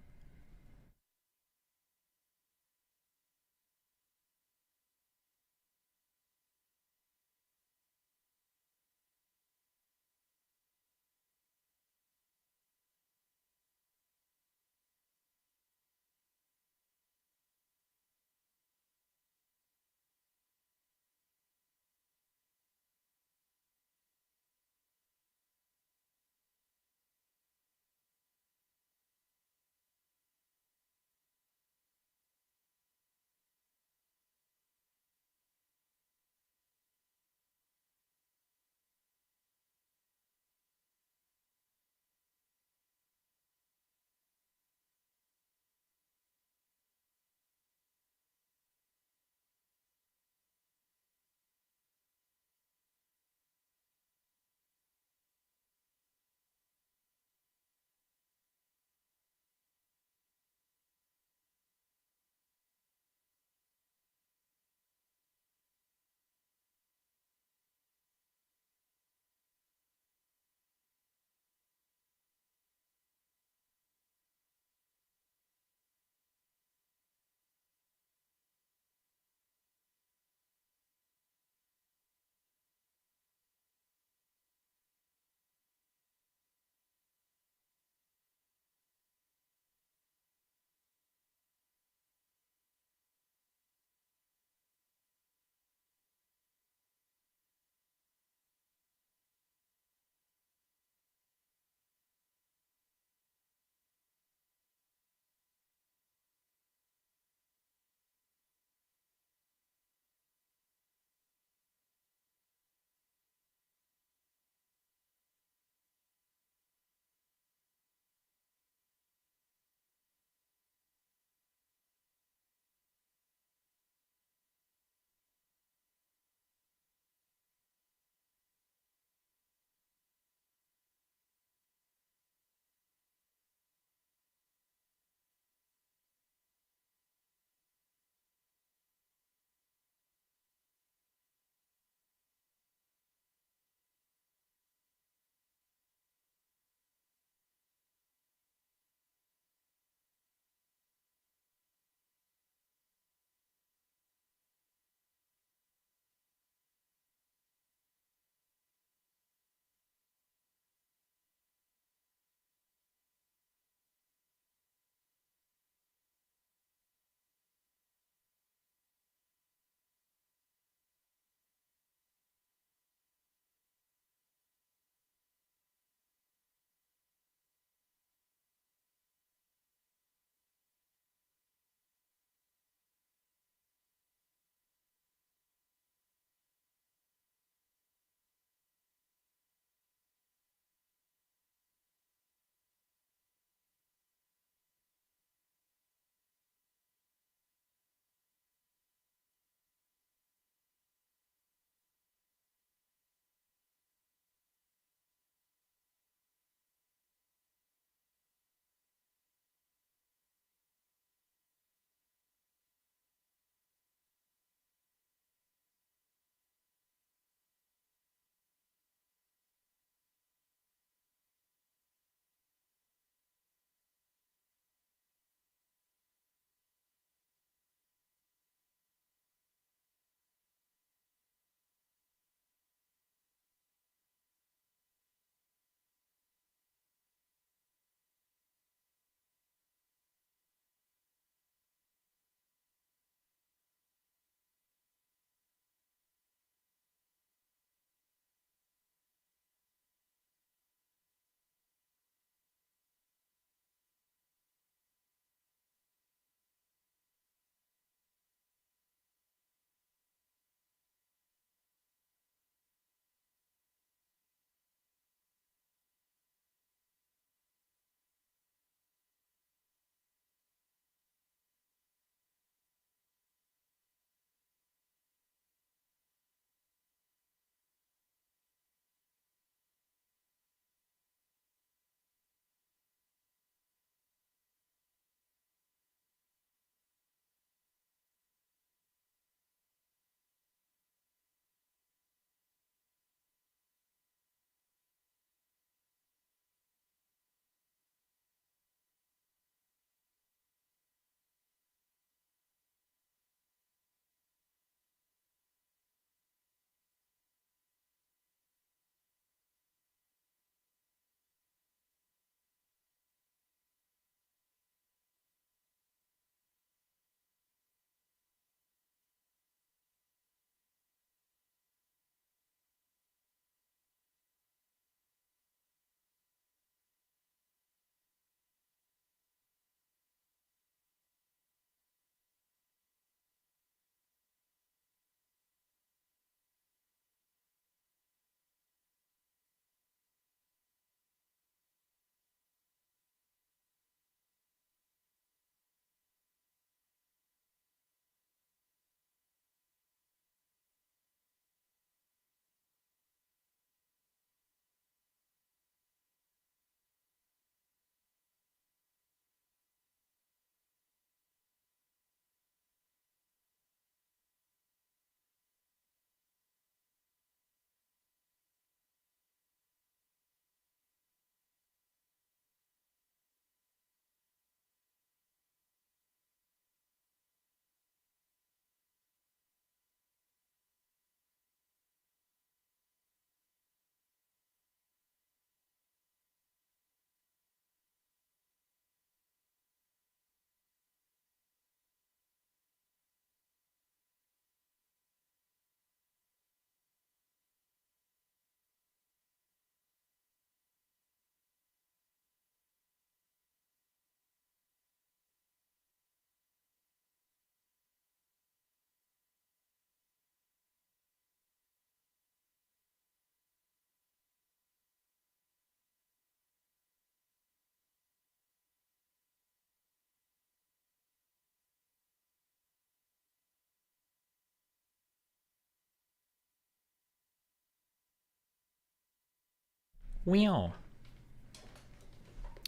Weow.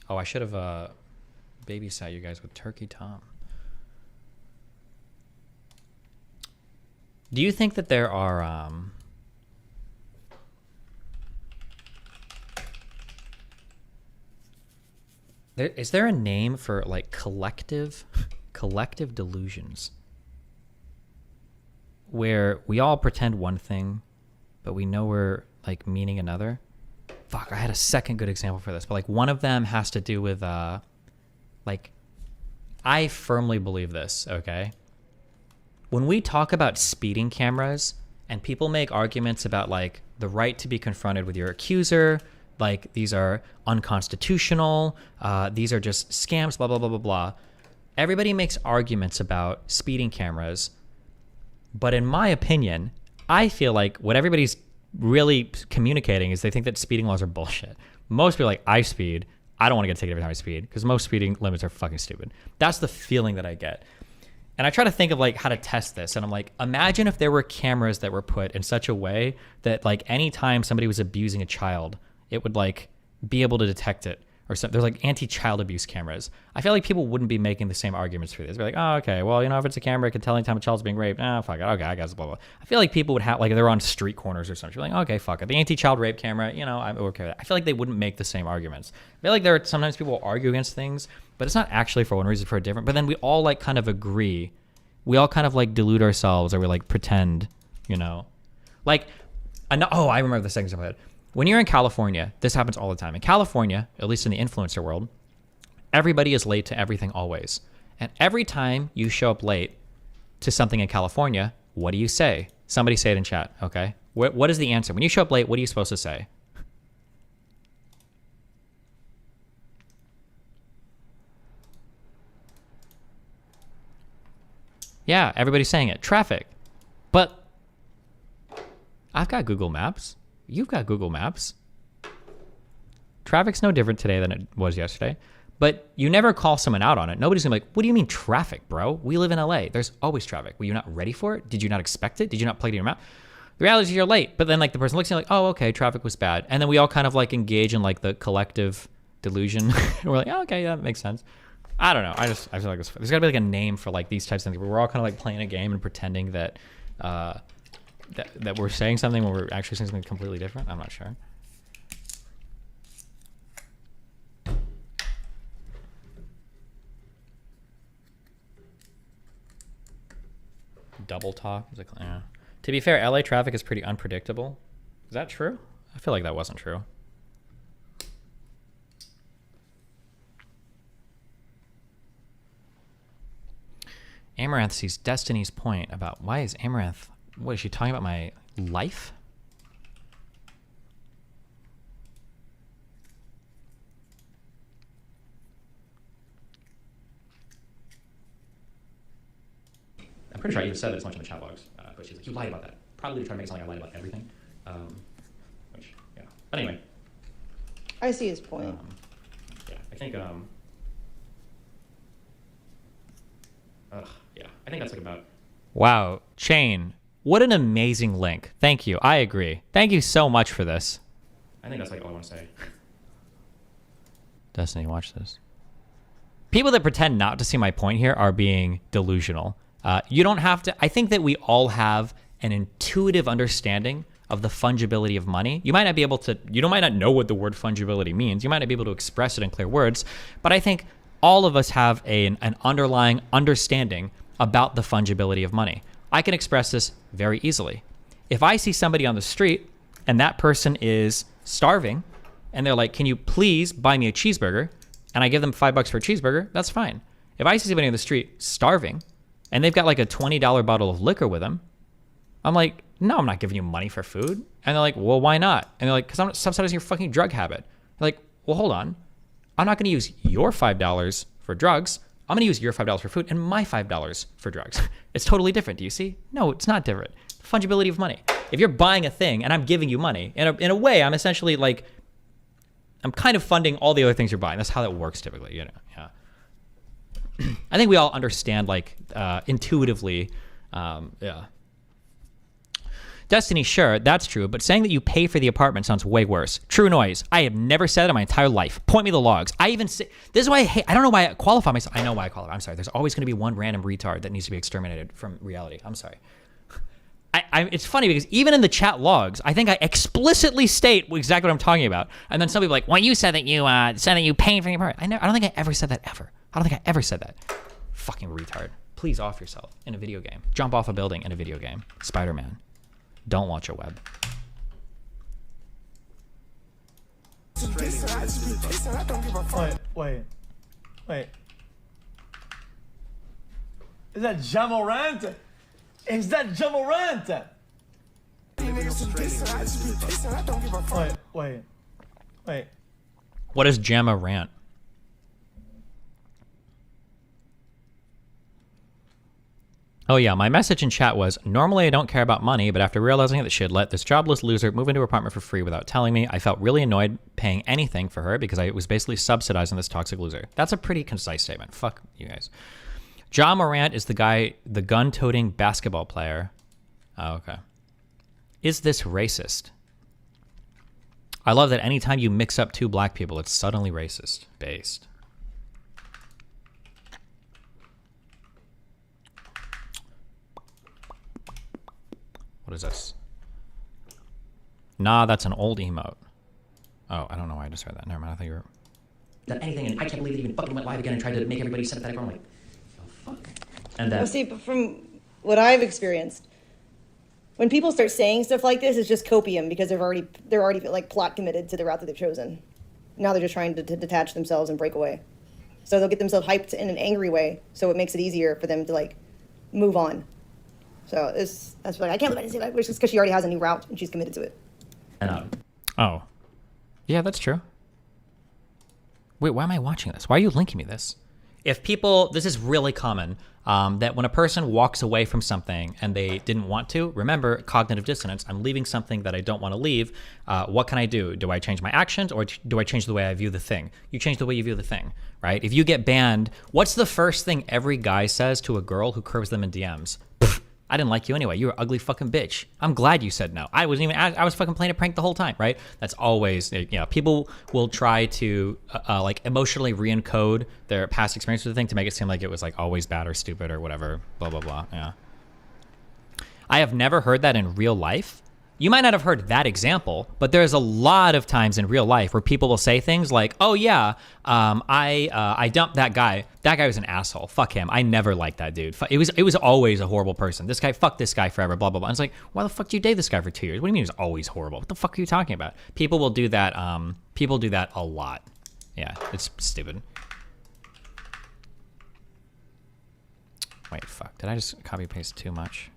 Oh, I should have babysat you guys with Turkey Tom. Do you think that there are is there a name for like collective delusions where we all pretend one thing but we know we're like meaning another? Fuck, I had a second good example for this, but like one of them has to do with like, I firmly believe this, okay? When we talk about speeding cameras and people make arguments about like the right to be confronted with your accuser, like these are unconstitutional, these are just scams, blah, blah, blah, blah, blah. Everybody makes arguments about speeding cameras, but in my opinion, I feel like what everybody's really communicating is they think that speeding laws are bullshit. Most people are like, I speed, I don't want to get a ticket every time I speed, because most speeding limits are fucking stupid. That's the feeling that I get. And I try to think of like how to test this. And I'm like, imagine if there were cameras that were put in such a way that like anytime somebody was abusing a child, it would like be able to detect it. Or something. There's like anti-child abuse cameras. I feel like people wouldn't be making the same arguments for this. They'd be like, oh, okay, well, you know, if it's a camera, it can tell anytime a child's being raped. Fuck it. Okay, I guess, blah, blah. I feel like people would have, like, they're on street corners or something. You're like, okay, fuck it. The anti-child rape camera, you know, I'm okay with that. I feel like they wouldn't make the same arguments. I feel like there are sometimes people argue against things, but it's not actually for one reason, for a different. But then we all, like, kind of agree. We all kind of, like, delude ourselves, or we, like, pretend, you know. Like, oh, I remember the second example I had. When you're in California, this happens all the time. In California, at least in the influencer world, everybody is late to everything always. And every time you show up late to something in California, what do you say? Somebody say it in chat, okay? What is the answer? When you show up late, what are you supposed to say? Yeah, everybody's saying it. Traffic. But I've got Google Maps. You've got Google Maps. Traffic's no different today than it was yesterday. But you never call someone out on it. Nobody's gonna be like, what do you mean traffic, bro? We live in LA. There's always traffic. Were you not ready for it? Did you not expect it? Did you not plug it in your map? The reality is you're late. But then like the person looks at you like, oh, okay, traffic was bad. And then we all kind of like engage in like the collective delusion. And we're like, oh, okay, yeah, that makes sense. I don't know. I feel like there's gotta be like a name for like these types of things where we're all kind of like playing a game and pretending that that we're saying something when we're actually saying something completely different. I'm not sure. Double talk. Yeah. To be fair, LA traffic is pretty unpredictable. Is that true? I feel like that wasn't true. Amaranth sees Destiny's point about why is Amaranth... What, is she talking about my life? I'm pretty sure I even said it as much in the chat logs, but she's like, you lied about that. Probably trying to make it sound like I lied about everything. Which, yeah. But anyway. I see his point. Yeah, I think, yeah, I think that's like about... Wow, Chain. What an amazing link. Thank you. I agree. Thank you so much for this. I think that's like all I want to say. Destiny, watch this. People that pretend not to see my point here are being delusional. You don't have to... I think that we all have an intuitive understanding of the fungibility of money. You might not be able to... You might not know what the word fungibility means. You might not be able to express it in clear words. But I think all of us have an underlying understanding about the fungibility of money. I can express this very easily. If I see somebody on the street and that person is starving and they're like, can you please buy me a cheeseburger? And I give them $5 for a cheeseburger, that's fine. If I see somebody on the street starving and they've got like a $20 bottle of liquor with them, I'm like, no, I'm not giving you money for food. And they're like, well, why not? And they're like, because I'm not subsidizing your fucking drug habit. They're like, well, hold on. I'm not going to use your $5 for drugs. I'm going to use your $5 for food and my $5 for drugs. It's totally different. Do you see? No, it's not different. Fungibility of money. If you're buying a thing and I'm giving you money, in a way, I'm essentially like, I'm kind of funding all the other things you're buying. That's how that works typically, you know? Yeah. I think we all understand, like, intuitively, yeah. Destiny, sure, that's true, but saying that you pay for the apartment sounds way worse. True noise. I have never said it in my entire life. Point me the logs. I even say, this is why I hate, I don't know why I qualify myself. I know why I qualify. I'm sorry. There's always going to be one random retard that needs to be exterminated from reality. I'm sorry. It's funny because even in the chat logs, I think I explicitly state exactly what I'm talking about. And then some people are like, well, you said that you paid for the apartment. I don't think I ever said that ever. I don't think I ever said that. Fucking retard. Please off yourself in a video game. Jump off a building in a video game. Spider-Man. Don't watch a web. Wait. Is that Jamorant? Is that Jamorant? Wait. What is Jamorant? Oh yeah, my message in chat was, normally I don't care about money, but after realizing that she had let this jobless loser move into her apartment for free without telling me, I felt really annoyed paying anything for her because I was basically subsidizing this toxic loser. That's a pretty concise statement. Fuck you guys. Ja Morant is the guy, the gun-toting basketball player. Oh, okay. Is this racist? I love that anytime you mix up two black people, it's suddenly racist based. What is this? Nah, that's an old emote. Oh, I don't know why I just read that. Never mind. I thought you were... That anything, and I can't believe it even fucking went live again and tried to make everybody sympathetic. I'm like, oh, fuck. And Well, see, but from what I've experienced, when people start saying stuff like this, it's just copium because they're already like plot committed to the route that they've chosen. Now they're just trying to detach themselves and break away. So they'll get themselves hyped in an angry way, so it makes it easier for them to like move on. So that's what I can't believe I didn't say that, which is because she already has a new route and she's committed to it. Oh. Yeah, that's true. Wait, why am I watching this? Why are you linking me this? If people, this is really common, that when a person walks away from something and they didn't want to, remember cognitive dissonance, I'm leaving something that I don't want to leave. What can I do? Do I change my actions or do I change the way I view the thing? You change the way you view the thing, right? If you get banned, what's the first thing every guy says to a girl who curves them in DMs? I didn't like you anyway. You were an ugly fucking bitch. I'm glad you said no. I was fucking playing a prank the whole time, right? That's always, people will try to like emotionally re-encode their past experience with the thing to make it seem like it was like always bad or stupid or whatever, blah, blah, blah. Yeah. I have never heard that in real life. You might not have heard that example, but there's a lot of times in real life where people will say things like, oh yeah, I dumped that guy. That guy was an asshole. Fuck him. I never liked that dude. It was always a horrible person. This guy, fuck this guy forever, blah, blah, blah. And it's like, why the fuck do you date this guy for 2 years? What do you mean he was always horrible? What the fuck are you talking about? People will do that. People do that a lot. Yeah, it's stupid. Wait, fuck. Did I just copy paste too much?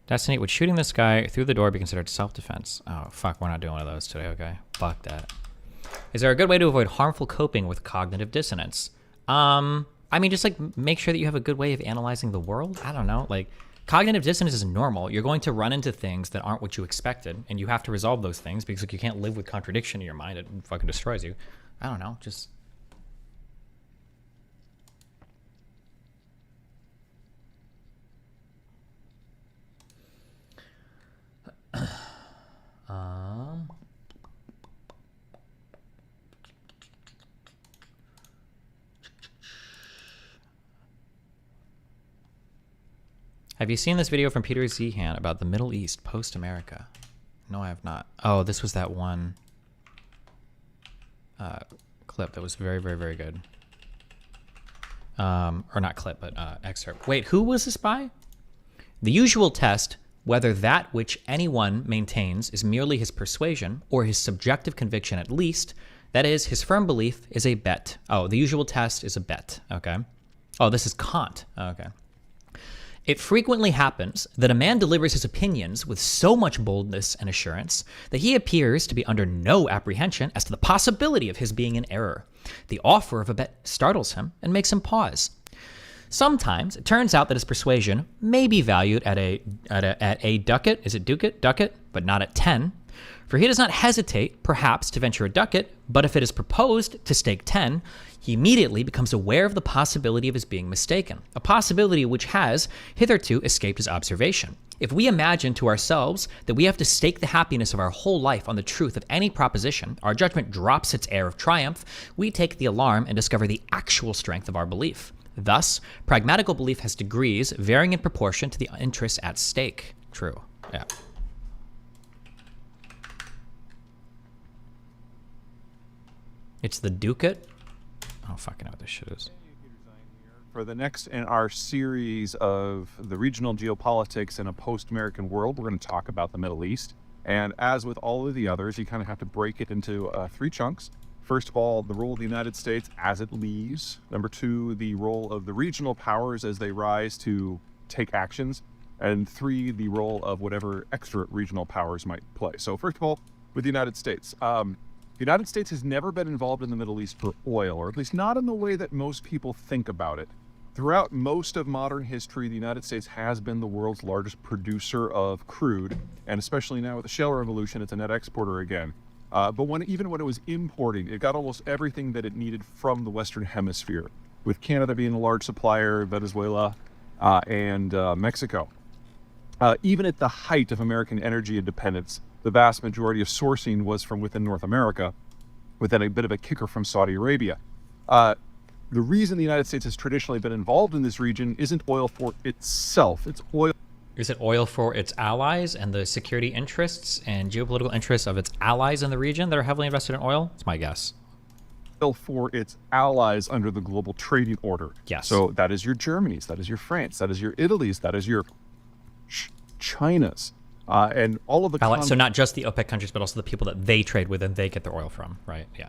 Destiny, would shooting this guy through the door be considered self-defense? Oh, fuck, we're not doing one of those today, okay? Fuck that. Is there a good way to avoid harmful coping with cognitive dissonance? I mean, just like make sure that you have a good way of analyzing the world. I don't know, like cognitive dissonance is normal. You're going to run into things that aren't what you expected, and you have to resolve those things because like, you can't live with contradiction in your mind. It fucking destroys you. I don't know, just... Have you seen this video from Peter Zehan about the Middle East post-America? No, I have not. Oh, this was that one clip that was very, very, very good. Or not clip, but excerpt. Wait, who was this by? The usual test, whether that which anyone maintains is merely his persuasion or his subjective conviction at least, that is, his firm belief, is a bet. Oh, the usual test is a bet, okay. Oh, this is Kant, okay. It frequently happens that a man delivers his opinions with so much boldness and assurance that he appears to be under no apprehension as to the possibility of his being in error. The offer of a bet startles him and makes him pause. Sometimes it turns out that his persuasion may be valued at a ducat, is it ducat? Ducat, but not at 10. For he does not hesitate, perhaps, to venture a ducat, but if it is proposed to stake 10, he immediately becomes aware of the possibility of his being mistaken, a possibility which has hitherto escaped his observation. If we imagine to ourselves that we have to stake the happiness of our whole life on the truth of any proposition, our judgment drops its air of triumph, we take the alarm and discover the actual strength of our belief. Thus, pragmatical belief has degrees varying in proportion to the interests at stake. True. Yeah. It's the ducat. I don't fucking know what this shit is. For the next in our series of the regional geopolitics in a post-American world, we're going to talk about the Middle East. And as with all of the others, you kind of have to break it into 3 chunks. First of all, the role of the United States as it leaves. Number 2, the role of the regional powers as they rise to take actions. And 3, the role of whatever extra regional powers might play. So first of all, with the United States. The United States has never been involved in the Middle East for oil, or at least not in the way that most people think about it. Throughout most of modern history, the United States has been the world's largest producer of crude, and especially now with the shale revolution, it's a net exporter again. But even when it was importing, it got almost everything that it needed from the Western Hemisphere, with Canada being a large supplier, Venezuela, and Mexico. Even at the height of American energy independence, the vast majority of sourcing was from within North America, with then a bit of a kicker from Saudi Arabia. The reason the United States has traditionally been involved in this region isn't oil for itself. It's oil. Is it oil for its allies and the security interests and geopolitical interests of its allies in the region that are heavily invested in oil? It's my guess. Oil for its allies under the global trading order. Yes. So that is your Germanys, that is your France, that is your Italy's, that is your China's. And all of the so not just the OPEC countries, but also the people that they trade with and they get their oil from, right? Yeah.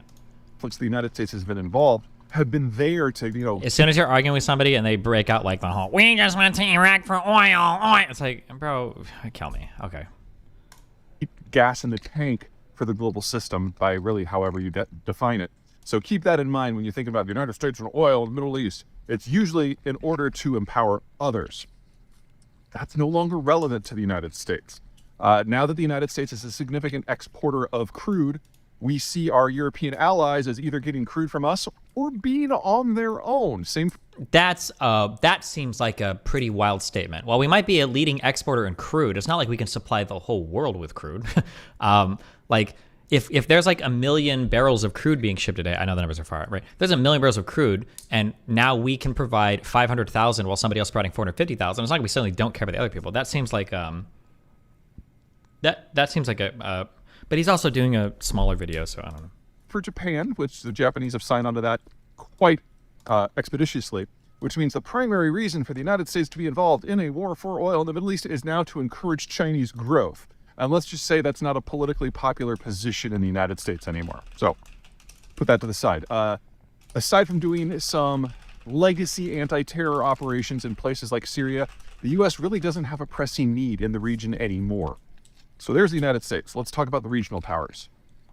Which the United States has been involved, have been there to, As soon as you're arguing with somebody and they break out like the whole, we just went to Iraq for oil. It's like, bro, kill me. Okay. Keep gas in the tank for the global system by really however you define it. So keep that in mind when you think about the United States and oil in the Middle East. It's usually in order to empower others. That's no longer relevant to the United States. Now that the United States is a significant exporter of crude, we see our European allies as either getting crude from us or being on their own. That seems like a pretty wild statement. While we might be a leading exporter in crude, it's not like we can supply the whole world with crude. Like if there's like 1 million barrels of crude being shipped a day, I know the numbers are far out, right? There's 1 million barrels of crude, and now we can provide 500,000 while somebody else is providing 450,000. It's not like we certainly don't care about the other people. That seems like that seems like a. But he's also doing a smaller video, so I don't know. For Japan, which the Japanese have signed onto that quite expeditiously, which means the primary reason for the United States to be involved in a war for oil in the Middle East is now to encourage Chinese growth. And let's just say that's not a politically popular position in the United States anymore. So put that to the side. Aside from doing some legacy anti-terror operations in places like Syria, the U.S. really doesn't have a pressing need in the region anymore. So there's the United States. Let's talk about the regional powers.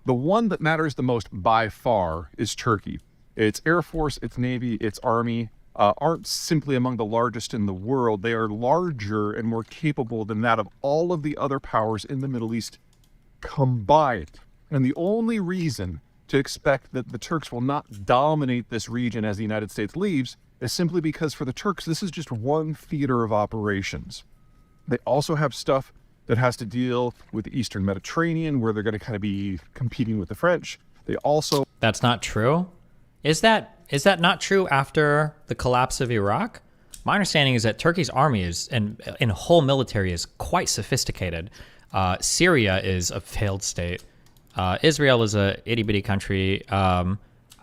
The one that matters the most by far is Turkey. Its Air Force, its Navy, its Army aren't simply among the largest in the world. They are larger and more capable than that of all of the other powers in the Middle East combined. And the only reason to expect that the Turks will not dominate this region as the United States leaves is simply because for the Turks, this is just one theater of operations. They also have stuff that has to deal with the Eastern Mediterranean, where they're going to kind of be competing with the French. They also... That's not true? Is that not true after the collapse of Iraq? My understanding is that Turkey's army is, and whole military is quite sophisticated. Syria is a failed state. Israel is a itty-bitty country.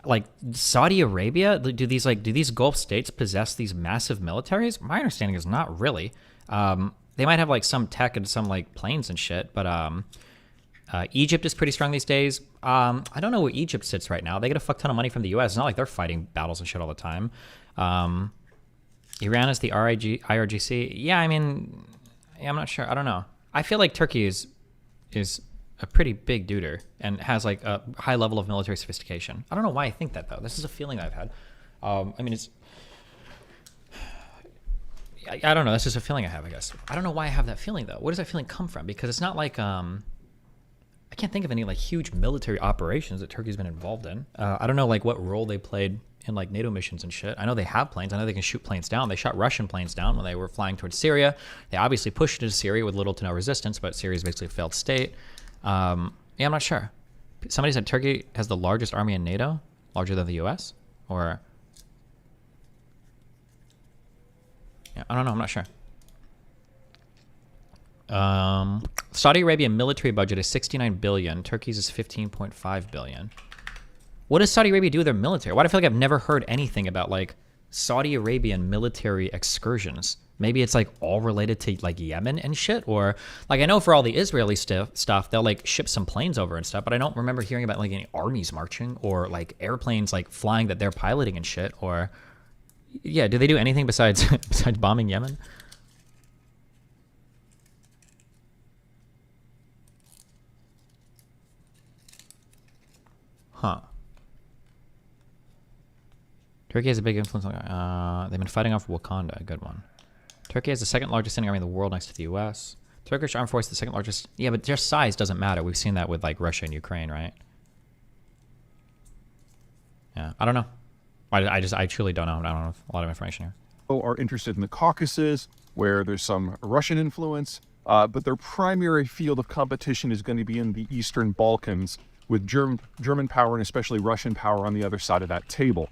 Like Saudi Arabia, do these Gulf states possess these massive militaries? My understanding is not really. They might have like some tech and some like planes and shit, but Egypt is pretty strong these days. I don't know where Egypt sits right now. They get a fuck ton of money from the U.S. It's not like they're fighting battles and shit all the time. Iran is the IRGC. Yeah, I mean, I'm not sure. I don't know. I feel like Turkey is a pretty big duder and has like a high level of military sophistication. I don't know why I think that though. This is a feeling I've had. I mean, I don't know. That's just a feeling I have, I guess. I don't know why I have that feeling though. Where does that feeling come from? Because it's not like I can't think of any like huge military operations that Turkey's been involved in. I don't know like what role they played in like NATO missions and shit. I know they have planes. I know they can shoot planes down. They shot Russian planes down when they were flying towards Syria. They obviously pushed into Syria with little to no resistance, but Syria's basically a failed state. Yeah, I'm not sure. Somebody said Turkey has the largest army in NATO, larger than the U.S. Or yeah, I don't know. I'm not sure. Saudi Arabian military budget is 69 billion. Turkey's is 15.5 billion. What does Saudi Arabia do with their military? Why do I feel like I've never heard anything about like Saudi Arabian military excursions? Maybe it's like all related to like Yemen and shit, or like I know for all the Israeli stuff, they'll like ship some planes over and stuff, but I don't remember hearing about like any armies marching or like airplanes like flying that they're piloting and shit. Or yeah, do they do anything besides besides bombing Yemen? Huh. Turkey has a big influence on, they've been fighting off Wakanda, a good one. Turkey has the second largest standing army in the world next to the US. Turkish armed force is the second largest. Yeah, but their size doesn't matter. We've seen that with like Russia and Ukraine, right? Yeah, I don't know. I truly don't know. I don't have a lot of information here. Are interested in the Caucasus, where there's some Russian influence, but their primary field of competition is going to be in the Eastern Balkans, with German power and especially Russian power on the other side of that table.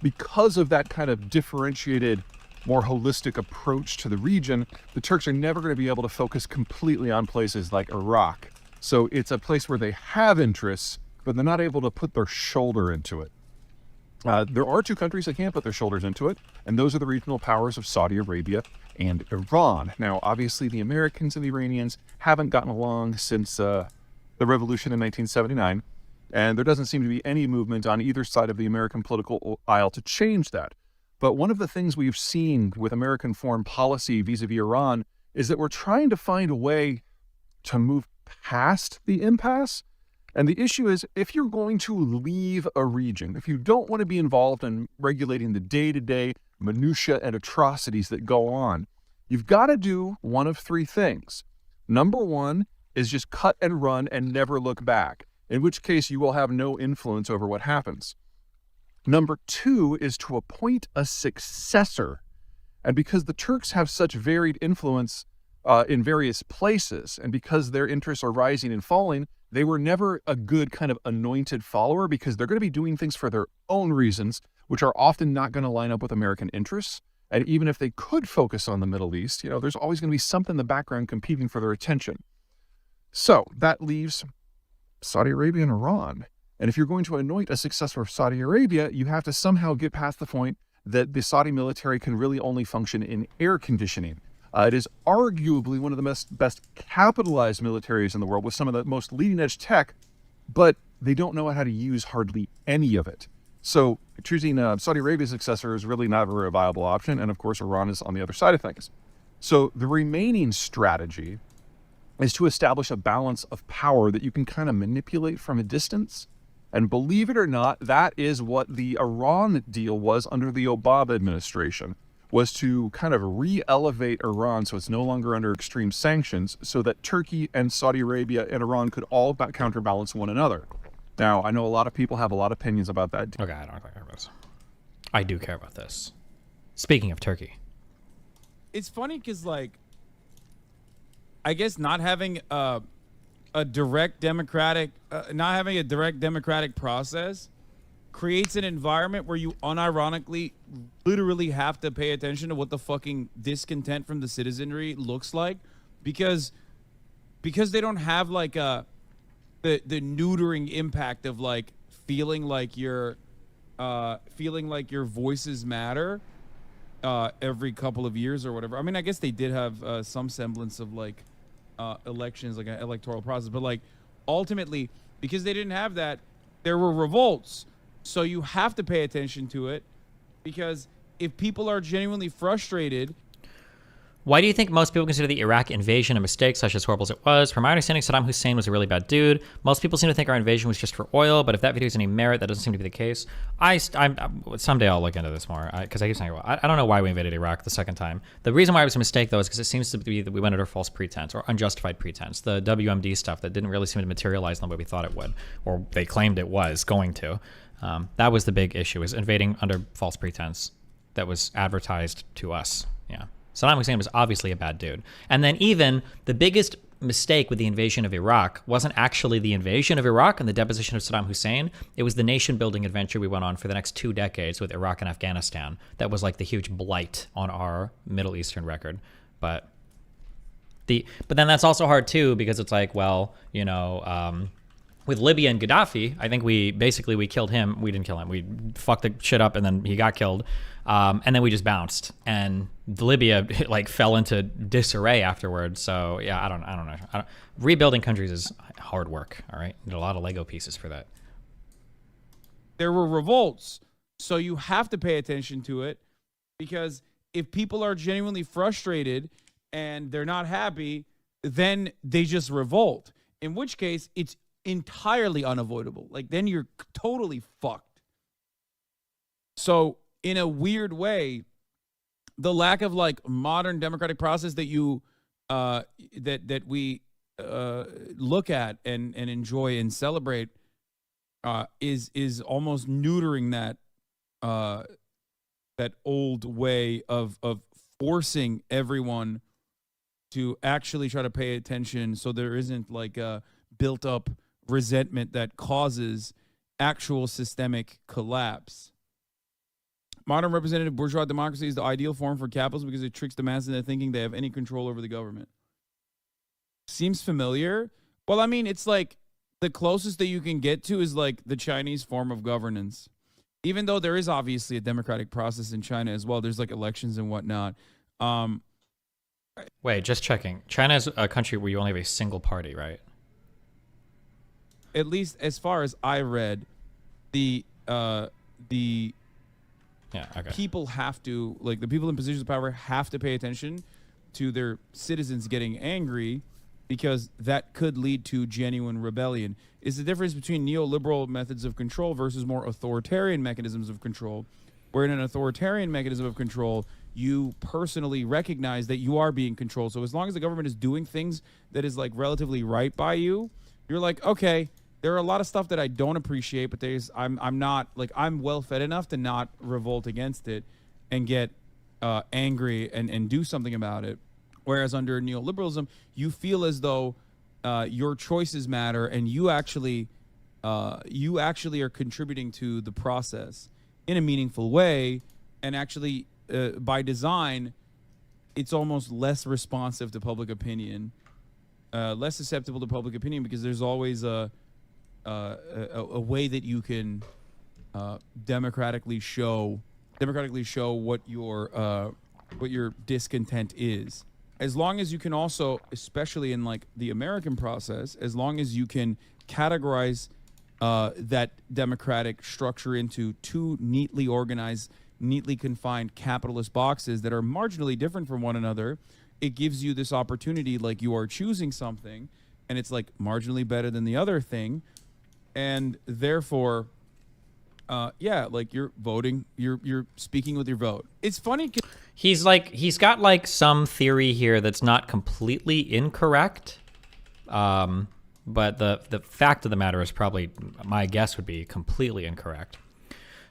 Because of that kind of differentiated, more holistic approach to the region, the Turks are never going to be able to focus completely on places like Iraq. So it's a place where they have interests, but they're not able to put their shoulder into it. There are two countries that can't put their shoulders into it, and those are the regional powers of Saudi Arabia and Iran. Now, obviously, the Americans and the Iranians haven't gotten along since the revolution in 1979. And there doesn't seem to be any movement on either side of the American political aisle to change that. But one of the things we've seen with American foreign policy vis-a-vis Iran is that we're trying to find a way to move past the impasse. And the issue is, if you're going to leave a region, if you don't want to be involved in regulating the day-to-day minutiae and atrocities that go on, you've got to do one of three things. Number one is just cut and run and never look back, in which case you will have no influence over what happens. Number two is to appoint a successor. And because the Turks have such varied influence in various places, and because their interests are rising and falling, they were never a good kind of anointed follower, because they're going to be doing things for their own reasons, which are often not going to line up with American interests. And even if they could focus on the Middle East, you know, there's always going to be something in the background competing for their attention. So that leaves Saudi Arabia and Iran. And if you're going to anoint a successor of Saudi Arabia, you have to somehow get past the point that the Saudi military can really only function in air conditioning. It is arguably one of the best capitalized militaries in the world with some of the most leading edge tech, but they don't know how to use hardly any of it. So choosing Saudi Arabia's successor is really not a very viable option. And of course, Iran is on the other side of things. So the remaining strategy is to establish a balance of power that you can kind of manipulate from a distance. And believe it or not, that is what the Iran deal was under the Obama administration, was to kind of re-elevate Iran so it's no longer under extreme sanctions, so that Turkey and Saudi Arabia and Iran could all counterbalance one another. Now, I know a lot of people have a lot of opinions about that. Okay, I don't care about this. I do care about this. Speaking of Turkey. It's funny because, like, I guess not having a direct democratic process creates an environment where you unironically literally have to pay attention to what the fucking discontent from the citizenry looks like, because they don't have like the neutering impact of like feeling like your voices matter every couple of years or whatever. I mean, I guess they did have some semblance of like elections, like an electoral process, but like ultimately, because they didn't have that, there were revolts. So you have to pay attention to it, because if people are genuinely frustrated, Why do you think most people consider the Iraq invasion a mistake, such as horrible as it was? From my understanding, Saddam Hussein was a really bad dude. Most people seem to think our invasion was just for oil, but if that video has any merit, that doesn't seem to be the case. Someday I'll look into this more, because I keep saying, I don't know why we invaded Iraq the second time. The reason why it was a mistake, though, is because it seems to be that we went under false pretense or unjustified pretense. The WMD stuff that didn't really seem to materialize in the way we thought it would, or they claimed it was going to. That was the big issue, is invading under false pretense that was advertised to us. Yeah. Saddam Hussein was obviously a bad dude. And then even the biggest mistake with the invasion of Iraq wasn't actually the invasion of Iraq and the deposition of Saddam Hussein. It was the nation-building adventure we went on for the next 2 decades with Iraq and Afghanistan. That was like the huge blight on our Middle Eastern record. But then that's also hard too, because it's like, well, you know, with Libya and Gaddafi, I think we killed him. We didn't kill him. We fucked the shit up and then he got killed. And then we just bounced, and Libya like fell into disarray afterwards. So yeah, I don't know. Rebuilding countries is hard work. All right, need a lot of Lego pieces for that. There were revolts, so you have to pay attention to it, because if people are genuinely frustrated and they're not happy, then they just revolt. In which case, it's entirely unavoidable. Like, then you're totally fucked. So, in a weird way, the lack of like modern democratic process that you that we look at and enjoy and celebrate is almost neutering that old way of forcing everyone to actually try to pay attention, so there isn't like a built up resentment that causes actual systemic collapse. Modern representative bourgeois democracy is the ideal form for capitalism because it tricks the masses into thinking they have any control over the government. Seems familiar? Well, I mean, it's like the closest that you can get to is like the Chinese form of governance. Even though there is obviously a democratic process in China as well. There's like elections and whatnot. Wait, just checking. China is a country where you only have a single party, right? At least as far as I read, the people have to, like, the people in positions of power have to pay attention to their citizens getting angry, because that could lead to genuine rebellion. Is the difference between neoliberal methods of control versus more authoritarian mechanisms of control, where in an authoritarian mechanism of control, you personally recognize that you are being controlled. So as long as the government is doing things that is like relatively right by you, you're like, okay, there are a lot of stuff that I don't appreciate, but I'm not like, I'm well fed enough to not revolt against it and get angry and do something about it. Whereas under neoliberalism, you feel as though your choices matter, and you actually are contributing to the process in a meaningful way, and actually by design, it's almost less responsive to public opinion, less susceptible to public opinion, because there's always a way that you can democratically show what your discontent is. As long as you can also, especially in like the American process, as long as you can categorize that democratic structure into two neatly organized, neatly confined capitalist boxes that are marginally different from one another, it gives you this opportunity, like you are choosing something and it's like marginally better than the other thing. And therefore, like you're voting, you're speaking with your vote. It's funny. He's got like some theory here that's not completely incorrect. But the fact of the matter is probably, my guess would be completely incorrect.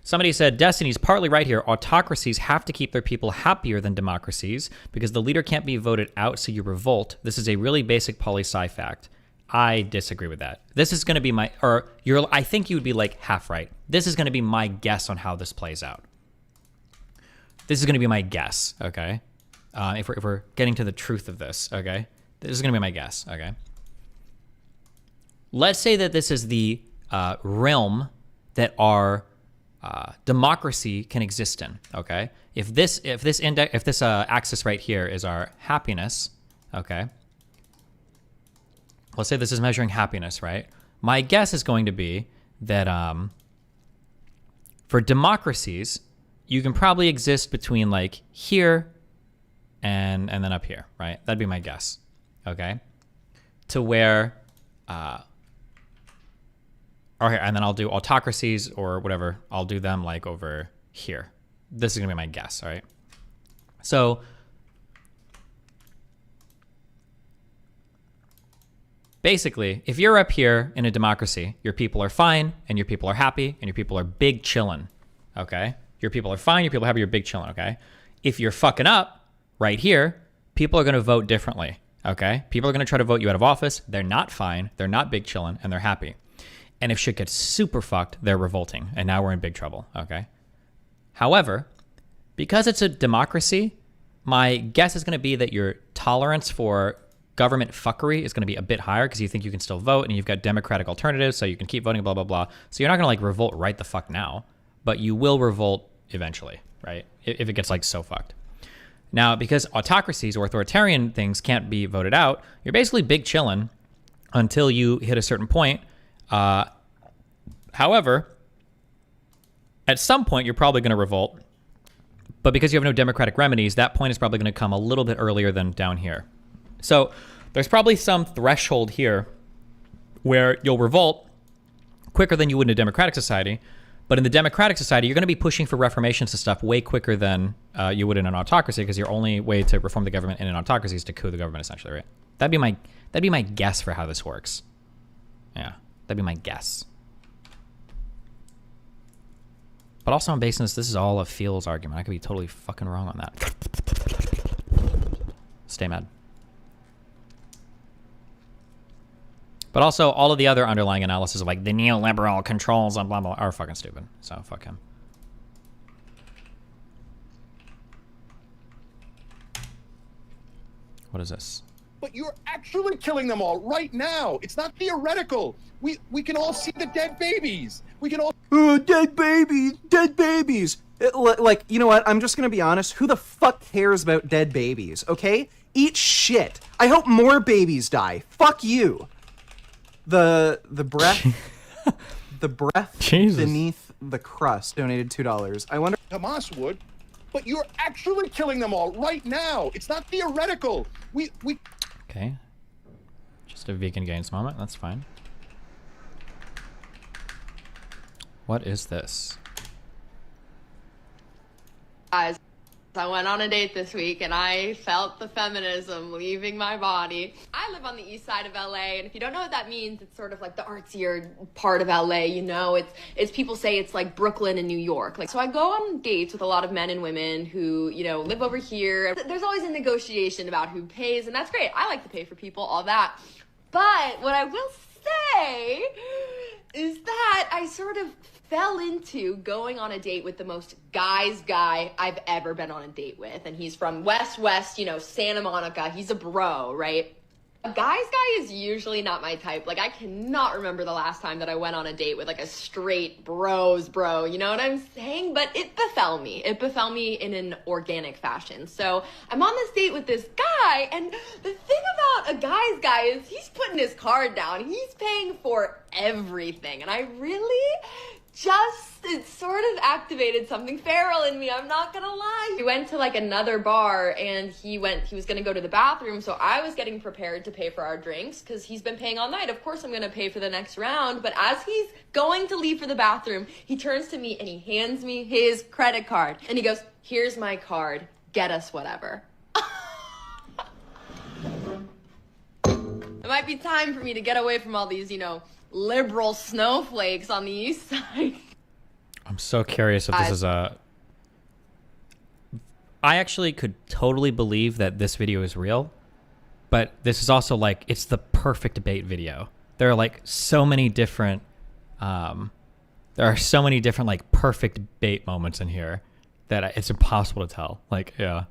Somebody said, Destiny's partly right here. Autocracies have to keep their people happier than democracies because the leader can't be voted out, so you revolt. This is a really basic poli-sci fact. I disagree with that. This is going to be I think you would be like half right. This is going to be my guess on how this plays out. This is going to be my guess, okay? If we're getting to the truth of this, okay? This is going to be my guess, okay? Let's say that this is the realm that our democracy can exist in, okay? If this axis right here is our happiness, okay? Let's say this is measuring happiness, right? My guess is going to be that for democracies, you can probably exist between like here and then up here, right? That'd be my guess, okay? To where, or here, and then I'll do autocracies or whatever. I'll do them like over here. This is gonna be my guess, all right? So basically, if you're up here in a democracy, your people are fine and your people are happy and your people are big chillin', okay? Your people are fine, your people are happy, you're big chillin', okay? If you're fucking up right here, people are gonna vote differently, okay? People are gonna try to vote you out of office. They're not fine, they're not big chillin', and they're happy. And if shit gets super fucked, they're revolting, and now we're in big trouble, okay? However, because it's a democracy, my guess is gonna be that your tolerance for government fuckery is going to be a bit higher because you think you can still vote and you've got democratic alternatives, so you can keep voting, blah, blah, blah. So you're not going to like revolt right the fuck now, but you will revolt eventually, right? If it gets like so fucked. Now, because autocracies or authoritarian things can't be voted out, you're basically big chillin' until you hit a certain point. However, at some point, you're probably going to revolt, but because you have no democratic remedies, that point is probably going to come a little bit earlier than down here. So there's probably some threshold here where you'll revolt quicker than you would in a democratic society. But in the democratic society, you're going to be pushing for reformations and stuff way quicker than you would in an autocracy, because your only way to reform the government in an autocracy is to coup the government, essentially, right? That'd be my guess for how this works. Yeah, that'd be my guess. But also I'm basing this is all a feels argument. I could be totally fucking wrong on that. Stay mad. But also, all of the other underlying analysis of like the neoliberal controls and blah, blah, are fucking stupid. So, fuck him. What is this? But you're actually killing them all right now. It's not theoretical. We can all see the dead babies. We can all... dead babies, dead babies. Like, you know what? I'm just gonna be honest. Who the fuck cares about dead babies, okay? Eat shit. I hope more babies die. Fuck you. The breath the breath Jesus. Beneath the crust donated $2. I wonder Hamas would, but you're actually killing them all right now. It's not theoretical. We Okay. Just a vegan gains moment. That's fine. What is this? Guys, I went on a date this week and I felt the feminism leaving my body. I live on the east side of LA, and if you don't know what that means, it's sort of like the artsier part of LA, you know? It's people say it's like Brooklyn and New York. Like, so I go on dates with a lot of men and women who, you know, live over here. There's always a negotiation about who pays, and that's great. I like to pay for people, all that. But what I will say is that I sort of fell into going on a date with the most guy's guy I've ever been on a date with. And he's from West, you know, Santa Monica. He's a bro, right? A guy's guy is usually not my type. Like, I cannot remember the last time that I went on a date with like a straight bro, you know what I'm saying? But it befell me. It befell me in an organic fashion. So I'm on this date with this guy, and the thing about a guy's guy is he's putting his card down. He's paying for everything. And I really it sort of activated something feral in me, I'm not gonna lie. We went to like another bar, and he was gonna go to the bathroom, so I was getting prepared to pay for our drinks because he's been paying all night. Of course I'm gonna pay for the next round, but as he's going to leave for the bathroom, he turns to me and he hands me his credit card, and he goes, "Here's my card, get us whatever." It might be time for me to get away from all these, you know, liberal snowflakes on the east side. I'm so curious if this is a... I actually could totally believe that this video is real, but this is also like, it's the perfect bait video. There are like so many different, like perfect bait moments in here that it's impossible to tell. Like, yeah.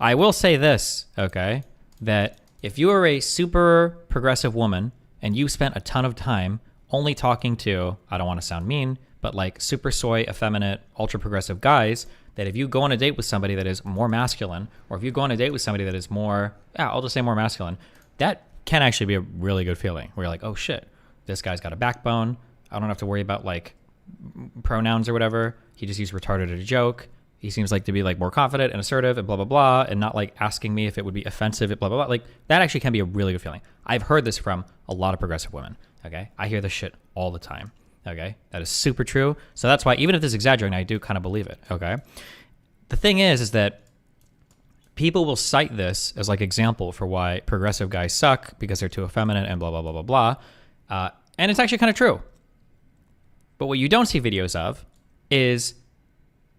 I will say this, okay, that if you are a super progressive woman and you spent a ton of time only talking to, I don't want to sound mean, but like super soy, effeminate, ultra progressive guys, that if you go on a date with somebody that is more masculine, or if you go on a date with somebody that is more, I'll just say more masculine, that can actually be a really good feeling where you're like, oh shit, this guy's got a backbone. I don't have to worry about like pronouns or whatever. He just used retarded as a joke. He seems like to be like more confident and assertive and blah, blah, blah, and not like asking me if it would be offensive, blah, blah, blah. Like that actually can be a really good feeling. I've heard this from a lot of progressive women. Okay. I hear this shit all the time. Okay. That is super true. So that's why even if this is exaggerating, I do kind of believe it. Okay. The thing is that people will cite this as like example for why progressive guys suck because they're too effeminate and blah, blah, blah, blah, blah. And it's actually kind of true. But what you don't see videos of is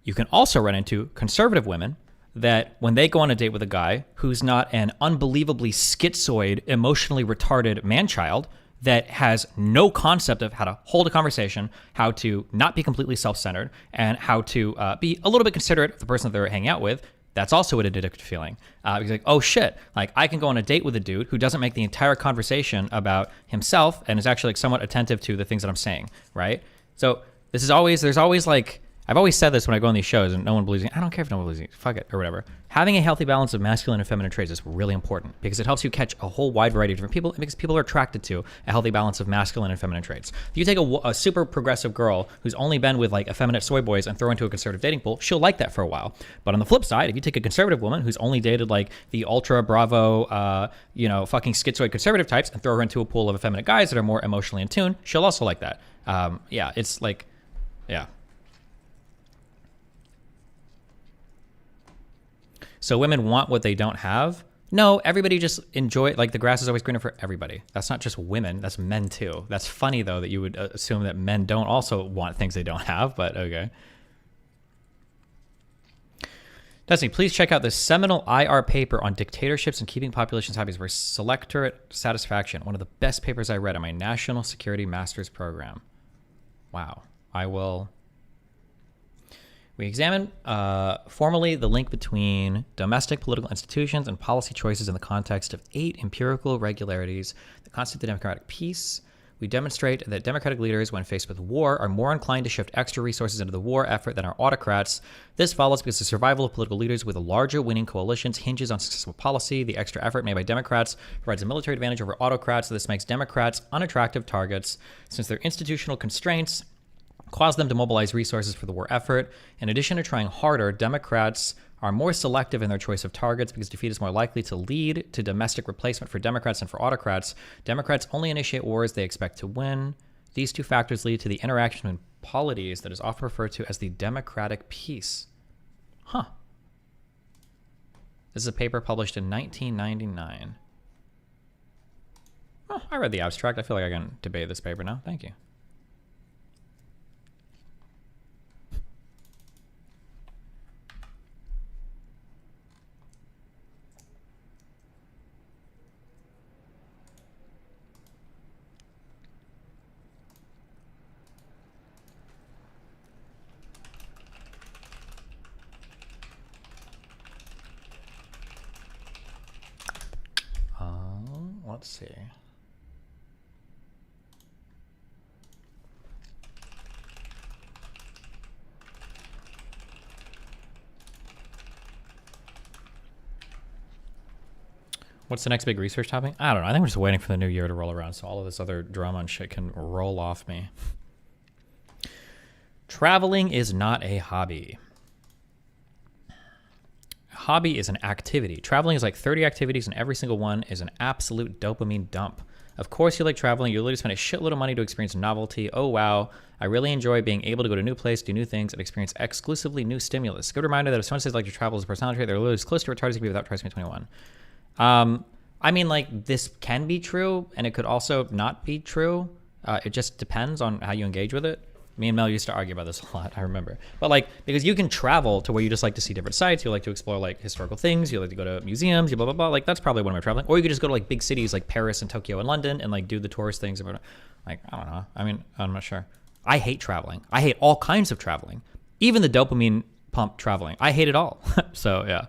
you can also run into conservative women that when they go on a date with a guy who's not an unbelievably schizoid, emotionally retarded man-child that has no concept of how to hold a conversation, how to not be completely self-centered, and how to be a little bit considerate of the person that they're hanging out with, that's also an addictive feeling. Because like, oh shit, like I can go on a date with a dude who doesn't make the entire conversation about himself and is actually like somewhat attentive to the things that I'm saying, right? So this is always, there's always like, I've always said this when I go on these shows and no one believes me. I don't care if no one believes me. Fuck it or whatever. Having a healthy balance of masculine and feminine traits is really important because it helps you catch a whole wide variety of different people. It makes people are attracted to a healthy balance of masculine and feminine traits. If you take a super progressive girl who's only been with like effeminate soy boys and throw into a conservative dating pool, she'll like that for a while. But on the flip side, if you take a conservative woman who's only dated like the ultra bravo, fucking schizoid conservative types and throw her into a pool of effeminate guys that are more emotionally in tune, she'll also like that. It's like, yeah. So women want what they don't have. No, everybody just enjoy it. Like the grass is always greener for everybody. That's not just women. That's men too. That's funny though that you would assume that men don't also want things they don't have, but okay. Destiny, please check out this seminal IR paper on dictatorships and keeping populations happy for selectorate satisfaction. One of the best papers I read on my National Security Master's program. Wow. I will... We examine formally the link between domestic political institutions and policy choices in the context of 8 empirical regularities that constitute the democratic peace. We demonstrate that democratic leaders, when faced with war, are more inclined to shift extra resources into the war effort than our autocrats. This follows because the survival of political leaders with larger winning coalitions hinges on successful policy. The extra effort made by Democrats provides a military advantage over autocrats, so this makes Democrats unattractive targets since their institutional constraints cause them to mobilize resources for the war effort. In addition to trying harder, Democrats are more selective in their choice of targets because defeat is more likely to lead to domestic replacement for Democrats than for autocrats. Democrats only initiate wars they expect to win. These two factors lead to the interaction between polities that is often referred to as the democratic peace. Huh. This is a paper published in 1999. Oh, I read the abstract. I feel like I can debate this paper now. Thank you. Let's see. What's the next big research topic? I don't know. I think we're just waiting for the new year to roll around so all of this other drama and shit can roll off me. Traveling is not a hobby. Hobby is an activity. Traveling is like 30 activities and every single one is an absolute dopamine dump. Of course you like traveling. You literally spend a shitload of money to experience novelty. Oh wow, I really enjoy being able to go to a new place, do new things, and experience exclusively new stimulus. Good reminder that if someone says like to travel as a personality trait, they're literally as close to retarded as you can be without trying to be 21. I mean, like, this can be true and it could also not be true. It just depends on how you engage with it. Me and Mel used to argue about this a lot, I remember. But like, because you can travel to where you just like to see different sites, you like to explore like historical things, you like to go to museums, you blah, blah, blah. Like that's probably one way of traveling. Or you could just go to like big cities like Paris and Tokyo and London and like do the tourist things. Like, I don't know. I mean, I'm not sure. I hate traveling. I hate all kinds of traveling. Even the dopamine pump traveling. I hate it all. So yeah.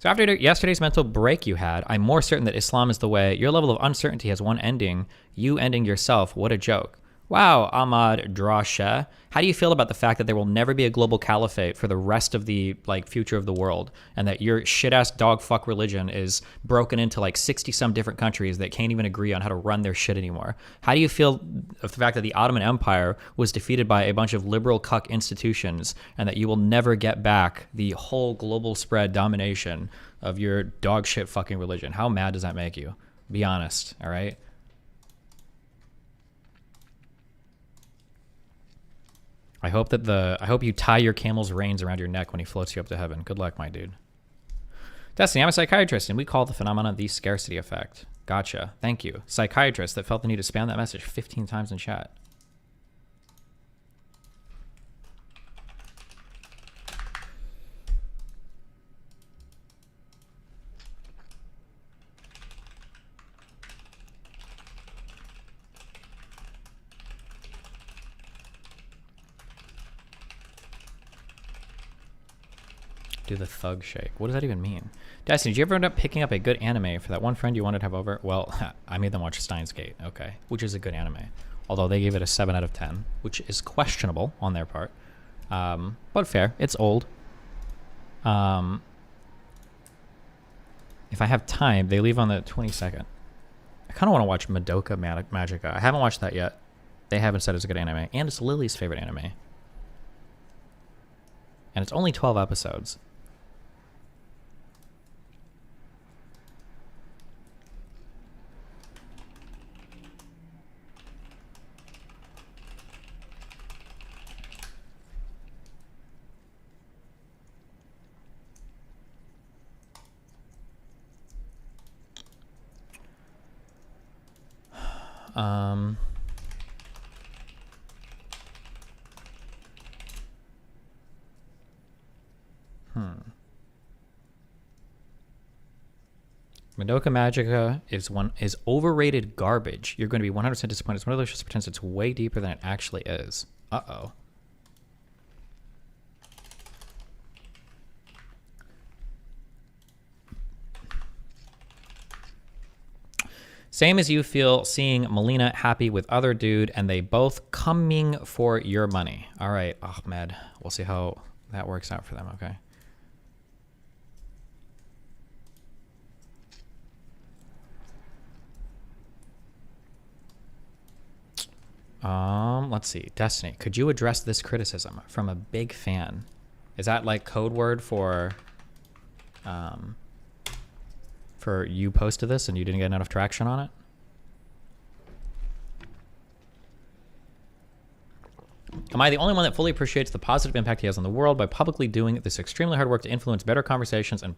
So after yesterday's mental break you had, I'm more certain that Islam is the way. Your level of uncertainty has one ending. You ending yourself. What a joke. Wow, Ahmad Drashe. How do you feel about the fact that there will never be a global caliphate for the rest of the future of the world, and that your shit-ass dog fuck religion is broken into 60-some different countries that can't even agree on how to run their shit anymore? How do you feel of the fact that the Ottoman Empire was defeated by a bunch of liberal cuck institutions, and that you will never get back the whole global spread domination of your dog shit fucking religion? How mad does that make you? Be honest, all right? I hope you tie your camel's reins around your neck when he floats you up to heaven. Good luck, my dude. Destiny, I'm a psychiatrist, and we call the phenomenon the scarcity effect. Gotcha. Thank you. Psychiatrist that felt the need to spam that message 15 times in chat. Do the thug shake. What does that even mean? Destiny, did you ever end up picking up a good anime for that one friend you wanted to have over? Well, I made them watch Steins Gate, okay, which is a good anime. Although they gave it a 7 out of 10, which is questionable on their part. But fair. It's old. If I have time, they leave on the 22nd. I kind of want to watch Madoka Magica. I haven't watched that yet. They haven't said it's a good anime. And it's Lily's favorite anime. And it's only 12 episodes. Madoka Magica is overrated garbage. You're going to be 100% disappointed. It's one of those shows that pretends it's way deeper than it actually is. Uh-oh. Same as you feel seeing Melina happy with other dude and they both coming for your money. All right, Ahmed. We'll see how that works out for them, okay? Let's see. Destiny, could you address this criticism from a big fan? Is that like code word for you posted this and you didn't get enough traction on it? Am I the only one that fully appreciates the positive impact he has on the world by publicly doing this extremely hard work to influence better conversations and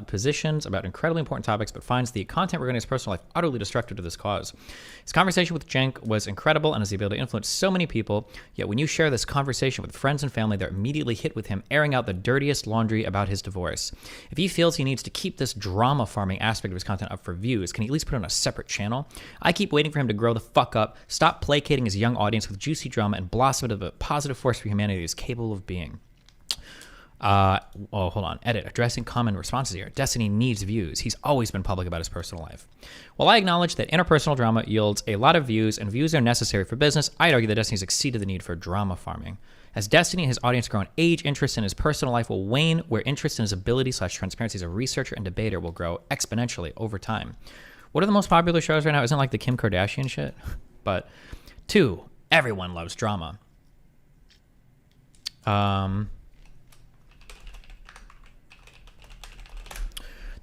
positions about incredibly important topics, but finds the content regarding his personal life utterly destructive to this cause? His conversation with Cenk was incredible and has the ability to influence so many people, yet when you share this conversation with friends and family, they're immediately hit with him airing out the dirtiest laundry about his divorce. If he feels he needs to keep this drama farming aspect of his content up for views, can he at least put it on a separate channel? I keep waiting for him to grow the fuck up, stop placating his young audience with juicy drama, and blossom into the positive force for humanity is capable of being. Hold on. Edit. Addressing common responses here. Destiny needs views. He's always been public about his personal life. While I acknowledge that interpersonal drama yields a lot of views and views are necessary for business, I'd argue that Destiny's exceeded the need for drama farming. As Destiny and his audience grow in age, interest in his personal life will wane, where interest in his ability/transparency as a researcher and debater will grow exponentially over time. What are the most popular shows right now? Isn't it like the Kim Kardashian shit? But 2, everyone loves drama. The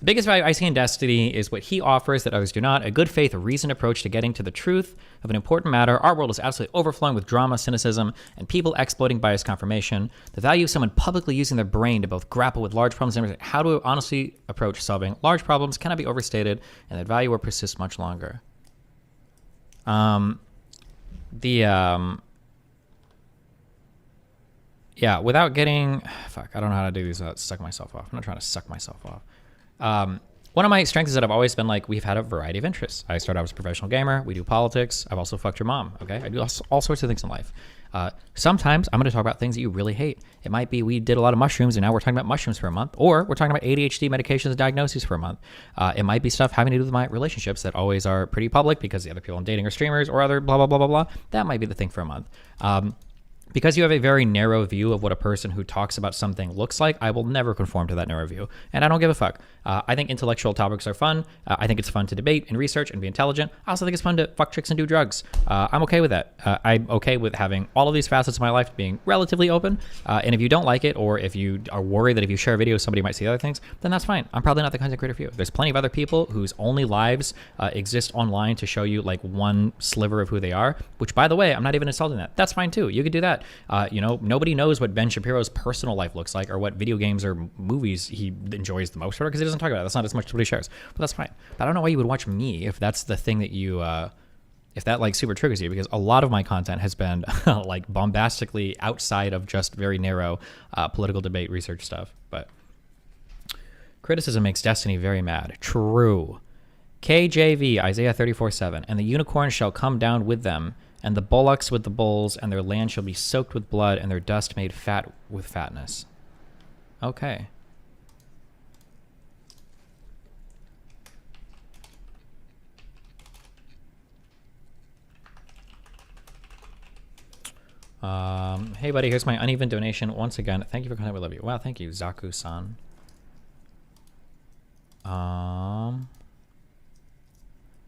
biggest value I see in Destiny is what he offers that others do not, a good faith, reasoned approach to getting to the truth of an important matter. Our world is absolutely overflowing with drama, cynicism, and people exploiting bias confirmation. The value of someone publicly using their brain to both grapple with large problems and how to honestly approach solving large problems cannot be overstated, and that value will persist much longer. Yeah, without getting... Fuck, I don't know how to do these without sucking myself off. I'm not trying to suck myself off. One of my strengths is that I've always been like, we've had a variety of interests. I started out as a professional gamer. We do politics. I've also fucked your mom, okay? I do all sorts of things in life. Sometimes I'm going to talk about things that you really hate. It might be we did a lot of mushrooms and now we're talking about mushrooms for a month, or we're talking about ADHD medications and diagnoses for a month. It might be stuff having to do with my relationships that always are pretty public because the other people I'm dating are streamers or other blah, blah, blah, blah, blah. That might be the thing for a month. Because you have a very narrow view of what a person who talks about something looks like, I will never conform to that narrow view. And I don't give a fuck. I think intellectual topics are fun. I think it's fun to debate and research and be intelligent. I also think it's fun to fuck chicks and do drugs. I'm okay with that. I'm okay with having all of these facets of my life being relatively open. And if you don't like it, or if you are worried that if you share a video, somebody might see other things, then that's fine. I'm probably not the content creator for you. There's plenty of other people whose only lives exist online to show you like one sliver of who they are, which by the way, I'm not even insulting that. That's fine too. You could do that. Nobody knows what Ben Shapiro's personal life looks like or what video games or movies he enjoys the most, because he doesn't talk about it. That's not as much what he shares, but that's fine. But I don't know why you would watch me if that's the thing that you, if that like super triggers you, because a lot of my content has been like bombastically outside of just very narrow political debate research stuff. But criticism makes Destiny very mad. True. KJV, Isaiah 34:7, and the unicorn shall come down with them, and the bullocks with the bulls, and their land shall be soaked with blood, and their dust made fat with fatness. Okay. Hey buddy, here's my uneven donation once again. Thank you for content. We love you. Wow, thank you, Zaku-san.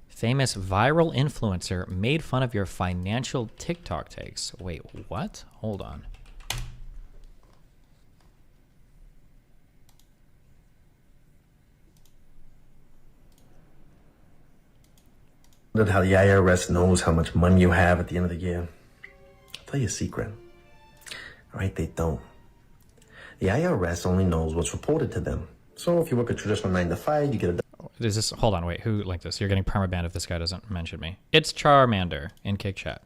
Famous viral influencer made fun of your financial TikTok takes. Wait, what? Hold on. How the IRS knows how much money you have at the end of the year. I'll tell you a secret. All right, they don't. The IRS only knows what's reported to them. So if you work a traditional 9 to 5, you get a... Is this? Hold on, wait. Who linked this? You're getting permabanned if this guy doesn't mention me. It's Charmander in Kick Chat.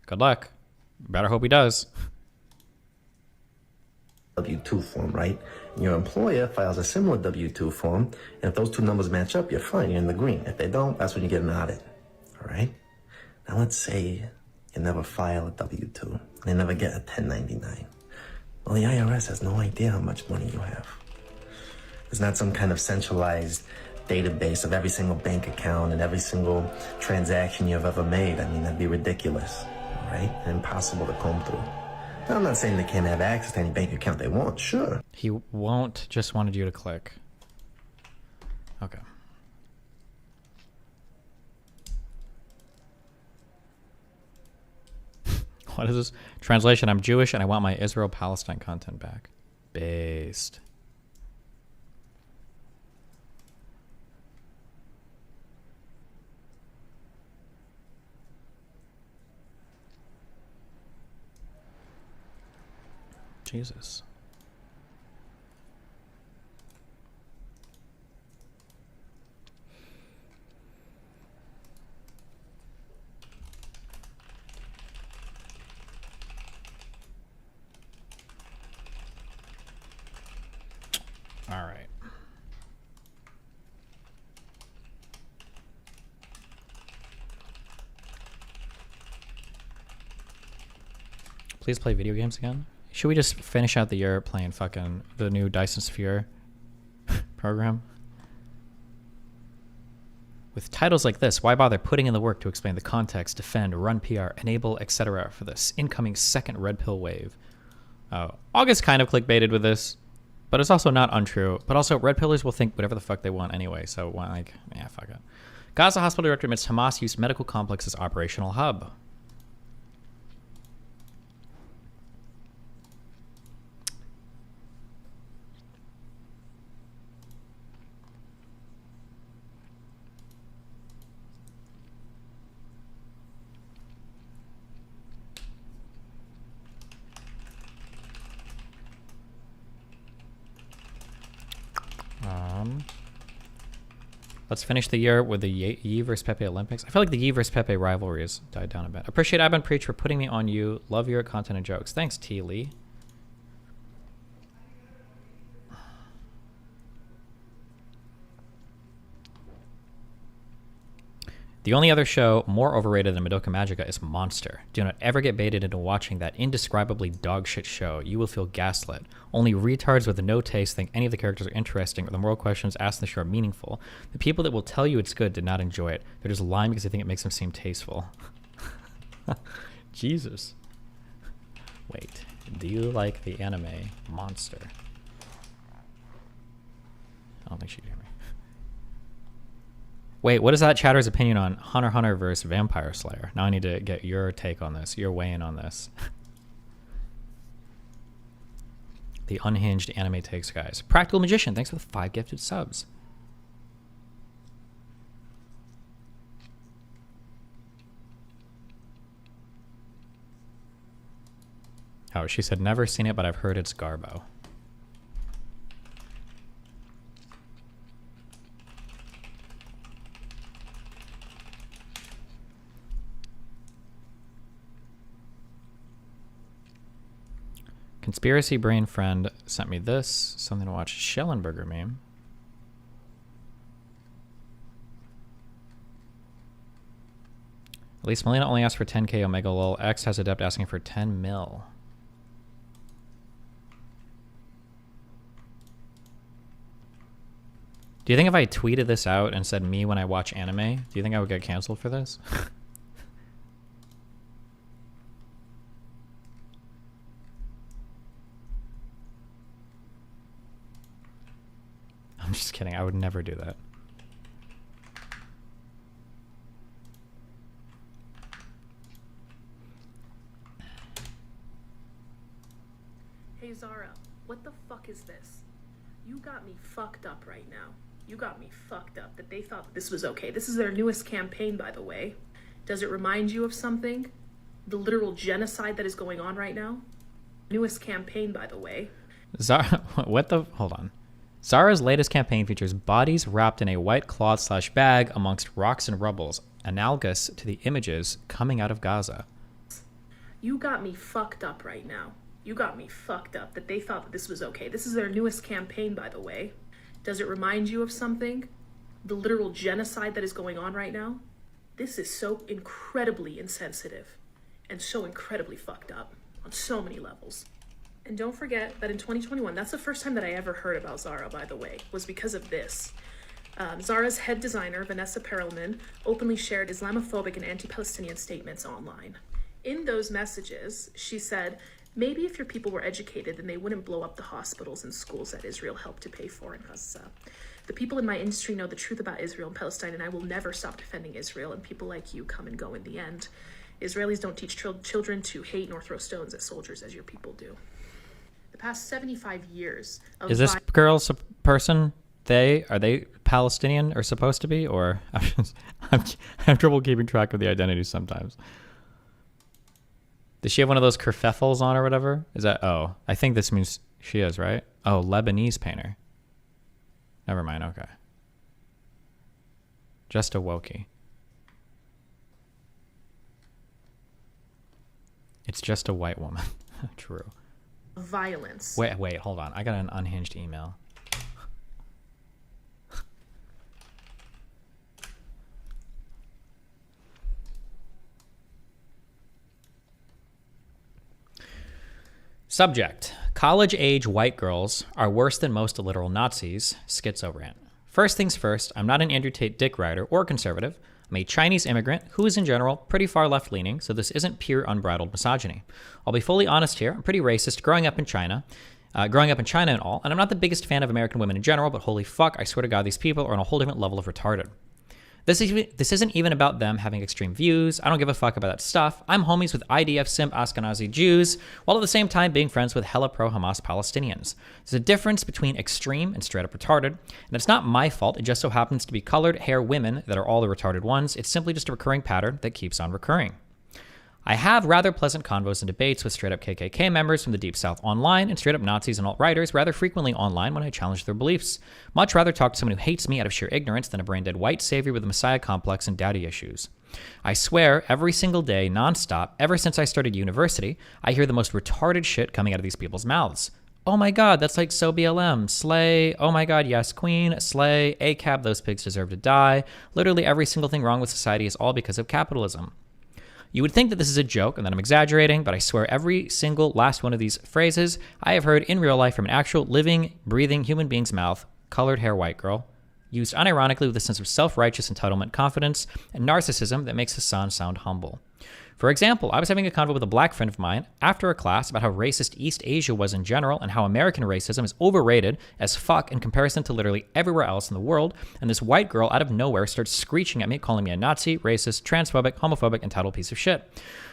Good luck. Better hope he does. W-2 form, right? And your employer files a similar W-2 form, and if those two numbers match up, you're fine. You're in the green. If they don't, that's when you get an audit. All right? Now let's say you never file a W-2, and you never get a 1099. Well, the IRS has no idea how much money you have. There's not some kind of centralized database of every single bank account and every single transaction you've ever made. I mean, that'd be ridiculous, right? Impossible to comb through. Now, I'm not saying they can't have access to any bank account they want, sure. He won't, just wanted you to click. Okay. What is this? Translation, I'm Jewish and I want my Israel-Palestine content back. Based. Jesus. All right. Please play video games again. Should we just finish out the year playing fucking the new Dyson Sphere program? With titles like this, why bother putting in the work to explain the context, defend, run PR, enable, etc. for this incoming second red pill wave? August kind of clickbaited with this, but it's also not untrue. But also, red pillers will think whatever the fuck they want anyway, so why, like, yeah, fuck it. Gaza hospital director admits Hamas used medical complex as operational hub. Let's finish the year with the Yi vs Pepe Olympics. I feel like the Yi vs Pepe rivalry has died down a bit. Appreciate Abin Preach for putting me on you. Love your content and jokes. Thanks, T. Lee. The only other show more overrated than Madoka Magica is Monster. Do not ever get baited into watching that indescribably dogshit show. You will feel gaslit. Only retards with no taste think any of the characters are interesting or the moral questions asked in the show are meaningful. The people that will tell you it's good did not enjoy it. They're just lying because they think it makes them seem tasteful. Jesus. Wait, do you like the anime Monster? I don't think she can hear me. Wait, what is that chatter's opinion on Hunter x Hunter versus Vampire Slayer? Now I need to get your take on this. Your weigh in on this. The unhinged anime takes, guys. Practical Magician, thanks for the 5 gifted subs. Oh, she said never seen it, but I've heard it's Garbo. Conspiracy Brain Friend sent me this. Something to watch. Schellenberger meme. At least Melina only asked for 10k Omega lol. X has Adept asking for 10 mil. Do you think if I tweeted this out and said me when I watch anime, do you think I would get canceled for this? I'm just kidding. I would never do that. Hey Zara, what the fuck is this? You got me fucked up right now. You got me fucked up that they thought this was okay. This is their newest campaign, by the way. Does it remind you of something? The literal genocide that is going on right now? Newest campaign, by the way. Zara, what the? Hold on. Zara's latest campaign features bodies wrapped in a white cloth/bag amongst rocks and rubbles, analogous to the images coming out of Gaza. You got me fucked up right now. You got me fucked up that they thought that this was okay. This is their newest campaign, by the way. Does it remind you of something? The literal genocide that is going on right now? This is so incredibly insensitive and so incredibly fucked up on so many levels. And don't forget that in 2021, that's the first time that I ever heard about Zara, by the way, was because of this. Zara's head designer, Vanessa Perelman, openly shared Islamophobic and anti-Palestinian statements online. In those messages, she said, maybe if your people were educated, then they wouldn't blow up the hospitals and schools that Israel helped to pay for in Gaza. The people in my industry know the truth about Israel and Palestine, and I will never stop defending Israel, and people like you come and go in the end. Israelis don't teach children to hate nor throw stones at soldiers as your people do. The past 75 years of... Is this girl person, are they Palestinian or supposed to be? Or I have trouble keeping track of the identities sometimes. Does she have one of those kerfuffles on or whatever? Is that, oh, I think this means she is, right? Oh, Lebanese painter. Never mind, okay. Just a wokey. It's just a white woman. True. Violence. Wait, hold on. I got an unhinged email. Subject: college-age white girls are worse than most literal Nazis. Schizo rant. First things first, I'm not an Andrew Tate dick rider or conservative. I'm a Chinese immigrant who is in general pretty far left-leaning, so this isn't pure unbridled misogyny. I'll be fully honest here, I'm pretty racist growing up in China and all, and I'm not the biggest fan of American women in general, but holy fuck, I swear to God, these people are on a whole different level of retarded. This isn't even about them having extreme views. I don't give a fuck about that stuff. I'm homies with IDF simp Ashkenazi Jews, while at the same time being friends with hella pro-Hamas Palestinians. There's a difference between extreme and straight up retarded, and it's not my fault. It just so happens to be colored hair women that are all the retarded ones. It's simply just a recurring pattern that keeps on recurring. I have rather pleasant convos and debates with straight-up KKK members from the Deep South online and straight-up Nazis and alt-righters rather frequently online when I challenge their beliefs. Much rather talk to someone who hates me out of sheer ignorance than a brain-dead white savior with a messiah complex and daddy issues. I swear, every single day, nonstop, ever since I started university, I hear the most retarded shit coming out of these people's mouths. Oh my god, that's like so BLM. Slay. Oh my god, yes, queen. Slay. ACAB, those pigs deserve to die. Literally every single thing wrong with society is all because of capitalism. You would think that this is a joke and that I'm exaggerating, but I swear every single last one of these phrases I have heard in real life from an actual living, breathing human being's mouth, colored hair white girl, used unironically with a sense of self-righteous entitlement, confidence, and narcissism that makes Hassan sound humble. For example, I was having a convo with a black friend of mine after a class about how racist East Asia was in general and how American racism is overrated as fuck in comparison to literally everywhere else in the world, and this white girl out of nowhere starts screeching at me, calling me a Nazi, racist, transphobic, homophobic, entitled piece of shit.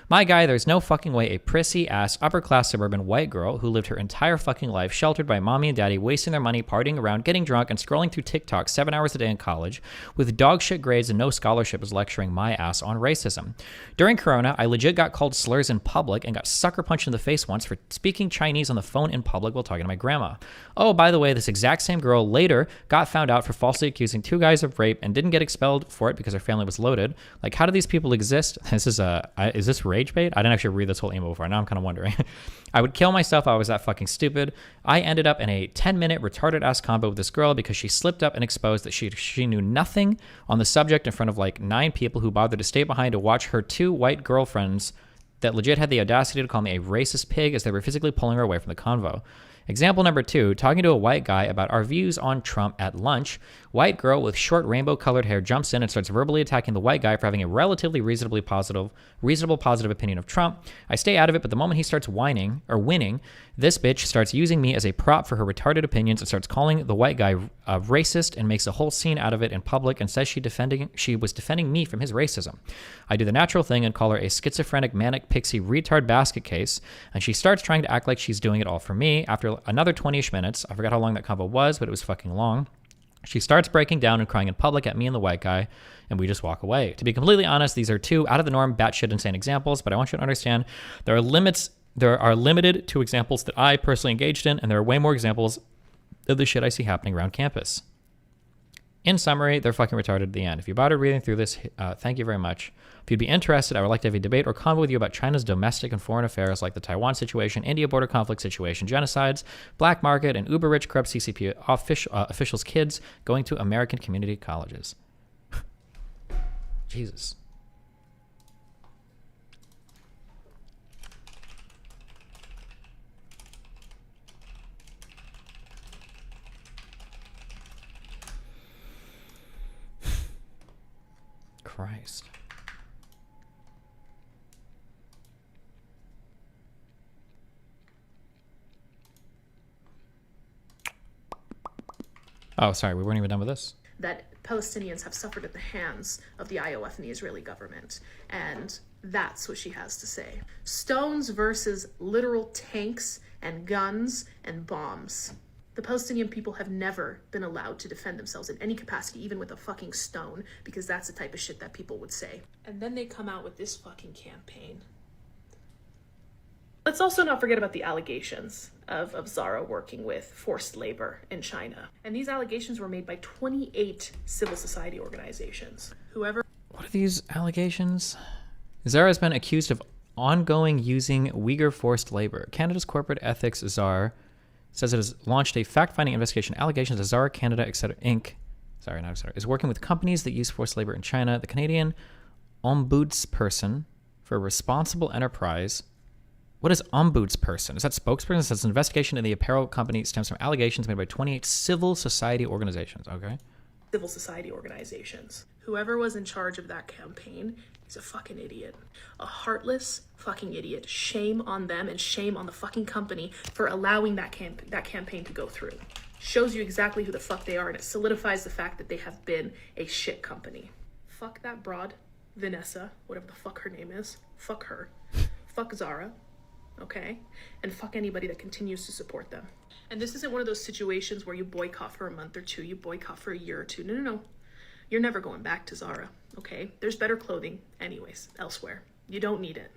My guy, there's no fucking way a prissy-ass, upper-class suburban white girl who lived her entire fucking life sheltered by mommy and daddy, wasting their money, partying around, getting drunk, and scrolling through TikTok 7 hours a day in college, with dog shit grades and no scholarship is lecturing my ass on racism. During Corona, I legit got called slurs in public and got sucker punched in the face once for speaking Chinese on the phone in public while talking to my grandma. Oh, by the way, this exact same girl later got found out for falsely accusing 2 guys of rape and didn't get expelled for it because her family was loaded. Like, how do these people exist? Is this rage bait? I didn't actually read this whole email before. Now I'm kind of wondering. I would kill myself if I was that fucking stupid. I ended up in a 10-minute retarded ass combo with this girl because she slipped up and exposed that she knew nothing on the subject in front of like 9 people who bothered to stay behind to watch her 2 white girlfriends that legit had the audacity to call me a racist pig as they were physically pulling her away from the convo. Example number 2, talking to a white guy about our views on Trump at lunch. White girl with short rainbow-colored hair jumps in and starts verbally attacking the white guy for having a relatively reasonable positive opinion of Trump. I stay out of it, but the moment he starts whining, or winning, this bitch starts using me as a prop for her retarded opinions and starts calling the white guy a racist and makes a whole scene out of it in public and says she was defending me from his racism. I do the natural thing and call her a schizophrenic, manic, pixie, retard basket case, and she starts trying to act like she's doing it all for me. After another 20-ish minutes, I forgot how long that convo was, but it was fucking long, she starts breaking down and crying in public at me and the white guy, and we just walk away. To be completely honest, these are 2 out of the norm, batshit insane examples, but I want you to understand there are limited to examples that I personally engaged in, and there are way more examples of the shit I see happening around campus. In summary, they're fucking retarded at the end. If you bothered reading through this, thank you very much. If you'd be interested, I would like to have a debate or convo with you about China's domestic and foreign affairs like the Taiwan situation, India border conflict situation, genocides, black market, and uber-rich corrupt CCP officials' kids going to American community colleges. Jesus. Christ. Oh, sorry, we weren't even done with this. That Palestinians have suffered at the hands of the IOF and the Israeli government. And that's what she has to say. Stones versus literal tanks and guns and bombs. The Palestinian people have never been allowed to defend themselves in any capacity, even with a fucking stone, because that's the type of shit that people would say. And then they come out with this fucking campaign. Let's also not forget about the allegations of Zara working with forced labor in China. And these allegations were made by 28 civil society organizations. What are these allegations? Zara has been accused of ongoing using Uyghur forced labor. Canada's corporate ethics czar says it has launched a fact-finding investigation. Allegations that Zara Canada, etc. Inc. is working with companies that use forced labor in China. The Canadian ombudsperson for responsible enterprise. What is ombudsperson? Is that spokesperson? It says an investigation in the apparel company stems from allegations made by 28 civil society organizations. Okay. Civil society organizations. Whoever was in charge of that campaign is a fucking idiot. A heartless fucking idiot. Shame on them and shame on the fucking company for allowing that campaign to go through. Shows you exactly who the fuck they are, and it solidifies the fact that they have been a shit company. Fuck that broad, Vanessa, whatever the fuck her name is. Fuck her. Fuck Zara. Okay? And fuck anybody that continues to support them. And this isn't one of those situations where you boycott for a month or 2, you boycott for a year or 2. No. You're never going back to Zara, okay? There's better clothing anyways, elsewhere. You don't need it.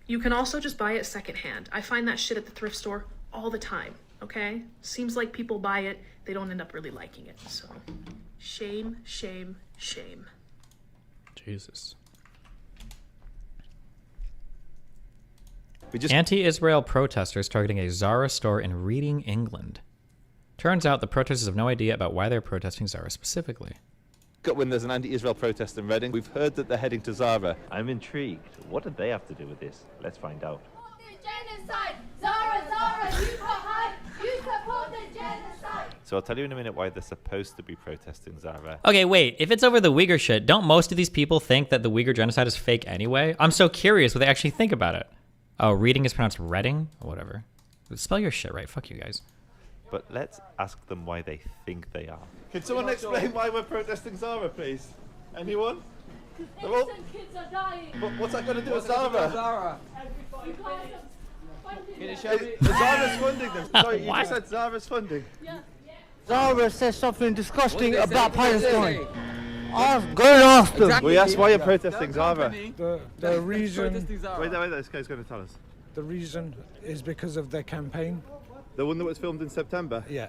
You can also just buy it secondhand. I find that shit at the thrift store all the time, okay? Seems like people buy it, they don't end up really liking it. So, shame, shame, shame. Jesus. Anti-Israel protesters targeting a Zara store in Reading, England. Turns out the protesters have no idea about why they're protesting Zara specifically. When there's an anti-Israel protest in Reading, we've heard that they're heading to Zara. I'm intrigued. What did they have to do with this? Let's find out. Genocide! Zara, you can't hide! You support the genocide! So I'll tell you in a minute why they're supposed to be protesting Zara. Okay, wait. If it's over the Uyghur shit, don't most of these people think that the Uyghur genocide is fake anyway? I'm so curious what they actually think about it. Oh, Reading is pronounced Reading? Or whatever. Spell your shit right. Fuck you guys. But let's ask them why they think they are. Can someone explain why we're protesting Zara, please? Anyone? Innocent kids are dying! But what's that got to do with Zara? Zara's funding them. Sorry, you just said Zara's funding. Zara says something disgusting about Palestine. Go and ask them. We asked why you're protesting Zara. The reason... Wait, this guy's going to tell us. The reason is because of their campaign. The one that was filmed in September? Yeah.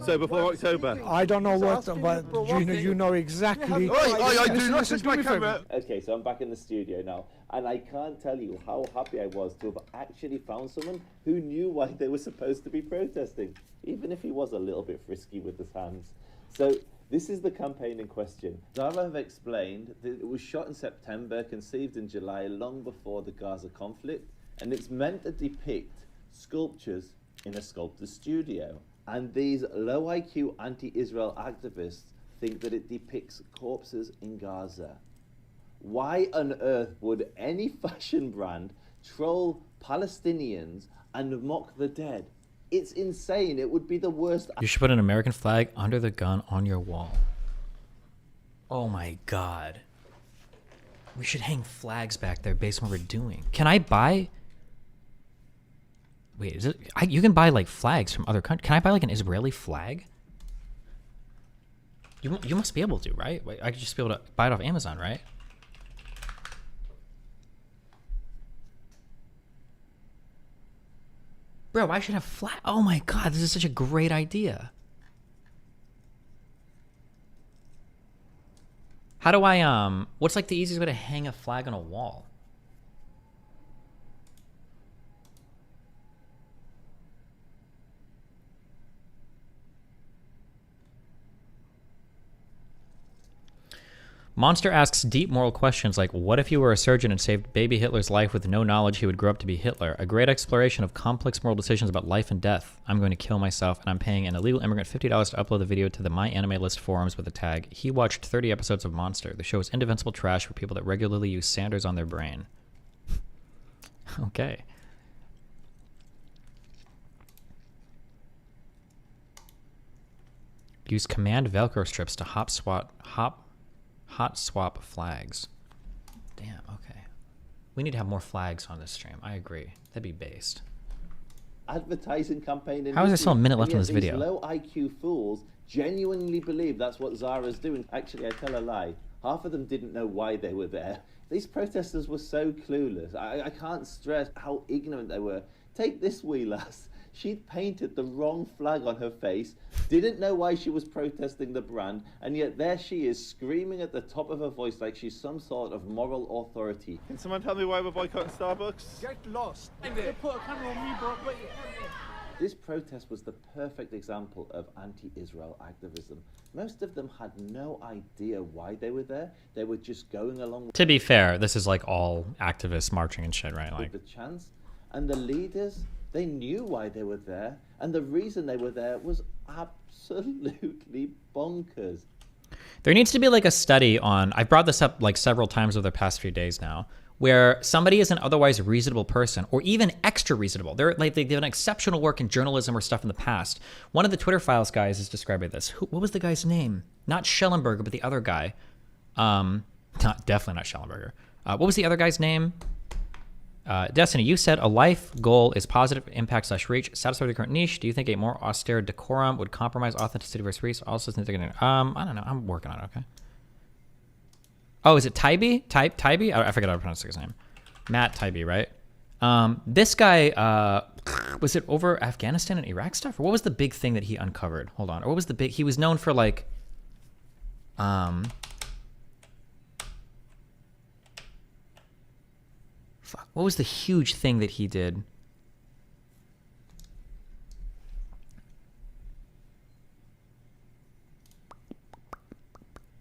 So before October? I don't know what, but you know exactly. Okay, so I'm back in the studio now, and I can't tell you how happy I was to have actually found someone who knew why they were supposed to be protesting, even if he was a little bit frisky with his hands. So this is the campaign in question. Zara have explained that it was shot in September, conceived in July, long before the Gaza conflict, and it's meant to depict sculptures in a sculptor's studio. And these low IQ anti-Israel activists think that it depicts corpses in Gaza. Why on earth would any fashion brand troll Palestinians and mock the dead? It's insane. It would be the worst. You should put an American flag under the gun on your wall. Oh my God. We should hang flags back there based on what we're doing. Can I buy... Wait, is it? You can buy like flags from other countries. Can I buy like an Israeli flag? You must be able to, right? Wait, I could just be able to buy it off Amazon, right? Bro, I should have flag. Oh my God, this is such a great idea. How do I what's like the easiest way to hang a flag on a wall? Monster asks deep moral questions like, what if you were a surgeon and saved baby Hitler's life with no knowledge he would grow up to be Hitler? A great exploration of complex moral decisions about life and death. I'm going to kill myself, and I'm paying an illegal immigrant $50 to upload the video to the My Anime List forums with the tag, he watched 30 episodes of Monster. The show is indefensible trash for people that regularly use Sanders on their brain. Okay. Use command Velcro strips to hot swap flags. Damn, okay. We need to have more flags on this stream. I agree. That'd be based. Advertising campaign in How is there still a minute left on this these video? Low IQ fools genuinely believe that's what Zara's doing. Actually, I tell a lie. Half of them didn't know why they were there. These protesters were so clueless. I can't stress how ignorant they were. Take this wee lass. She'd painted the wrong flag on her face, didn't know why she was protesting the brand, and yet there she is screaming at the top of her voice like she's some sort of moral authority. Can someone tell me why we're boycotting Starbucks? Get lost. They put a camera on me, bro. This protest was the perfect example of anti-Israel activism. Most of them had no idea why they were there. They were just going along To be fair, this is like all activists marching and shit, right? Like, with the chance. And the leaders, they knew why they were there. And the reason they were there was absolutely bonkers. there needs to be like a study on, I've brought this up like several times over the past few days now, where somebody is an otherwise reasonable person, or even extra reasonable. They're like, they've done exceptional work in journalism or stuff in the past. One of the Twitter Files guys is describing this. What was the guy's name? Not Schellenberger, but the other guy. Definitely not Schellenberger. What was the other guy's name? Destiny, you said a life goal is positive impact / reach, satisfy the current niche. Do you think a more austere decorum would compromise authenticity versus reach? Also, I don't know. I'm working on it. Okay. Oh, is it Tybee? Tybee? I forget how to pronounce his name. Matt Tybee, right? This guy, was it over Afghanistan and Iraq stuff? Or what was the big thing that he uncovered? Hold on. Or what was the big... He was known for, like... Fuck. What was the huge thing that he did?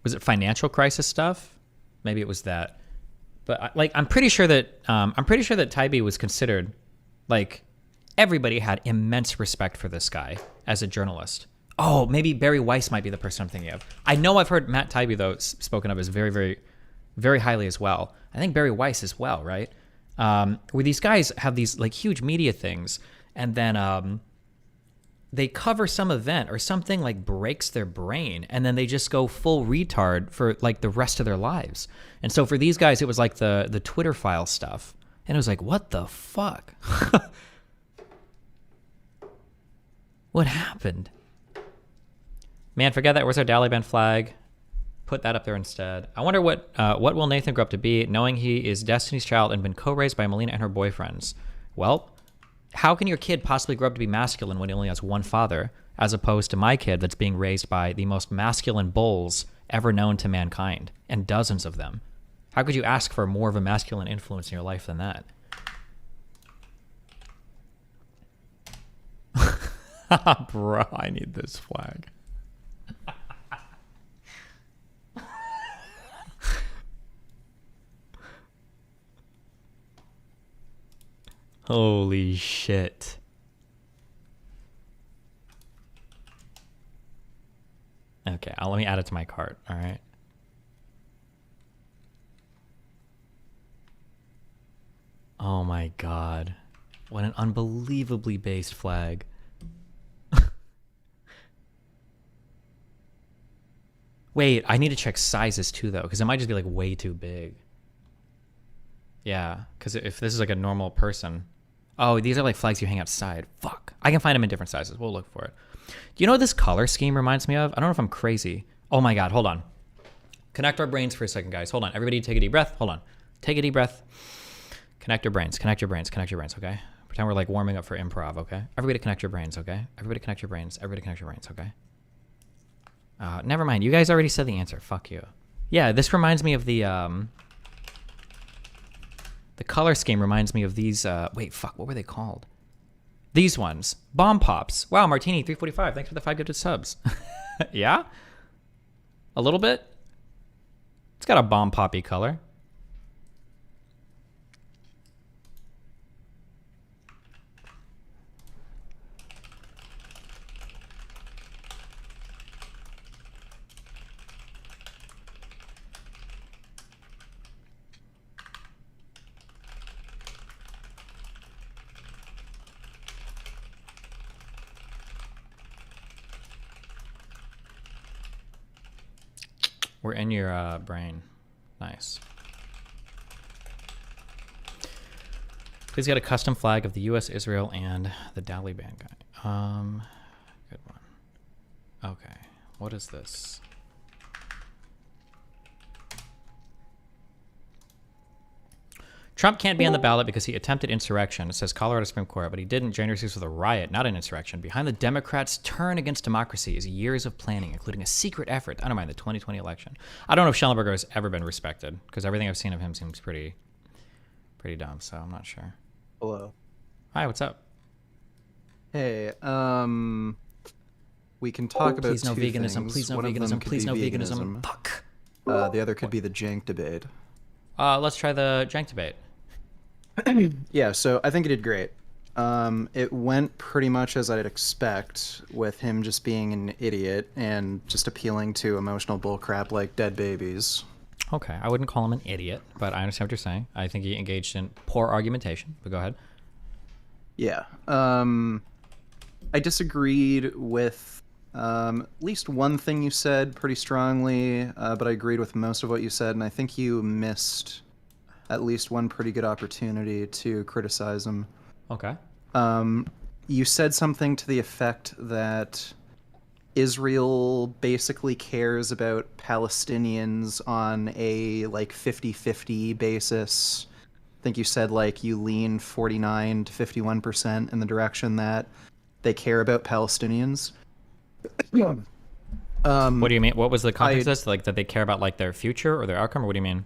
Was it financial crisis stuff? Maybe it was that. But like, I'm pretty sure that Tybee was considered, like, everybody had immense respect for this guy as a journalist. Oh, maybe Barry Weiss might be the person I'm thinking of. I know I've heard Matt Tybee, though, spoken of as very, very, very highly as well. I think Barry Weiss as well, right? Where these guys have these like huge media things, and then they cover some event or something like breaks their brain, and then they just go full retard for like the rest of their lives. And so for these guys, it was like the Twitter file stuff, and it was like, what the fuck? What happened? Man, forget that. Where's our Taliban flag? Put that up there instead. I wonder what will Nathan grow up to be, knowing he is Destiny's child and been co-raised by Melina and her boyfriends. Well, how can your kid possibly grow up to be masculine when he only has one father, as opposed to my kid that's being raised by the most masculine bulls ever known to mankind, and dozens of them? How could you ask for more of a masculine influence in your life than that? Bro, I need this flag. Holy shit. Okay, let me add it to my cart, all right? Oh my god. What an unbelievably based flag. Wait, I need to check sizes too, though, because it might just be like way too big. Yeah, because if this is like a normal person... Oh, these are like flags you hang outside. Fuck. I can find them in different sizes. We'll look for it. Do you know what this color scheme reminds me of? I don't know if I'm crazy. Oh my god, hold on. Connect our brains for a second, guys. Hold on. Everybody take a deep breath. Hold on. Take a deep breath. Connect your brains. Connect your brains. Connect your brains, okay? Pretend we're like warming up for improv, okay? Everybody connect your brains, okay? Everybody connect your brains. Everybody connect your brains, okay? Never mind. You guys already said the answer. Fuck you. Yeah, this reminds me of the color scheme reminds me of these, wait, fuck, what were they called? These ones. Bomb Pops. Wow, Martini, 345. Thanks for the 5 gifted subs. Yeah? A little bit? It's got a bomb poppy color. We're in your brain. Nice. Please get a custom flag of the U.S., Israel, and the Taliban guy. Good one. Okay. What is this? Trump can't be on the ballot because he attempted insurrection. It says Colorado Supreme Court, but he didn't. January 6th was a riot, not an insurrection. Behind the Democrats' turn against democracy is years of planning, including a secret effort to undermine the 2020 election. I don't know if Schellenberger has ever been respected, because everything I've seen of him seems pretty dumb, so I'm not sure. Hello. Hi, what's up? Hey, we can talk about please no two veganism, things. please no One of them veganism, could please be no veganism. Fuck. The other could be the jank debate. Let's try the jank debate. Yeah, so I think he did great. It went pretty much as I'd expect, with him just being an idiot and just appealing to emotional bullcrap like dead babies. Okay, I wouldn't call him an idiot, but I understand what you're saying. I think he engaged in poor argumentation, but go ahead. Yeah. I disagreed with at least one thing you said pretty strongly, but I agreed with most of what you said, and I think you missed at least one pretty good opportunity to criticize him. Okay. You said something to the effect that Israel basically cares about Palestinians on a like 50-50 basis. I think you said like you lean 49 to 51% in the direction that they care about Palestinians. What do you mean? What was the context of this? Like that they care about like their future or their outcome, or what do you mean?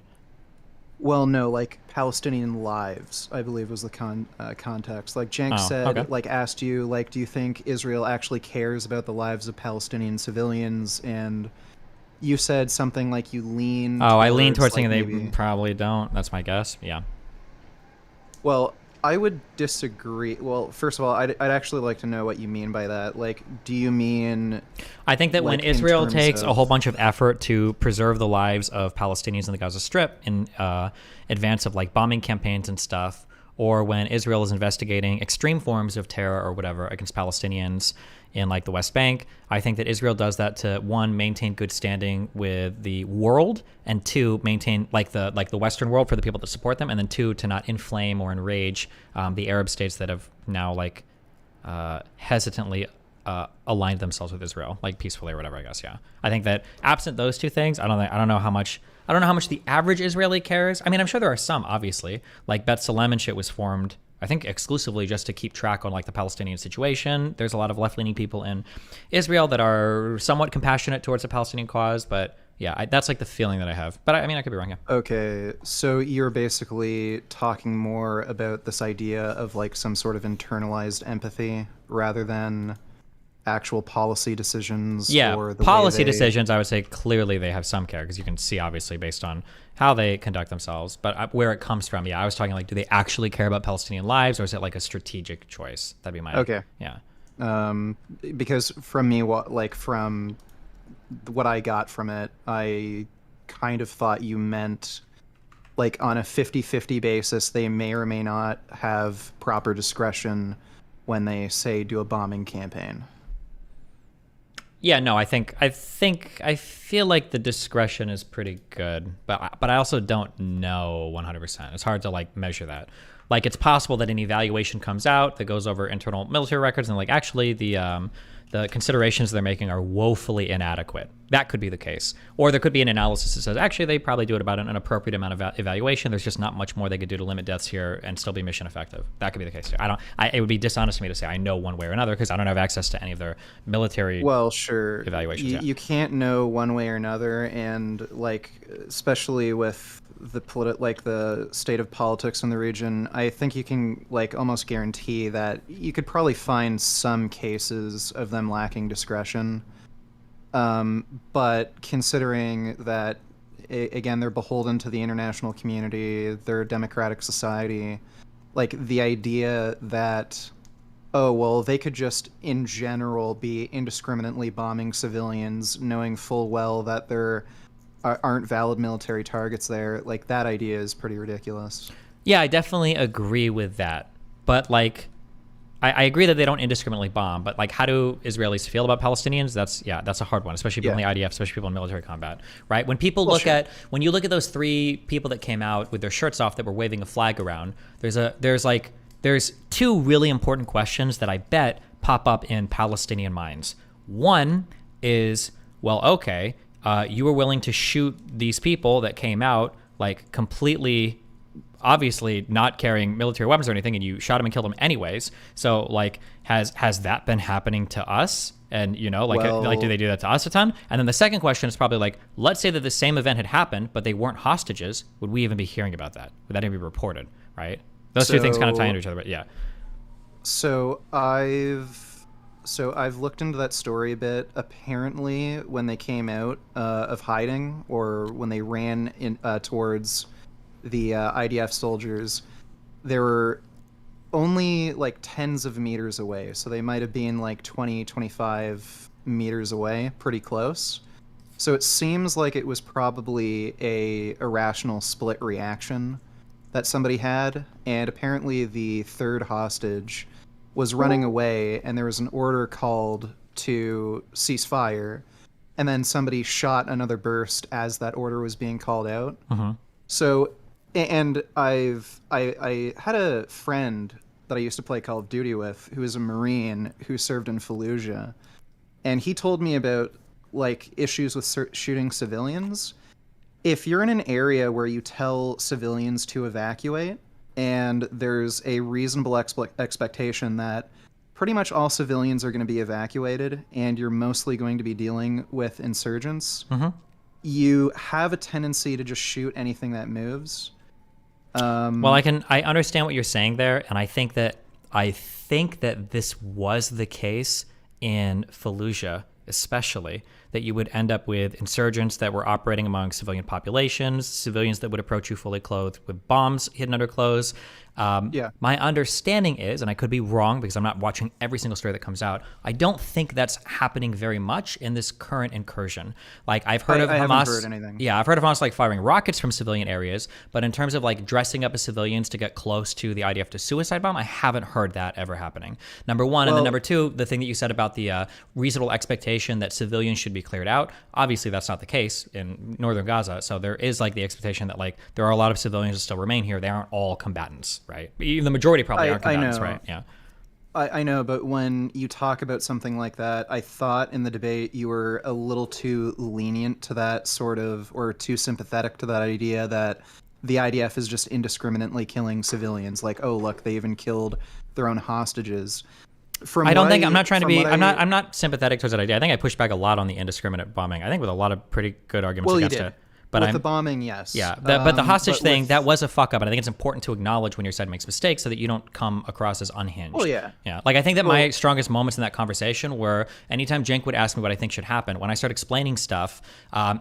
Well, no, like Palestinian lives, I believe was the context. Like Jenk said, okay. like asked you, like, do you think Israel actually cares about the lives of Palestinian civilians? And you said something like you lean. Oh, I lean towards like, thinking they maybe... probably don't. That's my guess. Yeah. Well, I would disagree. Well, first of all, I'd actually like to know what you mean by that. Like, do you mean... I think that when like, in Israel terms takes a of- whole bunch of effort to preserve the lives of Palestinians in the Gaza Strip in advance of like bombing campaigns and stuff, or when Israel is investigating extreme forms of terror or whatever against Palestinians in like the West Bank, I think that Israel does that to, one, maintain good standing with the world, and two, maintain like the Western world for the people that support them, and then two, to not inflame or enrage the Arab states that have now like hesitantly aligned themselves with Israel, like peacefully or whatever. I guess, yeah. I think that absent those two things, I don't know how much the average Israeli cares. I mean, I'm sure there are some, obviously, like Bet Salem and shit was formed, I think, exclusively just to keep track on like the Palestinian situation. There's a lot of left-leaning people in Israel that are somewhat compassionate towards the Palestinian cause, but yeah, that's like the feeling that I have. But I mean, I could be wrong. Yeah. Okay, so you're basically talking more about this idea of like some sort of internalized empathy rather than actual policy decisions. Yeah, or the policy way they... decisions, I would say clearly they have some care, because you can see obviously based on how they conduct themselves. But where it comes from, yeah, I was talking like, do they actually care about Palestinian lives, or is it like a strategic choice? That'd be my... Okay. Yeah. Because from me, from what I got from it, I kind of thought you meant like on a 50-50 basis, they may or may not have proper discretion when they say do a bombing campaign. Yeah, no, I feel like the discretion is pretty good, but I also don't know 100%. It's hard to like measure that. Like, it's possible that an evaluation comes out that goes over internal military records and like actually the considerations they're making are woefully inadequate. That could be the case. Or there could be an analysis that says, actually, they probably do it about an appropriate amount of evaluation. There's just not much more they could do to limit deaths here and still be mission effective. That could be the case too. It would be dishonest to me to say I know one way or another, because I don't have access to any of their military evaluations. You can't know one way or another, and like, especially with the state of politics in the region, I think you can like almost guarantee that you could probably find some cases of them lacking discretion. But considering that, again, they're beholden to the international community, they're a democratic society, like the idea that, oh, well, they could just in general be indiscriminately bombing civilians, knowing full well that there aren't valid military targets there, like that idea is pretty ridiculous. Yeah, I definitely agree with that. But like, I agree that they don't indiscriminately bomb, but like, how do Israelis feel about Palestinians? That's a hard one, especially people in the IDF, especially people in military combat, right? When people when you look at those three people that came out with their shirts off that were waving a flag around, there's two really important questions that I bet pop up in Palestinian minds. One is, well, okay, you were willing to shoot these people that came out like completely, obviously not carrying military weapons or anything, and you shot them and killed them anyways. So like, has that been happening to us? And you know, like do they do that to us a ton? And then the second question is probably like, let's say that the same event had happened, but they weren't hostages. Would we even be hearing about that? Would that even be reported? Right? Those two things kind of tie into each other, but yeah. So I've looked into that story a bit. Apparently, when they came out of hiding, or when they ran in towards the IDF soldiers, they were only like tens of meters away. So they might have been like 20, 25 meters away, pretty close. So it seems like it was probably a irrational split reaction that somebody had. And apparently the third hostage was running away, and there was an order called to cease fire, and then somebody shot another burst as that order was being called out. So, and I had a friend that I used to play Call of Duty with who was a Marine who served in Fallujah, and he told me about like issues with shooting civilians. If you're in an area where you tell civilians to evacuate, and there's a reasonable expectation that pretty much all civilians are going to be evacuated, and you're mostly going to be dealing with insurgents, you have a tendency to just shoot anything that moves. Well, I understand what you're saying there, and I think that this was the case in Fallujah, especially, that you would end up with insurgents that were operating among civilian populations, civilians that would approach you fully clothed with bombs hidden under clothes. My understanding is, and I could be wrong because I'm not watching every single story that comes out, I don't think that's happening very much in this current incursion. Like, I've heard of Hamas. I haven't heard anything. Yeah, I've heard of Hamas like firing rockets from civilian areas, but in terms of like dressing up as civilians to get close to the IDF to suicide bomb, I haven't heard that ever happening. Number one, and then number two, the thing that you said about the reasonable expectation that civilians should be cleared out. Obviously, that's not the case in northern Gaza. So there is like the expectation that like there are a lot of civilians that still remain here. They aren't all combatants, right? Even the majority probably aren't combatants, right? Yeah. I know, but when you talk about something like that, I thought in the debate you were a little too lenient to that sort of, or too sympathetic to that idea that the IDF is just indiscriminately killing civilians. Like, oh, look, they even killed their own hostages. I'm not sympathetic towards that idea. I think I pushed back a lot on the indiscriminate bombing. I think with a lot of pretty good arguments against it. But with the bombing, yes. Yeah, but the hostage thing, that was a fuck up, and I think it's important to acknowledge when your side makes mistakes so that you don't come across as unhinged. Well, yeah. Yeah, like I think that my strongest moments in that conversation were anytime Cenk would ask me what I think should happen, when I start explaining stuff,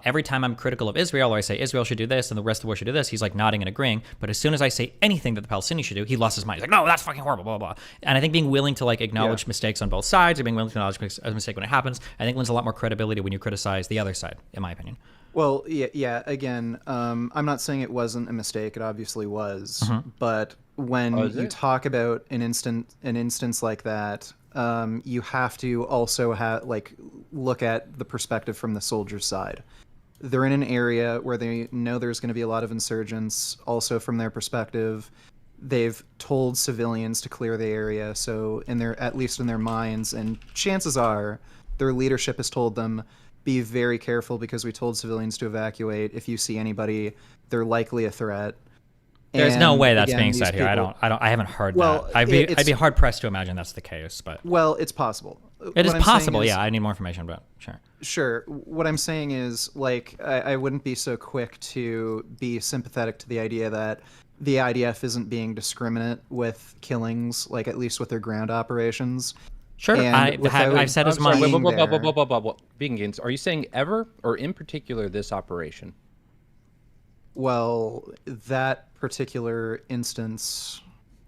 every time I'm critical of Israel or I say Israel should do this and the rest of the world should do this, he's like nodding and agreeing. But as soon as I say anything that the Palestinians should do, he lost his mind. He's like, no, that's fucking horrible, blah, blah, blah. And I think being willing to like acknowledge mistakes on both sides or being willing to acknowledge a mistake when it happens, I think lends a lot more credibility when you criticize the other side, in my opinion. Well, yeah. Again, I'm not saying it wasn't a mistake. It obviously was. But when you talk about an instance like that, you have to also look at the perspective from the soldier's side. They're in an area where they know there's going to be a lot of insurgents. Also, from their perspective, they've told civilians to clear the area. So, at least in their minds, and chances are, their leadership has told them, be very careful because we told civilians to evacuate. If you see anybody, they're likely a threat. There's no way that's being said here. I haven't heard that. I'd be hard pressed to imagine that's the case, but it's possible. It is possible. Yeah, I need more information, but sure. Sure. What I'm saying is, like, I wouldn't be so quick to be sympathetic to the idea that the IDF isn't being discriminate with killings, like at least with their ground operations. Sure, I've said as much. Begins. Are you saying ever or in particular this operation? Well, that particular instance.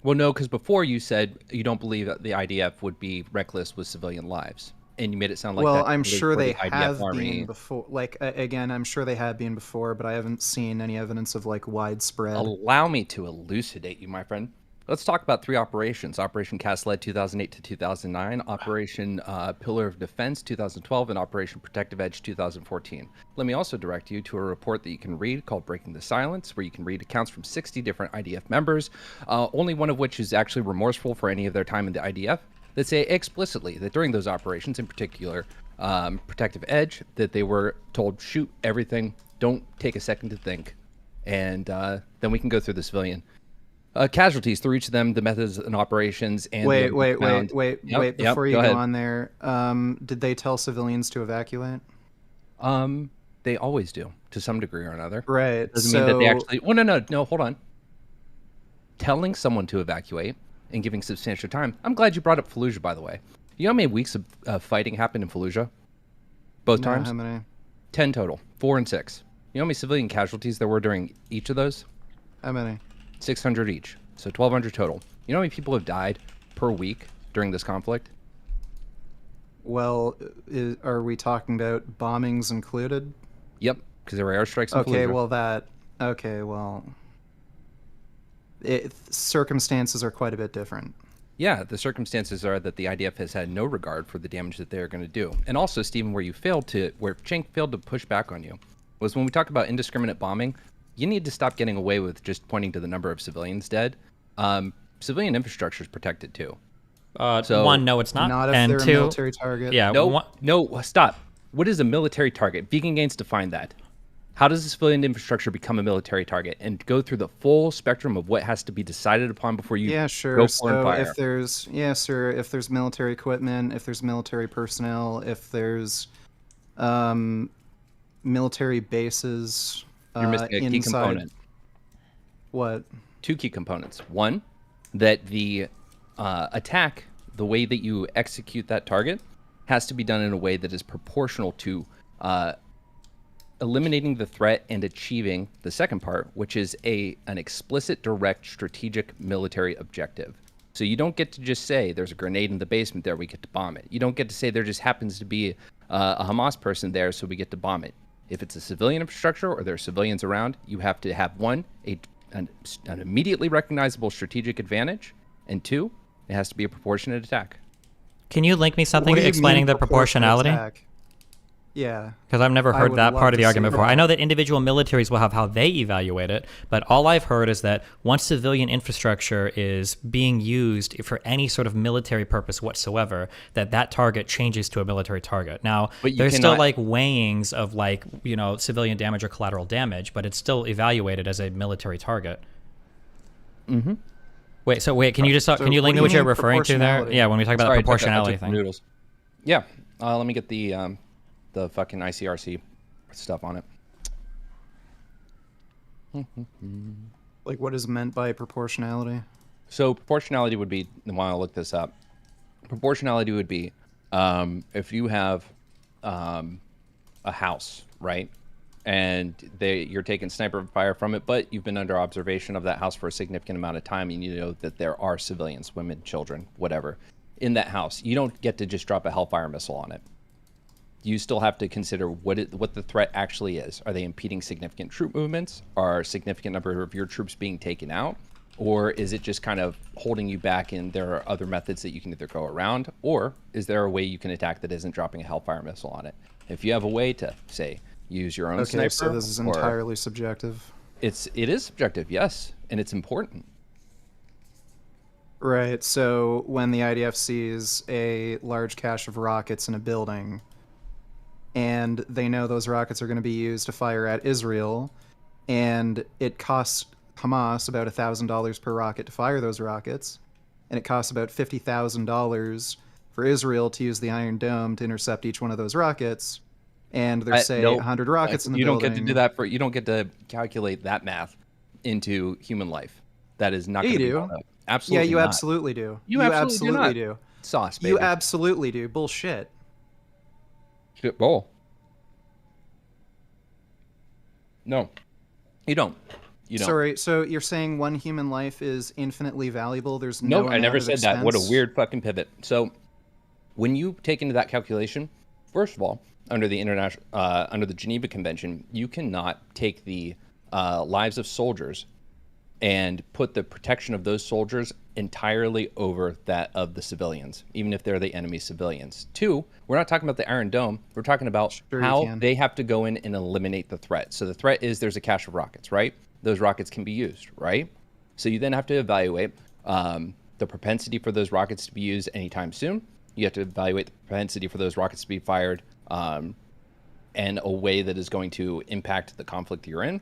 Well, no, because before you said you don't believe that the IDF would be reckless with civilian lives, and you made it sound like well, I'm sure they have been before. Like again, I'm sure they have been before, but I haven't seen any evidence of like widespread. Allow me to elucidate you, my friend. Let's talk about three operations. Operation Cast Lead 2008 to 2009, Operation Pillar of Defense 2012, and Operation Protective Edge 2014. Let me also direct you to a report that you can read called Breaking the Silence, where you can read accounts from 60 different IDF members, only one of which is actually remorseful for any of their time in the IDF, that say explicitly that during those operations, in particular Protective Edge, that they were told, shoot everything, don't take a second to think, and then we can go through the civilian casualties through each of them, the methods and operations. And wait, before you go on there, did they tell civilians to evacuate? They always do, to some degree or another. Right. Doesn't mean that they actually... Well, no, hold on. Telling someone to evacuate and giving substantial time. I'm glad you brought up Fallujah, by the way. You know how many weeks of fighting happened in Fallujah? Both times? How many? 10 total. 4 and 6. You know how many civilian casualties there were during each of those? How many? 600 each, so 1,200 total. You know how many people have died per week during this conflict? Well, are we talking about bombings included? Yep, because there were airstrikes in Fallujah. Circumstances are quite a bit different. Yeah, the circumstances are that the IDF has had no regard for the damage that they're going to do. And also, Stephen, where Cenk failed to push back on you was when we talk about indiscriminate bombing. You need to stop getting away with just pointing to the number of civilians dead. Civilian infrastructure is protected too. One, no, it's not. Not if and they're two, a military target. Yeah. No, stop. What is a military target? Vegan Gains define that. How does the civilian infrastructure become a military target? And go through the full spectrum of what has to be decided upon before you go for and fire. If there's military equipment, if there's military personnel, if there's military bases. You're missing a key component. What? two key components. One, that the attack, the way that you execute that target, has to be done in a way that is proportional to eliminating the threat and achieving the second part, which is an explicit, direct, strategic military objective. So you don't get to just say there's a grenade in the basement there, we get to bomb it. You don't get to say there just happens to be a Hamas person there, so we get to bomb it. If it's a civilian infrastructure or there are civilians around, you have to have one, an immediately recognizable strategic advantage, and two, it has to be a proportionate attack. Can you link me something explaining the proportionality? Yeah. Because I've never heard that part of the argument before. that. I know that individual militaries will have how they evaluate it, but all I've heard is that once civilian infrastructure is being used for any sort of military purpose whatsoever, that target changes to a military target. Now, there's still like weighings of like, you know, civilian damage or collateral damage, but it's still evaluated as a military target. Mm-hmm. Wait, can you just can you link me what you're referring to there? Yeah, when we talk about the proportionality thing. Noodles. Yeah. Let me get the fucking ICRC stuff on it. Like, what is meant by proportionality? So proportionality would be, while I look this up, proportionality would be if you have a house, right? And you're taking sniper fire from it, but you've been under observation of that house for a significant amount of time, and you know that there are civilians, women, children, whatever, in that house. You don't get to just drop a Hellfire missile on it. You still have to consider what the threat actually is. Are they impeding significant troop movements? Are a significant number of your troops being taken out? Or is it just kind of holding you back and there are other methods that you can either go around? Or is there a way you can attack that isn't dropping a Hellfire missile on it? If you have a way to, say, use your own sniper... Okay, so this is entirely subjective. It is subjective, yes, and it's important. Right, so when the IDF sees a large cache of rockets in a building, and they know those rockets are going to be used to fire at Israel, and it costs Hamas about $1,000 per rocket to fire those rockets, and it costs about $50,000 for Israel to use the Iron Dome to intercept each one of those rockets, and there's, say, 100 rockets in the building. You don't get to do that you don't get to calculate that math into human life. That is not going to be done. Absolutely Yeah, you not. absolutely do. You absolutely do. Sauce, baby. You absolutely do. Bullshit. Shit bowl. No, you don't. You don't. Sorry, so you're saying one human life is infinitely valuable? There's no I never said that. What a expense? weird fucking pivot. So, when you take into that calculation, first of all, under the under the Geneva Convention, you cannot take the lives of soldiers and put the protection of those soldiers entirely over that of the civilians, even if they're the enemy civilians. Two, we're not talking about the Iron Dome. We're talking about how they have to go in and eliminate the threat. So the threat is there's a cache of rockets, right? Those rockets can be used, right? So you then have to evaluate the propensity for those rockets to be used anytime soon. You have to evaluate the propensity for those rockets to be fired in a way that is going to impact the conflict you're in.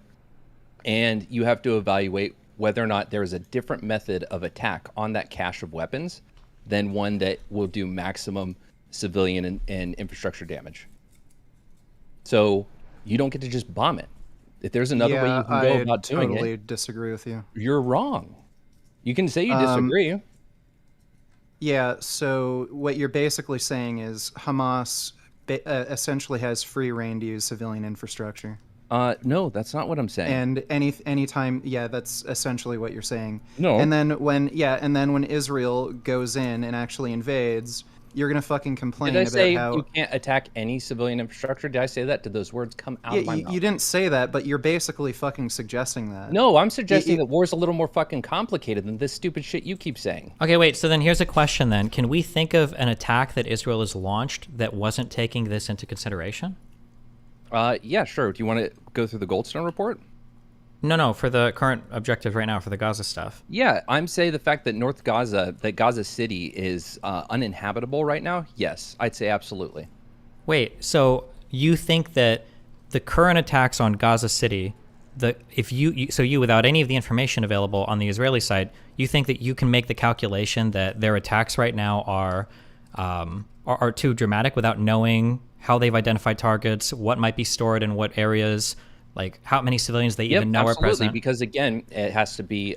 And you have to evaluate whether or not there is a different method of attack on that cache of weapons than one that will do maximum civilian and infrastructure damage. So you don't get to just bomb it. If there's another way you can go about doing it... I totally disagree with you. You're wrong. You can say you disagree. Yeah, so what you're basically saying is Hamas essentially has free reign to use civilian infrastructure. No, that's not what I'm saying. And anytime, yeah, that's essentially what you're saying. No. And then when Israel goes in and actually invades, you're gonna fucking complain Did I about say how you can't attack any civilian infrastructure? Did I say that? Did those words come out of my mouth? You didn't say that, but you're basically fucking suggesting that. No, I'm suggesting that war's a little more fucking complicated than this stupid shit you keep saying. Okay, wait, so then here's a question then. Can we think of an attack that Israel has launched that wasn't taking this into consideration? Yeah, sure. Do you want to go through the Goldstone report? No, for the current objective right now, for the Gaza stuff. Yeah, I'm saying the fact that North Gaza, that Gaza City is uninhabitable right now, yes, I'd say absolutely. Wait, so you think that the current attacks on Gaza City, you without any of the information available on the Israeli side, you think that you can make the calculation that their attacks right now are too dramatic without knowing how they've identified targets, what might be stored in what areas, Like how many civilians they Yep, even know are absolutely, present? because again, it has to be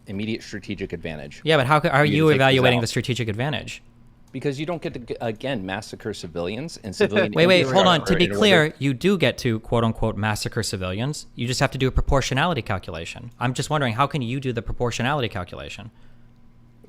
immediate strategic advantage. Yeah, but how are You you to take these evaluating out. the strategic advantage? Because you don't get to, again, massacre civilians and civilian. Wait, hold on. To infrastructure be in order- clear, you do get to quote unquote massacre civilians. You just have to do a proportionality calculation. I'm just wondering, how can you do the proportionality calculation?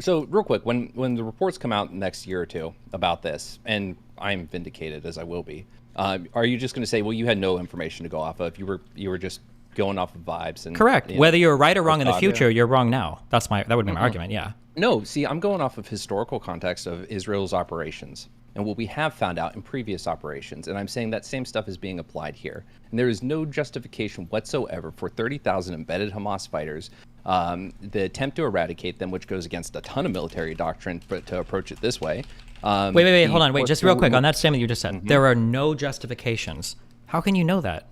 So real quick, when the reports come out next year or two about this, and I'm vindicated as I will be, are you just going to say, well, you had no information to go off of? You were just going off of vibes and Correct. you know, Whether you're right or wrong in the thought. future, you're wrong now. That would be my Mhm. argument. Yeah. No, see, I'm going off of historical context of Israel's operations and what we have found out in previous operations. And I'm saying that same stuff is being applied here. And there is no justification whatsoever for 30,000 embedded Hamas fighters, the attempt to eradicate them, which goes against a ton of military doctrine to approach it this way. Wait, hold on. Wait, just real quick on that statement you just Mm-hmm. said. There are no justifications. How can you know that?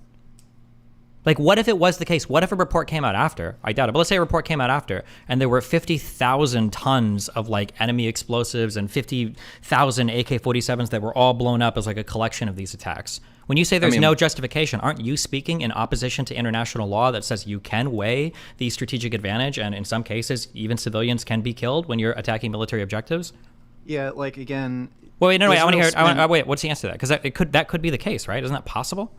Like, what if it was the case? What if a report came out after? I doubt it. But let's say a report came out after, and there were 50,000 tons of like enemy explosives and 50,000 AK-47s that were all blown up as like a collection of these attacks. When you say there's no justification, aren't you speaking in opposition to international law that says you can weigh the strategic advantage, and in some cases, even civilians can be killed when you're attacking military objectives? Yeah, like again. Wait, no, wait. I want to hear. Israel's Wait, what's the answer to that? Because that could be the case, right? Isn't that possible?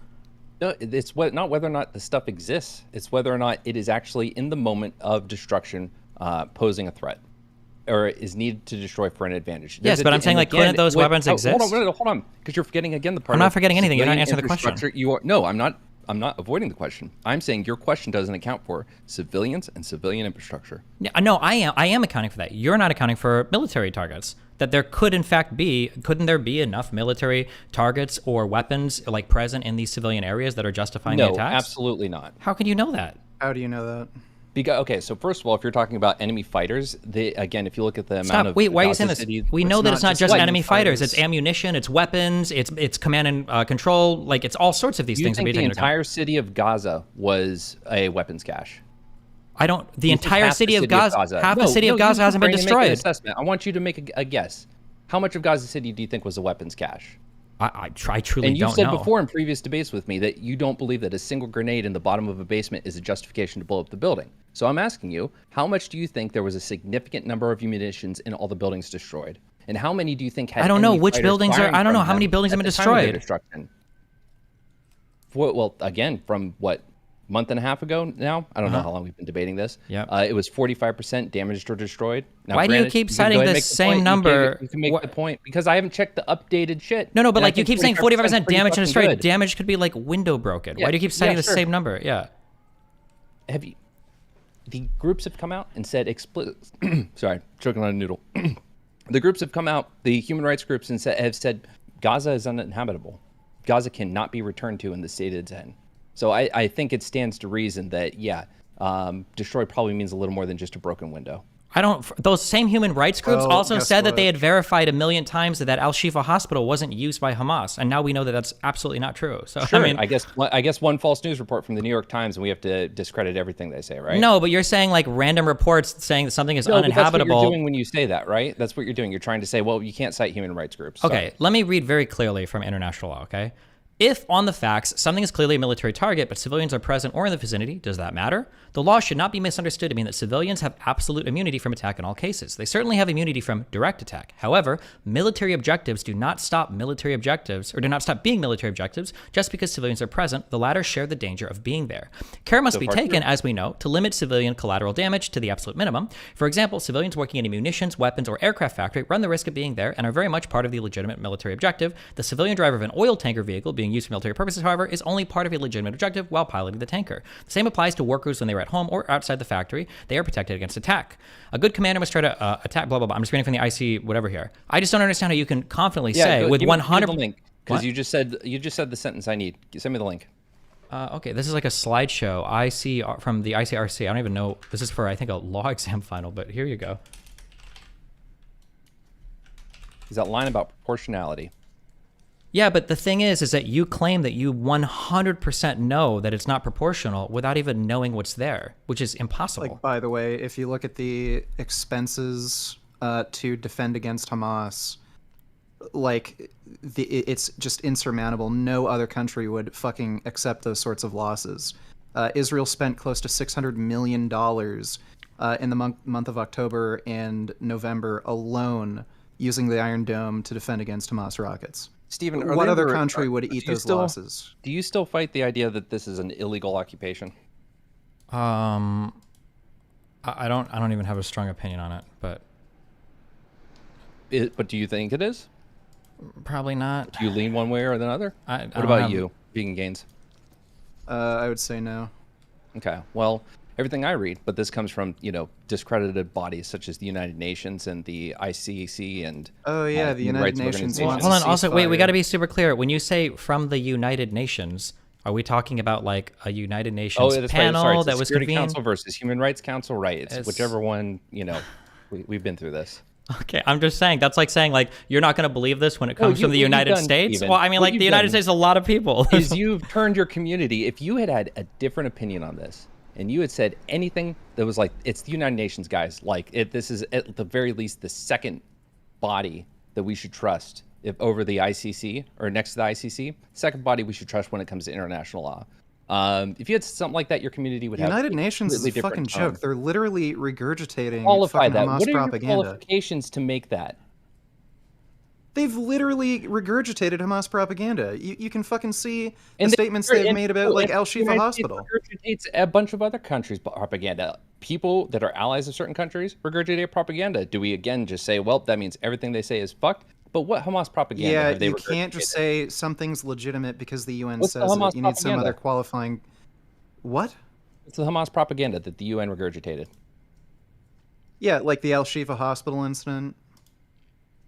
No, it's not whether or not the stuff exists. It's whether or not it is actually in the moment of destruction posing a threat or is needed to destroy for an advantage. Yes, but I'm saying, like, couldn't those weapons exist? Hold on, because you're forgetting again the part. I'm not of forgetting anything. You're not civilian answering the question. infrastructure. No, I'm not. I'm not avoiding the question. I'm saying your question doesn't account for civilians and civilian infrastructure. No, I am accounting for that. You're not accounting for military targets. That there could in fact be, couldn't there be enough military targets or weapons like present in these civilian areas that are justifying the No, attacks? absolutely not. How can you know that? How do you know that? Because, okay, so first of all, if you're talking about enemy fighters, again, if you look at the Stop. amount of Wait, why are you Gaza saying this? City, We know that it's not just like enemy fighters. It's ammunition, it's weapons, it's command and control. Like, it's all sorts of these things. You think that the we take into account. entire city of Gaza was a weapons cache? The entire city of Gaza, half the city of Gaza hasn't been destroyed. Assessment. I want you to make a guess. How much of Gaza City do you think was a weapons cache? I truly don't know. And you said before in previous debates with me that you don't believe that a single grenade in the bottom of a basement is a justification to blow up the building. So I'm asking you, how much do you think there was a significant number of munitions in all the buildings destroyed? And how many do you think had I don't know enemy which fighters buildings are. firing I don't know from how many them buildings have at been the time of their destroyed. destruction? Well, again, from what, month and a half ago now? I don't know how long we've been debating this. Yeah. It was 45% damaged or destroyed. Now, Why do you granted, keep can citing go ahead and the make same point. number? You can make the point because I haven't checked the updated shit. No, but And I like you think keep saying 45% 45% is pretty damage and fucking destroyed. good. Damage could be like window broken. Yeah, Why do you keep citing the sure. same number? Yeah. Have you? The groups have come out and said sorry, choking on a noodle. The groups have come out, the human rights groups, and have said Gaza is uninhabitable. Gaza cannot be returned to in the state it's in. So I think it stands to reason that destroyed probably means a little more than just a broken window. Those same human rights groups Well, also guess said that what? they had verified 1 million times that Al-Shifa hospital wasn't used by Hamas, and now we know that that's absolutely not true. So Sure, I mean, I guess one false news report from the New York Times, and we have to discredit everything they say, right? no, but you're saying like random reports saying that something is No, but uninhabitable. That's what you're doing when you say that, right? That's what you're doing. You're trying to say, well, you can't cite human rights groups. Okay, let me read very clearly from international law, okay? If, on the facts, something is clearly a military target, but civilians are present or in the vicinity, does that matter? The law should not be misunderstood to mean that civilians have absolute immunity from attack in all cases. They certainly have immunity from direct attack. However, military objectives do not stop military objectives, or do not stop being military objectives just because civilians are present. The latter share the danger of being there. Care must So be far, taken, true. as we know, to limit civilian collateral damage to the absolute minimum. For example, civilians working in a munitions, weapons, or aircraft factory run the risk of being there and are very much part of the legitimate military objective. The civilian driver of an oil tanker vehicle being used for military purposes, however, is only part of a legitimate objective while piloting the tanker. The same applies to workers when they are at home or outside the factory. They are protected against attack. A good commander must try to attack, blah, blah, blah. I'm just reading from the IC whatever here. I just don't understand how you can confidently say with 100... the link, because What? you just said the sentence I need. Send me the link. Okay, this is like a slideshow. IC from the ICRC. I don't even know. This is for, I think, a law exam final, but here you go. Is that line about proportionality? Yeah, but the thing is that you claim that you 100% know that it's not proportional without even knowing what's there, which is impossible. Like, by the way, if you look at the expenses to defend against Hamas, like it's just insurmountable. No other country would fucking accept those sorts of losses. Israel spent close to $600 million in the month of October and November alone using the Iron Dome to defend against Hamas rockets. Stephen, what other country would eat those losses? Do you still fight the idea that this is an illegal occupation? I don't even have a strong opinion on it, but but do you think it is? Probably not. Do you lean one way or the other? What about you, Vegan Gains? I would say no. Okay. Well, everything I read, but this comes from, discredited bodies such as the United Nations and the ICC and the United Nations. Hold on. Also, wait, we got to be super clear. When you say from the United Nations, are we talking about like a United Nations panel that was Security convened? Council versus Human Rights Council, right? It's whichever one. We've been through this. Okay, I'm just saying that's like saying like you're not going to believe this when it comes from the United States. Steven, well, I mean, like the United States, is a lot of people. Is you've turned your community. If you had a different opinion on this, and you had said anything that was like, it's the United Nations, guys. Like, this is at the very least the second body that we should trust over the ICC or next to the ICC. Second body we should trust when it comes to international law. If you had something like that, your community would have. United Nations is a fucking joke. They're literally regurgitating qualify fucking that. Hamas What are propaganda. your qualifications to make that? They've literally regurgitated Hamas propaganda. You can fucking see the statements they've made about like Al Shifa Hospital. Regurgitates a bunch of other countries' propaganda. People that are allies of certain countries regurgitate propaganda. Do we again just say, well, that means everything they say is fucked? But what Hamas propaganda? Yeah, have they you can't just say something's legitimate because the UN What's says the Hamas it. You need some propaganda? other qualifying. What? It's the Hamas propaganda that the UN regurgitated. Yeah, like the Al Shifa Hospital incident.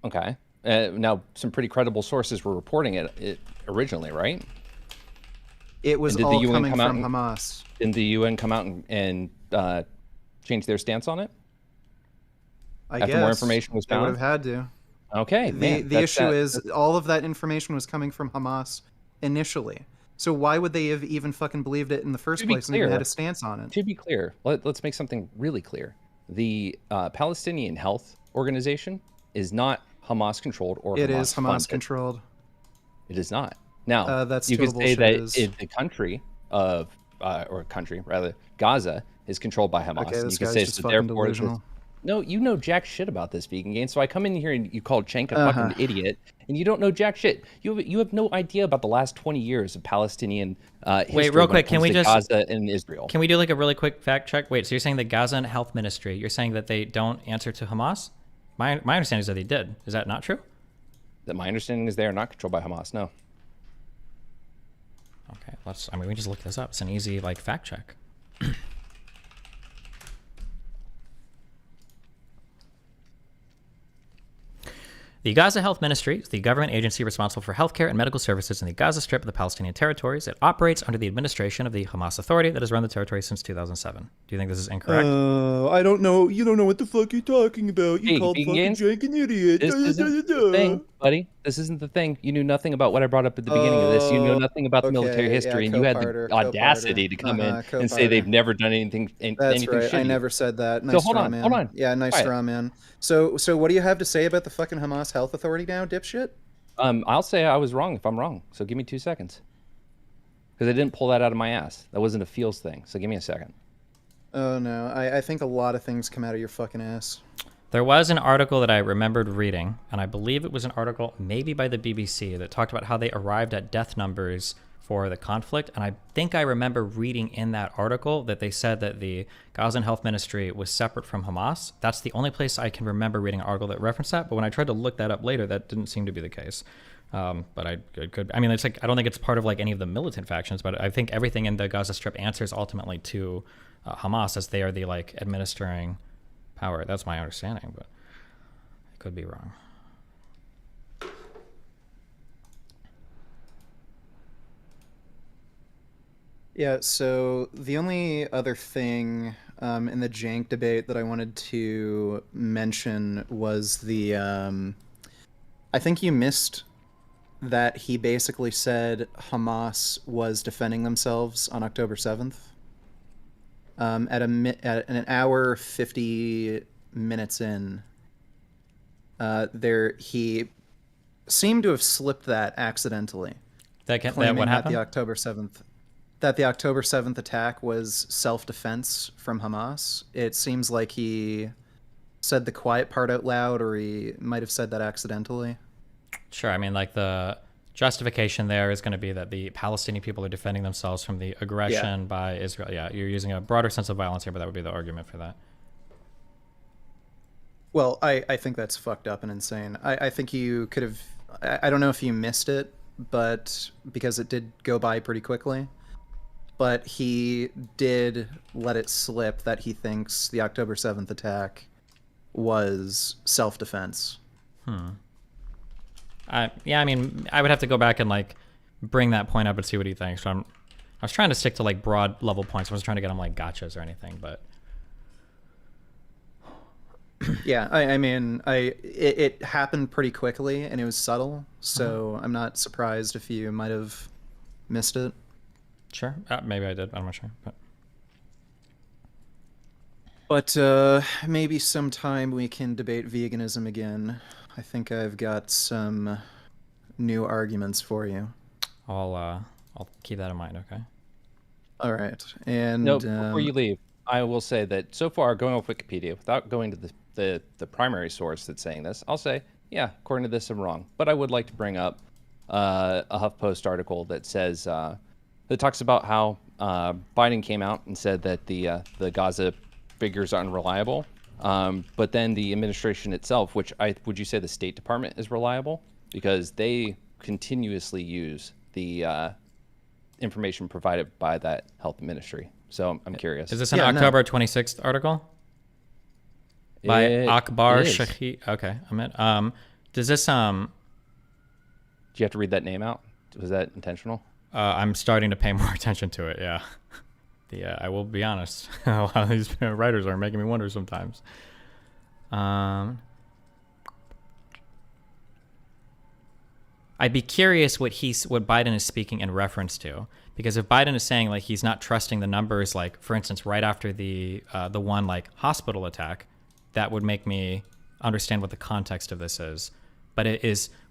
Okay. Now, some pretty credible sources were reporting it originally, right? It was did all the UN coming come out from Hamas. Didn't the UN come out and change their stance on it? After more information was they would found? have had to. Okay, The issue is all of that information was coming from Hamas initially. So why would they have even fucking believed it in the first place and even had a stance on it? To be clear, let's make something really clear. The Palestinian Health Organization is not Hamas controlled or It Hamas is Hamas funded. controlled. It is not. Now, that's you could total say bullshit, that it is. the country of, or country rather, Gaza is controlled by Hamas. Okay, And this you could guy's say just so fucking therefore, delusional. no, you know jack shit about this, Vegan Game. So I come in here and you call Cenk a fucking idiot, and you don't know jack shit. You have no idea about the last 20 years of Palestinian history. Wait, real when it quick, can comes we to just Gaza and Israel? Can we do like a really quick fact check? Wait, so you're saying the Gaza Health Ministry? You're saying that they don't answer to Hamas? My understanding is that they did. Is that not true? That my understanding is they are not controlled by Hamas. No. Okay, I mean, we just look this up. It's an easy like fact check. The Gaza Health Ministry is the government agency responsible for healthcare and medical services in the Gaza Strip of the Palestinian territories. It operates under the administration of the Hamas Authority that has run the territory since 2007. Do you think this is incorrect? I don't know. You don't know what the fuck you're talking about. You Hey, called Vegan fucking Gains, Jake an idiot. This isn't the thing, buddy. This isn't the thing. You knew nothing about what I brought up at the beginning of this. You know nothing about the military history, and you had the audacity to come in and say they've never done anything. That's right. Shitty. I never said that. Nice So hold straw on, man. hold on. Yeah, nice Quiet. straw man. So what do you have to say about the fucking Hamas Health Authority now, dipshit? I'll say I was wrong if I'm wrong. So give me 2 seconds. Because I didn't pull that out of my ass. That wasn't a feels thing. So give me a second. Oh no, I think a lot of things come out of your fucking ass. There was an article that I remembered reading, and I believe it was an article maybe by the BBC that talked about how they arrived at death numbers for the conflict. And I think I remember reading in that article that they said that the Gazan Health Ministry was separate from Hamas. That's the only place I can remember reading an article that referenced that. But when I tried to look that up later, that didn't seem to be the case. But I could. I mean, it's like I don't think it's part of like any of the militant factions, but I think everything in the Gaza Strip answers ultimately to Hamas, as they are the like administering power. That's my understanding, but I could be wrong. Yeah, so the only other thing in the jank debate that I wanted to mention was the I think you missed that he basically said Hamas was defending themselves on October 7th. At an hour 50 minutes in, he seem to have slipped that accidentally. That claiming what happened? That the October 7th attack was self-defense from Hamas. It seems like he said the quiet part out loud, or he might have said that accidentally. Sure. I mean, like the justification there is going to be that the Palestinian people are defending themselves from the aggression by Israel. Yeah, you're using a broader sense of violence here, but that would be the argument for that. Well, I think that's fucked up and insane. I think you could have... I don't know if you missed it, but because it did go by pretty quickly. But he did let it slip that he thinks the October 7th attack was self-defense. Yeah, I mean, I would have to go back and like bring that point up and see what he thinks. So I was trying to stick to like broad level points. I wasn't trying to get him like gotchas or anything, but yeah, I mean, it happened pretty quickly and it was subtle, so I'm not surprised if you might have missed it. Sure, maybe I did. I'm not sure, but maybe sometime we can debate veganism again. I think I've got some new arguments for you. I'll keep that in mind. Okay. All right, and no, before you leave, I will say that so far, going off Wikipedia without going to the primary source that's saying this, I'll say, yeah, according to this, I'm wrong. But I would like to bring up a HuffPost article that says that talks about how Biden came out and said that the Gaza figures are unreliable. But then the administration itself, would you say the State Department is reliable? Because they continuously use the information provided by that health ministry. So I'm curious. Is this an October 26th article? By Akbar Shahi? Okay, I'm in. Does this Do you have to read that name out? Was that intentional? I'm starting to pay more attention to it. Yeah. I will be honest. A lot of these writers are making me wonder sometimes. I'd be curious what Biden is speaking in reference to, because if Biden is saying like he's not trusting the numbers, like for instance, right after the one like hospital attack, that would make me understand what the context of this is. But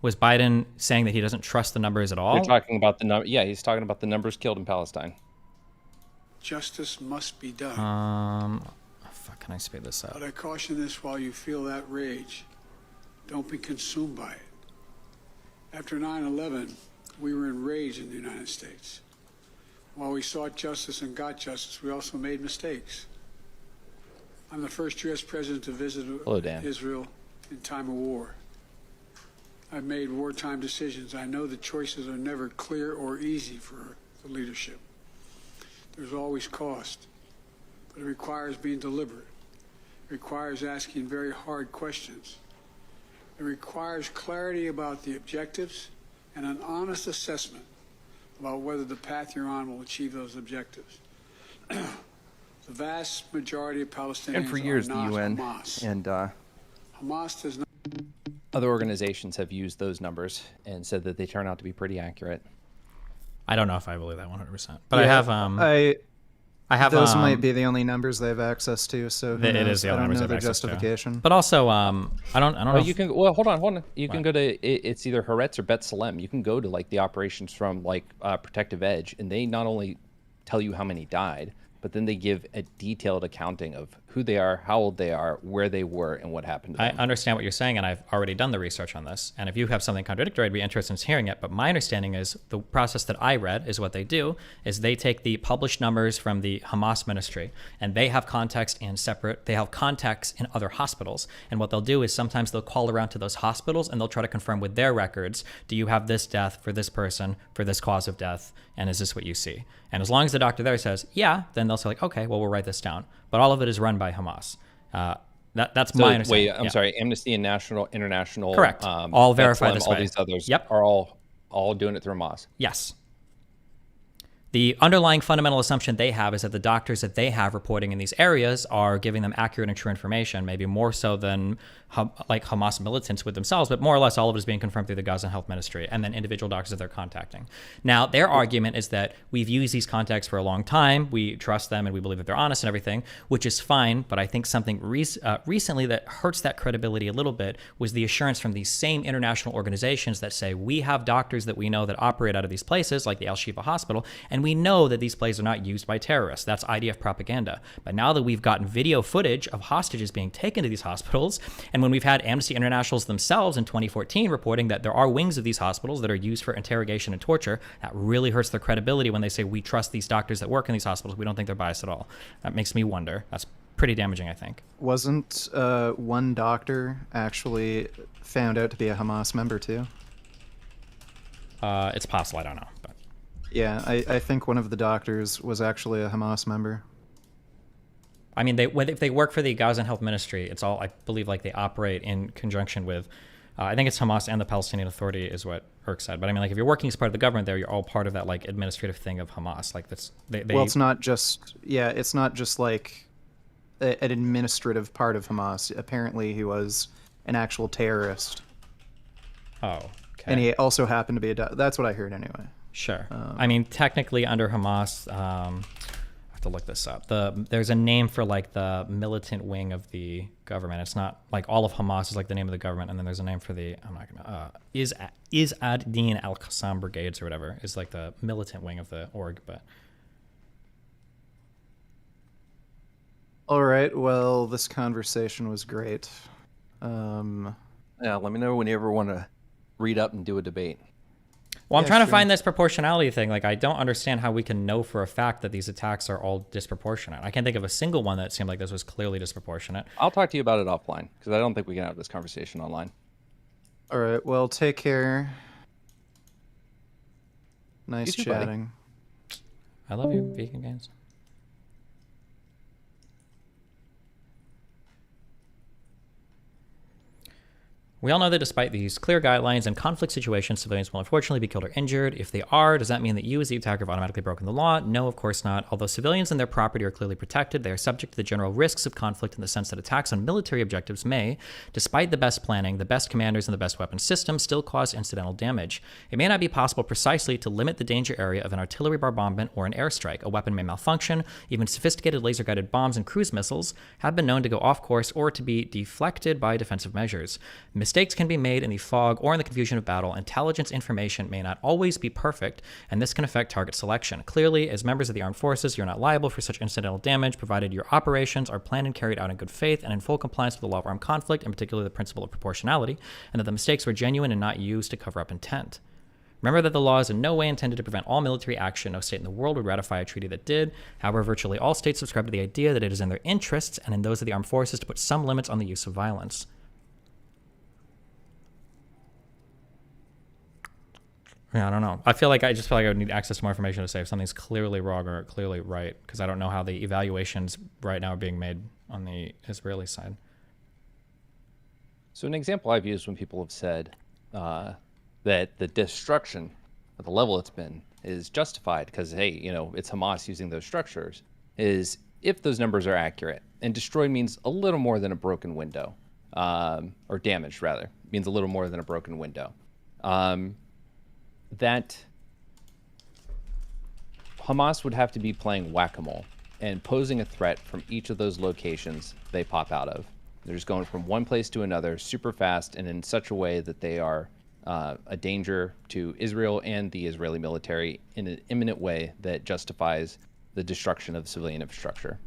was Biden saying that he doesn't trust the numbers at all? You're talking about the number. Yeah, he's talking about the numbers killed in Palestine. Justice must be done. Fuck, can I speed this up? But I caution this while you feel that rage. Don't be consumed by it. After 9/11, we were enraged in the United States. While we sought justice and got justice, we also made mistakes. I'm the first U.S. president to visit Israel in time of war. I've made wartime decisions. I know the choices are never clear or easy for the leadership. There's always cost, but it requires being deliberate. It requires asking very hard questions. It requires clarity about the objectives and an honest assessment about whether the path you're on will achieve those objectives. The vast majority of Palestinians and for years, are not the UN Hamas. and Hamas does not. Other organizations have used those numbers and said that they turn out to be pretty accurate. I don't know if I believe that 100%, but yeah, I have those might be the only numbers they have access to. So it is the only numbers they have have access justification. to. But also, I don't know. You can hold on. You can go to it's either Haaretz or Bet Salem. You can go to like the operations from like Protective Edge, and they not only tell you how many died, but then they give a detailed accounting of who they are, how old they are, where they were, and what happened to them. I understand what you're saying, and I've already done the research on this. And if you have something contradictory, I'd be interested in hearing it. But my understanding is the process that I read is what they do is they take the published numbers from the Hamas ministry, and they have context they have contacts in other hospitals. And what they'll do is sometimes they'll call around to those hospitals and they'll try to confirm with their records, do you have this death for this person, for this cause of death, and is this what you see? And as long as the doctor there says, yeah, then they'll say like, okay, well, we'll write this down. But all of it is run by Hamas. That's my understanding. Wait, I'm sorry. Amnesty and International. Correct. All verified this way. All these others Yep. are all doing it through Hamas. Yes. The underlying fundamental assumption they have is that the doctors that they have reporting in these areas are giving them accurate and true information, maybe more so than like Hamas militants with themselves, but more or less all of it is being confirmed through the Gaza Health Ministry and then individual doctors that they're contacting. Now, their argument is that we've used these contacts for a long time, we trust them and we believe that they're honest and everything, which is fine, but I think something recently that hurts that credibility a little bit was the assurance from these same international organizations that say we have doctors that we know that operate out of these places, like the Al-Shifa Hospital, and we know that these places are not used by terrorists. That's IDF propaganda. But now that we've gotten video footage of hostages being taken to these hospitals, and when we've had Amnesty Internationals themselves in 2014 reporting that there are wings of these hospitals that are used for interrogation and torture, that really hurts their credibility when they say we trust these doctors that work in these hospitals. We don't think they're biased at all. That makes me wonder. That's pretty damaging, I think. Wasn't one doctor actually found out to be a Hamas member too? It's possible. I don't know. But yeah, I think one of the doctors was actually a Hamas member. I mean, if they work for the Gaza Health Ministry, it's all, I believe, like they operate in conjunction with, I think it's Hamas and the Palestinian Authority is what Herc said. But I mean, like if you're working as part of the government there, you're all part of that like administrative thing of Hamas. Like that's, well, it's not just, it's not just like an administrative part of Hamas. Apparently he was an actual terrorist. Oh, okay. And he also happened to be that's what I heard anyway. Sure. I mean, technically under Hamas, I have to look this up. There's a name for like the militant wing of the government. It's not like all of Hamas is like the name of the government, and then there's a name for the is ad-Din al-Qassam Brigades or whatever is like the militant wing of the org. But all right. Well, this conversation was great. Yeah, let me know when you ever want to read up and do a debate. Well, I'm trying to find this proportionality thing. Like, I don't understand how we can know for a fact that these attacks are all disproportionate. I can't think of a single one that seemed like this was clearly disproportionate. I'll talk to you about it offline, because I don't think we can have this conversation online. All right. Well, take care. Nice You too, buddy. chatting. I love you, Vegan Games. We all know that despite these clear guidelines and conflict situations, civilians will unfortunately be killed or injured. If they are, does that mean that you as the attacker have automatically broken the law? No, of course not. Although civilians and their property are clearly protected, they are subject to the general risks of conflict in the sense that attacks on military objectives may, despite the best planning, the best commanders, and the best weapon systems, still cause incidental damage. It may not be possible precisely to limit the danger area of an artillery bombardment or an airstrike. A weapon may malfunction. Even sophisticated laser-guided bombs and cruise missiles have been known to go off course or to be deflected by defensive measures. Mistakes can be made in the fog or in the confusion of battle. Intelligence information may not always be perfect, and this can affect target selection. Clearly, as members of the armed forces, you're not liable for such incidental damage, provided your operations are planned and carried out in good faith and in full compliance with the law of armed conflict, in particular the principle of proportionality, and that the mistakes were genuine and not used to cover up intent. Remember that the law is in no way intended to prevent all military action. No state in the world would ratify a treaty that did. However, virtually all states subscribe to the idea that it is in their interests and in those of the armed forces to put some limits on the use of violence. Yeah, I don't know. I just feel like I would need access to more information to say if something's clearly wrong or clearly right, because I don't know how the evaluations right now are being made on the Israeli side. So an example I've used when people have said that the destruction at the level it's been is justified because, hey, it's Hamas using those structures, is if those numbers are accurate. And destroyed means a little more than a broken window, or damaged, rather, means a little more than a broken window. That Hamas would have to be playing whack-a-mole and posing a threat from each of those locations they pop out of. They're just going from one place to another super fast and in such a way that they are a danger to Israel and the Israeli military in an imminent way that justifies the destruction of civilian infrastructure.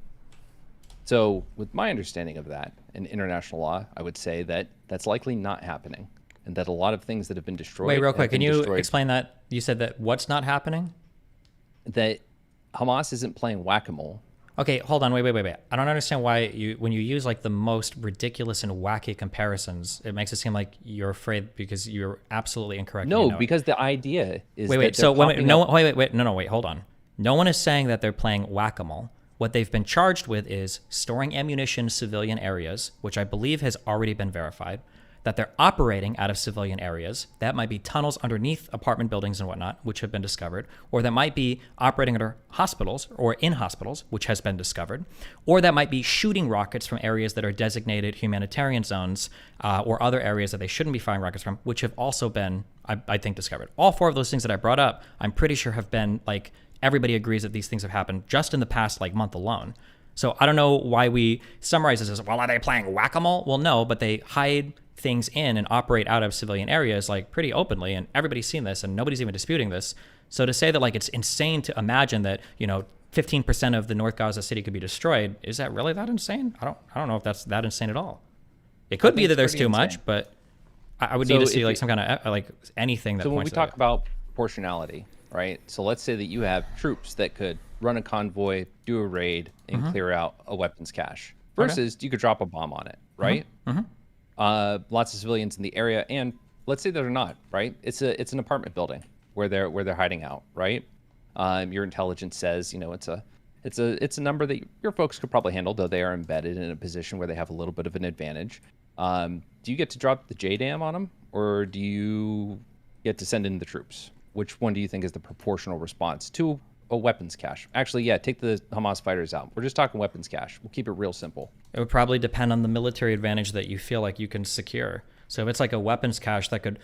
So with my understanding of that in international law, I would say that that's likely not happening. And that a lot of things that have been destroyed. Wait, real quick, can you explain that? You said that what's not happening? That Hamas isn't playing whack-a-mole. Okay, hold on, wait. I don't understand why when you use like the most ridiculous and wacky comparisons, it makes it seem like you're afraid because you're absolutely incorrect. No, because the idea is wait. So wait, hold on. No one is saying that they're playing whack-a-mole. What they've been charged with is storing ammunition in civilian areas, which I believe has already been verified. that they're operating out of civilian areas. That might be tunnels underneath apartment buildings and whatnot, which have been discovered, or that might be operating under hospitals or in hospitals, which has been discovered, or that might be shooting rockets from areas that are designated humanitarian zones or other areas that they shouldn't be firing rockets from, which have also been, I think, discovered. All four of those things that I brought up, I'm pretty sure have been, like, everybody agrees that these things have happened just in the past, like, month alone. So I don't know why we summarize this as, well, are they playing whack-a-mole? Well, no, but they hide things in and operate out of civilian areas, like, pretty openly, and everybody's seen this and nobody's even disputing this. So to say that, like, it's insane to imagine that, 15% of the North Gaza city could be destroyed, is that really that insane? I don't know if that's that insane at all. It could be that there's too much, but I would need to see, like, some kind of, like, anything that So when we points to talk it. about proportionality, right? So let's say that you have troops that could run a convoy, do a raid, and clear out a weapons cache. Versus you could drop a bomb on it, right? Lots of civilians in the area, and let's say they're not, right? It's an apartment building where they're hiding out, right? Your intelligence says, it's a number that your folks could probably handle, though they are embedded in a position where they have a little bit of an advantage. Do you get to drop the JDAM on them, or do you get to send in the troops? Which one do you think is the proportional response to a weapons cache? Actually, yeah, take the Hamas fighters out. We're just talking weapons cache. We'll keep it real simple. It would probably depend on the military advantage that you feel like you can secure. So if it's like a weapons cache that could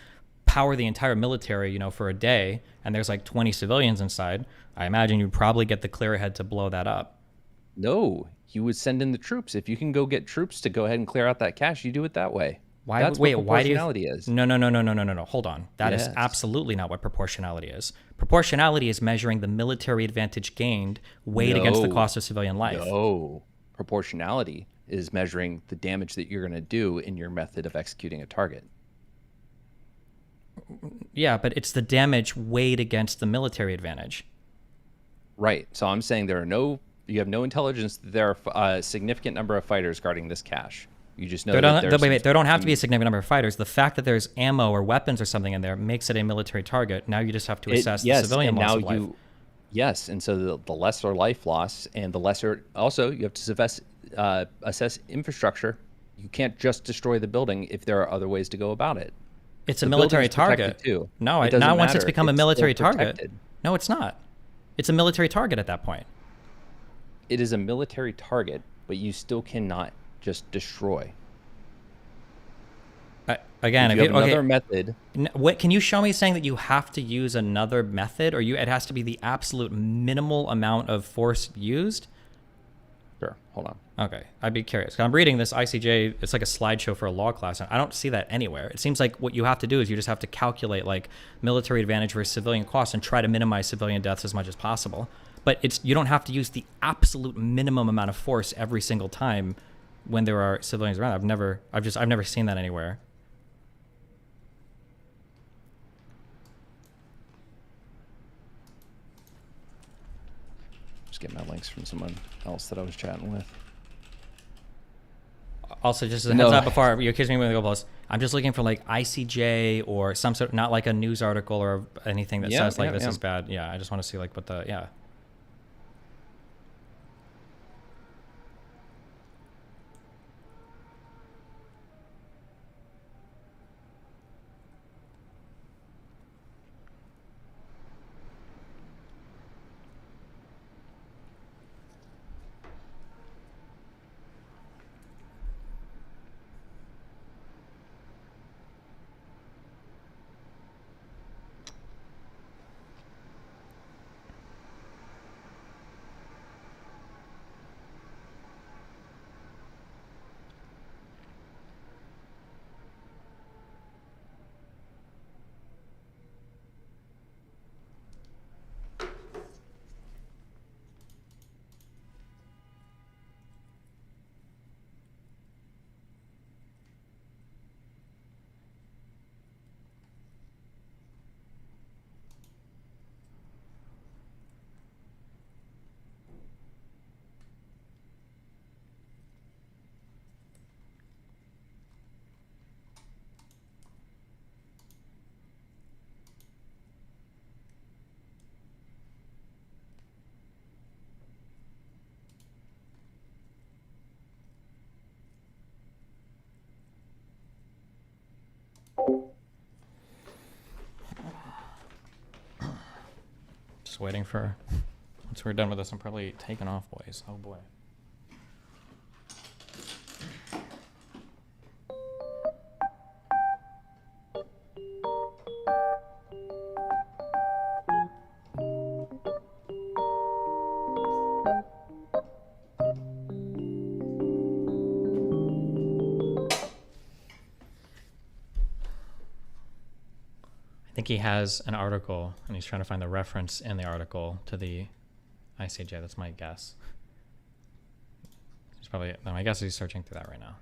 power the entire military, for a day, and there's like 20 civilians inside, I imagine you'd probably get the clear ahead to blow that up. No, you would send in the troops. If you can go get troops to go ahead and clear out that cache, you do it that way. Why? That's Wait, what why do you? proportionality is. No. Hold on. That is absolutely not what proportionality is. Proportionality is measuring the military advantage gained weighed against the cost of civilian life. No, proportionality is measuring the damage that you're going to do in your method of executing a target. Yeah, but it's the damage weighed against the military advantage. Right. So I'm saying you have no intelligence that there are a significant number of fighters guarding this cache. You just know there don't have to be a significant number of fighters. The fact that there's ammo or weapons or something in there makes it a military target. Now you just have to assess the civilian loss of life. Yes, and so the lesser life loss and the lesser, also you have to assess infrastructure. You can't just destroy the building if there are other ways to go about it. It's a military target. Too. No, not once it's become a military target. No, it's not. It's a military target at that point. It is a military target, but you still cannot just destroy. Again, if you have another method. What can you show me saying that you have to use another method, or it has to be the absolute minimal amount of force used? Sure. Hold on. Okay, I'd be curious. I'm reading this ICJ. It's like a slideshow for a law class, and I don't see that anywhere. It seems like what you have to do is you just have to calculate like military advantage versus civilian costs and try to minimize civilian deaths as much as possible. But you don't have to use the absolute minimum amount of force every single time when there are civilians around. I've never seen that anywhere. Just get my links from someone else that I was chatting with. Also, just as a heads up before you accuse me with GoPros, I'm just looking for like ICJ or some sort, not like a news article or anything that says like this is bad. Yeah, I just want to see like what the just waiting for. Once we're done with this, I'm probably taking off, boys. Oh boy. I think he has an article, and he's trying to find the reference in the article to the ICJ. That's my guess. He's probably, my guess is he's searching through that right now.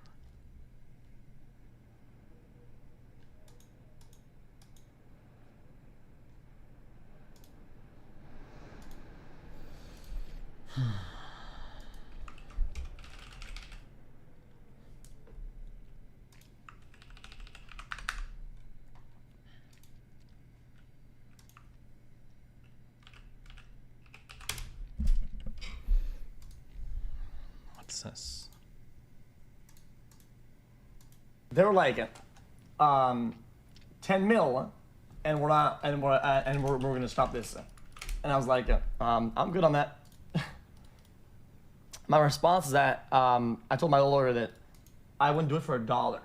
What's this? They were like, 10 mil, and we're not, and we're gonna stop this. And I was like, I'm good on that. My response is that I told my lawyer that I wouldn't do it for $1.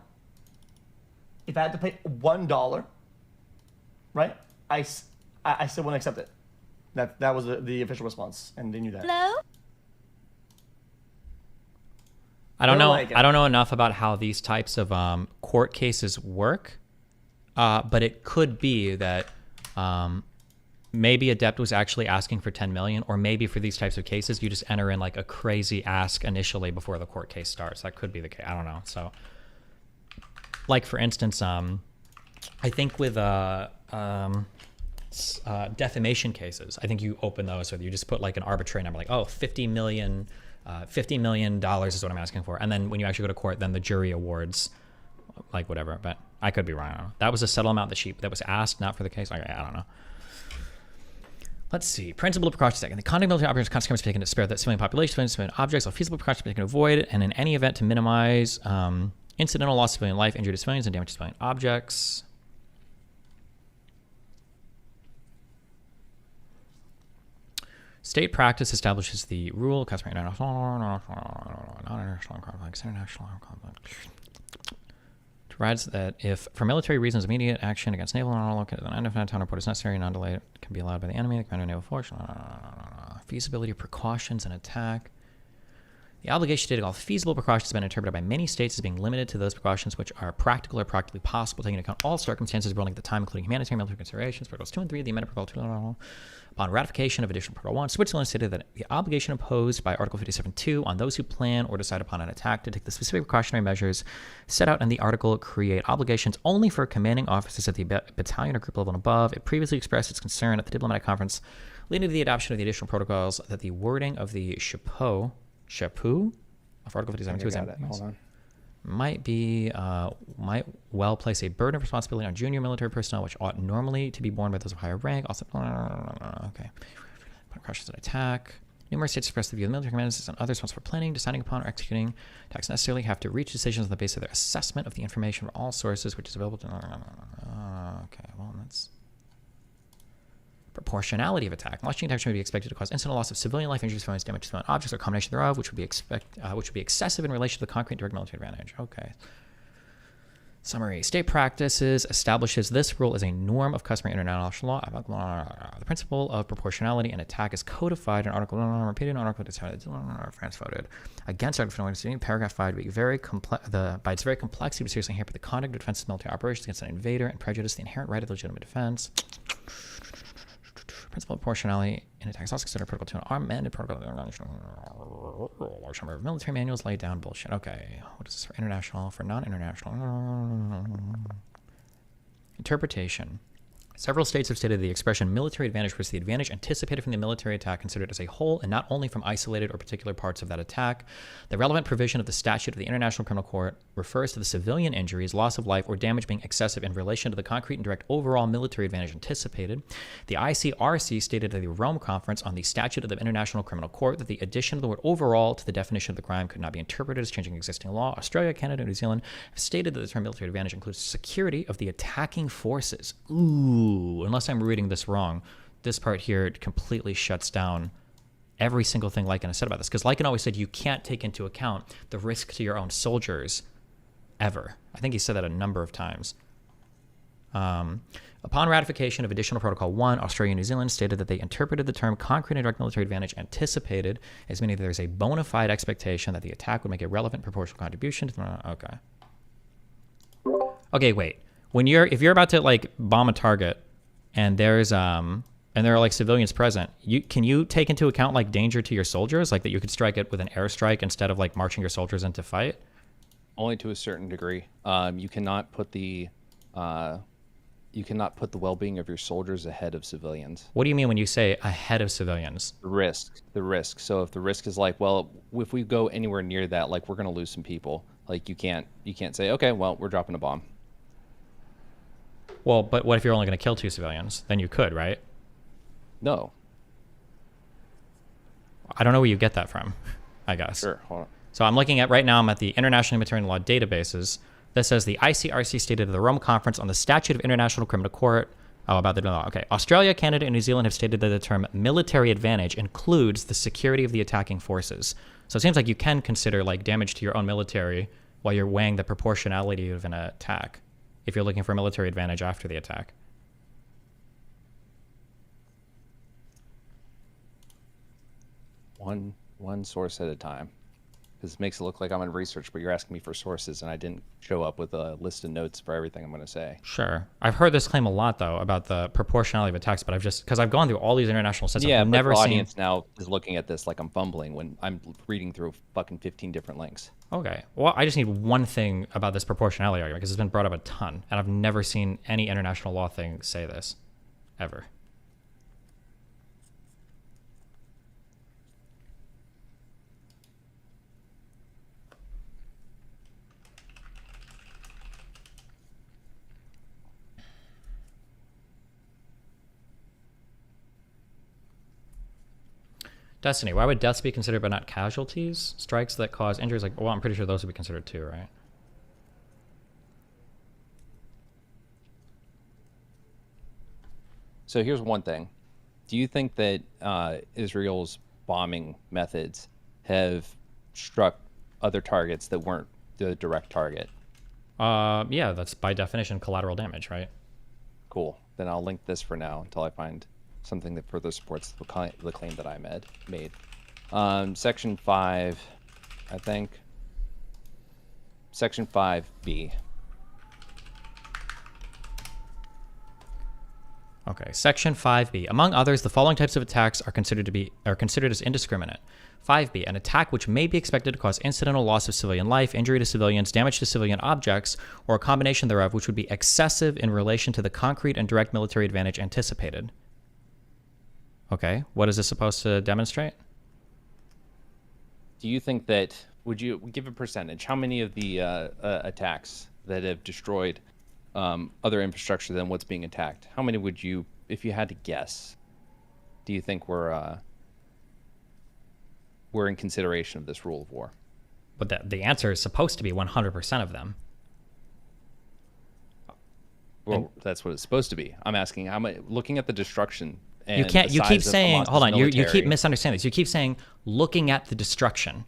If I had to pay $1, right? I still wouldn't accept it. That was the official response, and they knew that. Hello? I don't know. I don't know enough about how these types of court cases work, but it could be that maybe Adept was actually asking for 10 million, or maybe for these types of cases, you just enter in like a crazy ask initially before the court case starts. That could be the case. I don't know. So, like for instance, I think with defamation cases, I think you open those with you just put like an arbitrary number, like $50 million is what I'm asking for, and then when you actually go to court, then the jury awards like whatever. But I could be wrong. I don't know. That was a settle amount that was asked, not for the case. I don't know. Let's see. Principle of precaution second. The conduct of military operations consequences taken to spare that civilian population, civilian objects, all feasible precautions taken to avoid it, and in any event to minimize incidental loss of civilian life, injury to civilians, and damage to civilian objects. State practice establishes the rule, customary non-international conflicts, international conflicts. Provides that if, for military reasons, immediate action against naval and located on undefined town report is necessary, non-delayed can be allowed by the enemy, the commander of naval force. Feasibility of precautions and attack. The obligation to take all feasible precautions has been interpreted by many states as being limited to those precautions which are practical or practically possible, taking into account all circumstances rolling at the time, including humanitarian military considerations. Protocols 2 and 3, the amended Protocol 2. Upon ratification of additional Protocol 1, Switzerland stated that the obligation imposed by Article 57.2 on those who plan or decide upon an attack to take the specific precautionary measures set out in the article create obligations only for commanding officers at the battalion or group level and above. It previously expressed its concern at the diplomatic conference leading to the adoption of the additional protocols that the wording of the chapeau of Article 57.2 might well place a burden of responsibility on junior military personnel, which ought normally to be borne by those of higher rank. Also, okay. Precautions and attack. Numerous states express the view of the military commanders and others responsible for planning, deciding upon, or executing attacks necessarily have to reach decisions on the basis of their assessment of the information from all sources, which is available to. Okay, well, that's. Proportionality of attack. Launching attack may be expected to cause incidental loss of civilian life, injuries, civilians, damage to civilian objects, or a combination thereof, which would be excessive in relation to the concrete direct military advantage. Okay. Summary. State practices establishes this rule as a norm of customary international law. The principle of proportionality in attack is codified in Article repeated in Article France voted against Article 15, paragraph 5 by its very complexity to seriously hamper the conduct of defensive military operations against an invader and prejudice the inherent right of legitimate defense. Principle of proportionality in attacks also considered Protocol 2 and amended Protocol. Large number of military manuals laid down bullshit. Okay, what is this for international? For non-international? Interpretation. Several states have stated the expression military advantage was the advantage anticipated from the military attack considered as a whole and not only from isolated or particular parts of that attack. The relevant provision of the statute of the International Criminal Court refers to the civilian injuries, loss of life, or damage being excessive in relation to the concrete and direct overall military advantage anticipated. The ICRC stated at the Rome Conference on the statute of the International Criminal Court that the addition of the word overall to the definition of the crime could not be interpreted as changing existing law. Australia, Canada, and New Zealand have stated that the term military advantage includes security of the attacking forces. Ooh, unless I'm reading this wrong. this part here completely shuts down every single thing Lycan has said about this. Because Lycan always said you can't take into account the risk to your own soldiers ever. I think he said that a number of times. Upon ratification of Additional Protocol 1, Australia and New Zealand stated that they interpreted the term concrete and direct military advantage anticipated as meaning that there's a bona fide expectation that the attack would make a relevant proportional contribution to the... Okay, wait. If you're about to like bomb a target and there's and there are like civilians present, can you take into account like danger to your soldiers, like that you could strike it with an airstrike instead of like marching your soldiers into fight? Only to a certain degree. You cannot put the well-being of your soldiers ahead of civilians. What do you mean when you say ahead of civilians? The risk. So if the risk is like, well, if we go anywhere near that, like we're going to lose some people. Like you can't say, okay, well, we're dropping a bomb. Well, but what if you're only going to kill 2 civilians? Then you could, right? No. I don't know where you get that from, I guess. Sure, hold on. So I'm looking at, right now, I'm at the International Humanitarian Law databases. This says the ICRC stated at the Rome Conference on the Statute of International Criminal Court. Oh, about the law. Okay. Australia, Canada, and New Zealand have stated that the term military advantage includes the security of the attacking forces. So it seems like you can consider like damage to your own military while you're weighing the proportionality of an attack, if you're looking for military advantage after the attack. One source at a time. This makes it look like I'm in research, but you're asking me for sources, and I didn't show up with a list of notes for everything I'm going to say. Sure. I've heard this claim a lot, though, about the proportionality of attacks, but because I've gone through all these international sets, yeah, I've never the seen... audience now is looking at this like I'm fumbling when I'm reading through fucking 15 different links. Okay. Well, I just need one thing about this proportionality argument, because it's been brought up a ton, and I've never seen any international law thing say this, ever. Destiny, why would deaths be considered but not casualties? Strikes that cause injuries, like, well, I'm pretty sure those would be considered too, right? So here's one thing. Do you think that Israel's bombing methods have struck other targets that weren't the direct target? Yeah, that's by definition collateral damage, right? Cool. Then I'll link this for now until I find something that further supports the claim that I made. Section 5, I think. Section 5B. Okay, Section 5B. Among others, the following types of attacks are considered as indiscriminate. 5B, an attack which may be expected to cause incidental loss of civilian life, injury to civilians, damage to civilian objects, or a combination thereof, which would be excessive in relation to the concrete and direct military advantage anticipated. Okay, what is this supposed to demonstrate? Do you think that, would you give a percentage, how many of the attacks that have destroyed other infrastructure than what's being attacked, how many would you, if you had to guess, do you think were in consideration of this rule of war? But the answer is supposed to be 100% of them. Well, that's what it's supposed to be. I'm asking how much, looking at the destruction. And you keep saying, hold on, you keep misunderstanding this. You keep saying, looking at the destruction.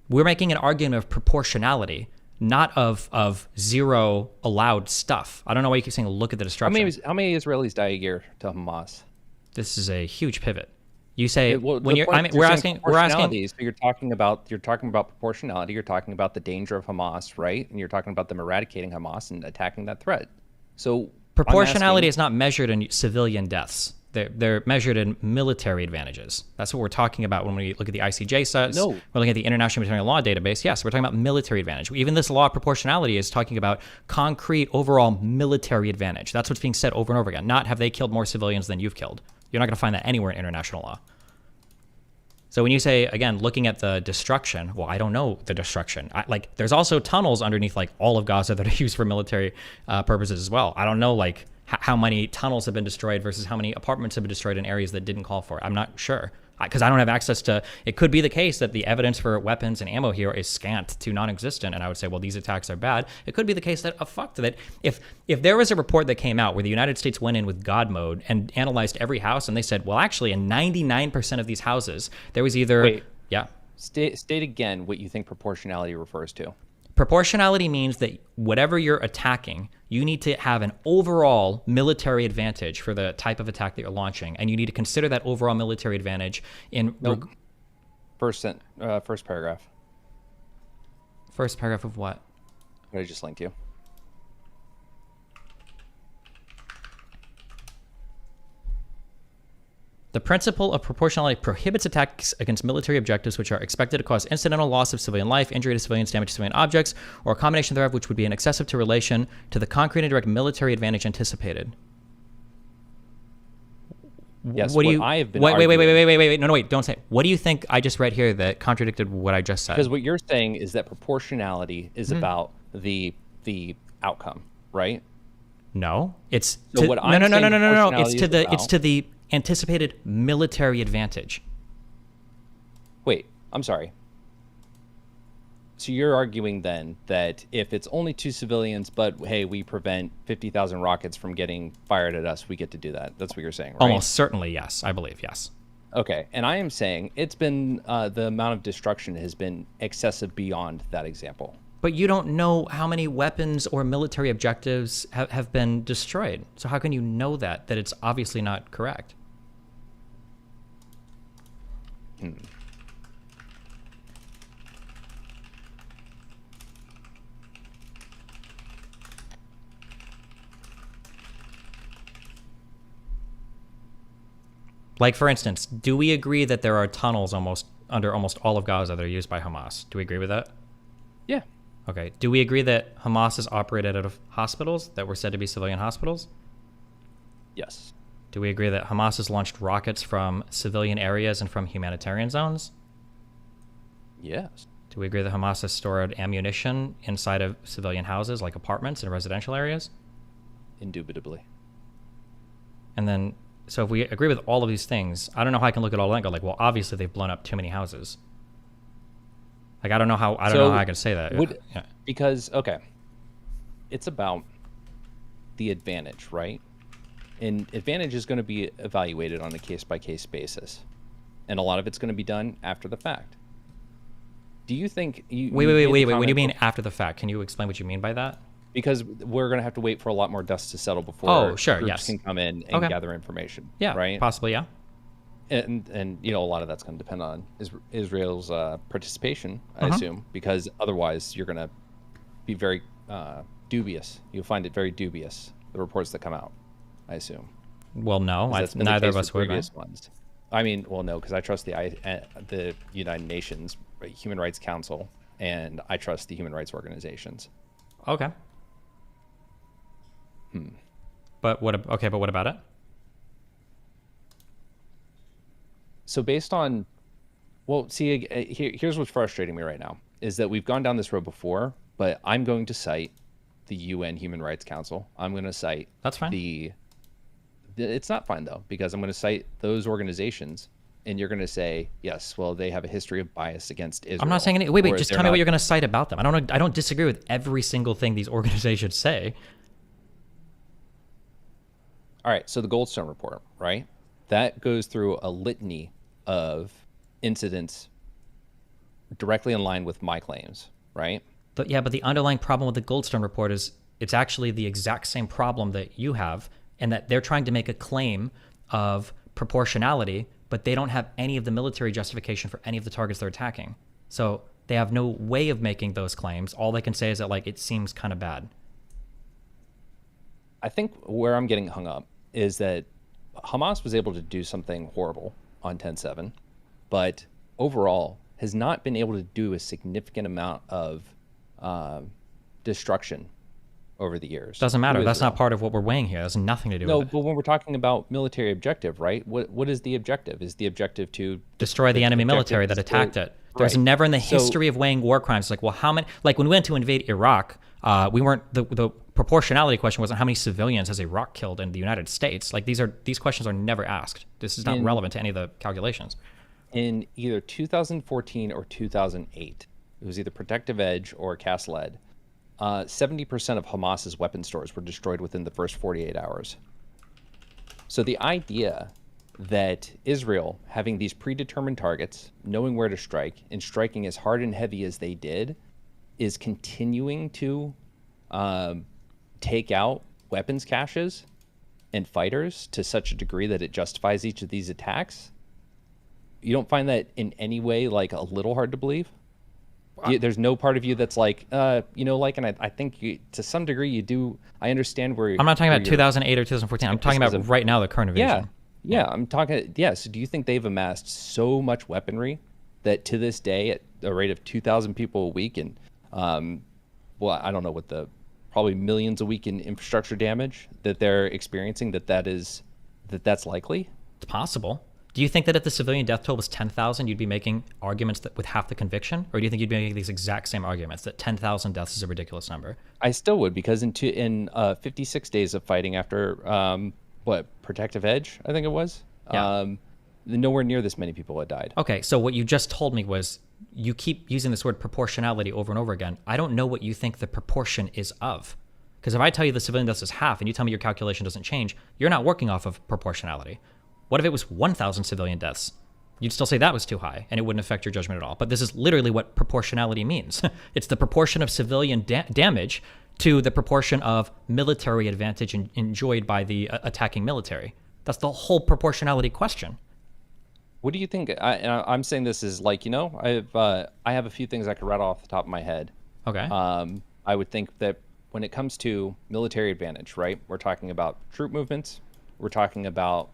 We're making an argument of proportionality, not of zero allowed stuff. I don't know why you keep saying, look at the destruction. How many Israelis die a year to Hamas? This is a huge pivot. You say we're asking. So you're talking about proportionality. You're talking about the danger of Hamas, right? And you're talking about them eradicating Hamas and attacking that threat. So proportionality is not measured in civilian deaths. They're measured in military advantages. That's what we're talking about when we look at the ICJ sets. No. We're looking at the International Humanitarian Law database. Yes, we're talking about military advantage. Even this law of proportionality is talking about concrete overall military advantage. That's what's being said over and over again. Not have they killed more civilians than you've killed. You're not going to find that anywhere in international law. So when you say, again, looking at the destruction, well, I don't know the destruction. There's also tunnels underneath like all of Gaza that are used for military purposes as well. I don't know how many tunnels have been destroyed versus how many apartments have been destroyed in areas that didn't call for it. I'm not sure. because I don't have access to, it could be the case that the evidence for weapons and ammo here is scant to non-existent, and I would say, well, these attacks are bad. It could be the case that, that if there was a report that came out where the United States went in with God mode and analyzed every house, and they said, well, actually, in 99% of these houses, there was either... Wait. Yeah. State again what you think proportionality refers to. Proportionality means that whatever you're attacking, you need to have an overall military advantage for the type of attack that you're launching, and you need to consider that overall military advantage in... First paragraph. First paragraph of what? What I just linked you. The principle of proportionality prohibits attacks against military objectives which are expected to cause incidental loss of civilian life, injury to civilians, damage to civilian objects, or a combination thereof which would be in excessive to relation to the concrete and direct military advantage anticipated. Yes, what do you, I have been wait, no, wait, don't say it. What do you think I just read here that contradicted what I just said? Because what you're saying is that proportionality is about the outcome, right? No, it's so to, what no, I'm no, no, saying no, no, no, no. proportionality It's to the anticipated military advantage. Wait, I'm sorry. So you're arguing then that if it's only 2 civilians, but hey, we prevent 50,000 rockets from getting fired at us, we get to do that. That's what you're saying, right? Almost certainly, yes. I believe, yes. Okay, and I am saying it's been the amount of destruction has been excessive beyond that example. But you don't know how many weapons or military objectives have been destroyed. So how can you know that it's obviously not correct? Like, for instance, do we agree that there are tunnels under almost all of Gaza that are used by Hamas? Do we agree with that? Yeah. Okay. Do we agree that Hamas is operated out of hospitals that were said to be civilian hospitals? Yes. Do we agree that Hamas has launched rockets from civilian areas and from humanitarian zones? Yes. Do we agree that Hamas has stored ammunition inside of civilian houses, like apartments and residential areas? Indubitably. And then, so if we agree with all of these things, I don't know how I can look at all that and go like, well, obviously they've blown up too many houses. Like, I don't know how I can say that. Yeah. Because, okay, it's about the advantage, right? And advantage is going to be evaluated on a case-by-case basis. And a lot of it's going to be done after the fact. Do you think... Wait. What do you mean after the fact? Can you explain what you mean by that? Because we're going to have to wait for a lot more dust to settle before groups can come in and gather information. Yeah, right? Possibly, yeah. And you know, a lot of that's going to depend on Israel's participation, I assume, because otherwise you're going to be very dubious. You'll find it very dubious, the reports that come out, I assume. Well, no, neither of us would. Ones. I mean, well, no, because I trust the United Nations Human Rights Council, and I trust the human rights organizations. Okay. But what about it? So based on, well, see, here's what's frustrating me right now is that we've gone down this road before, but I'm going to cite the UN Human Rights Council. I'm going to cite that's fine. It's not fine though, because I'm going to cite those organizations, and you're going to say, yes, well, they have a history of bias against Israel. I'm not saying any. Wait, just tell me what you're going to cite about them. I don't disagree with every single thing these organizations say. All right, so the Goldstone report, right? That goes through a litany of incidents directly in line with my claims, right? But the underlying problem with the Goldstone report is it's actually the exact same problem that you have, and that they're trying to make a claim of proportionality, but they don't have any of the military justification for any of the targets they're attacking. So they have no way of making those claims. All they can say is that, like, it seems kind of bad. I think where I'm getting hung up is that Hamas was able to do something horrible on 10/7, but overall has not been able to do a significant amount of destruction over the years. Doesn't matter. That's not part of what we're weighing here. It has nothing to do with it. No, but when we're talking about military objective, right? What is the objective? Is the objective to destroy the enemy military that attacked it? There's never in the history of weighing war crimes like, well, how many? Like when we went to invade Iraq, we weren't the proportionality question wasn't how many civilians has Iraq killed in the United States. Like these questions are never asked. This is not relevant to any of the calculations. in either 2014 or 2008, it was either Protective Edge or Cast Lead, 70% of Hamas's weapon stores were destroyed within the first 48 hours. So the idea that Israel, having these predetermined targets, knowing where to strike, and striking as hard and heavy as they did, is continuing to take out weapons caches and fighters to such a degree that it justifies each of these attacks, you don't find that in any way like a little hard to believe? There's no part of you that's like, like, and I think to some degree you do. I understand where I'm not talking about 2008 or 2014. I'm talking about right now, the current invasion. Yeah, I'm talking. Yes. Do you think they've amassed so much weaponry that to this day, at a rate of 2,000 people a week, and well, I don't know what probably millions a week in infrastructure damage that they're experiencing, that's likely? It's possible. Do you think that if the civilian death toll was 10,000, you'd be making arguments with half the conviction? Or do you think you'd be making these exact same arguments that 10,000 deaths is a ridiculous number? I still would, because in 56 days of fighting after, Protective Edge, I think it was, nowhere near this many people had died. Okay, so what you just told me was you keep using this word proportionality over and over again. I don't know what you think the proportion is of. Because if I tell you the civilian deaths is half and you tell me your calculation doesn't change, you're not working off of proportionality. What if it was 1,000 civilian deaths? You'd still say that was too high, and it wouldn't affect your judgment at all. But this is literally what proportionality means. It's the proportion of civilian damage to the proportion of military advantage enjoyed by the attacking military. That's the whole proportionality question. What do you think? I'm saying this is like, I have a few things I could rattle off the top of my head. Okay. I would think that when it comes to military advantage, right, we're talking about troop movements. We're talking about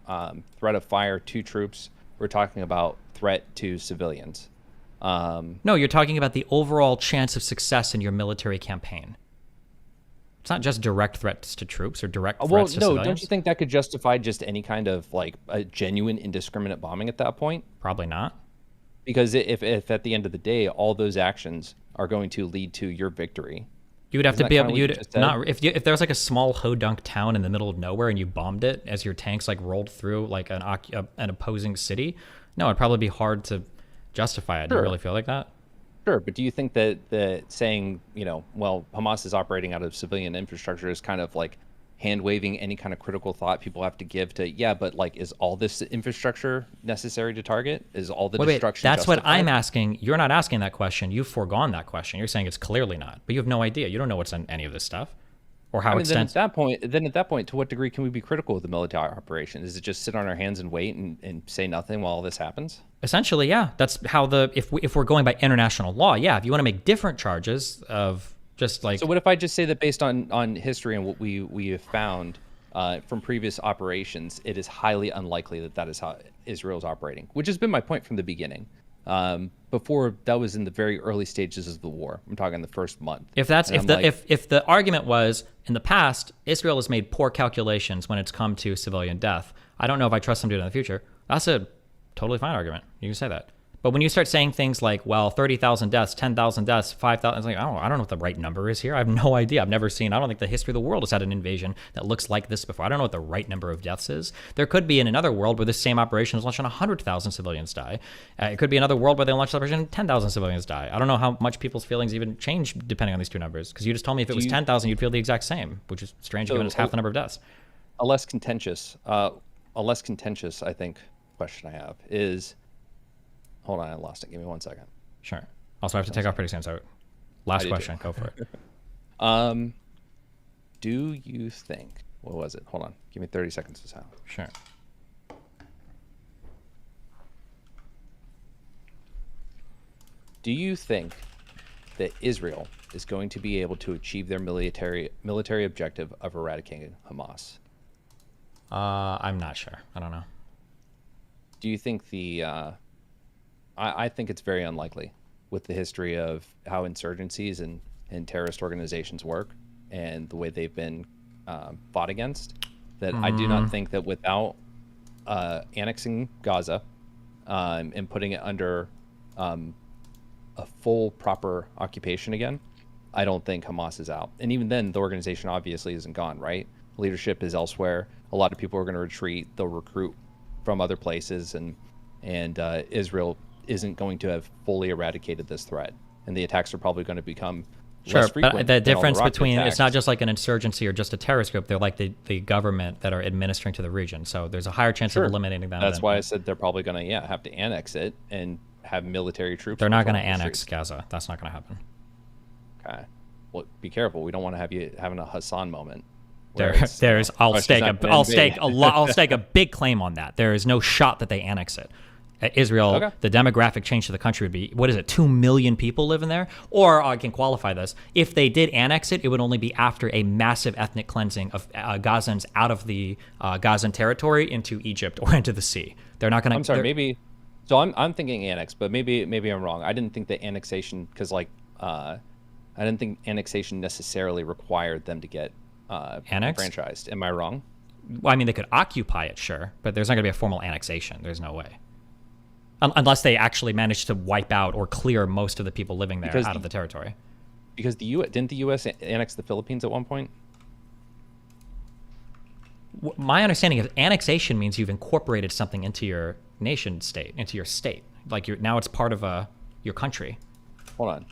threat of fire to troops. We're talking about threat to civilians. No, you're talking about the overall chance of success in your military campaign. It's not just direct threats to troops or direct threats to civilians. Don't you think that could justify just any kind of like a genuine indiscriminate bombing at that point? Probably not. Because if at the end of the day, all those actions are going to lead to your victory. You would have to be able. If there was like a small hodunk town in the middle of nowhere and you bombed it as your tanks like rolled through like an opposing city, no, it'd probably be hard to justify it. Do you really feel like that? Sure, but do you think that saying Hamas is operating out of civilian infrastructure is kind of like hand waving any kind of critical thought people have to give to but like is all this infrastructure necessary to target? Is all the destruction? That's justified? what I'm asking. You're not asking that question. You've foregone that question. You're saying it's clearly not, but you have no idea. You don't know what's in any of this stuff or how extensive. Then at that point, to what degree can we be critical of the military operation? Is it just sit on our hands and wait and say nothing while all this happens? Essentially, yeah. That's how if we're going by international law, yeah. If you want to make different charges of just like. So what if I just say that based on history and what we have found from previous operations, it is highly unlikely that is how Israel's operating, which has been my point from the beginning. Before that was in the very early stages of the war. I'm talking the first month. If the argument was in the past, Israel has made poor calculations when it's come to civilian death. I don't know if I trust them to do it in the future. That's a totally fine argument. You can say that. But when you start saying things like, well, 30,000 deaths, 10,000 deaths, 5,000, it's like, I don't know what the right number is here. I have no idea. I've never seen, I don't think the history of the world has had an invasion that looks like this before. I don't know what the right number of deaths is. There could be in another world where this same operation is launched and 100,000 civilians die. It could be another world where they launch the operation and 10,000 civilians die. I don't know how much people's feelings even change depending on these two numbers. Because you just told me if it was 10,000, you'd feel the exact same, which is strange given it's half the number of deaths. A less contentious, I think, question I have is, hold on, I lost it. Give me 1 second. Sure. Also, I have to take off pretty soon, so last question. Go for it. Do you think, what was it? Hold on. Give me 30 seconds to sound. Sure. Do you think that Israel is going to be able to achieve their military objective of eradicating Hamas? I'm not sure. I don't know. Do you think I think it's very unlikely with the history of how insurgencies and terrorist organizations work and the way they've been fought against, that I do not think that without annexing Gaza and putting it under a full proper occupation again, I don't think Hamas is out. And even then, the organization obviously isn't gone, right? Leadership is elsewhere. A lot of people are going to retreat. They'll recruit from other places, and and Israel isn't going to have fully eradicated this threat, and the attacks are probably going to become Sure, less frequent. but the than all difference rocket between attacks. it's not just like an insurgency or just a terrorist group. They're like the government that are administering to the region. So there's a higher chance Sure. of eliminating them. That's than, why I said they're probably going to have to annex it and have military troops. they're not going to patrolling the annex streets. Gaza. That's not going to happen. Okay. Well, be careful. We don't want to have you having a Hassan moment. There's I'll she's stake not a gonna I'll invade. stake a lot I'll stake a big claim on that. There is no shot that they annex it. Israel, Okay. the demographic change to the country would be, what is it, 2 million people living there? Or I can qualify this. If they did annex it, it would only be after a massive ethnic cleansing of Gazans out of the Gazan territory into Egypt or into the sea. They're not going to... I'm sorry, maybe. So I'm thinking annex, but maybe I'm wrong. I didn't think that annexation, because I didn't think annexation necessarily required them to get Annexed? franchised. Am I wrong? Well, I mean, they could occupy it, sure, but there's not going to be a formal annexation. There's no way. Unless they actually manage to wipe out or clear most of the people living there out of the territory. Because didn't the U.S. annex the Philippines at one point? My understanding of annexation means you've incorporated something into your nation state, into your state. Like now it's part of your country. Hold on.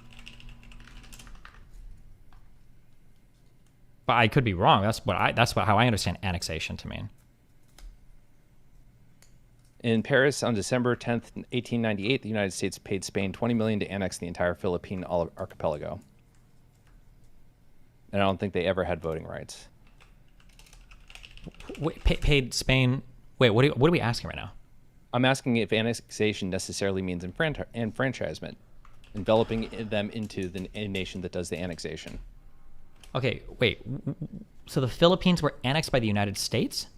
But I could be wrong. That's how I understand annexation to mean. In Paris on December 10th, 1898, the United States paid Spain $20 million to annex the entire Philippine archipelago. And I don't think they ever had voting rights. Wait, paid Spain... Wait, what are we asking right now? I'm asking if annexation necessarily means enfranchisement, enveloping them into a nation that does the annexation. Okay, wait. So the Philippines were annexed by the United States?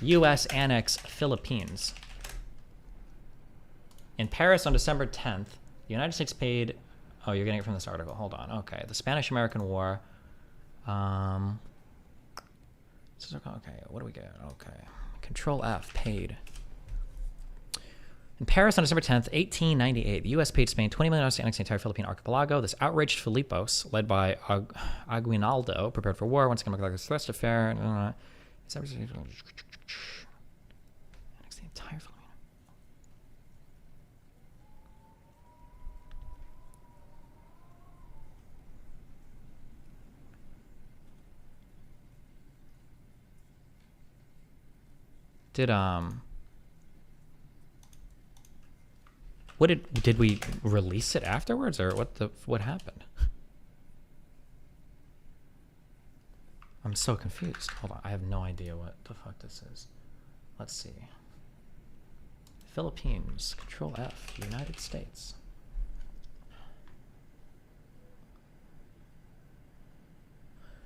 U.S. annex Philippines. In Paris on December 10th, the United States paid... Oh, you're getting it from this article. Hold on. Okay. The Spanish-American War. Okay, what do we get? Okay. Control F, paid. In Paris on December 10th, 1898, the U.S. paid Spain $20 million to annex the entire Philippine archipelago. This outraged Filipos, led by Aguinaldo, prepared for war. Once again, looked like a thrust affair. Annex the entire Philippine. Did we release it afterwards, or what happened? I'm so confused. Hold on, I have no idea what the fuck this is. Let's see. Philippines, Control F, United States.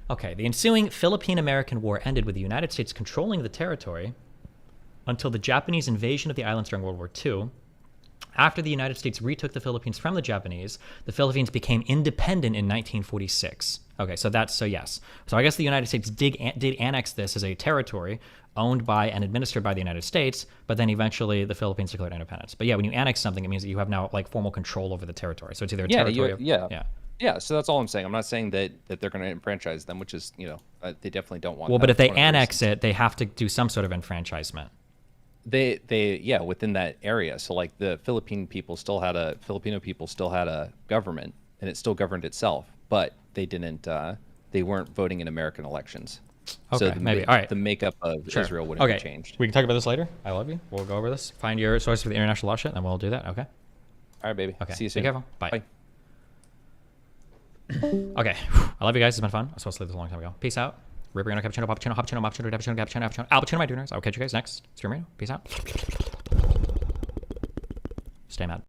Okay, the ensuing Philippine-American War ended with the United States controlling the territory until the Japanese invasion of the islands during World War II. After the United States retook the Philippines from the Japanese, the Philippines became independent in 1946. Okay, so yes. So I guess the United States did annex this as a territory owned by and administered by the United States, but then eventually the Philippines declared independence. But yeah, when you annex something, it means that you have now like formal control over the territory. So it's either a territory Yeah, so that's all I'm saying. I'm not saying that they're going to enfranchise them, which is, they definitely don't want Well, that. but if they That's one of the annex reasons. it, they have to do some sort of enfranchisement. They within that area. So like the Filipino people still had a government, and it still governed itself, but they didn't they weren't voting in American elections. Okay, so maybe. All right. The makeup of Sure. Israel wouldn't have changed. We can talk about this later. I love you. We'll go over this. Find your source for the international law shit, and then we'll do that. Okay. All right, baby. Okay. See you soon. Be careful. Bye. Okay. I love you guys. It's been fun. I was supposed to leave this a long time ago. Peace out. Ripper, cappuccino, Alpacino, my tuners. I'll catch you guys next. Streamer. Peace out. Stay mad.